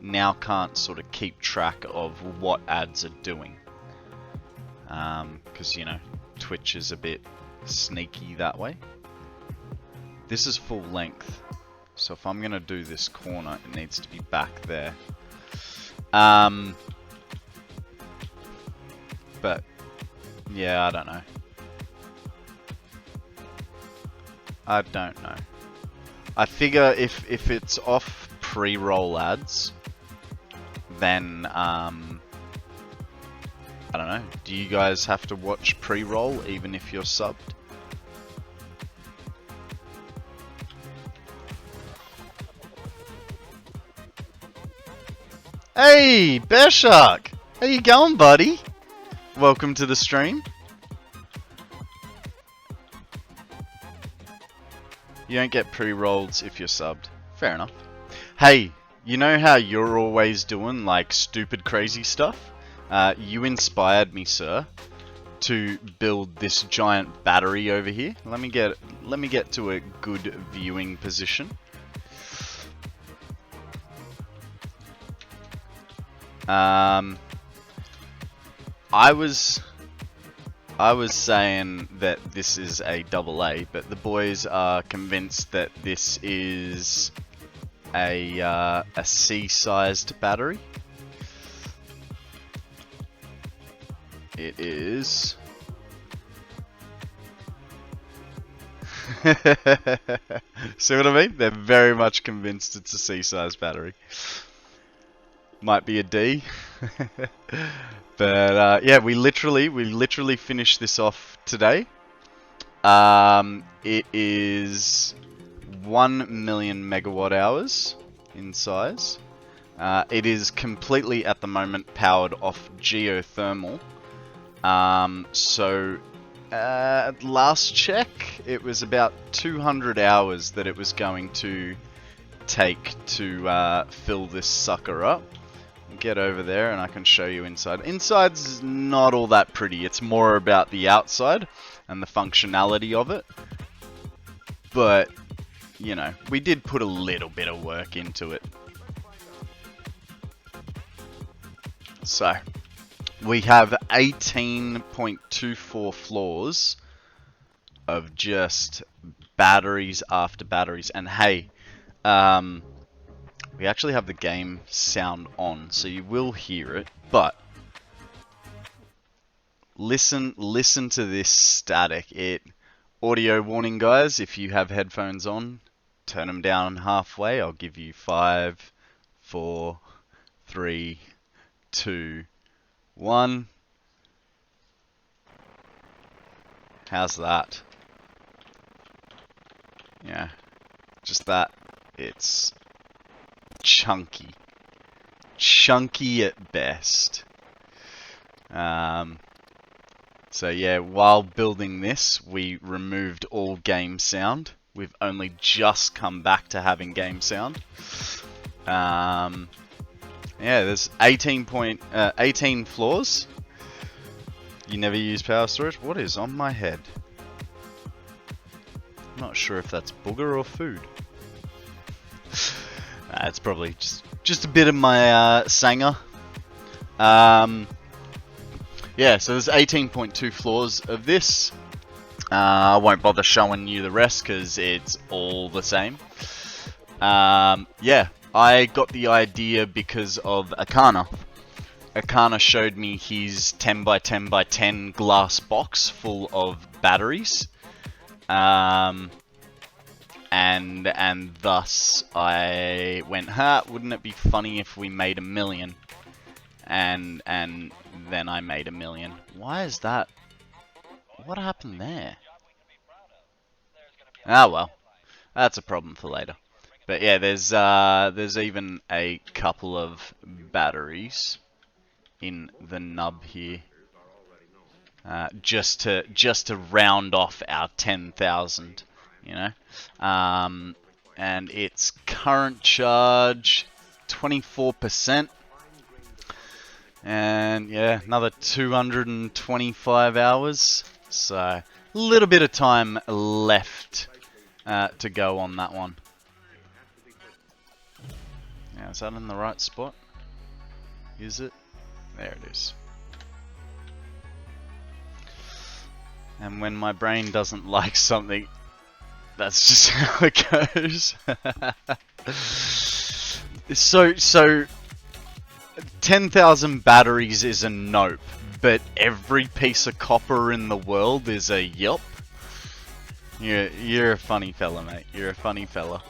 now can't sort of keep track of what ads are doing, because you know, Twitch is a bit sneaky that way. This is full length, so if I'm gonna do this corner, it needs to be back there. But yeah, I don't know. I figure if it's off pre-roll ads, then I don't know. Do you guys have to watch pre-roll even if you're subbed? Hey, Bear Shark! How you going, buddy? Welcome to the stream. You don't get pre-rolls if you're subbed. Fair enough. Hey, you know how you're always doing like stupid crazy stuff? You inspired me, sir, to build this giant battery over here. Let me get to a good viewing position. I was saying that this is a AA, but the boys are convinced that this is a C-sized battery. It is. See what I mean? They're very much convinced it's a C-sized battery. Might be a D. But yeah, we literally finished this off today. It is 1 million megawatt hours in size. It is completely at the moment powered off geothermal. So last check, it was about 200 hours that it was going to take to fill this sucker up. Get over there and I can show you inside. Inside's not all that pretty. It's more about the outside and the functionality of it. But, you know, we did put a little bit of work into it. So, we have 18.24 floors of just batteries after batteries. And hey, we actually have the game sound on, so you will hear it, but listen to this static. Audio warning, guys, if you have headphones on, turn them down halfway. I'll give you 5, 4, 3, 2, 1. How's that? Yeah, just that. It's chunky. Chunky at best. So yeah, while building this, we removed all game sound. We've only just come back to having game sound. Yeah, there's 18 floors. You never use power storage? What is on my head? I'm not sure if that's booger or food. It's probably just a bit of my sanger. Yeah, so there's 18.2 floors of this. I won't bother showing you the rest because it's all the same. Yeah, I got the idea because of Akana. Akana showed me his 10 by 10 by 10 glass box full of batteries. And thus I went, wouldn't it be funny if we made 1 million? And then I made 1 million. Why is that? What happened there? Ah well, that's a problem for later. But yeah, there's even a couple of batteries in the nub here, just to round off our 10,000, you know. And its current charge 24%. And yeah, another 225 hours. So a little bit of time left to go on that one. Now, is that in the right spot? Is it? There it is. And when my brain doesn't like something, that's just how it goes. So 10,000 batteries is a nope, but every piece of copper in the world is a yup. You're a funny fella, mate. You're a funny fella.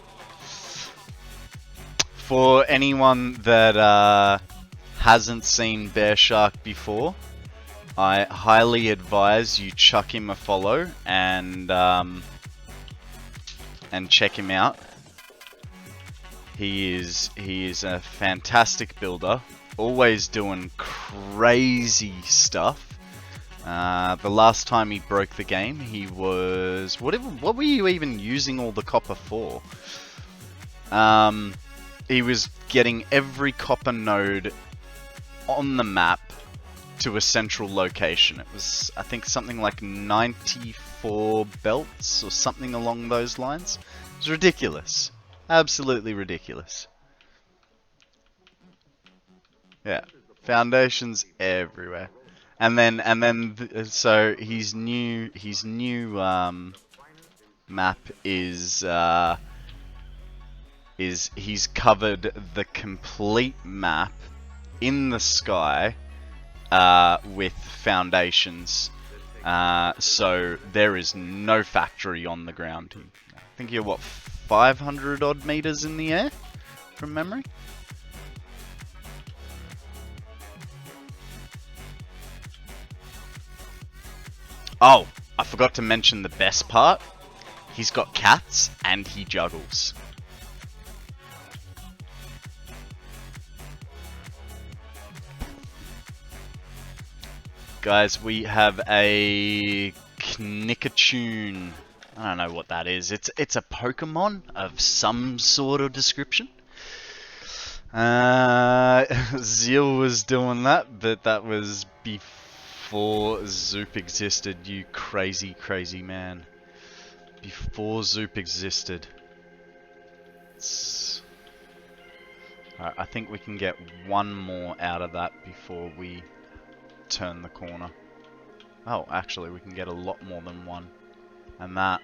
For anyone that hasn't seen Bear Shark before, I highly advise you chuck him a follow and check him out. He is a fantastic builder, always doing crazy stuff. The last time he broke the game, he was what were you even using all the copper for? He was getting every copper node on the map to a central location. It was, I think, something like 94 belts or something along those lines. It was ridiculous. Absolutely ridiculous. Yeah, foundations everywhere. And then so his new map is he's covered the complete map in the sky with foundations. So there is no factory on the ground. I think you're what, 500 odd meters in the air from memory? Oh, I forgot to mention the best part. He's got cats and he juggles. Guys, we have a Knickatune. I don't know what that is. It's a Pokemon of some sort of description. Zeal was doing that, but that was before Zoop existed, you crazy, crazy man. Before Zoop existed. Alright, I think we can get one more out of that before we turn the corner. Oh, actually, we can get a lot more than one. And that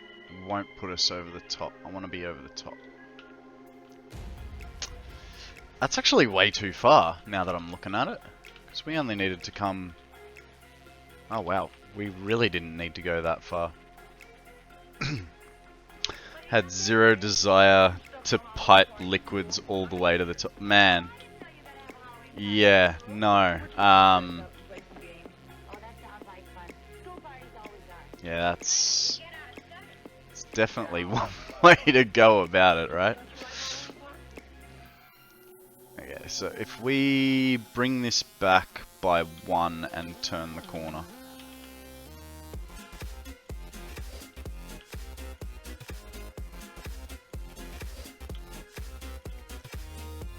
won't put us over the top. I want to be over the top. That's actually way too far, now that I'm looking at it. Because we only needed to come... Oh wow, we really didn't need to go that far. Had zero desire to pipe liquids all the way to the top. Man. Yeah, no. Yeah, it's definitely one way to go about it, right? Okay, so if we bring this back by 1 and turn the corner.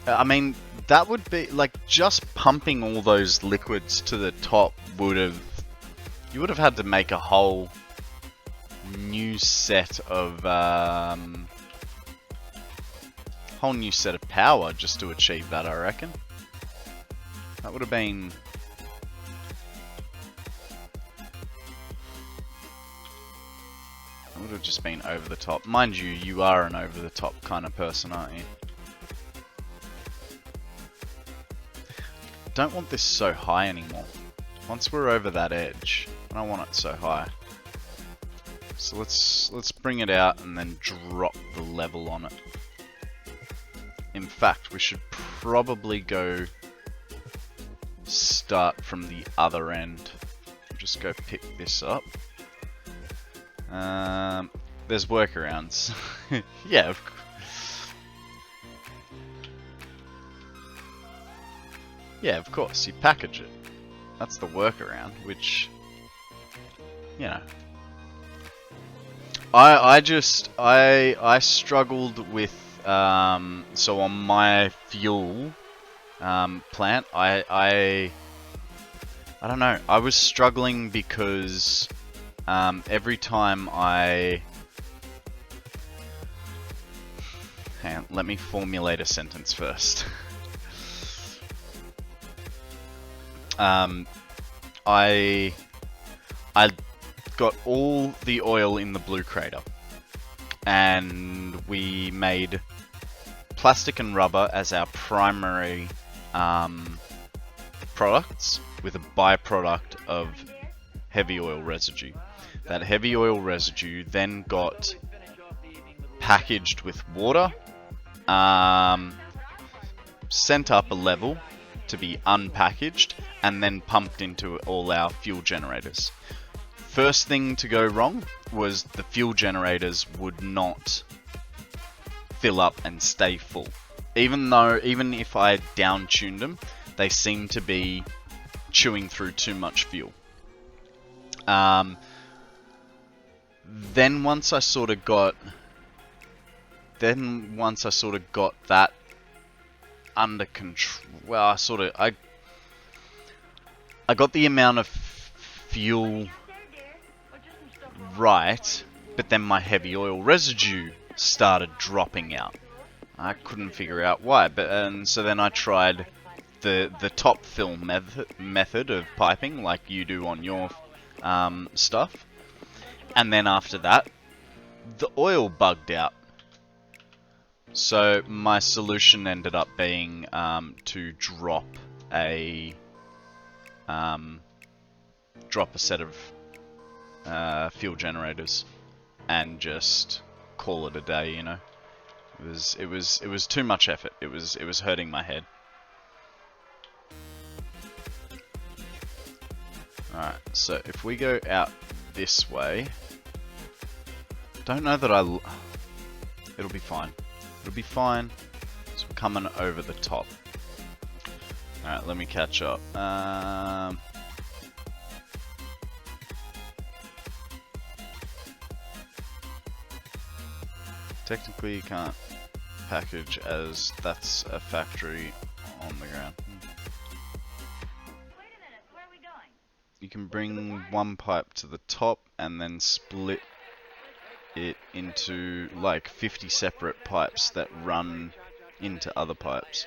I mean, that would be, like, just pumping all those liquids to the top would have... You would have had to make a whole new set of, whole new set of power just to achieve that, I reckon. That would have been... That would have just been over the top. Mind you, you are an over the top kind of person, aren't you? Don't want this so high anymore. Once we're over that edge, I don't want it so high. So let's bring it out and then drop the level on it. In fact, we should probably go start from the other end. Just go pick this up. There's workarounds. Yeah, of course. Yeah, of course, you package it. That's the workaround, which, you know. I struggled with, so on my fuel plant, I don't know, I was struggling because every time I... Hang on, let me formulate a sentence first. I got all the oil in the blue crater, and we made plastic and rubber as our primary products, with a byproduct of heavy oil residue. That heavy oil residue then got packaged with water, sent up a level to be unpackaged, and then pumped into all our fuel generators. First thing to go wrong was the fuel generators would not fill up and stay full. Even if I down-tuned them, they seemed to be chewing through too much fuel. Then once I sort of got that under control, well, I got the amount of fuel right, but then my heavy oil residue started dropping out. I couldn't figure out why, and so then I tried the top fill method of piping, like you do on your stuff, and then after that, the oil bugged out. So my solution ended up being to drop a set of fuel generators and just call it a day. You know, it was too much effort. It was hurting my head. Alright, so if we go out this way, don't know that it'll be fine. It'll be fine. So we're coming over the top. Alright, let me catch up. Technically you can't package, as that's a factory on the ground. You can bring one pipe to the top and then split it into like 50 separate pipes that run into other pipes.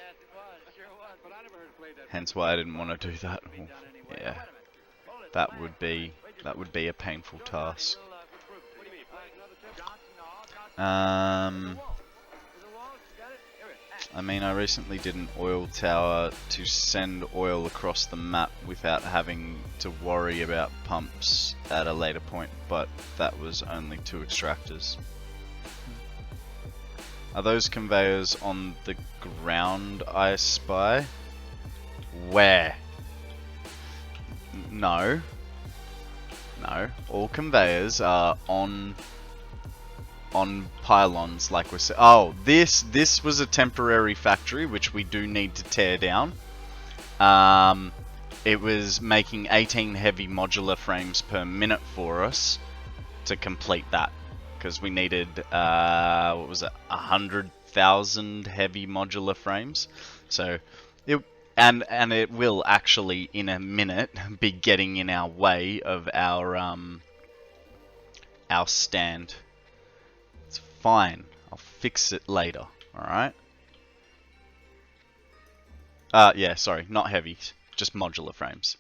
Hence why I didn't want to do that. Oh, yeah, that would be a painful task. I mean, I recently did an oil tower to send oil across the map without having to worry about pumps at a later point, but that was only 2 extractors. Are those conveyors on the ground I spy? Where? No. No. All conveyors are on pylons, like we're saying. Oh, this was a temporary factory, which we do need to tear down. It was making 18 heavy modular frames per minute for us to complete that, because we needed what was it, 100,000 heavy modular frames. So it it will actually in a minute be getting in our way of our stand. It's fine. I'll fix it later. All right. Yeah, sorry, not heavy, just modular frames.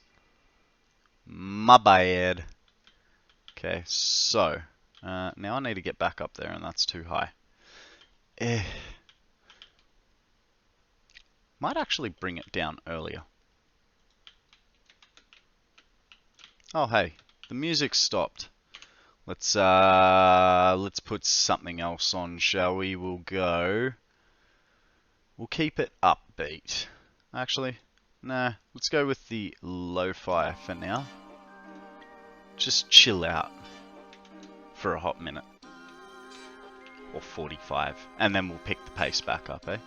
My bad. Okay, so now I need to get back up there, and that's too high. Might actually bring it down earlier. Oh hey, the music stopped. Let's put something else on, shall we? We'll keep it upbeat. Actually, nah, let's go with the lo-fi for now. Just chill out for a hot minute. Or 45. And then we'll pick the pace back up, eh?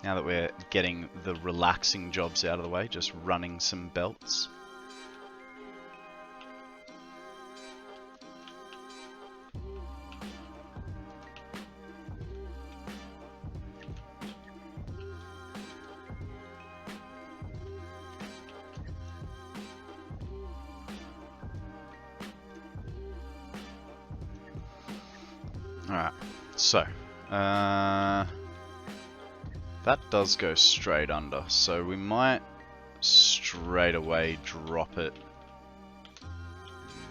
Now that we're getting the relaxing jobs out of the way, just running some belts. Alright, so, that does go straight under, so we might straight away drop it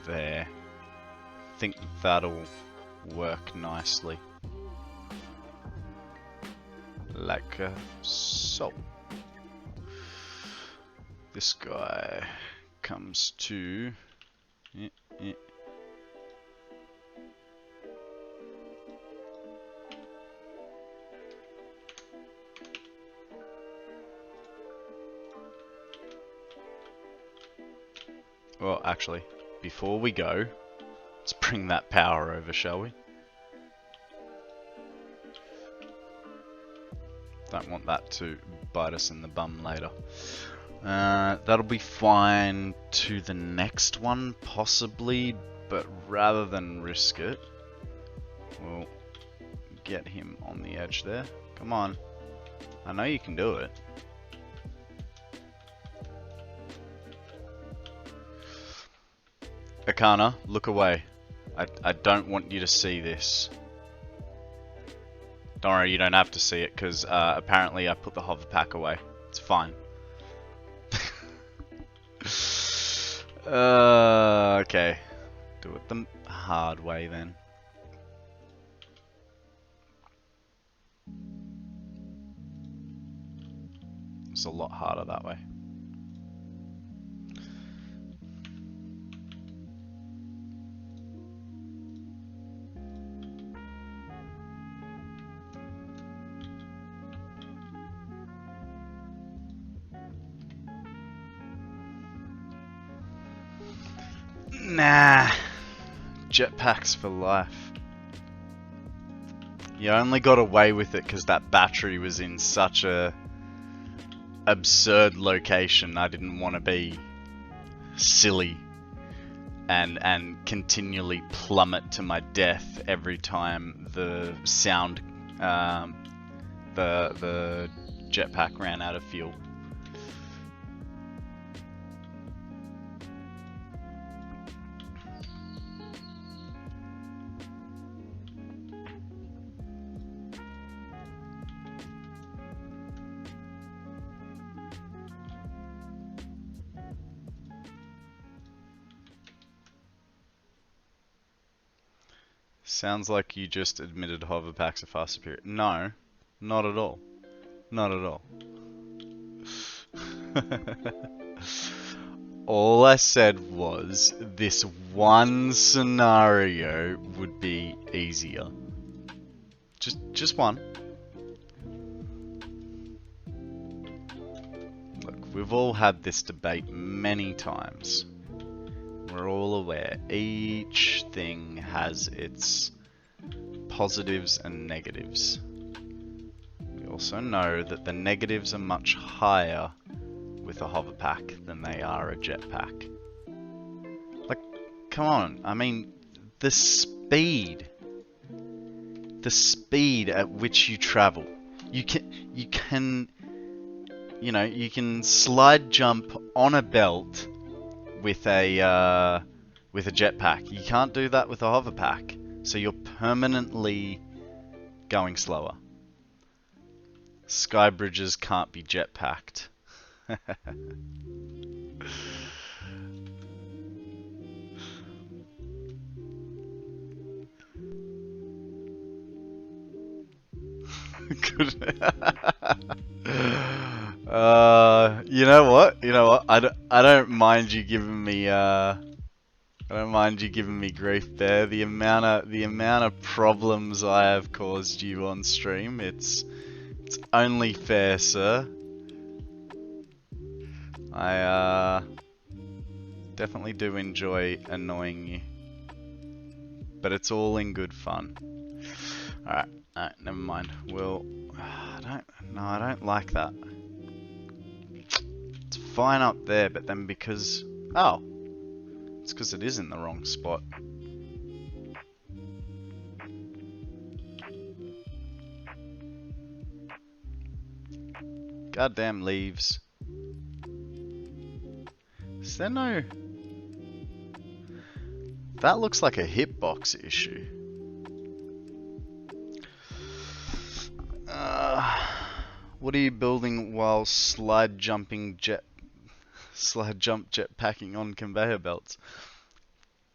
there. I think that'll work nicely. Like so. This guy comes to... Well, actually, before we go, let's bring that power over, shall we? Don't want that to bite us in the bum later. That'll be fine to the next one, possibly, but rather than risk it, we'll get him on the edge there. Come on. I know you can do it. Akana, look away. I don't want you to see this. Don't worry, you don't have to see it, because apparently I put the hover pack away. It's fine. Okay. Do it the hard way then. It's a lot harder that way. Nah, jetpacks for life. You only got away with it because that battery was in such a absurd location. I didn't want to be silly and continually plummet to my death every time the sound, the jetpack ran out of fuel. Sounds like you just admitted hoverpacks are far superior. No, not at all. Not at all. All I said was this one scenario would be easier. Just one. Look, we've all had this debate many times. We're all aware each thing has its positives and negatives. We also know that the negatives are much higher with a hover pack than they are a jetpack. Like, come on, I mean, the speed at which you travel. You can slide jump on a belt with a jetpack. You can't do that with a hover pack, so you're permanently going slower. Sky bridges can't be jetpacked. You know what? I don't mind you giving me grief there. The amount of problems I have caused you on stream, it's only fair, sir. I definitely do enjoy annoying you, but it's all in good fun. Alright, never mind. I don't like that. It's fine up there, but then because... Oh! It's because it is in the wrong spot. Goddamn leaves. Is there no... That looks like a hitbox issue. What are you building while slide jump jetpacking on conveyor belts?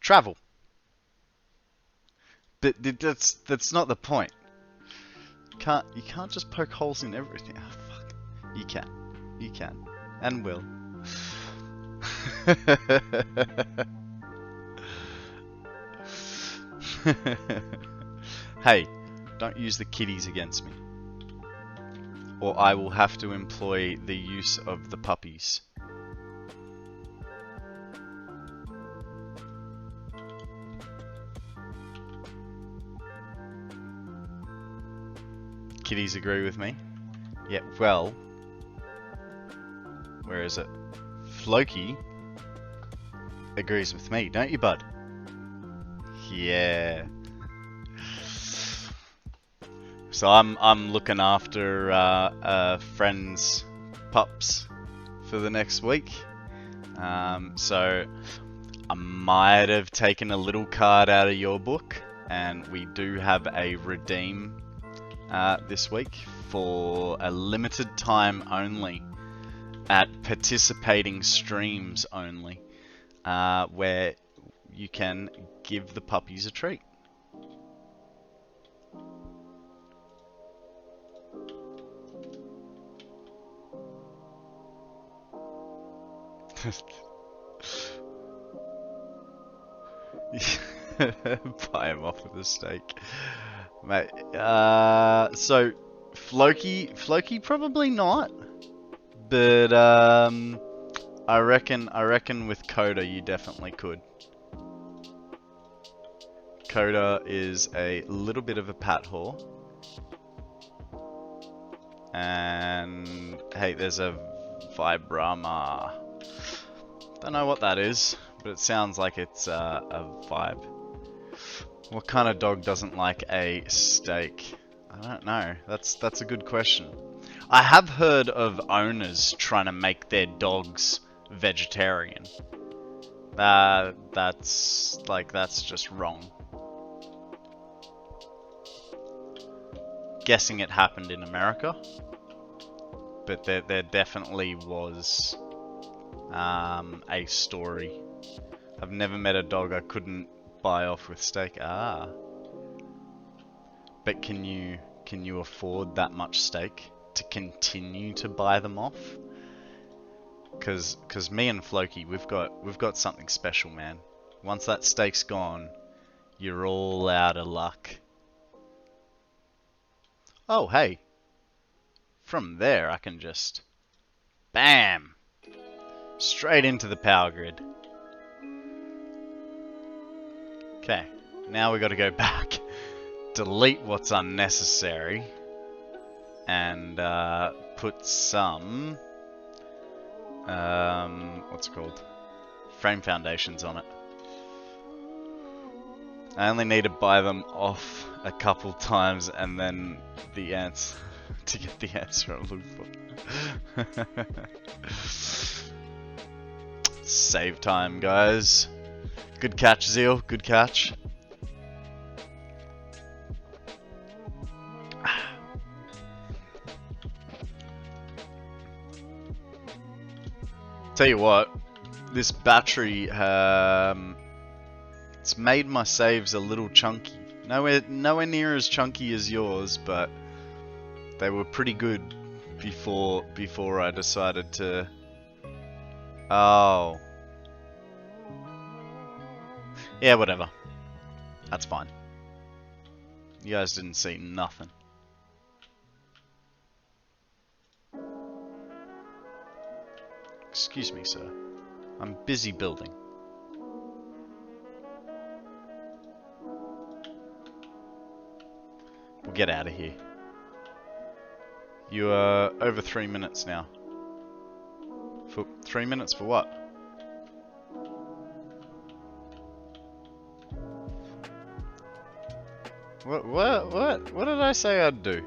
Travel. But that's not the point. You can't just poke holes in everything. Oh, fuck. You can, and will. Hey, don't use the kitties against me, or I will have to employ the use of the puppies. Kitties agree with me? Yeah, well... Where is it? Floki agrees with me, don't you, bud? Yeah. So I'm looking after friends' pups for the next week. So I might have taken a little card out of your book, and we do have a redeem this week for a limited time only at participating streams only, where you can give the puppies a treat. Buy him off with a steak, mate. So Floki probably not, but I reckon with Coda you definitely could. Coda is a little bit of a pat whore, and hey, there's a Vibrama. Don't know what that is, but it sounds like it's a vibe. What kind of dog doesn't like a steak? I don't know. That's a good question. I have heard of owners trying to make their dogs vegetarian. That's just wrong. Guessing it happened in America, but there definitely was a story. I've never met a dog I couldn't buy off with steak. But can you afford that much steak to continue to buy them off? Cause me and Floki, we've got something special, man. Once that steak's gone, you're all out of luck. Oh, hey. From there, I can just... Bam! Straight into the power grid. Okay, now we got to go back. Delete what's unnecessary. And put some... what's it called? Frame foundations on it. I only need to buy them off a couple times and then the ants to get the answer I'm looking for. Save time, guys. Good catch, Zeal. Good catch. Tell you what, this battery, it's made my saves a little chunky. Nowhere near as chunky as yours, but they were pretty good before I decided to. Oh, yeah, whatever. That's fine. You guys didn't see nothing. Excuse me, sir. I'm busy building. We'll get out of here. You are over 3 minutes now. For 3 minutes for what? What did I say I'd do?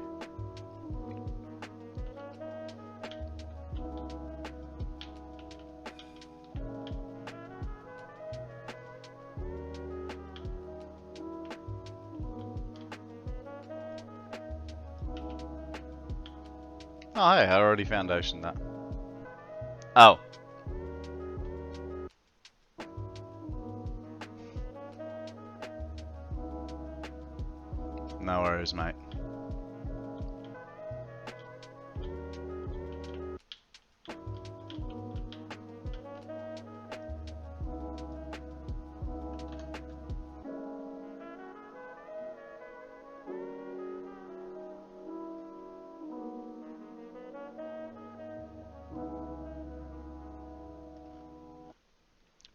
Oh, hey, I already foundationed that. Oh. No worries, mate.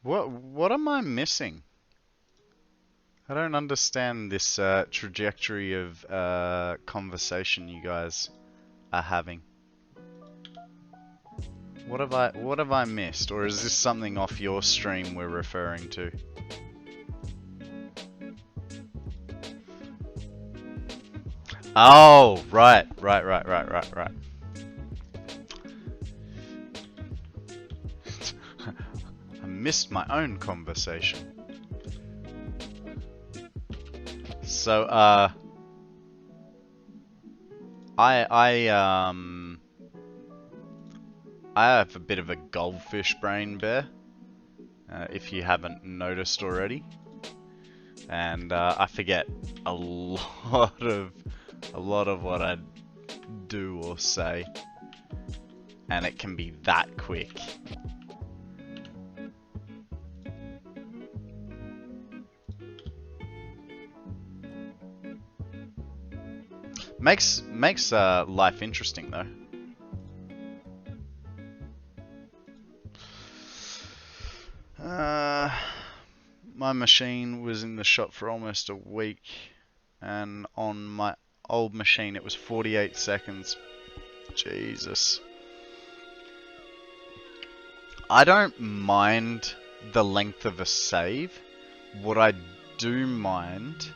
What am I missing? I don't understand this trajectory of conversation you guys are having. What have I missed, or is this something off your stream we're referring to? Oh, right. I missed my own conversation. So, I have a bit of a goldfish brain, Bear, if you haven't noticed already, and I forget a lot of what I do or say, and it can be that quick. Makes life interesting though. My machine was in the shop for almost a week, and on my old machine it was 48 seconds. Jesus. I don't mind the length of a save. What I do mind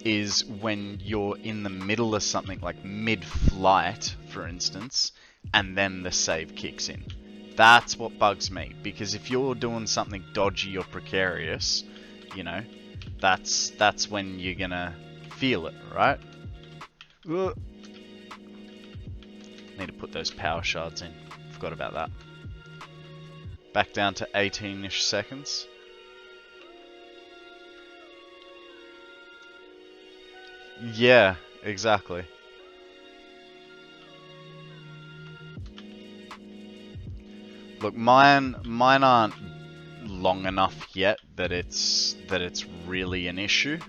is when you're in the middle of something, like mid-flight, for instance, and then the save kicks in. That's what bugs me, because if you're doing something dodgy or precarious, you know, that's when you're gonna feel it, right? Ugh. Need to put those power shards in. Forgot about that. Back down to 18-ish seconds. Yeah, exactly. Look, mine aren't long enough yet that it's really an issue,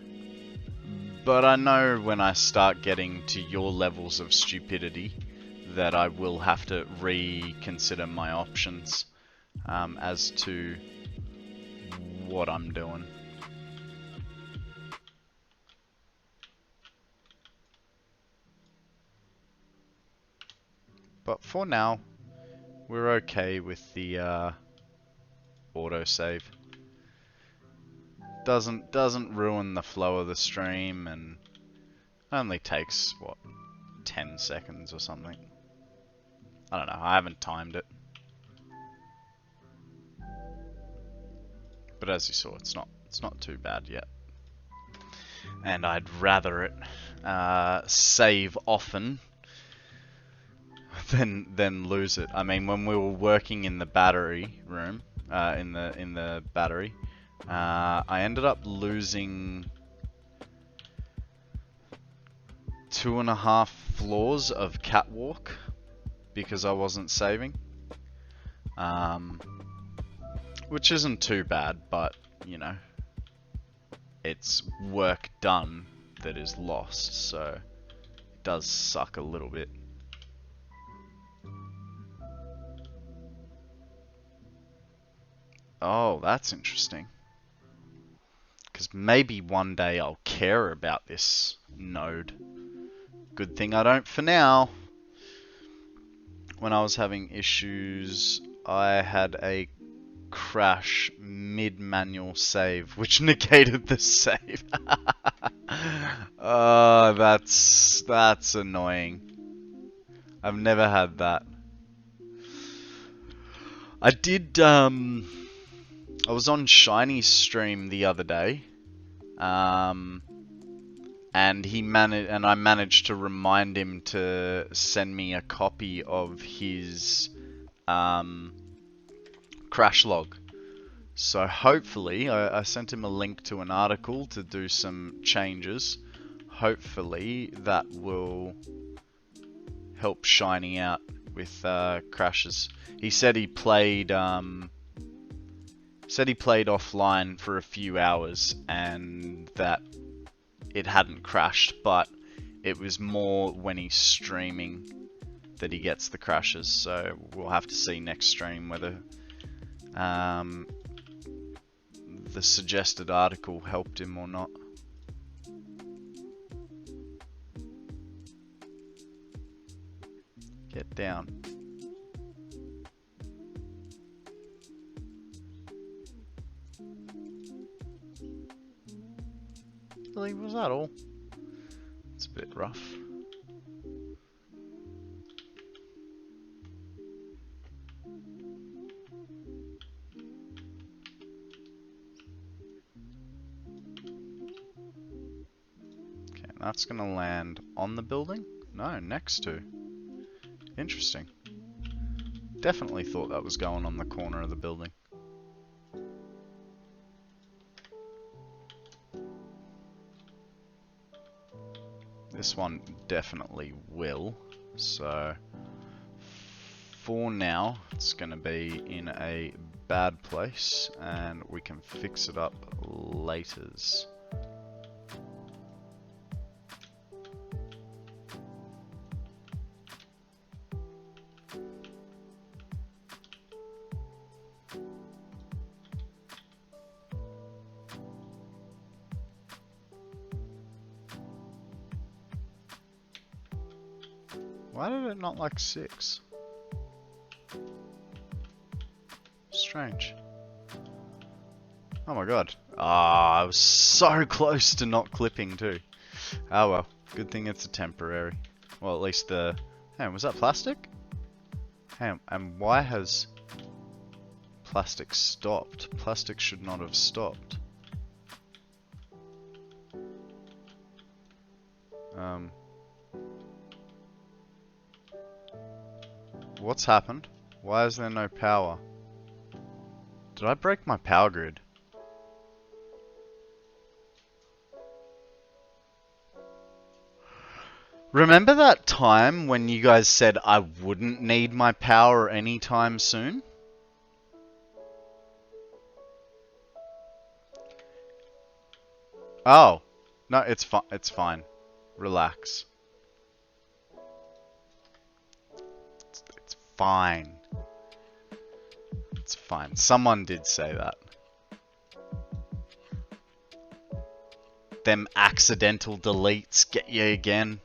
But I know when I start getting to your levels of stupidity that I will have to reconsider my options as to what I'm doing. But for now, we're okay with the autosave. Doesn't ruin the flow of the stream, and only takes what, 10 seconds or something. I don't know. I haven't timed it. But as you saw, it's not too bad yet. And I'd rather it save often than lose it. I mean, when we were working in the battery room, in the battery, I ended up losing 2.5 floors of catwalk because I wasn't saving. Which isn't too bad, but you know, it's work done that is lost, so it does suck a little bit. Oh, that's interesting. Because maybe one day I'll care about this node. Good thing I don't for now. When I was having issues, I had a crash mid-manual save, which negated the save. Oh, that's annoying. I've never had that. I did, I was on Shiny's stream the other day, and I managed to remind him to send me a copy of his crash log. So hopefully, I sent him a link to an article to do some changes. Hopefully that will help Shiny out with crashes. He said he played offline for a few hours and that it hadn't crashed, but it was more when he's streaming that he gets the crashes. So we'll have to see next stream whether the suggested article helped him or not. Get down. Really, was that all? It's a bit rough. Okay, that's gonna land on the building? No, next to. Interesting. Definitely thought that was going on the corner of the building. This one definitely will. So, for now, it's going to be in a bad place, and we can fix it up laters. Why did it not like 6? Strange. Oh my god. Ah, I was so close to not clipping too. Oh well, good thing it's a temporary. Well, at least the... Hey, was that plastic? Hey, and why has plastic stopped? Plastic should not have stopped. What's happened? Why is there no power? Did I break my power grid? Remember that time when you guys said I wouldn't need my power anytime soon? Oh. No, it's fine. It's fine. Relax. It's fine. It's fine. Someone did say that. Them accidental deletes get you again.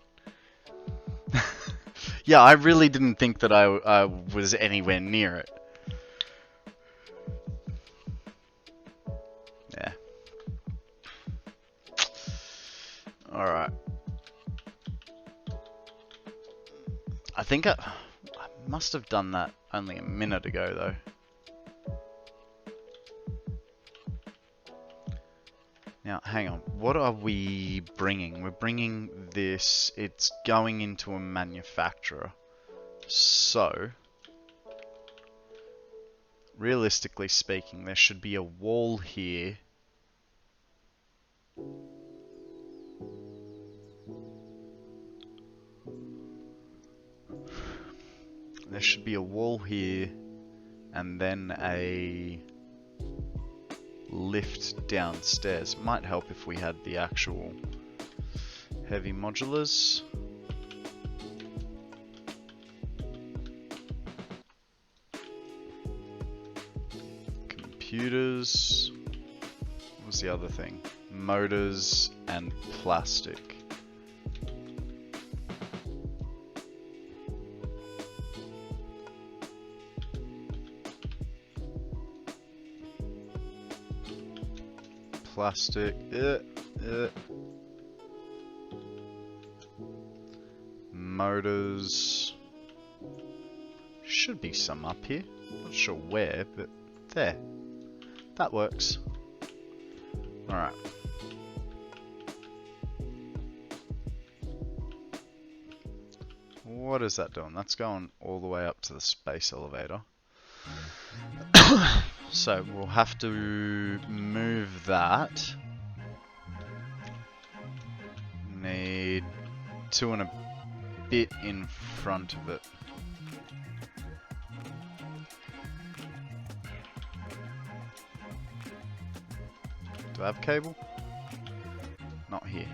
Yeah, I really didn't think that I was anywhere near it. Yeah. Alright. I think I must have done that only a minute ago, though. Now, hang on. What are we bringing? We're bringing this. It's going into a manufacturer. So, realistically speaking, there should be a wall here. There should be a wall here, and then a lift downstairs. Might help if we had the actual heavy modulars. Computers. What was the other thing? Motors and plastic. Plastic. Motors. Should be some up here. Not sure where, but there. That works. Alright. What is that doing? That's going all the way up to the space elevator. So we'll have to move that. Need 2 and a bit in front of it. Do I have cable? Not here.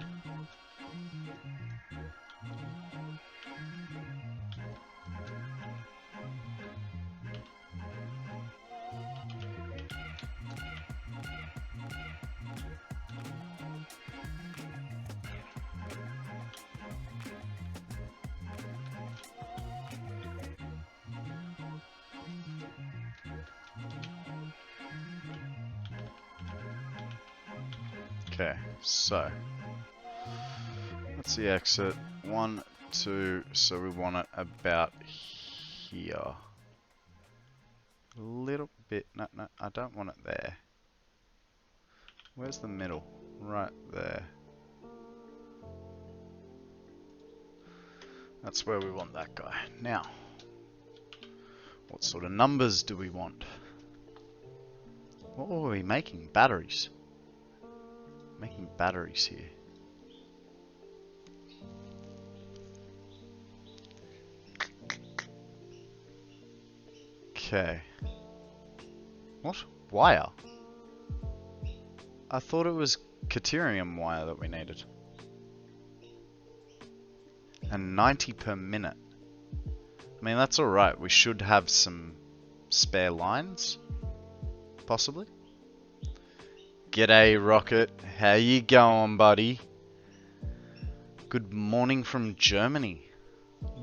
Okay, so that's the exit. 1, 2, so we want it about here. A little bit, no, I don't want it there. Where's the middle? Right there. That's where we want that guy. Now, what sort of numbers do we want? What were we making? Batteries. Making batteries here. Okay. What? Wire? I thought it was Caterium wire that we needed. And 90 per minute. I mean, that's alright. We should have some spare lines. Possibly. G'day, Rocket. How you going, buddy? Good morning from Germany.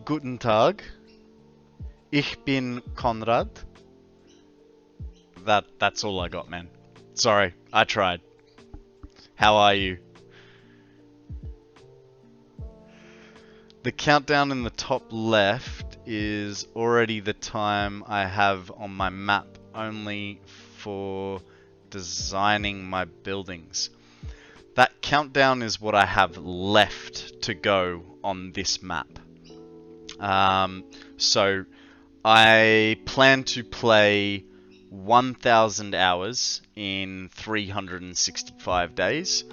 Guten Tag. Ich bin Konrad. That's all I got, man. Sorry, I tried. How are you? The countdown in the top left is already the time I have on my map, only for designing my buildings. That countdown is what I have left to go on this map. So I plan to play 1,000 hours in 365 days.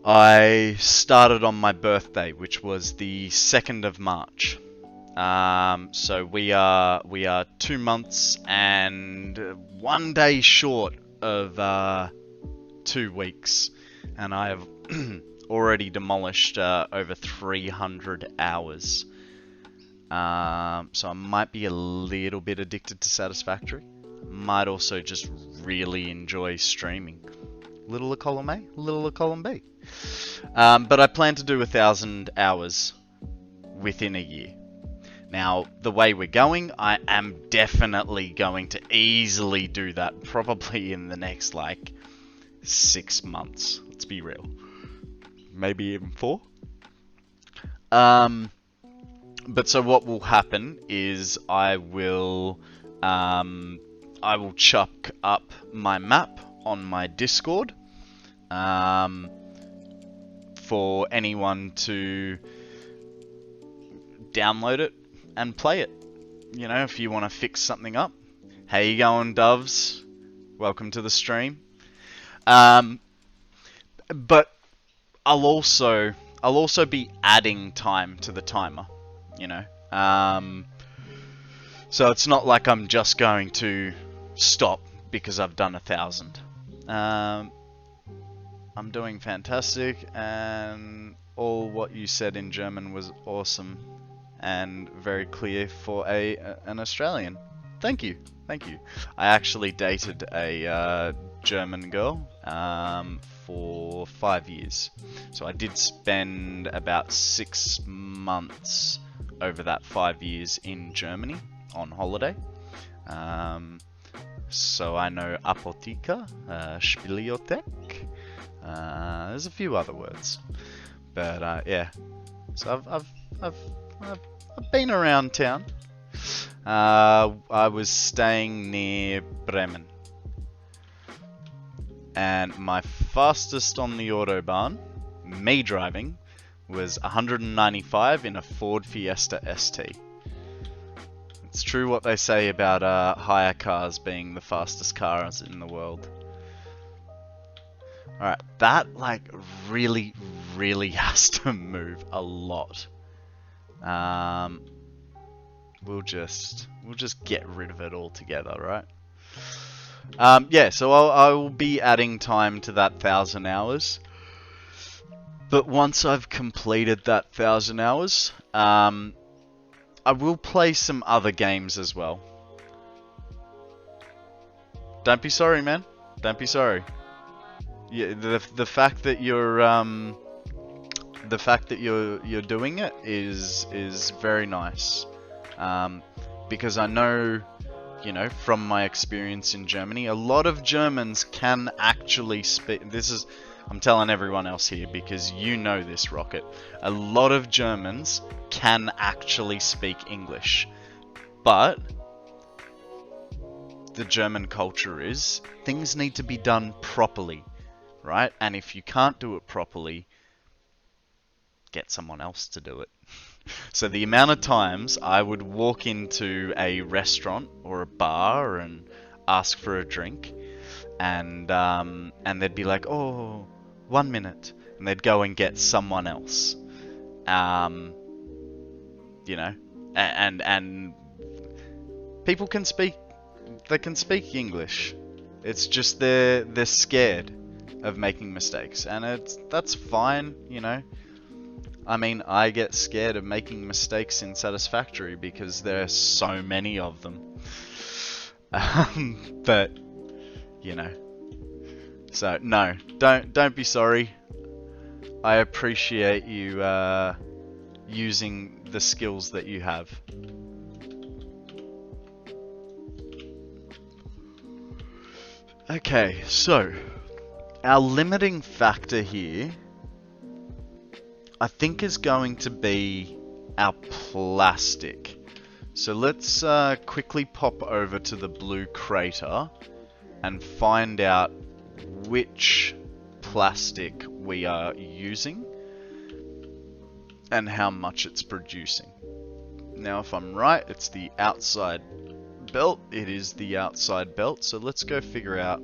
I started on my birthday, which was the 2nd of March. So we are 2 months and 1 day short of 2 weeks and I have already demolished over 300 hours. So I might be a little bit addicted to Satisfactory. Might also just really enjoy streaming. Little a column A, little a column B. But I plan to do 1,000 hours within a year. Now, the way we're going, I am definitely going to easily do that, probably in the next, like, 6 months. Let's be real. Maybe even 4. But so what will happen is I will chuck up my map on my Discord for anyone to download it and play it. You know, if you want to fix something up. How you going, Doves? Welcome to the stream. But I'll also be adding time to the timer, you know. So it's not like I'm just going to stop because I've done 1,000. I'm doing fantastic, and all what you said in German was awesome and very clear for an Australian. Thank you, thank you. I actually dated a German girl for 5 years, so I did spend about 6 months over that 5 years in Germany on holiday. So I know Apotheker, Spielothek. There's a few other words, but yeah. So I've been around town. I was staying near Bremen, and my fastest on the autobahn, me driving, was 195 in a Ford Fiesta ST. It's true what they say about hire cars being the fastest cars in the world. Alright, that like really has to move a lot. We'll just get rid of it altogether, right? Yeah, so I will be adding time to that 1,000 hours. But once I've completed that 1,000 hours, I will play some other games as well. Don't be sorry, man. Don't be sorry. Yeah, the fact that you're doing it is very nice. Because I know, you know, from my experience in Germany, a lot of Germans can actually speak. I'm telling everyone else here because you know this, Rocket. A lot of Germans can actually speak English, but the German culture is things need to be done properly, right? And if you can't do it properly, get someone else to do it. So the amount of times I would walk into a restaurant or a bar and ask for a drink, and they'd be like, "Oh, 1 minute," and they'd go and get someone else. You know, and people can speak. They can speak English. It's just they're scared of making mistakes, and that's fine, you know. I mean, I get scared of making mistakes in Satisfactory because there are so many of them. But you know, so no, don't be sorry. I appreciate you using the skills that you have. Okay, so our limiting factor here, I think, is going to be our plastic. So let's quickly pop over to the blue crater and find out which plastic we are using and how much it's producing. Now, if I'm right, it's the outside belt. It is the outside belt. So let's go figure out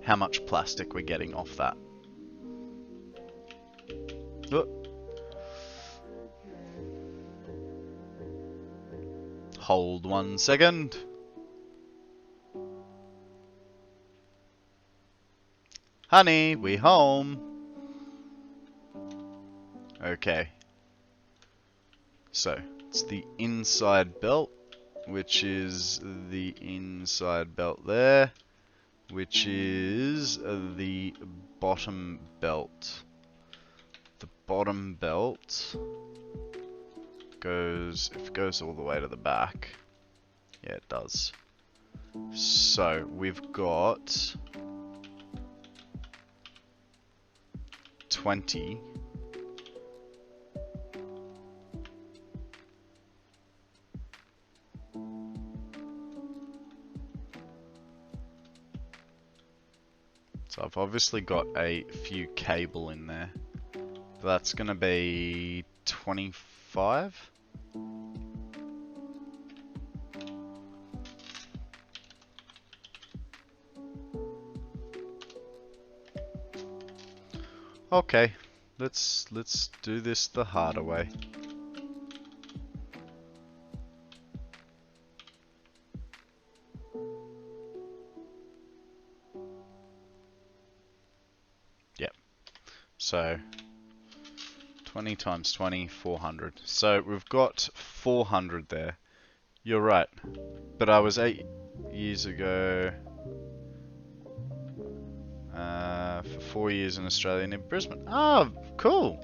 how much plastic we're getting off that. Oh. Hold 1 second. Honey, we home. Okay. So, it's the inside belt, which is the inside belt there, which is the bottom belt. The bottom belt goes, if it goes all the way to the back, yeah it does. So, we've got 20. So I've obviously got a few cable in there. That's going to be 25. Okay, let's do this the harder way. Yep. So 20 times 20, 400. So we've got 400 there. You're right. But I was 8 years ago for 4 years in Australia and in Brisbane. Oh, cool.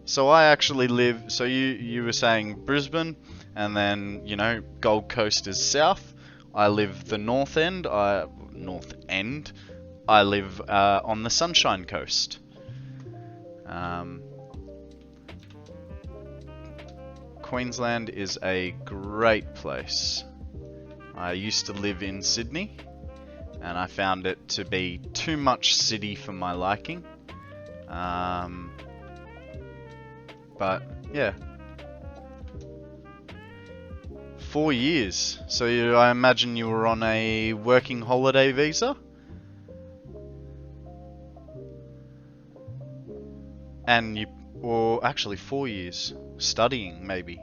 So I actually live, so you were saying Brisbane, and then, you know, Gold Coast is south. I live the north end. I live on the Sunshine Coast. Queensland is a great place. I used to live in Sydney, and I found it to be too much city for my liking. But yeah, 4 years. So I imagine you were on a working holiday visa? And you, or actually 4 years, studying maybe.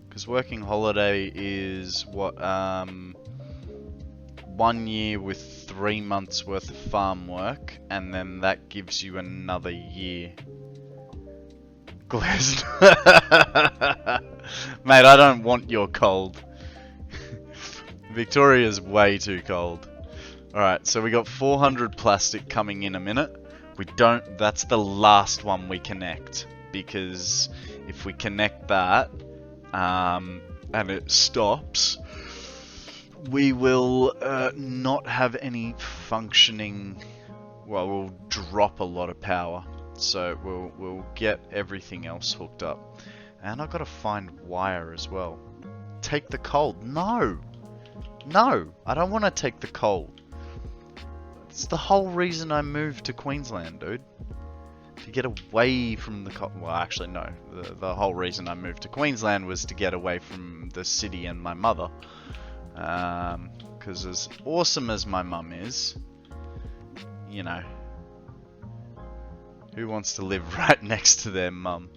Because working holiday is what, 1 year with 3 months worth of farm work, and then that gives you another year. Glazed. Mate, I don't want your cold. Victoria's way too cold. Alright, so we got 400 plastic coming in a minute. That's the last one we connect. Because if we connect that, and it stops, we will not have any functioning, well, we'll drop a lot of power. So we'll get everything else hooked up. And I've got to find wire as well. Take the cold. No! No! I don't want to take the cold. It's the whole reason I moved to Queensland, dude. To get away from the cold. Well, actually, no. The whole reason I moved to Queensland was to get away from the city and my mother. Because as awesome as my mum is, you know, who wants to live right next to their mum?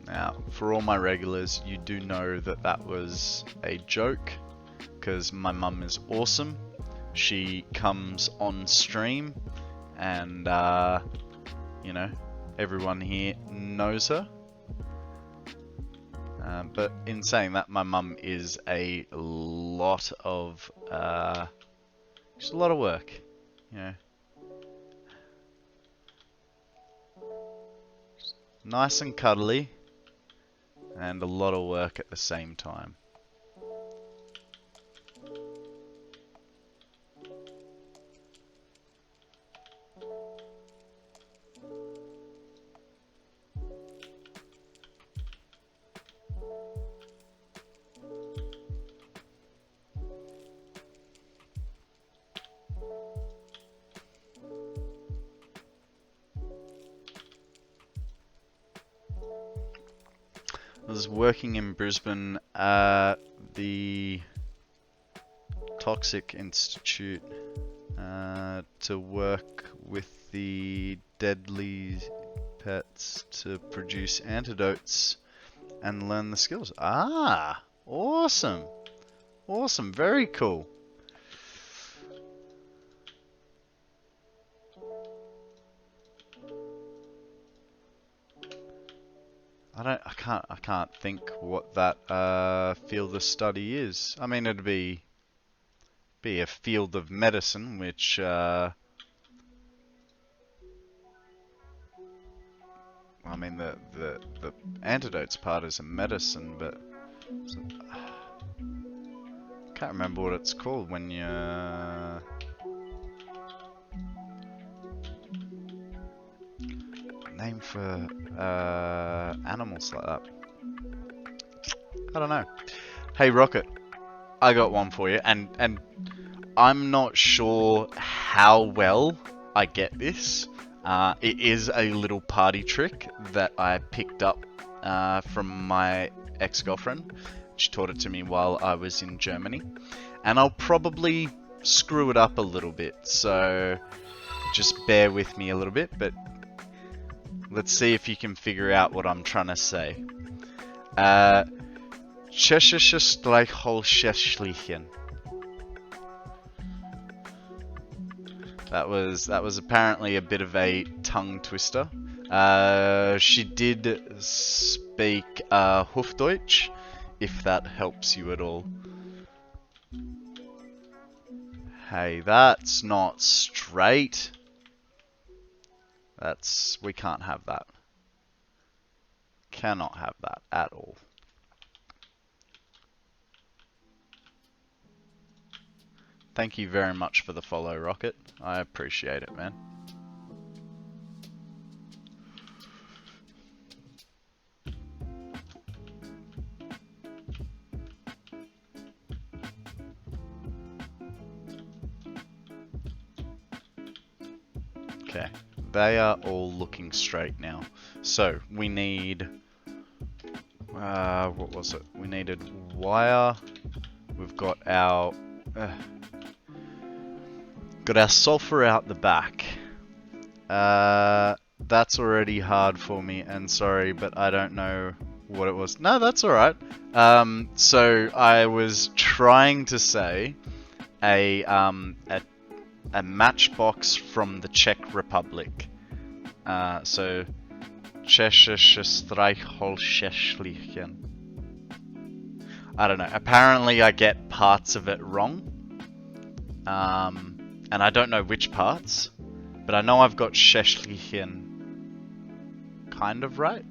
Now, for all my regulars, you do know that that was a joke, because my mum is awesome. She comes on stream, and, you know, everyone here knows her. But in saying that, my mum is a lot of, just a lot of work, you know. Nice and cuddly, and a lot of work at the same time. was working in Brisbane at the Toxic Institute to work with the deadly pets to produce antidotes and learn the skills. Ah, awesome. Awesome, very cool. I can't think what that field of study is. I mean, it'd be a field of medicine, which I mean the antidotes part is a medicine, but can't remember what it's called when you name for animals like that. I don't know. Hey Rocket, I got one for you, and I'm not sure how well I get this. It is a little party trick that I picked up from my ex-girlfriend. She taught it to me while I was in Germany, and I'll probably screw it up a little bit, so just bear with me a little bit, but let's see if you can figure out what I'm trying to say. Tschechische Streichholzschäschlichen. That was apparently a bit of a tongue twister. She did speak Hochdeutsch, if that helps you at all. Hey, that's not straight. We can't have that. Cannot have that at all. Thank you very much for the follow, Rocket. I appreciate it, man. Okay, they are all looking straight now. So, we need... what was it? We needed wire. We've got our... got our sulfur out the back. That's already hard for me, and sorry, but I don't know what it was. No, that's alright. So, I was trying to say a matchbox from the Czech Republic. So, Tschechische Streichholzschäschlichen. I don't know. Apparently I get parts of it wrong. And I don't know which parts. But I know I've got Schäschlichen kind of right.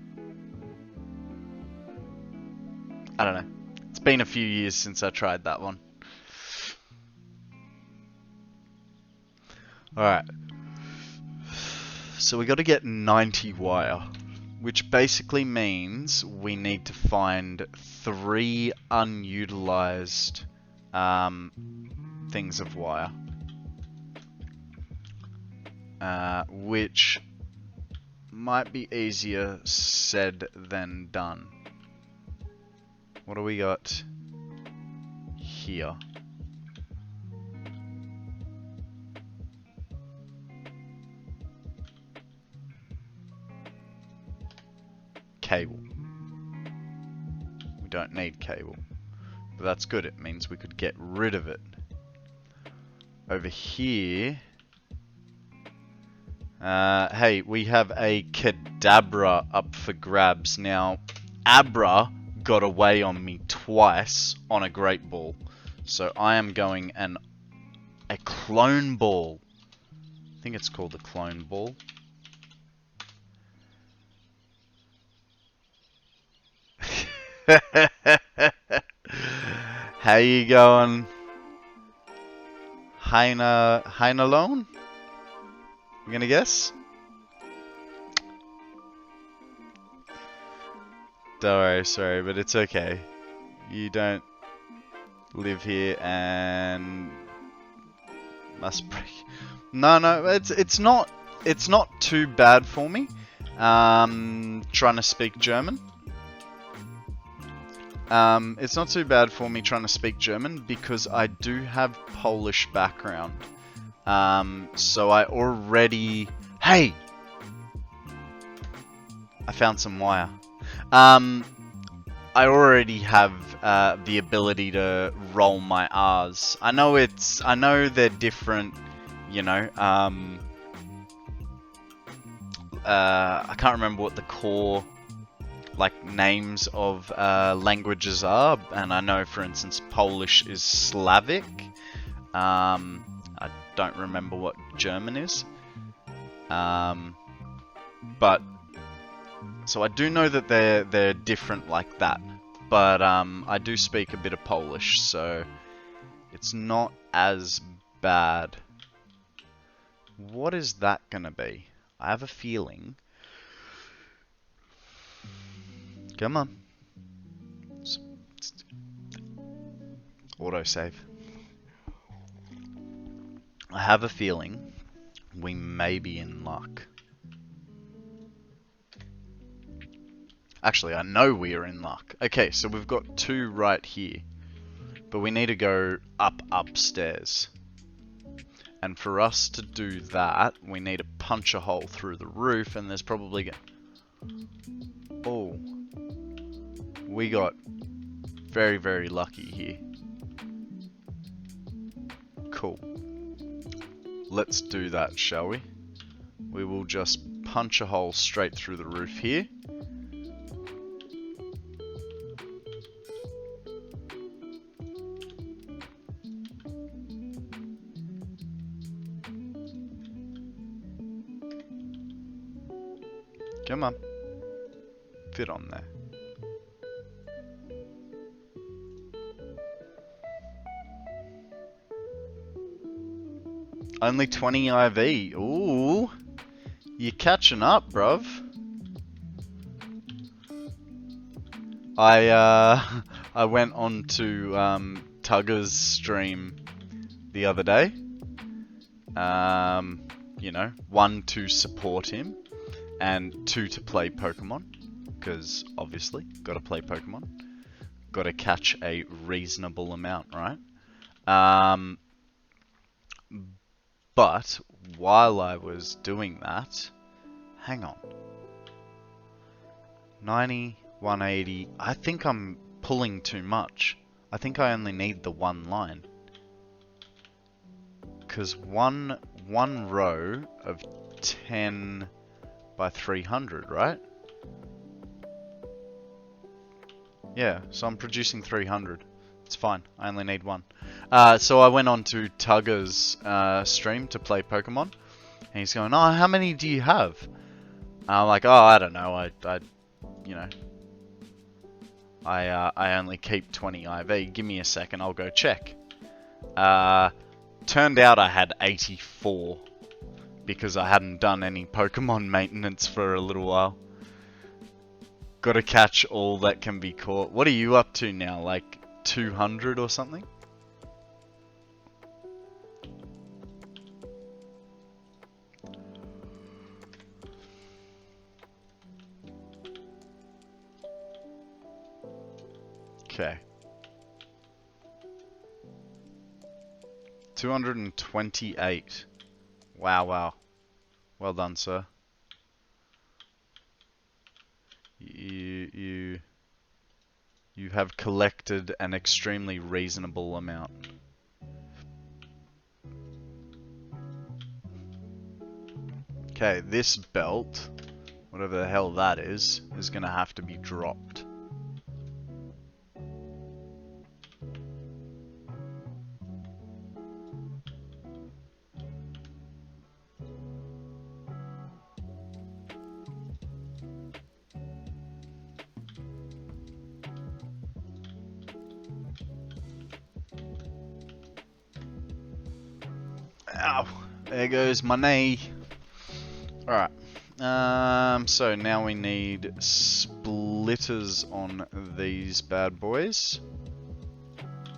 I don't know. It's been a few years since I tried that one. Alright. So we got to get 90 wire, which basically means we need to find 3 unutilized things of wire. Which might be easier said than done. What do we got here? Cable. We don't need cable. But that's good, it means we could get rid of it. Over here... hey, we have a Kadabra up for grabs. Now, Abra got away on me twice on a Great Ball. So I am going a Clone Ball. I think it's called a Clone Ball. How you going? Heinalone? I'm gonna guess? Don't worry, sorry, but it's okay. You don't live here and must break. No, it's not too bad for me. Trying to speak German. It's not too bad for me trying to speak German because I do have Polish background. So I already... Hey! I found some wire. I already have the ability to roll my R's. I know they're different, you know. I can't remember what the core names of languages are, and I know, for instance, Polish is Slavic. I don't remember what German is. But so I do know that they're different like that. But I do speak a bit of Polish, so it's not as bad. What is that gonna be? I have a feeling. Come on. Autosave. I have a feeling we may be in luck. Actually, I know we are in luck. Okay, so we've got 2 right here. But we need to go upstairs. And for us to do that, we need to punch a hole through the roof, and there's probably... Oh. We got very, very lucky here. Cool. Let's do that, shall we? We will just punch a hole straight through the roof here. Come on. Fit on there. Only 20 IV. Ooh. You're catching up, bruv. I went on to Tugger's stream the other day. You know, 1 to support him. And 2 to play Pokemon, because obviously, gotta play Pokemon. Gotta catch a reasonable amount, right? But, while I was doing that, hang on. 90, 180, I think I'm pulling too much. I think I only need the 1 line. Because one row of 10... by 300, right? Yeah, so I'm producing 300. It's fine. I only need 1. So I went on to Tugger's stream to play Pokemon. And he's going, oh, how many do you have? I'm like, oh, I don't know. I only keep 20 IV. Give me a second. I'll go check. Turned out I had 84. Because I hadn't done any Pokemon maintenance for a little while. Gotta catch all that can be caught. What are you up to now? Like 200 or something? Okay. 228. Wow. Well done, sir. You have collected an extremely reasonable amount. Okay, this belt, whatever the hell that is gonna have to be dropped. Ow, there goes my knee. Alright, so now we need splitters on these bad boys.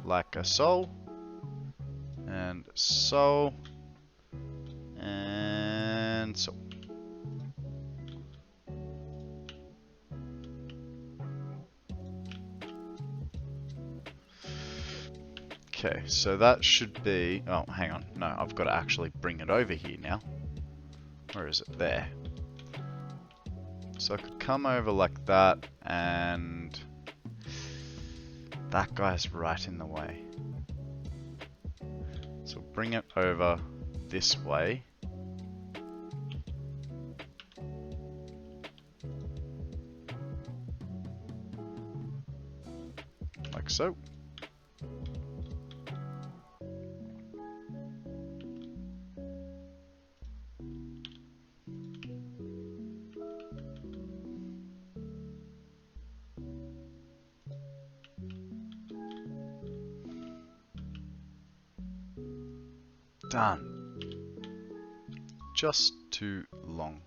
Like a so. And so. And so. Okay, so that should be... Oh, hang on. No, I've got to actually bring it over here now. Where is it? There. So I could come over like that, and... that guy's right in the way. So bring it over this way. Like so. Done. Just too long.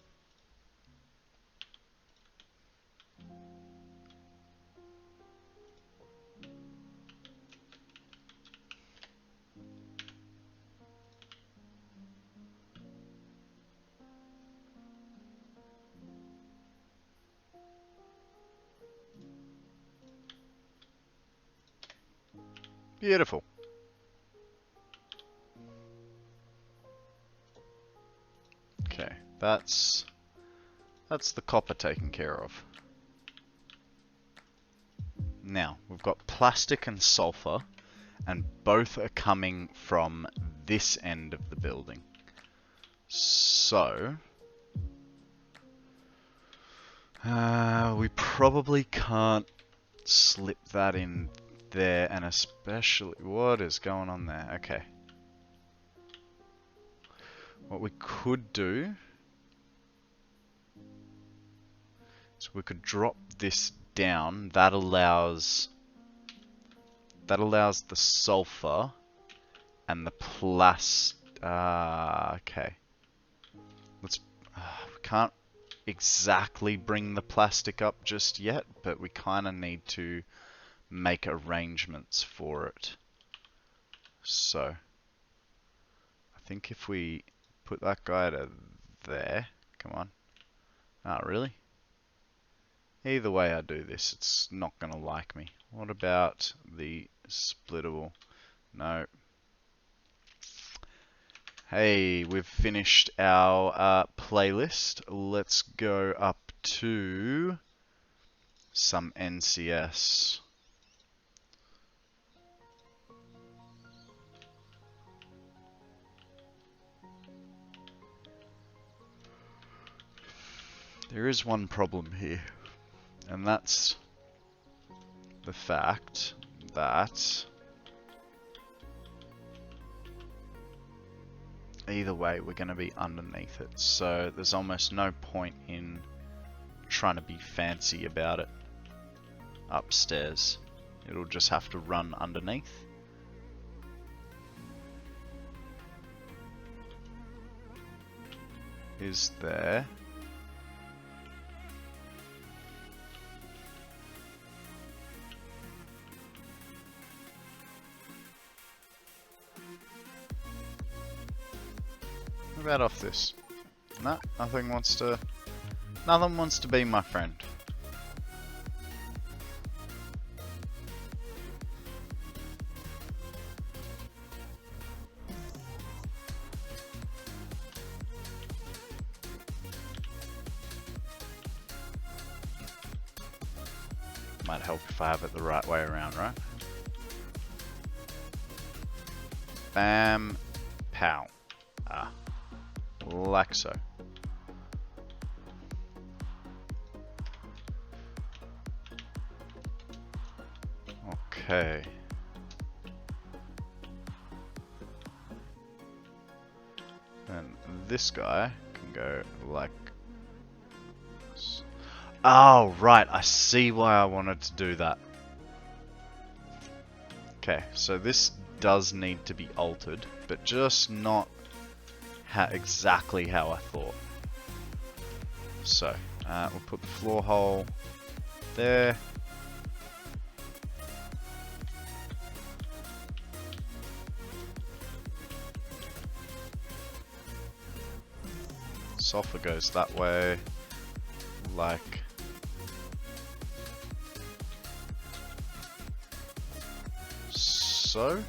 Beautiful. Okay, that's the copper taken care of. Now, we've got plastic and sulfur, and both are coming from this end of the building. So, we probably can't slip that in there, and especially, what is going on there? Okay. What we could do is we could drop this down. That allows the sulfur and the okay. Let's. We can't exactly bring the plastic up just yet, but we kind of need to make arrangements for it. So, I think if we put that guy to there, come on. Oh, really? Either way I do this, it's not going to like me. What about the splittable? No. Hey, we've finished our playlist. Let's go up to some NCS. There is one problem here, and that's the fact that either way we're going to be underneath it, so there's almost no point in trying to be fancy about it upstairs. It'll just have to run underneath. Is there... What about off this? No, nothing wants to be my friend. Might help if I have it the right way around, right? Bam, pow. Ah. Like so. Okay. And this guy can go like... Oh, right. I see why I wanted to do that. Okay, so this does need to be altered, but just not exactly how I thought. So, we'll put the floor hole there. Sulfur goes that way, like so.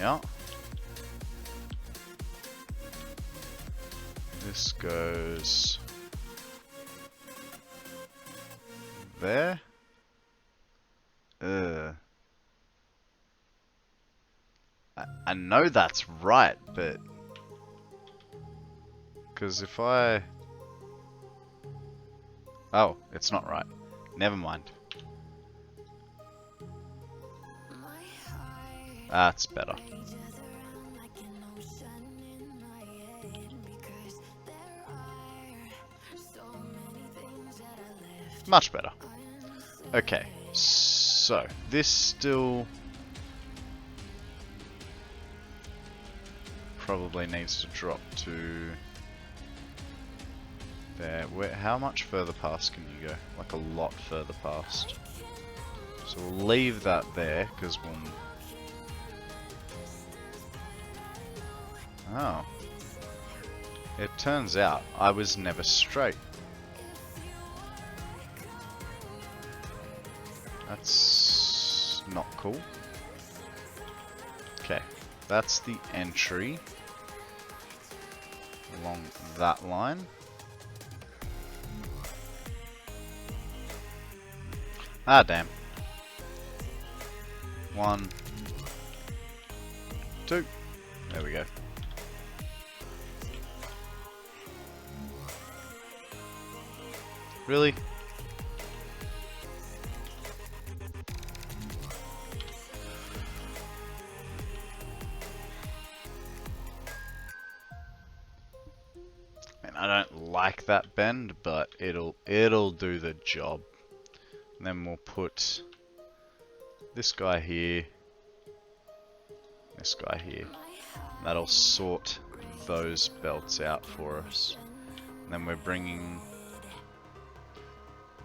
Yeah. This goes there. I know that's right, but because if I... Oh, it's not right. Never mind. That's better. Much better. Okay, so this still probably needs to drop to there. How much further past can you go? Like a lot further past. So we'll leave that there because we'll... Oh. It turns out I was never straight. That's not cool. Okay, that's the entry along that line. Ah, damn. 1, 2. There we go. Really? I don't like that bend, but it'll do the job. And then we'll put this guy here, this guy here. That'll sort those belts out for us. And then we're bringing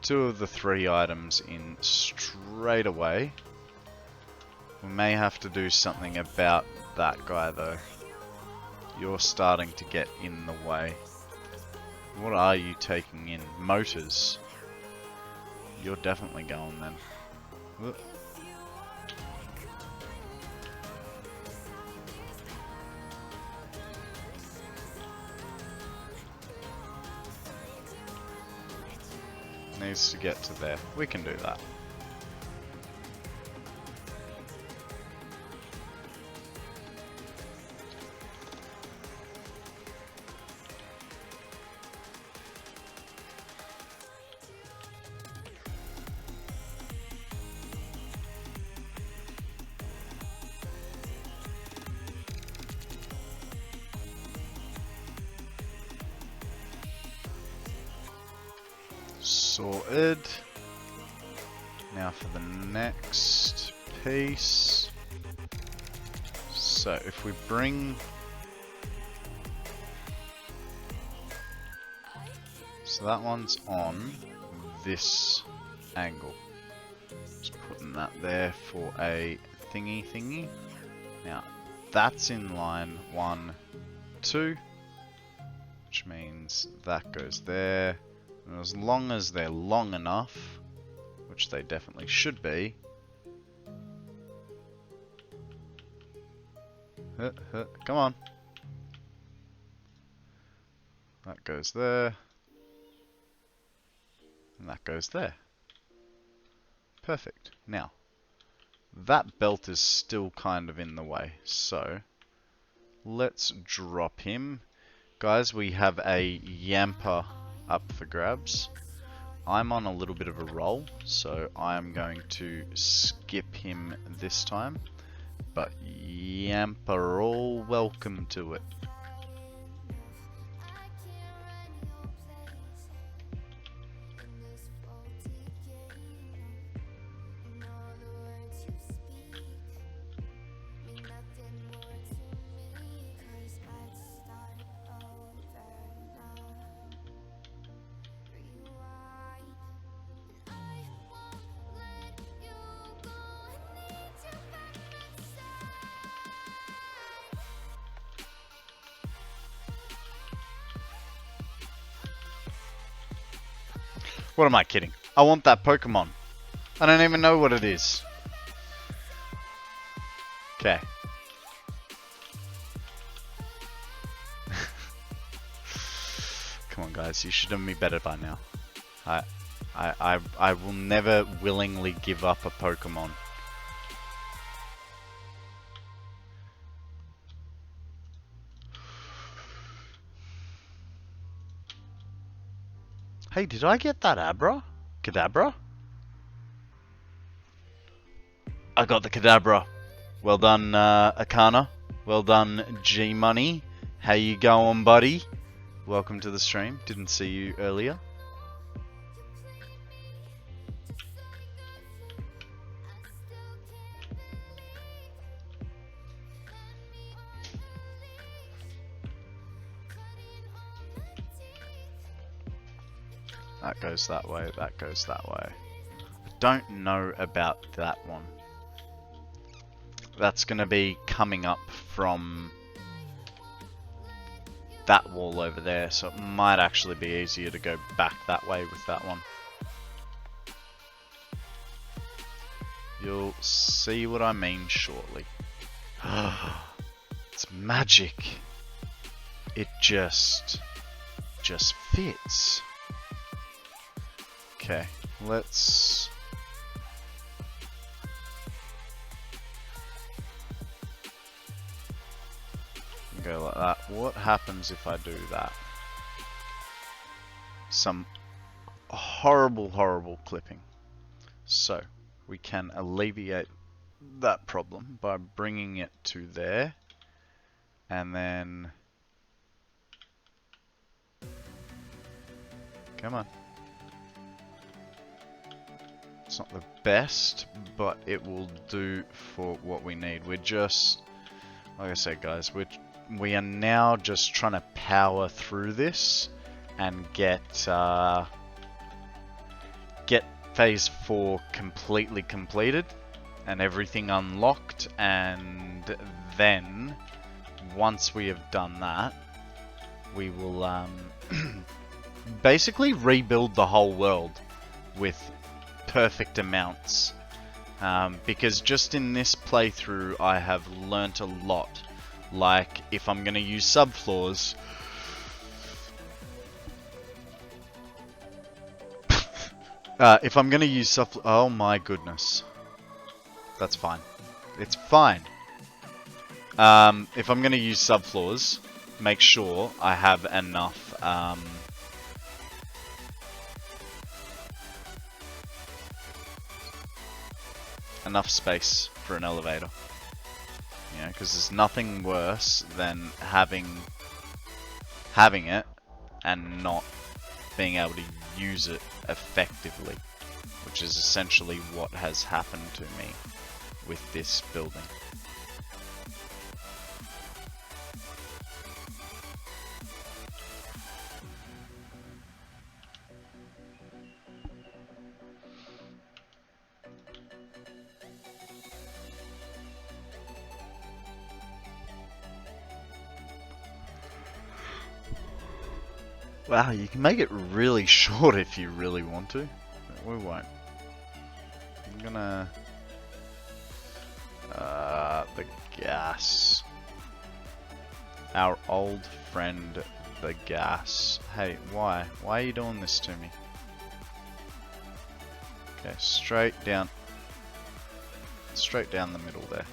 2 of the 3 items in straight away. We may have to do something about that guy though. You're starting to get in the way. What are you taking in? Motors. You're definitely going then. Whoop. Needs to get to there. We can do that. Sorted. Now for the next piece. So if we bring... So that one's on this angle. Just putting that there for a thingy. Now that's in line 1, 2. Which means that goes there. And as long as they're long enough, which they definitely should be. Come on. That goes there. And that goes there. Perfect. Now, that belt is still kind of in the way. So, let's drop him. Guys, we have a Yamper up for grabs. I'm on a little bit of a roll, so I'm going to skip him this time. But Yamper, all welcome to it. What am I kidding? I want that Pokemon. I don't even know what it is. Okay. guys. You should have me better by now. I will never willingly give up a Pokemon. Hey, did I get that Abra? Kadabra? I got the Kadabra. Well done, Akana. Well done, G-Money. How you going, buddy? Welcome to the stream. Didn't see you earlier. That goes that way, that goes that way. I don't know about that one. That's going to be coming up from that wall over there, so it might actually be easier to go back that way with that one. You'll see what I mean shortly. It's magic. It just fits. Okay, let's... go like that. What happens if I do that? Some horrible, horrible clipping. So, we can alleviate that problem by bringing it to there. And then... come on. It's not the best, but it will do for what we need. We're just... like I said, guys, we are now just trying to power through this and get phase 4 completely completed and everything unlocked, and then once we have done that, we will basically rebuild the whole world with perfect amounts, because just in this playthrough I have learnt a lot. Like, if I'm going to use subfloors, oh my goodness, that's fine. It's fine. If I'm going to use subfloors, make sure I have enough, enough space for an elevator. You know, because there's nothing worse than having it and not being able to use it effectively, which is essentially what has happened to me with this building. Wow, you can make it really short if you really want to, but we won't. I'm gonna... the gas. Our old friend, the gas. Hey, why? Why are you doing this to me? Okay, straight down. Straight down the middle there.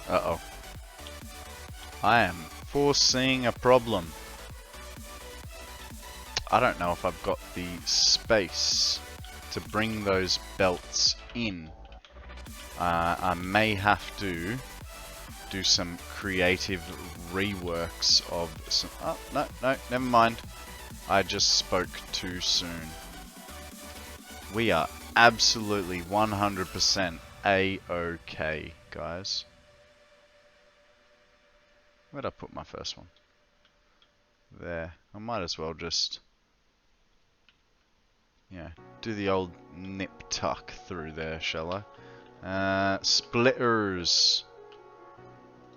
Uh-oh. I am foreseeing a problem. I don't know if I've got the space to bring those belts in. I may have to do some creative reworks of some... oh, no, never mind. I just spoke too soon. We are absolutely 100% A-OK, guys. Where'd I put my first one? there. I might as well just, yeah, do the old nip tuck through there, shall I? Splitters.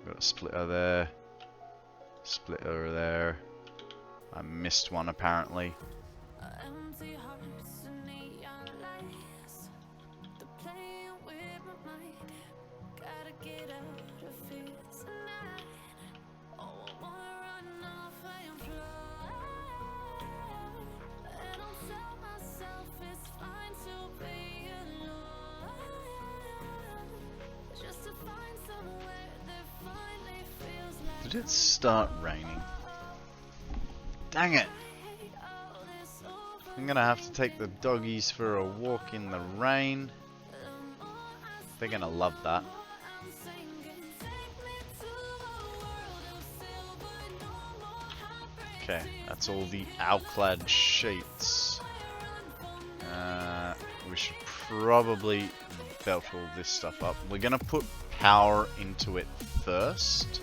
Got a splitter there. Splitter there. I missed one apparently. Empty hearts and neon lights. They're playing with my mind. Gotta get out of here tonight. Oh, I wanna run off and fly. And I'll tell myself it's fine to be alone. Just to find somewhere that finally feels like Did it start raining? Dang it! I'm gonna have to take the doggies for a walk in the rain. They're gonna love that. Okay, that's all the Alclad sheets. We should probably belt all this stuff up. We're gonna put power into it first.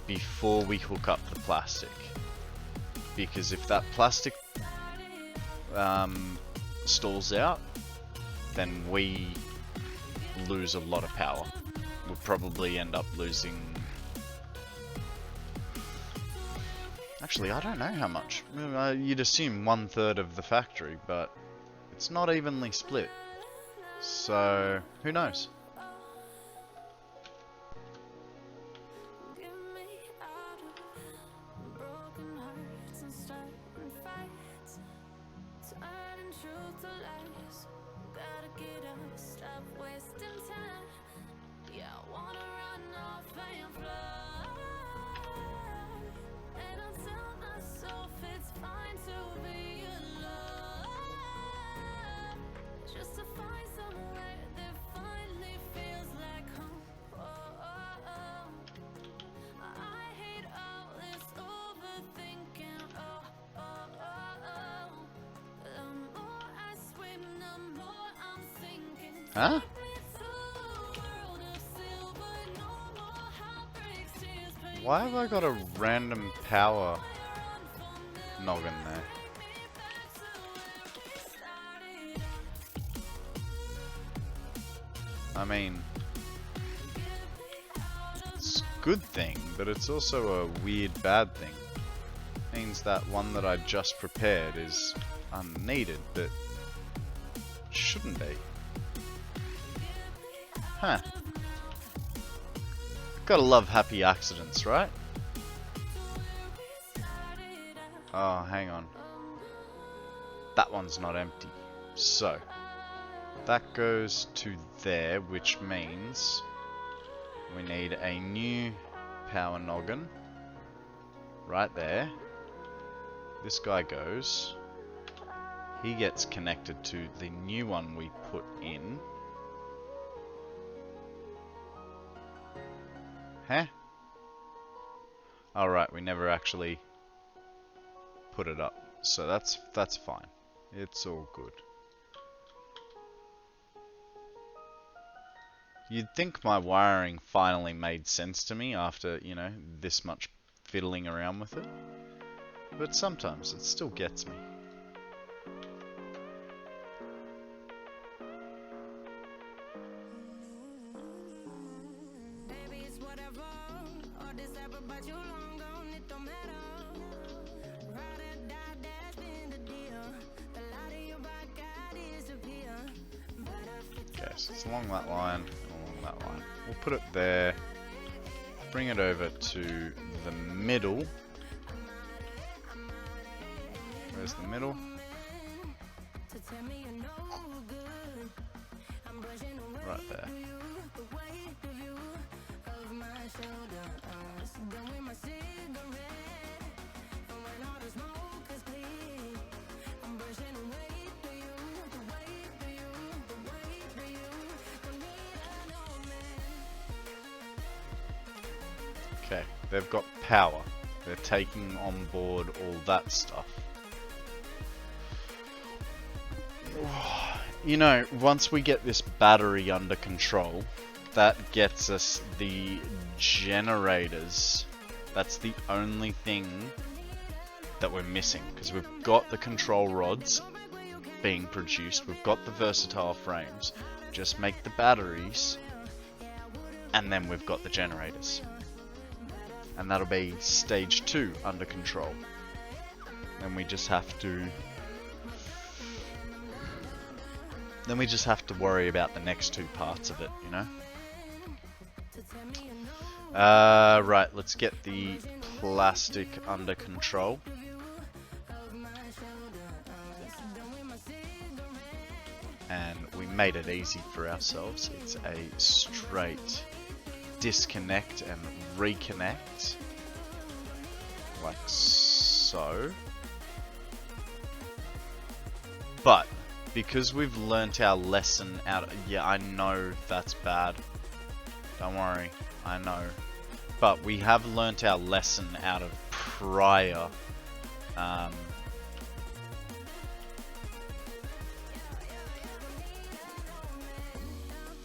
Before we hook up the plastic. Because if that plastic stalls out, then we lose a lot of power. We'll probably end up losing... Actually, I don't know how much. You'd assume 1/3 of the factory, but it's not evenly split. So, who knows? Huh? Why have I got a random power noggin there? I mean, it's a good thing, but it's also a weird bad thing. Means that one that I just prepared is unneeded, but shouldn't be. Huh. Gotta love happy accidents, right? Oh, hang on. That one's not empty. So, that goes to there, which means we need a new power noggin. Right there. This guy goes. He gets connected to the new one we put in. Huh? Alright, we never actually put it up. So that's fine. It's all good. You'd think my wiring finally made sense to me after, you know, this much fiddling around with it. But sometimes it still gets me. Okay, so it's along that line, along that line. We'll put it there, bring it over to the middle. Where's the middle? Right there. Okay, they've got power. They're taking on board all that stuff. You know, once we get this battery under control, that gets us the generators. That's the only thing that we're missing, because we've got the control rods being produced, we've got the versatile frames, just make the batteries, and then we've got the generators. And that'll be stage 2 under control. Then we just have to worry about the next 2 parts of it, you know? Right, let's get the plastic under control. And we made it easy for ourselves. It's a straight disconnect and reconnect, like so. But because we've learnt our lesson out of, yeah, I know that's bad, don't worry, I know, but we have learnt our lesson out of prior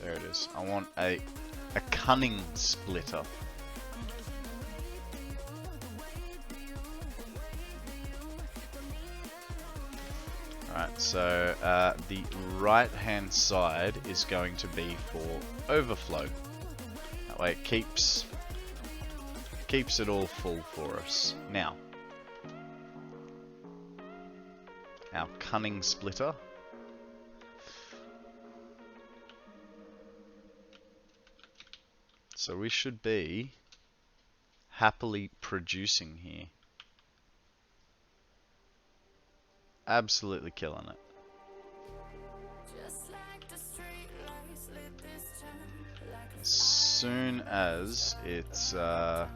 there it is. I want a cunning splitter. Alright, so the right hand side is going to be for overflow. That way it keeps it all full for us. Now, our cunning splitter. So we should be happily producing here. Absolutely killing it. As soon as it's right,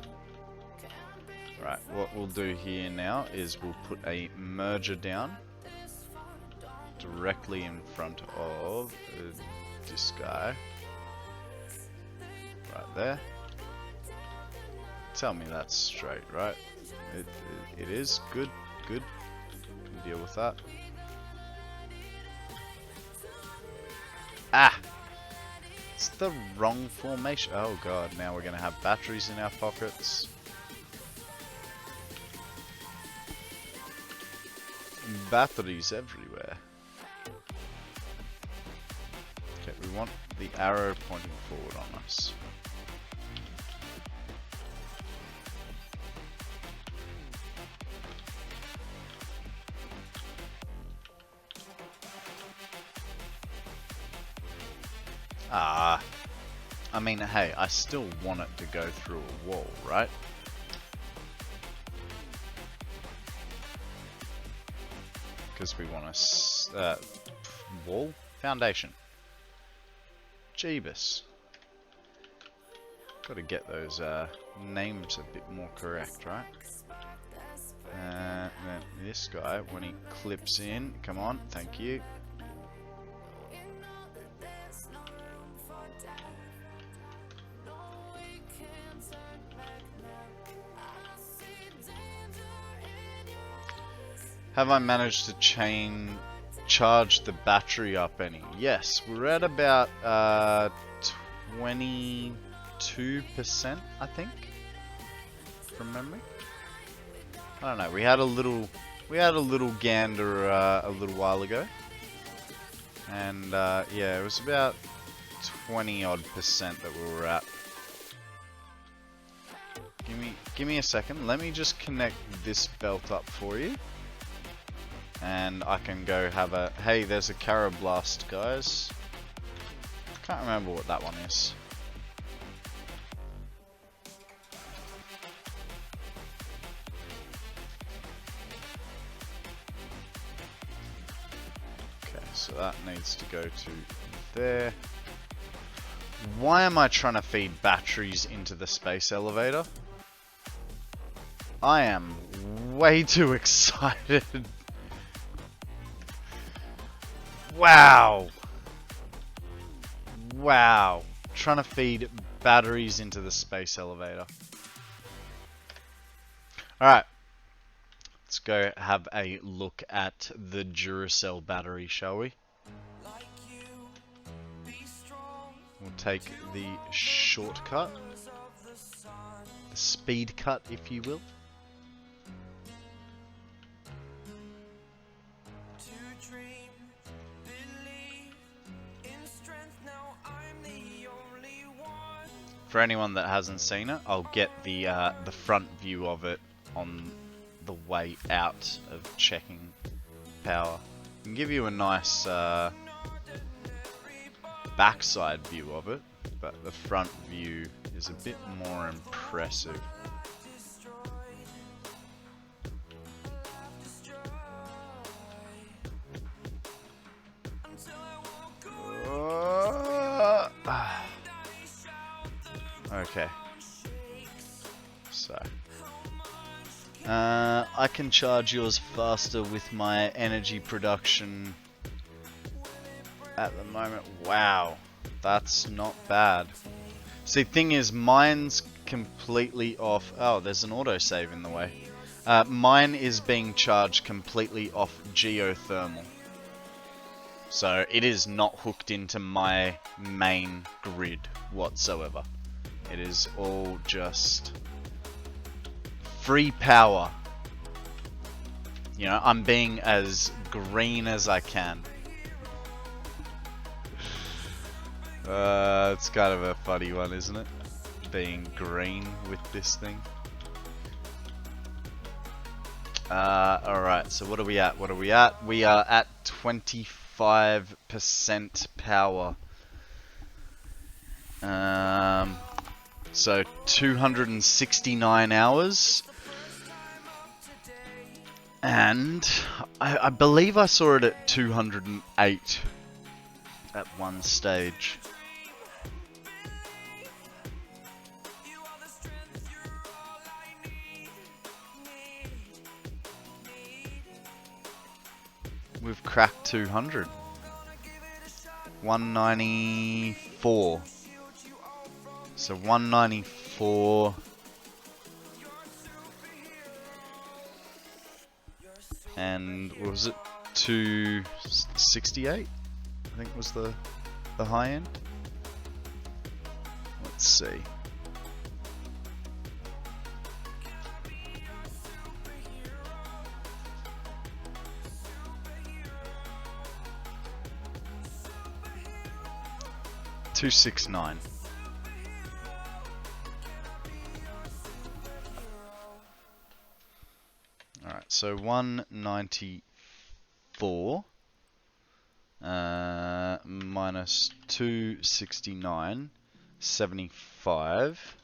what we'll do here now is we'll put a merger down directly in front of this guy. Right there. Tell me that's straight, right? It is. Good. Good. Can deal with that. Ah! It's the wrong formation. Oh god, now we're going to have batteries in our pockets. Batteries everywhere. Okay, we want the arrow pointing forward on us. Ah, I mean, hey, I still want it to go through a wall, right? Because we want a wall foundation. Jeebus. Got to get those names a bit more correct, right? Then this guy, when he clips in, come on, thank you. Have I managed to charge the battery up any? Yes, we're at about 22%, I think, from memory. I don't know. We had a little gander a little while ago, and yeah, it was about 20-odd% that we were at. Give me a second. Let me just connect this belt up for you. And I can go have a... Hey, there's a Carablast, guys. Can't remember what that one is. Okay, so that needs to go to there. Why am I trying to feed batteries into the space elevator? I am way too excited. Wow! Wow! Trying to feed batteries into the space elevator. Alright. Let's go have a look at the Duracell battery, shall we? We'll take the shortcut. The speed cut, if you will. For anyone that hasn't seen it, I'll get the front view of it on the way out of checking power. I can give you a nice backside view of it, but the front view is a bit more impressive. Okay. So. I can charge yours faster with my energy production at the moment. Wow. That's not bad. See, thing is, mine's completely off. Oh, there's an autosave in the way. Mine is being charged completely off geothermal. So it is not hooked into my main grid whatsoever. It is all just free power. You know, I'm being as green as I can. It's kind of a funny one, isn't it? Being green with this thing. Alright, so what are we at? What are we at? We are at 25% power. So 269 hours. And I believe I saw it at 208 at one stage. We've cracked 200. 194. So 194. And what was it? 268? I think was the high end. Let's see. $269. Alright, so 194 minus 269, 75.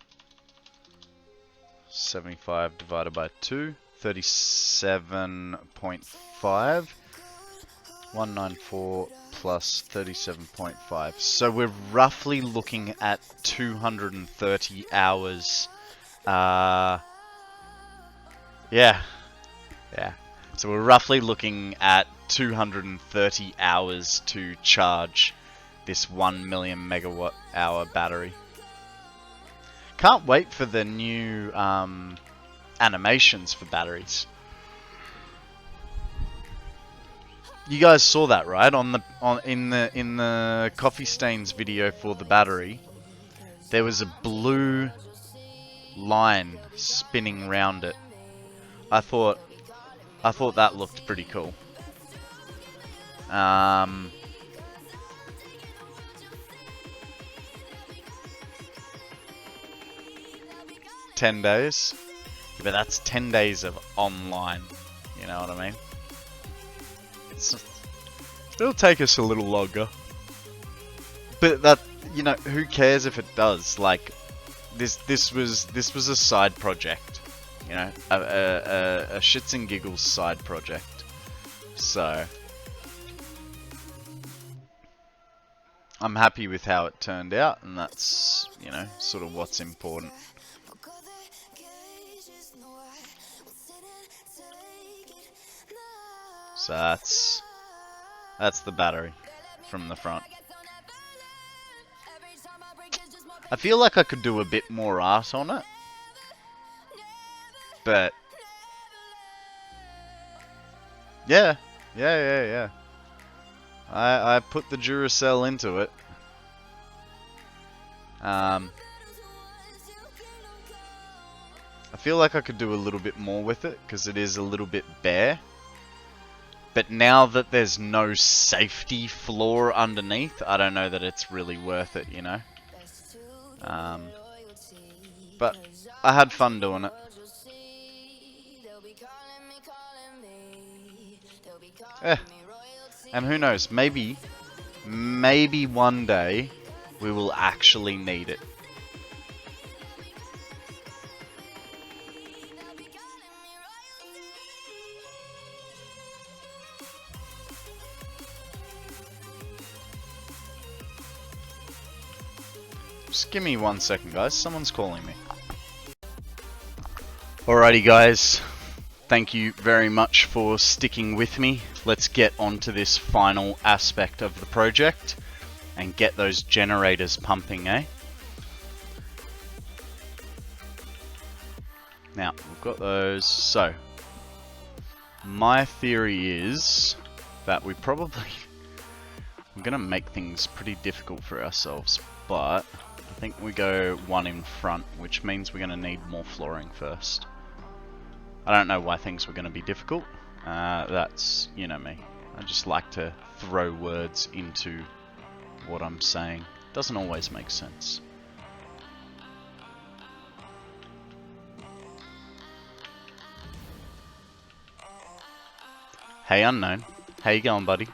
75 divided by 2, 37.5. 194 plus 37.5. So we're roughly looking at 230 hours. Yeah. So we're roughly looking at 230 hours to charge this 1 million megawatt hour battery. Can't wait for the new animations for batteries. You guys saw that, right? In the Coffee Stains video for the battery, there was a blue line spinning round it. I thought that looked pretty cool. 10 days? But that's 10 days of online. You know what I mean? It'll take us a little longer. But that, you know, who cares if it does? Like, this was a side project. You know, a shits and giggles side project. So I'm happy with how it turned out, and that's, you know, sort of what's important. So that's the battery from the front. I feel like I could do a bit more art on it, but yeah. I put the Duracell into it. I feel like I could do a little bit more with it, because it is a little bit bare. But now that there's no safety floor underneath, I don't know that it's really worth it, you know? But I had fun doing it. And who knows, maybe one day we will actually need it. Just give me 1 second, guys. Someone's calling me. Alrighty, guys. Thank you very much for sticking with me. Let's get onto this final aspect of the project and get those generators pumping, eh? Now, we've got those. So, my theory is that we're going to make things pretty difficult for ourselves, but I think we go one in front, which means we're going to need more flooring first. I don't know why things were going to be difficult. That's, you know me. I just like to throw words into what I'm saying. Doesn't always make sense. Hey Unknown. How you going, buddy?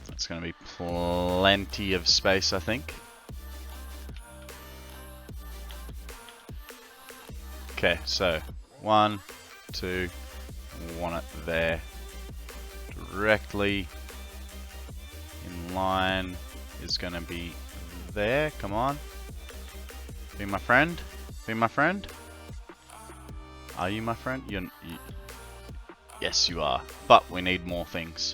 That's going to be plenty of space, I think. Okay, so 1, 2, want it there. Directly in line is going to be there. Come on. Be my friend. Be my friend. Are you my friend? Yes, you are. But we need more things.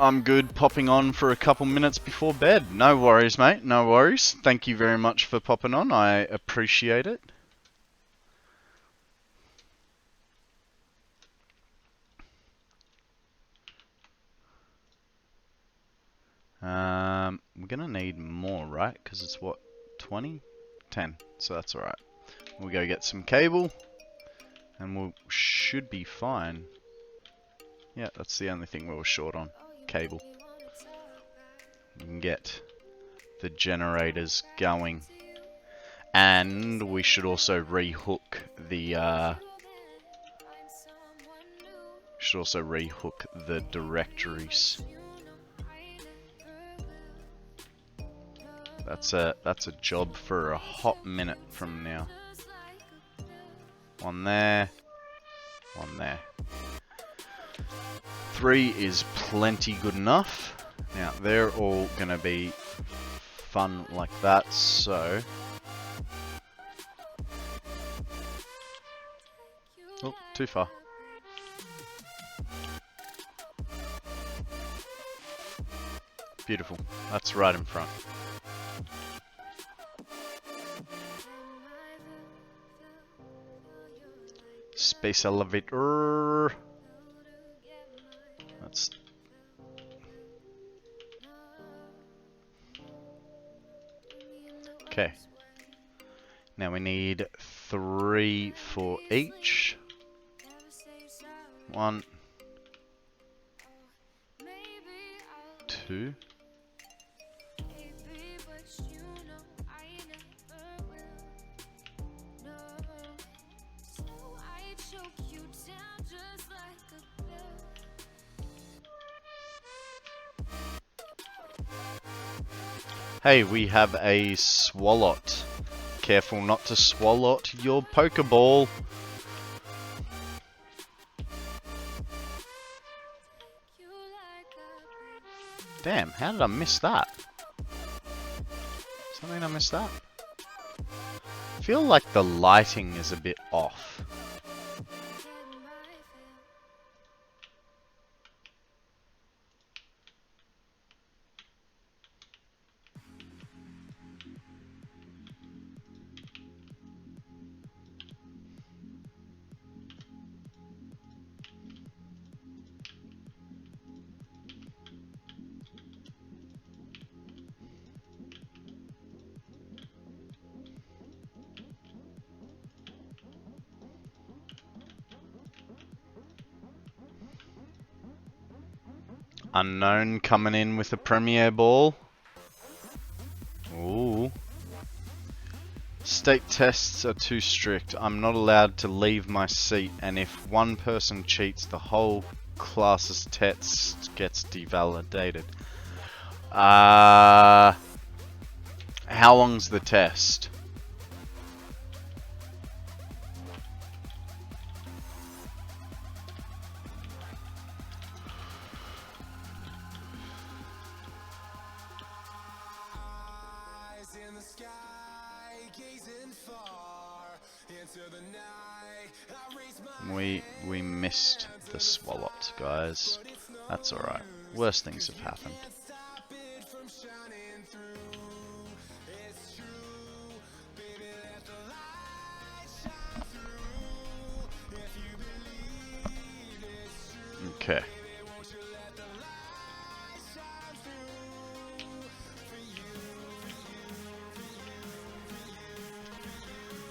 I'm good popping on for a couple minutes before bed. No worries, mate. No worries. Thank you very much for popping on. I appreciate it. We're gonna need more, right? Because it's what, 20? 10. So that's alright. We'll go get some cable and we should be fine. Yeah, that's the only thing we were short on. Cable. We can get the generators going. And we should also rehook the directories. That's a job for a hot minute from now. One there. One there. 3 is plenty good enough. Now, they're all going to be fun like that, so... Oh, too far. Beautiful. That's right in front. Space elevator. That's... Okay. Now we need 3 for each. 1, 2. Hey, we have a swallot. Careful not to swallot your Pokeball. Damn, how did I miss that? Does that mean I missed that? I feel like the lighting is a bit off. Unknown coming in with a premiere ball. Ooh. State tests are too strict. I'm not allowed to leave my seat, and if one person cheats, the whole class's test gets devalidated. How long's the test? We missed the swallowed, guys. That's alright. Worse things have happened. Okay.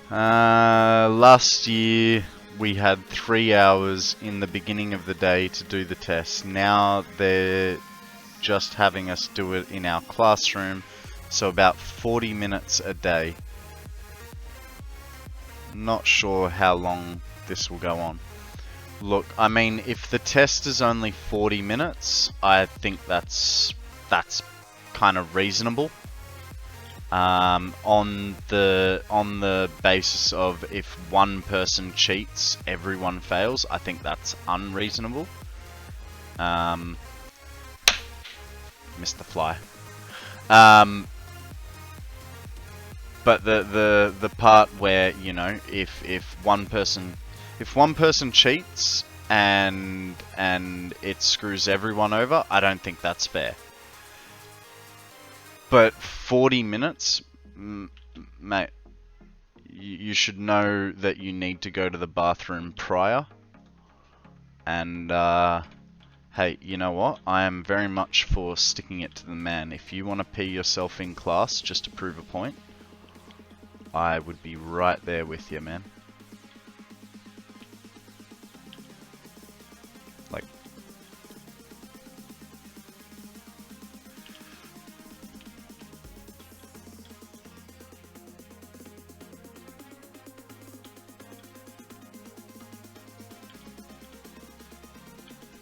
Last year we had 3 hours in the beginning of the day to do the test. Now they're just having us do it in our classroom, so about 40 minutes a day. Not sure how long this will go on. Look, I mean, if the test is only 40 minutes, I think that's kind of reasonable. On the basis of if one person cheats, everyone fails, I think that's unreasonable. Missed the fly. But the part where, you know, if one person cheats and it screws everyone over, I don't think that's fair. But 40 minutes, mate, you should know that you need to go to the bathroom prior. And, hey, you know what? I am very much for sticking it to the man. If you want to pee yourself in class just to prove a point, I would be right there with you, man. Like,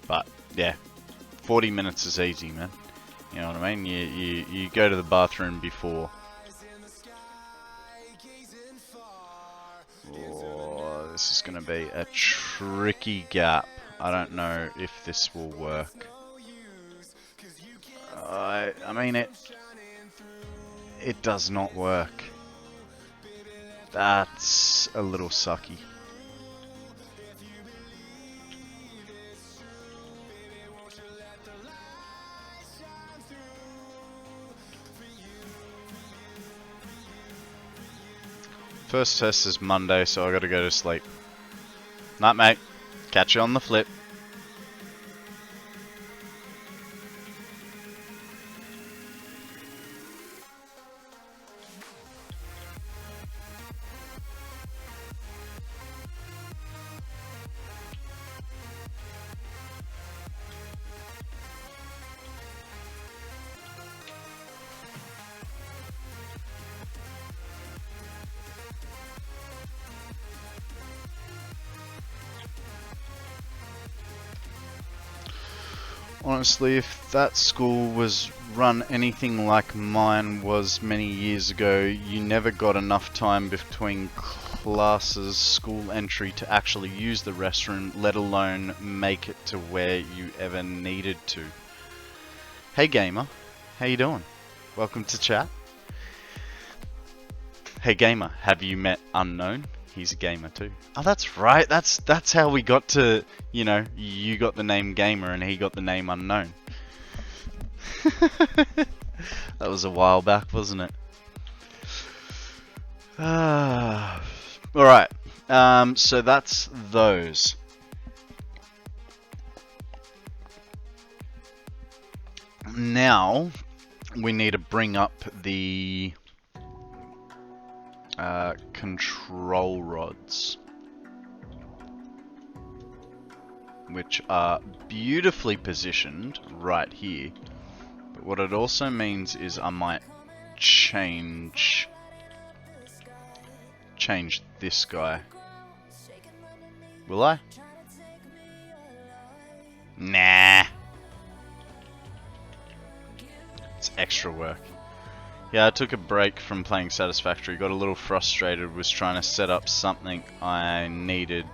but yeah, 40 minutes is easy, man. You know what I mean? You go to the bathroom before. Oh, this is going to be a tricky gap. I don't know if this will work. I mean, it does not work. That's a little sucky. First test is Monday, so I gotta go to sleep. Night, mate. Catch you on the flip. Honestly, if that school was run anything like mine was many years ago, you never got enough time between classes, school entry to actually use the restroom, let alone make it to where you ever needed to. Hey gamer, how you doing? Welcome to chat. Hey gamer, have you met Unknown? He's a gamer too. Oh, that's right. That's how we got to, you know, you got the name Gamer and he got the name Unknown. That was a while back, wasn't it? Alright. So that's those. Now, we need to bring up the control rods. which are beautifully positioned right here. But what it also means is I might change this guy. Will I? Nah. It's extra work. Yeah, I took a break from playing Satisfactory, got a little frustrated, was trying to set up something I needed.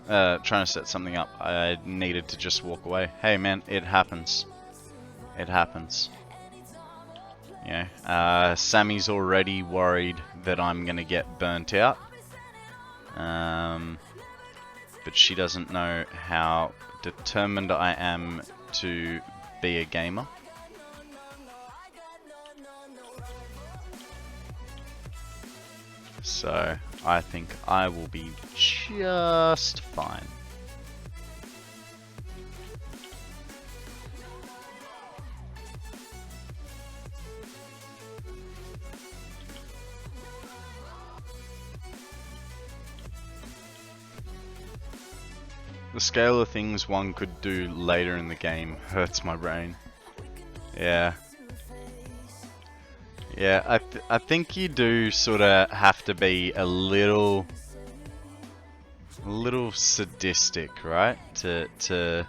Trying to set something up I needed to just walk away. Hey man, it happens. It happens. You know, Sammy's already worried that I'm gonna get burnt out. But she doesn't know how determined I am to be a gamer. So, I think I will be just fine. The scale of things one could do later in the game hurts my brain. Yeah. Yeah, I think you do sort of have to be a little sadistic, right? To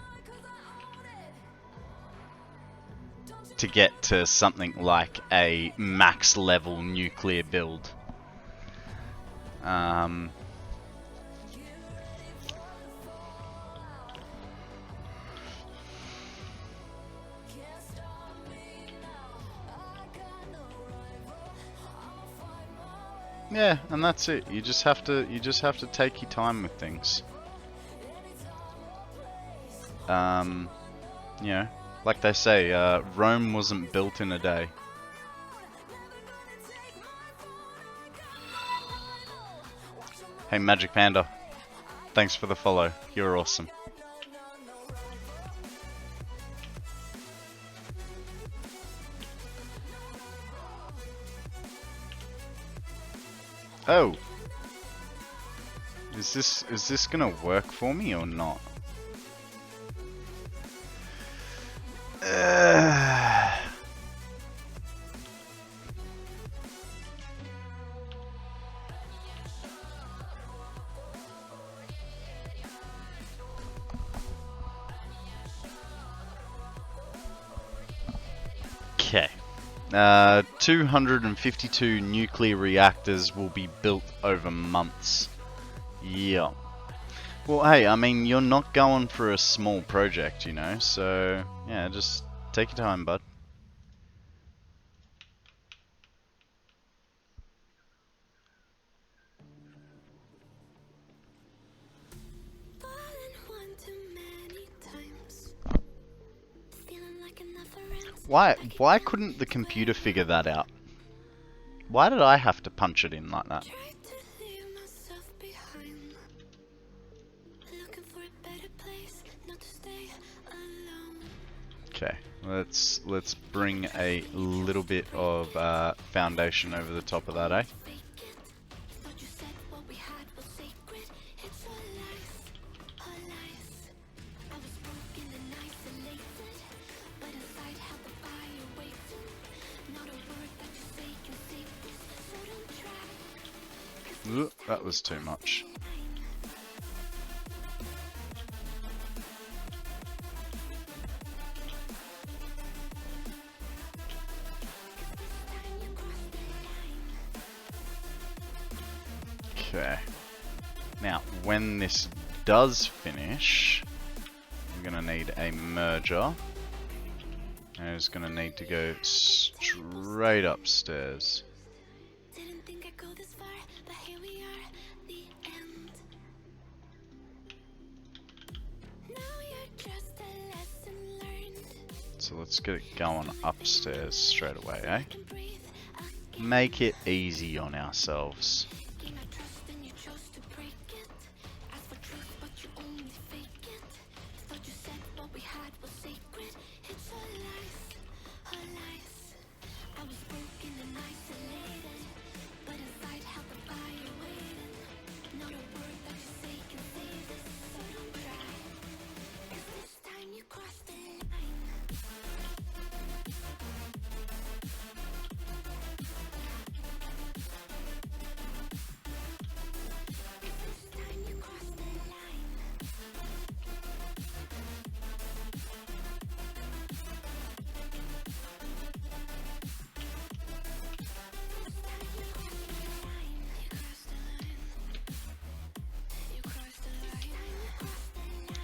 get to something like a max level nuclear build. Yeah, and that's it. You just have to take your time with things. You know, like they say, Rome wasn't built in a day. Hey Magic Panda, thanks for the follow. You're awesome. Oh, is this gonna work for me or not? Okay. 252 nuclear reactors will be built over months. Yeah. Well, hey, I mean, you're not going for a small project, you know, so, yeah, just take your time, bud. Why couldn't the computer figure that out? Why did I have to punch it in like that? Okay, let's bring a little bit of foundation over the top of that, eh? Ooh, that was too much. Okay. Now, when this does finish, I'm gonna need a merger. And it's gonna need to go straight upstairs. So let's get it going upstairs straight away, eh? Make it easy on ourselves.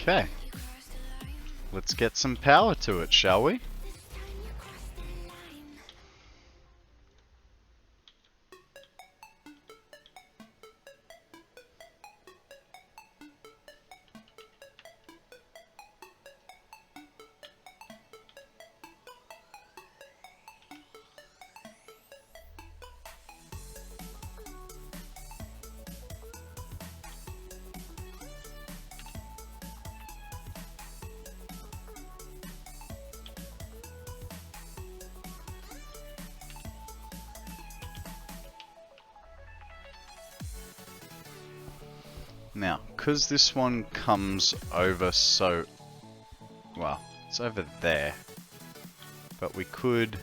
Okay. Let's get some power to it, shall we? Now, because this one comes over so... well, it's over there. But we could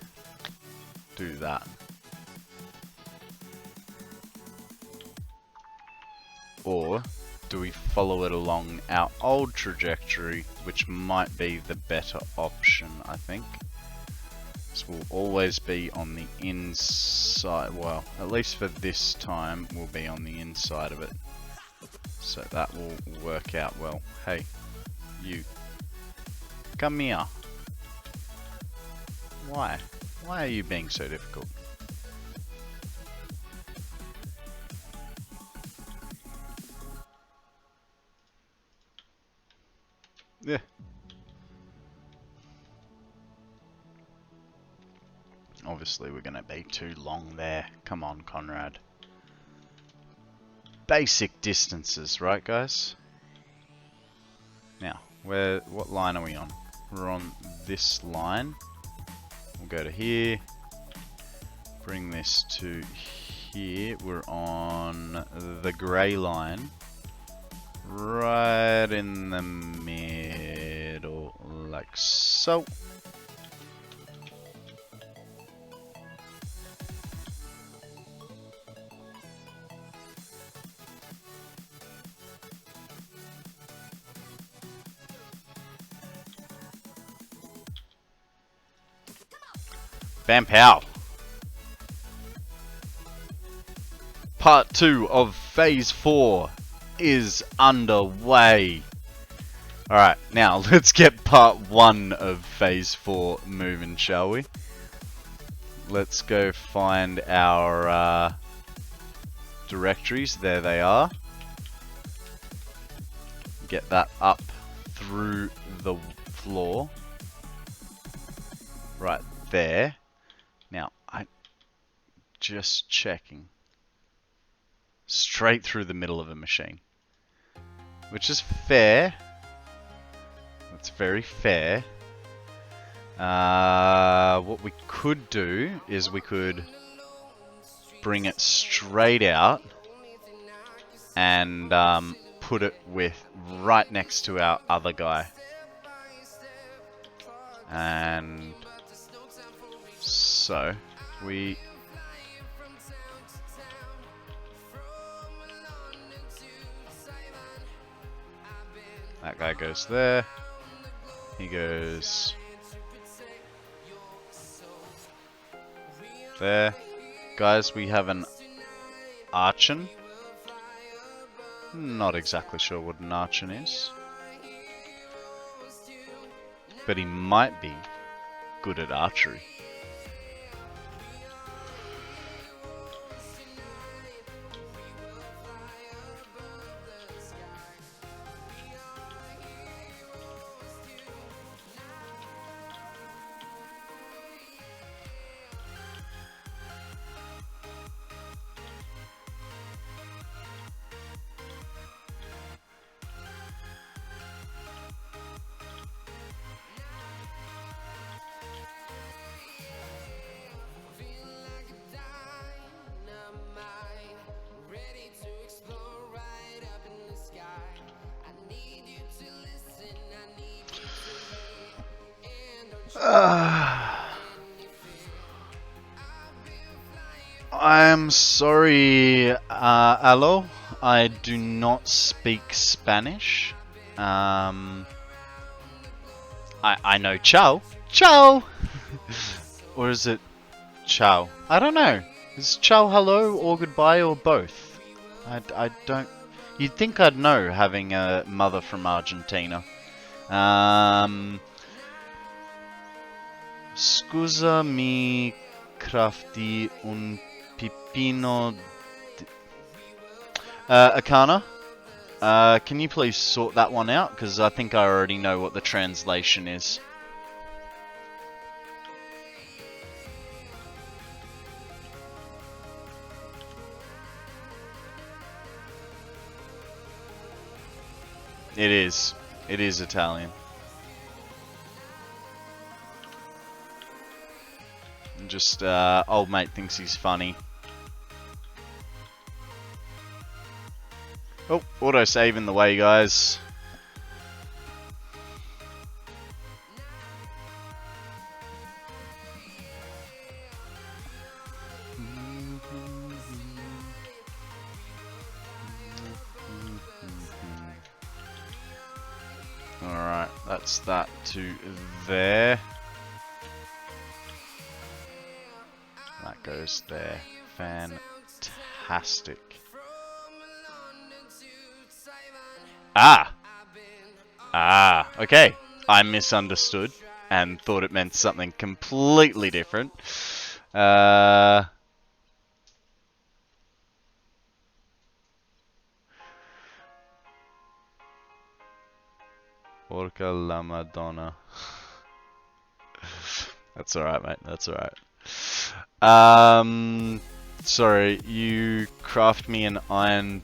do that. Or do we follow it along our old trajectory, which might be the better option, I think. This will always be on the inside, well, at least for this time, we'll be on the inside of it. So that will work out well. Hey, you. Come here. Why? Why are you being so difficult? Yeah. Obviously we're gonna be too long there. Come on, Konrad. Basic distances, right guys? Now, what line are we on? We're on this line. We'll go to here. Bring this to here. We're on the grey line. Right in the middle, like so. Bam pow! Part 2 of Phase 4 is underway. Alright, now let's get Part 1 of Phase 4 moving, shall we? Let's go find our directories. There they are. Get that up through the floor. Right there. Now, I'm just checking. Straight through the middle of a machine. Which is fair. That's very fair. What we could do is we could bring it straight out and put it right next to our other guy. And so we that guy goes there. He goes there. Guys, we have an Archon. Not exactly sure what an Archon is. But he might be good at archery. I'm sorry, Alo. I do not speak Spanish. I know ciao. Ciao! Or is it ciao? I don't know. Is ciao hello or goodbye or both? I don't... You'd think I'd know, having a mother from Argentina. Scusa mi crafti un pipino. Akana, can you please sort that one out? Because I think I already know what the translation is. It is. It is Italian. Just, old mate thinks he's funny. Oh, autosave in the way, guys. Alright, that's that to there. That goes there. Fantastic. Okay. I misunderstood and thought it meant something completely different. Porca la Madonna. That's alright, mate. That's alright. Sorry, you craft me an iron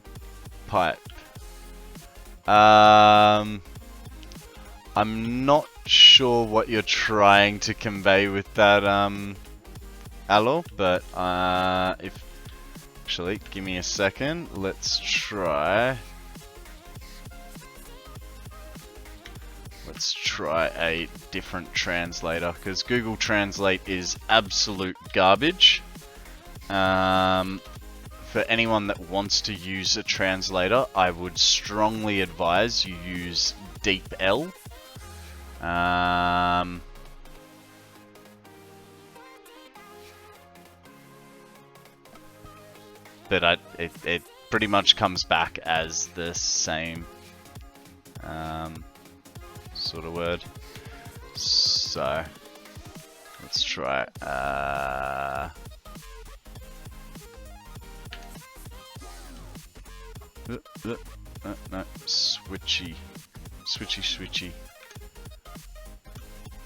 pipe. I'm not sure what you're trying to convey with that, Aloe, but, actually, give me a second. Let's try. Let's try a different translator, because Google Translate is absolute garbage. For anyone that wants to use a translator, I would strongly advise you use DeepL. But it pretty much comes back as the same sort of word. So let's try no, switchy.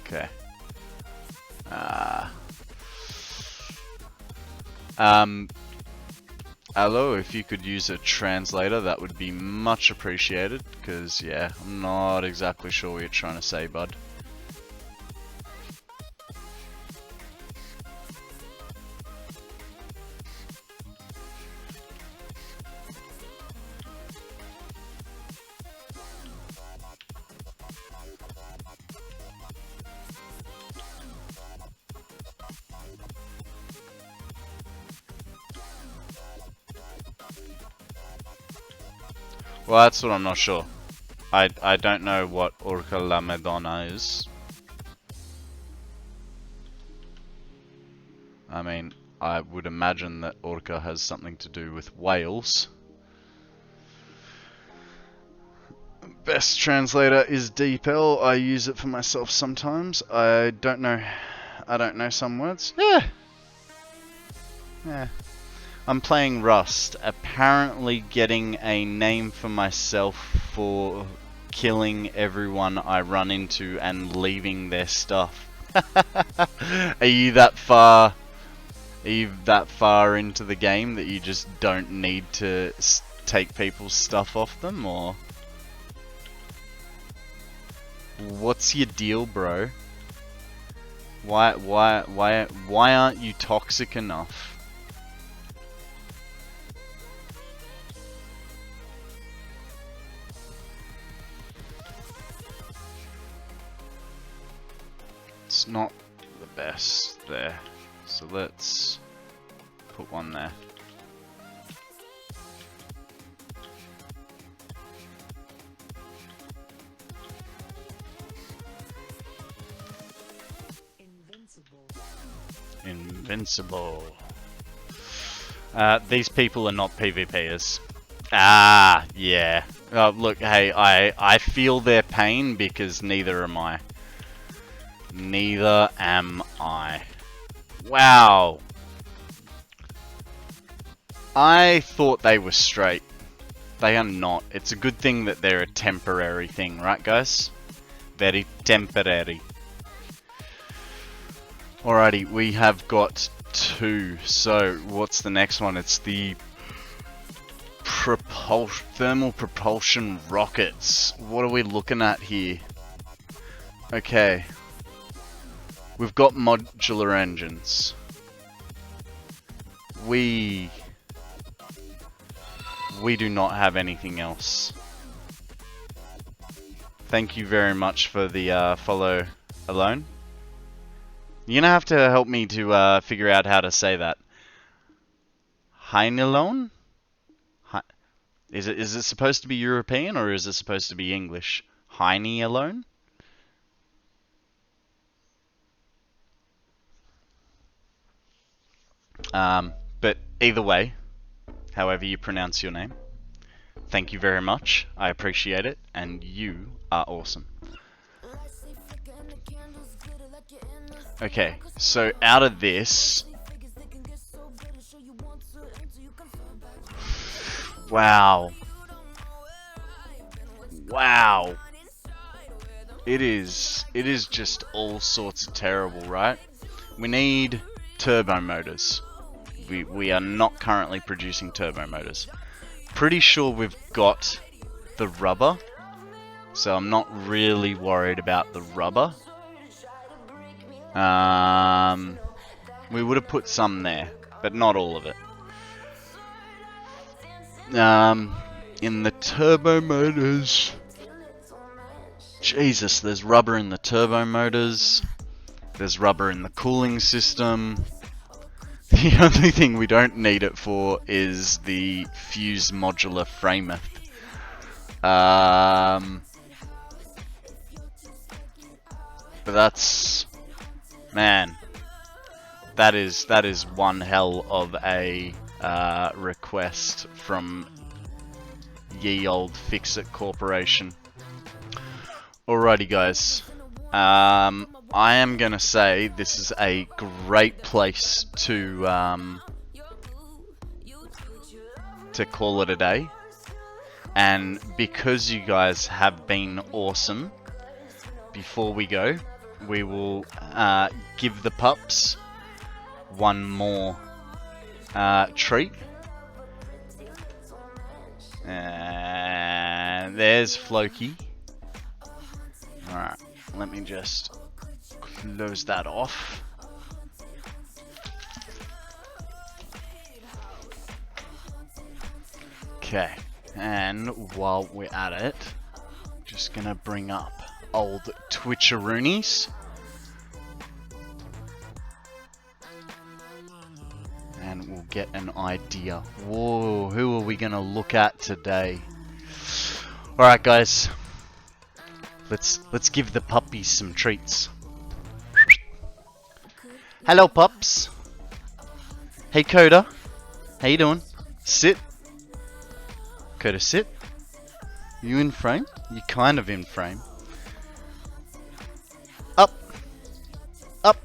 Okay. Aloe, if you could use a translator, that would be much appreciated, because, yeah, I'm not exactly sure what you're trying to say, bud. Well, that's what I'm not sure. I don't know what Orca la Madonna is. I mean, I would imagine that Orca has something to do with whales. Best translator is DeepL. I use it for myself sometimes. I don't know some words. Yeah. I'm playing Rust, apparently getting a name for myself for killing everyone I run into and leaving their stuff. Are you that far? Are you that far into the game that you just don't need to take people's stuff off them, or what's your deal, bro? Why aren't you toxic enough? It's not the best there, so let's put one there. Invincible. These people are not PvPers. Ah, yeah. Look, hey, I feel their pain because neither am I. Neither am I. Wow. I thought they were straight. They are not. It's a good thing that they're a temporary thing, right guys? Very temporary. Alrighty, we have got 2. So, what's the next one? It's the thermal propulsion rockets. What are we looking at here? Okay. We've got modular engines. We do not have anything else. Thank you very much for the follow alone. You're gonna have to help me to figure out how to say that. Heinelone? Is it supposed to be European or is it supposed to be English? Heine alone? But either way, however you pronounce your name, thank you very much. I appreciate it, and you are awesome. Okay, so out of this, wow, it is just all sorts of terrible, right? We need turbo motors. We are not currently producing turbo motors. Pretty sure we've got the rubber, so I'm not really worried about the rubber. We would have put some there, but not all of it. In the turbo motors, Jesus, there's rubber in the turbo motors. There's rubber in the cooling system. The only thing we don't need it for is the fuse modular frameth. But that's, man, that is one hell of a request from ye old Fix-It Corporation. Alrighty guys, I am gonna say this is a great place to call it a day, and because you guys have been awesome, before we go, we will give the pups one more treat. And there's Floki. Alright, let me just close that off. Okay, and while we're at it, just gonna bring up old Twitcheroonies. And we'll get an idea. Whoa, who are we gonna look at today? Alright guys, let's give the puppies some treats. Hello pups. Hey Coda, how you doing? Sit. Coda, sit. You in frame? You kind of in frame. Up. Up.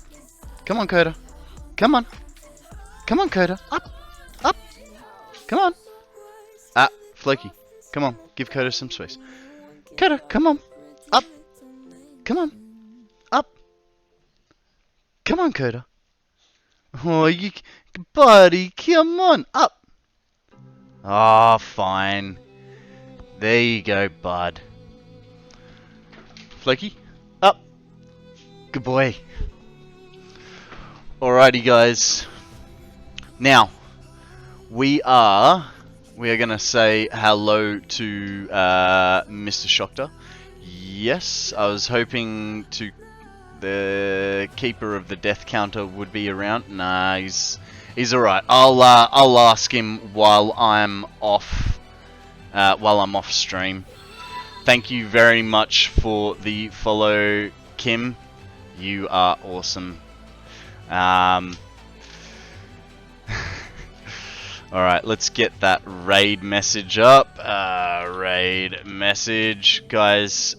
Come on Coda. Come on. Come on Coda. Up. Up. Come on. Ah, Floki. Come on. Give Coda some space. Coda, come on. Up. Come on. Up. Come on Coda. Oh, you, buddy, come on. Up. Ah, oh, fine. There you go, bud. Floki, up. Good boy. Alrighty, guys. Now, we are gonna say hello to Mr. Shokta. Yes, I was hoping to the keeper of the death counter would be around. Nah, he's alright. I'll ask him while I'm off stream. Thank you very much for the follow, Kim. You are awesome. Alright, let's get that raid message up. Raid message. Guys,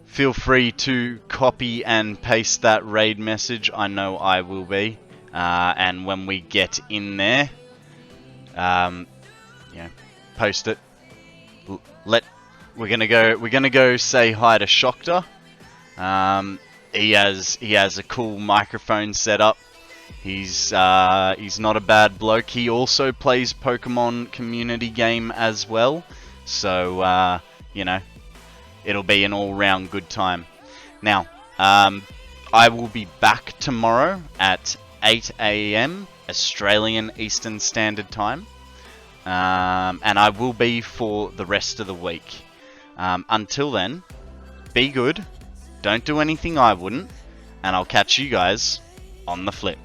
feel free to copy and paste that raid message. I know I will be. And when we get in there, post it. We're gonna go say hi to Shokta. He has a cool microphone set up. He's not a bad bloke. He also plays Pokemon community game as well. So it'll be an all-round good time. Now, I will be back tomorrow at 8 AM Australian Eastern Standard Time. And I will be for the rest of the week. Until then, be good, don't do anything I wouldn't, and I'll catch you guys on the flip.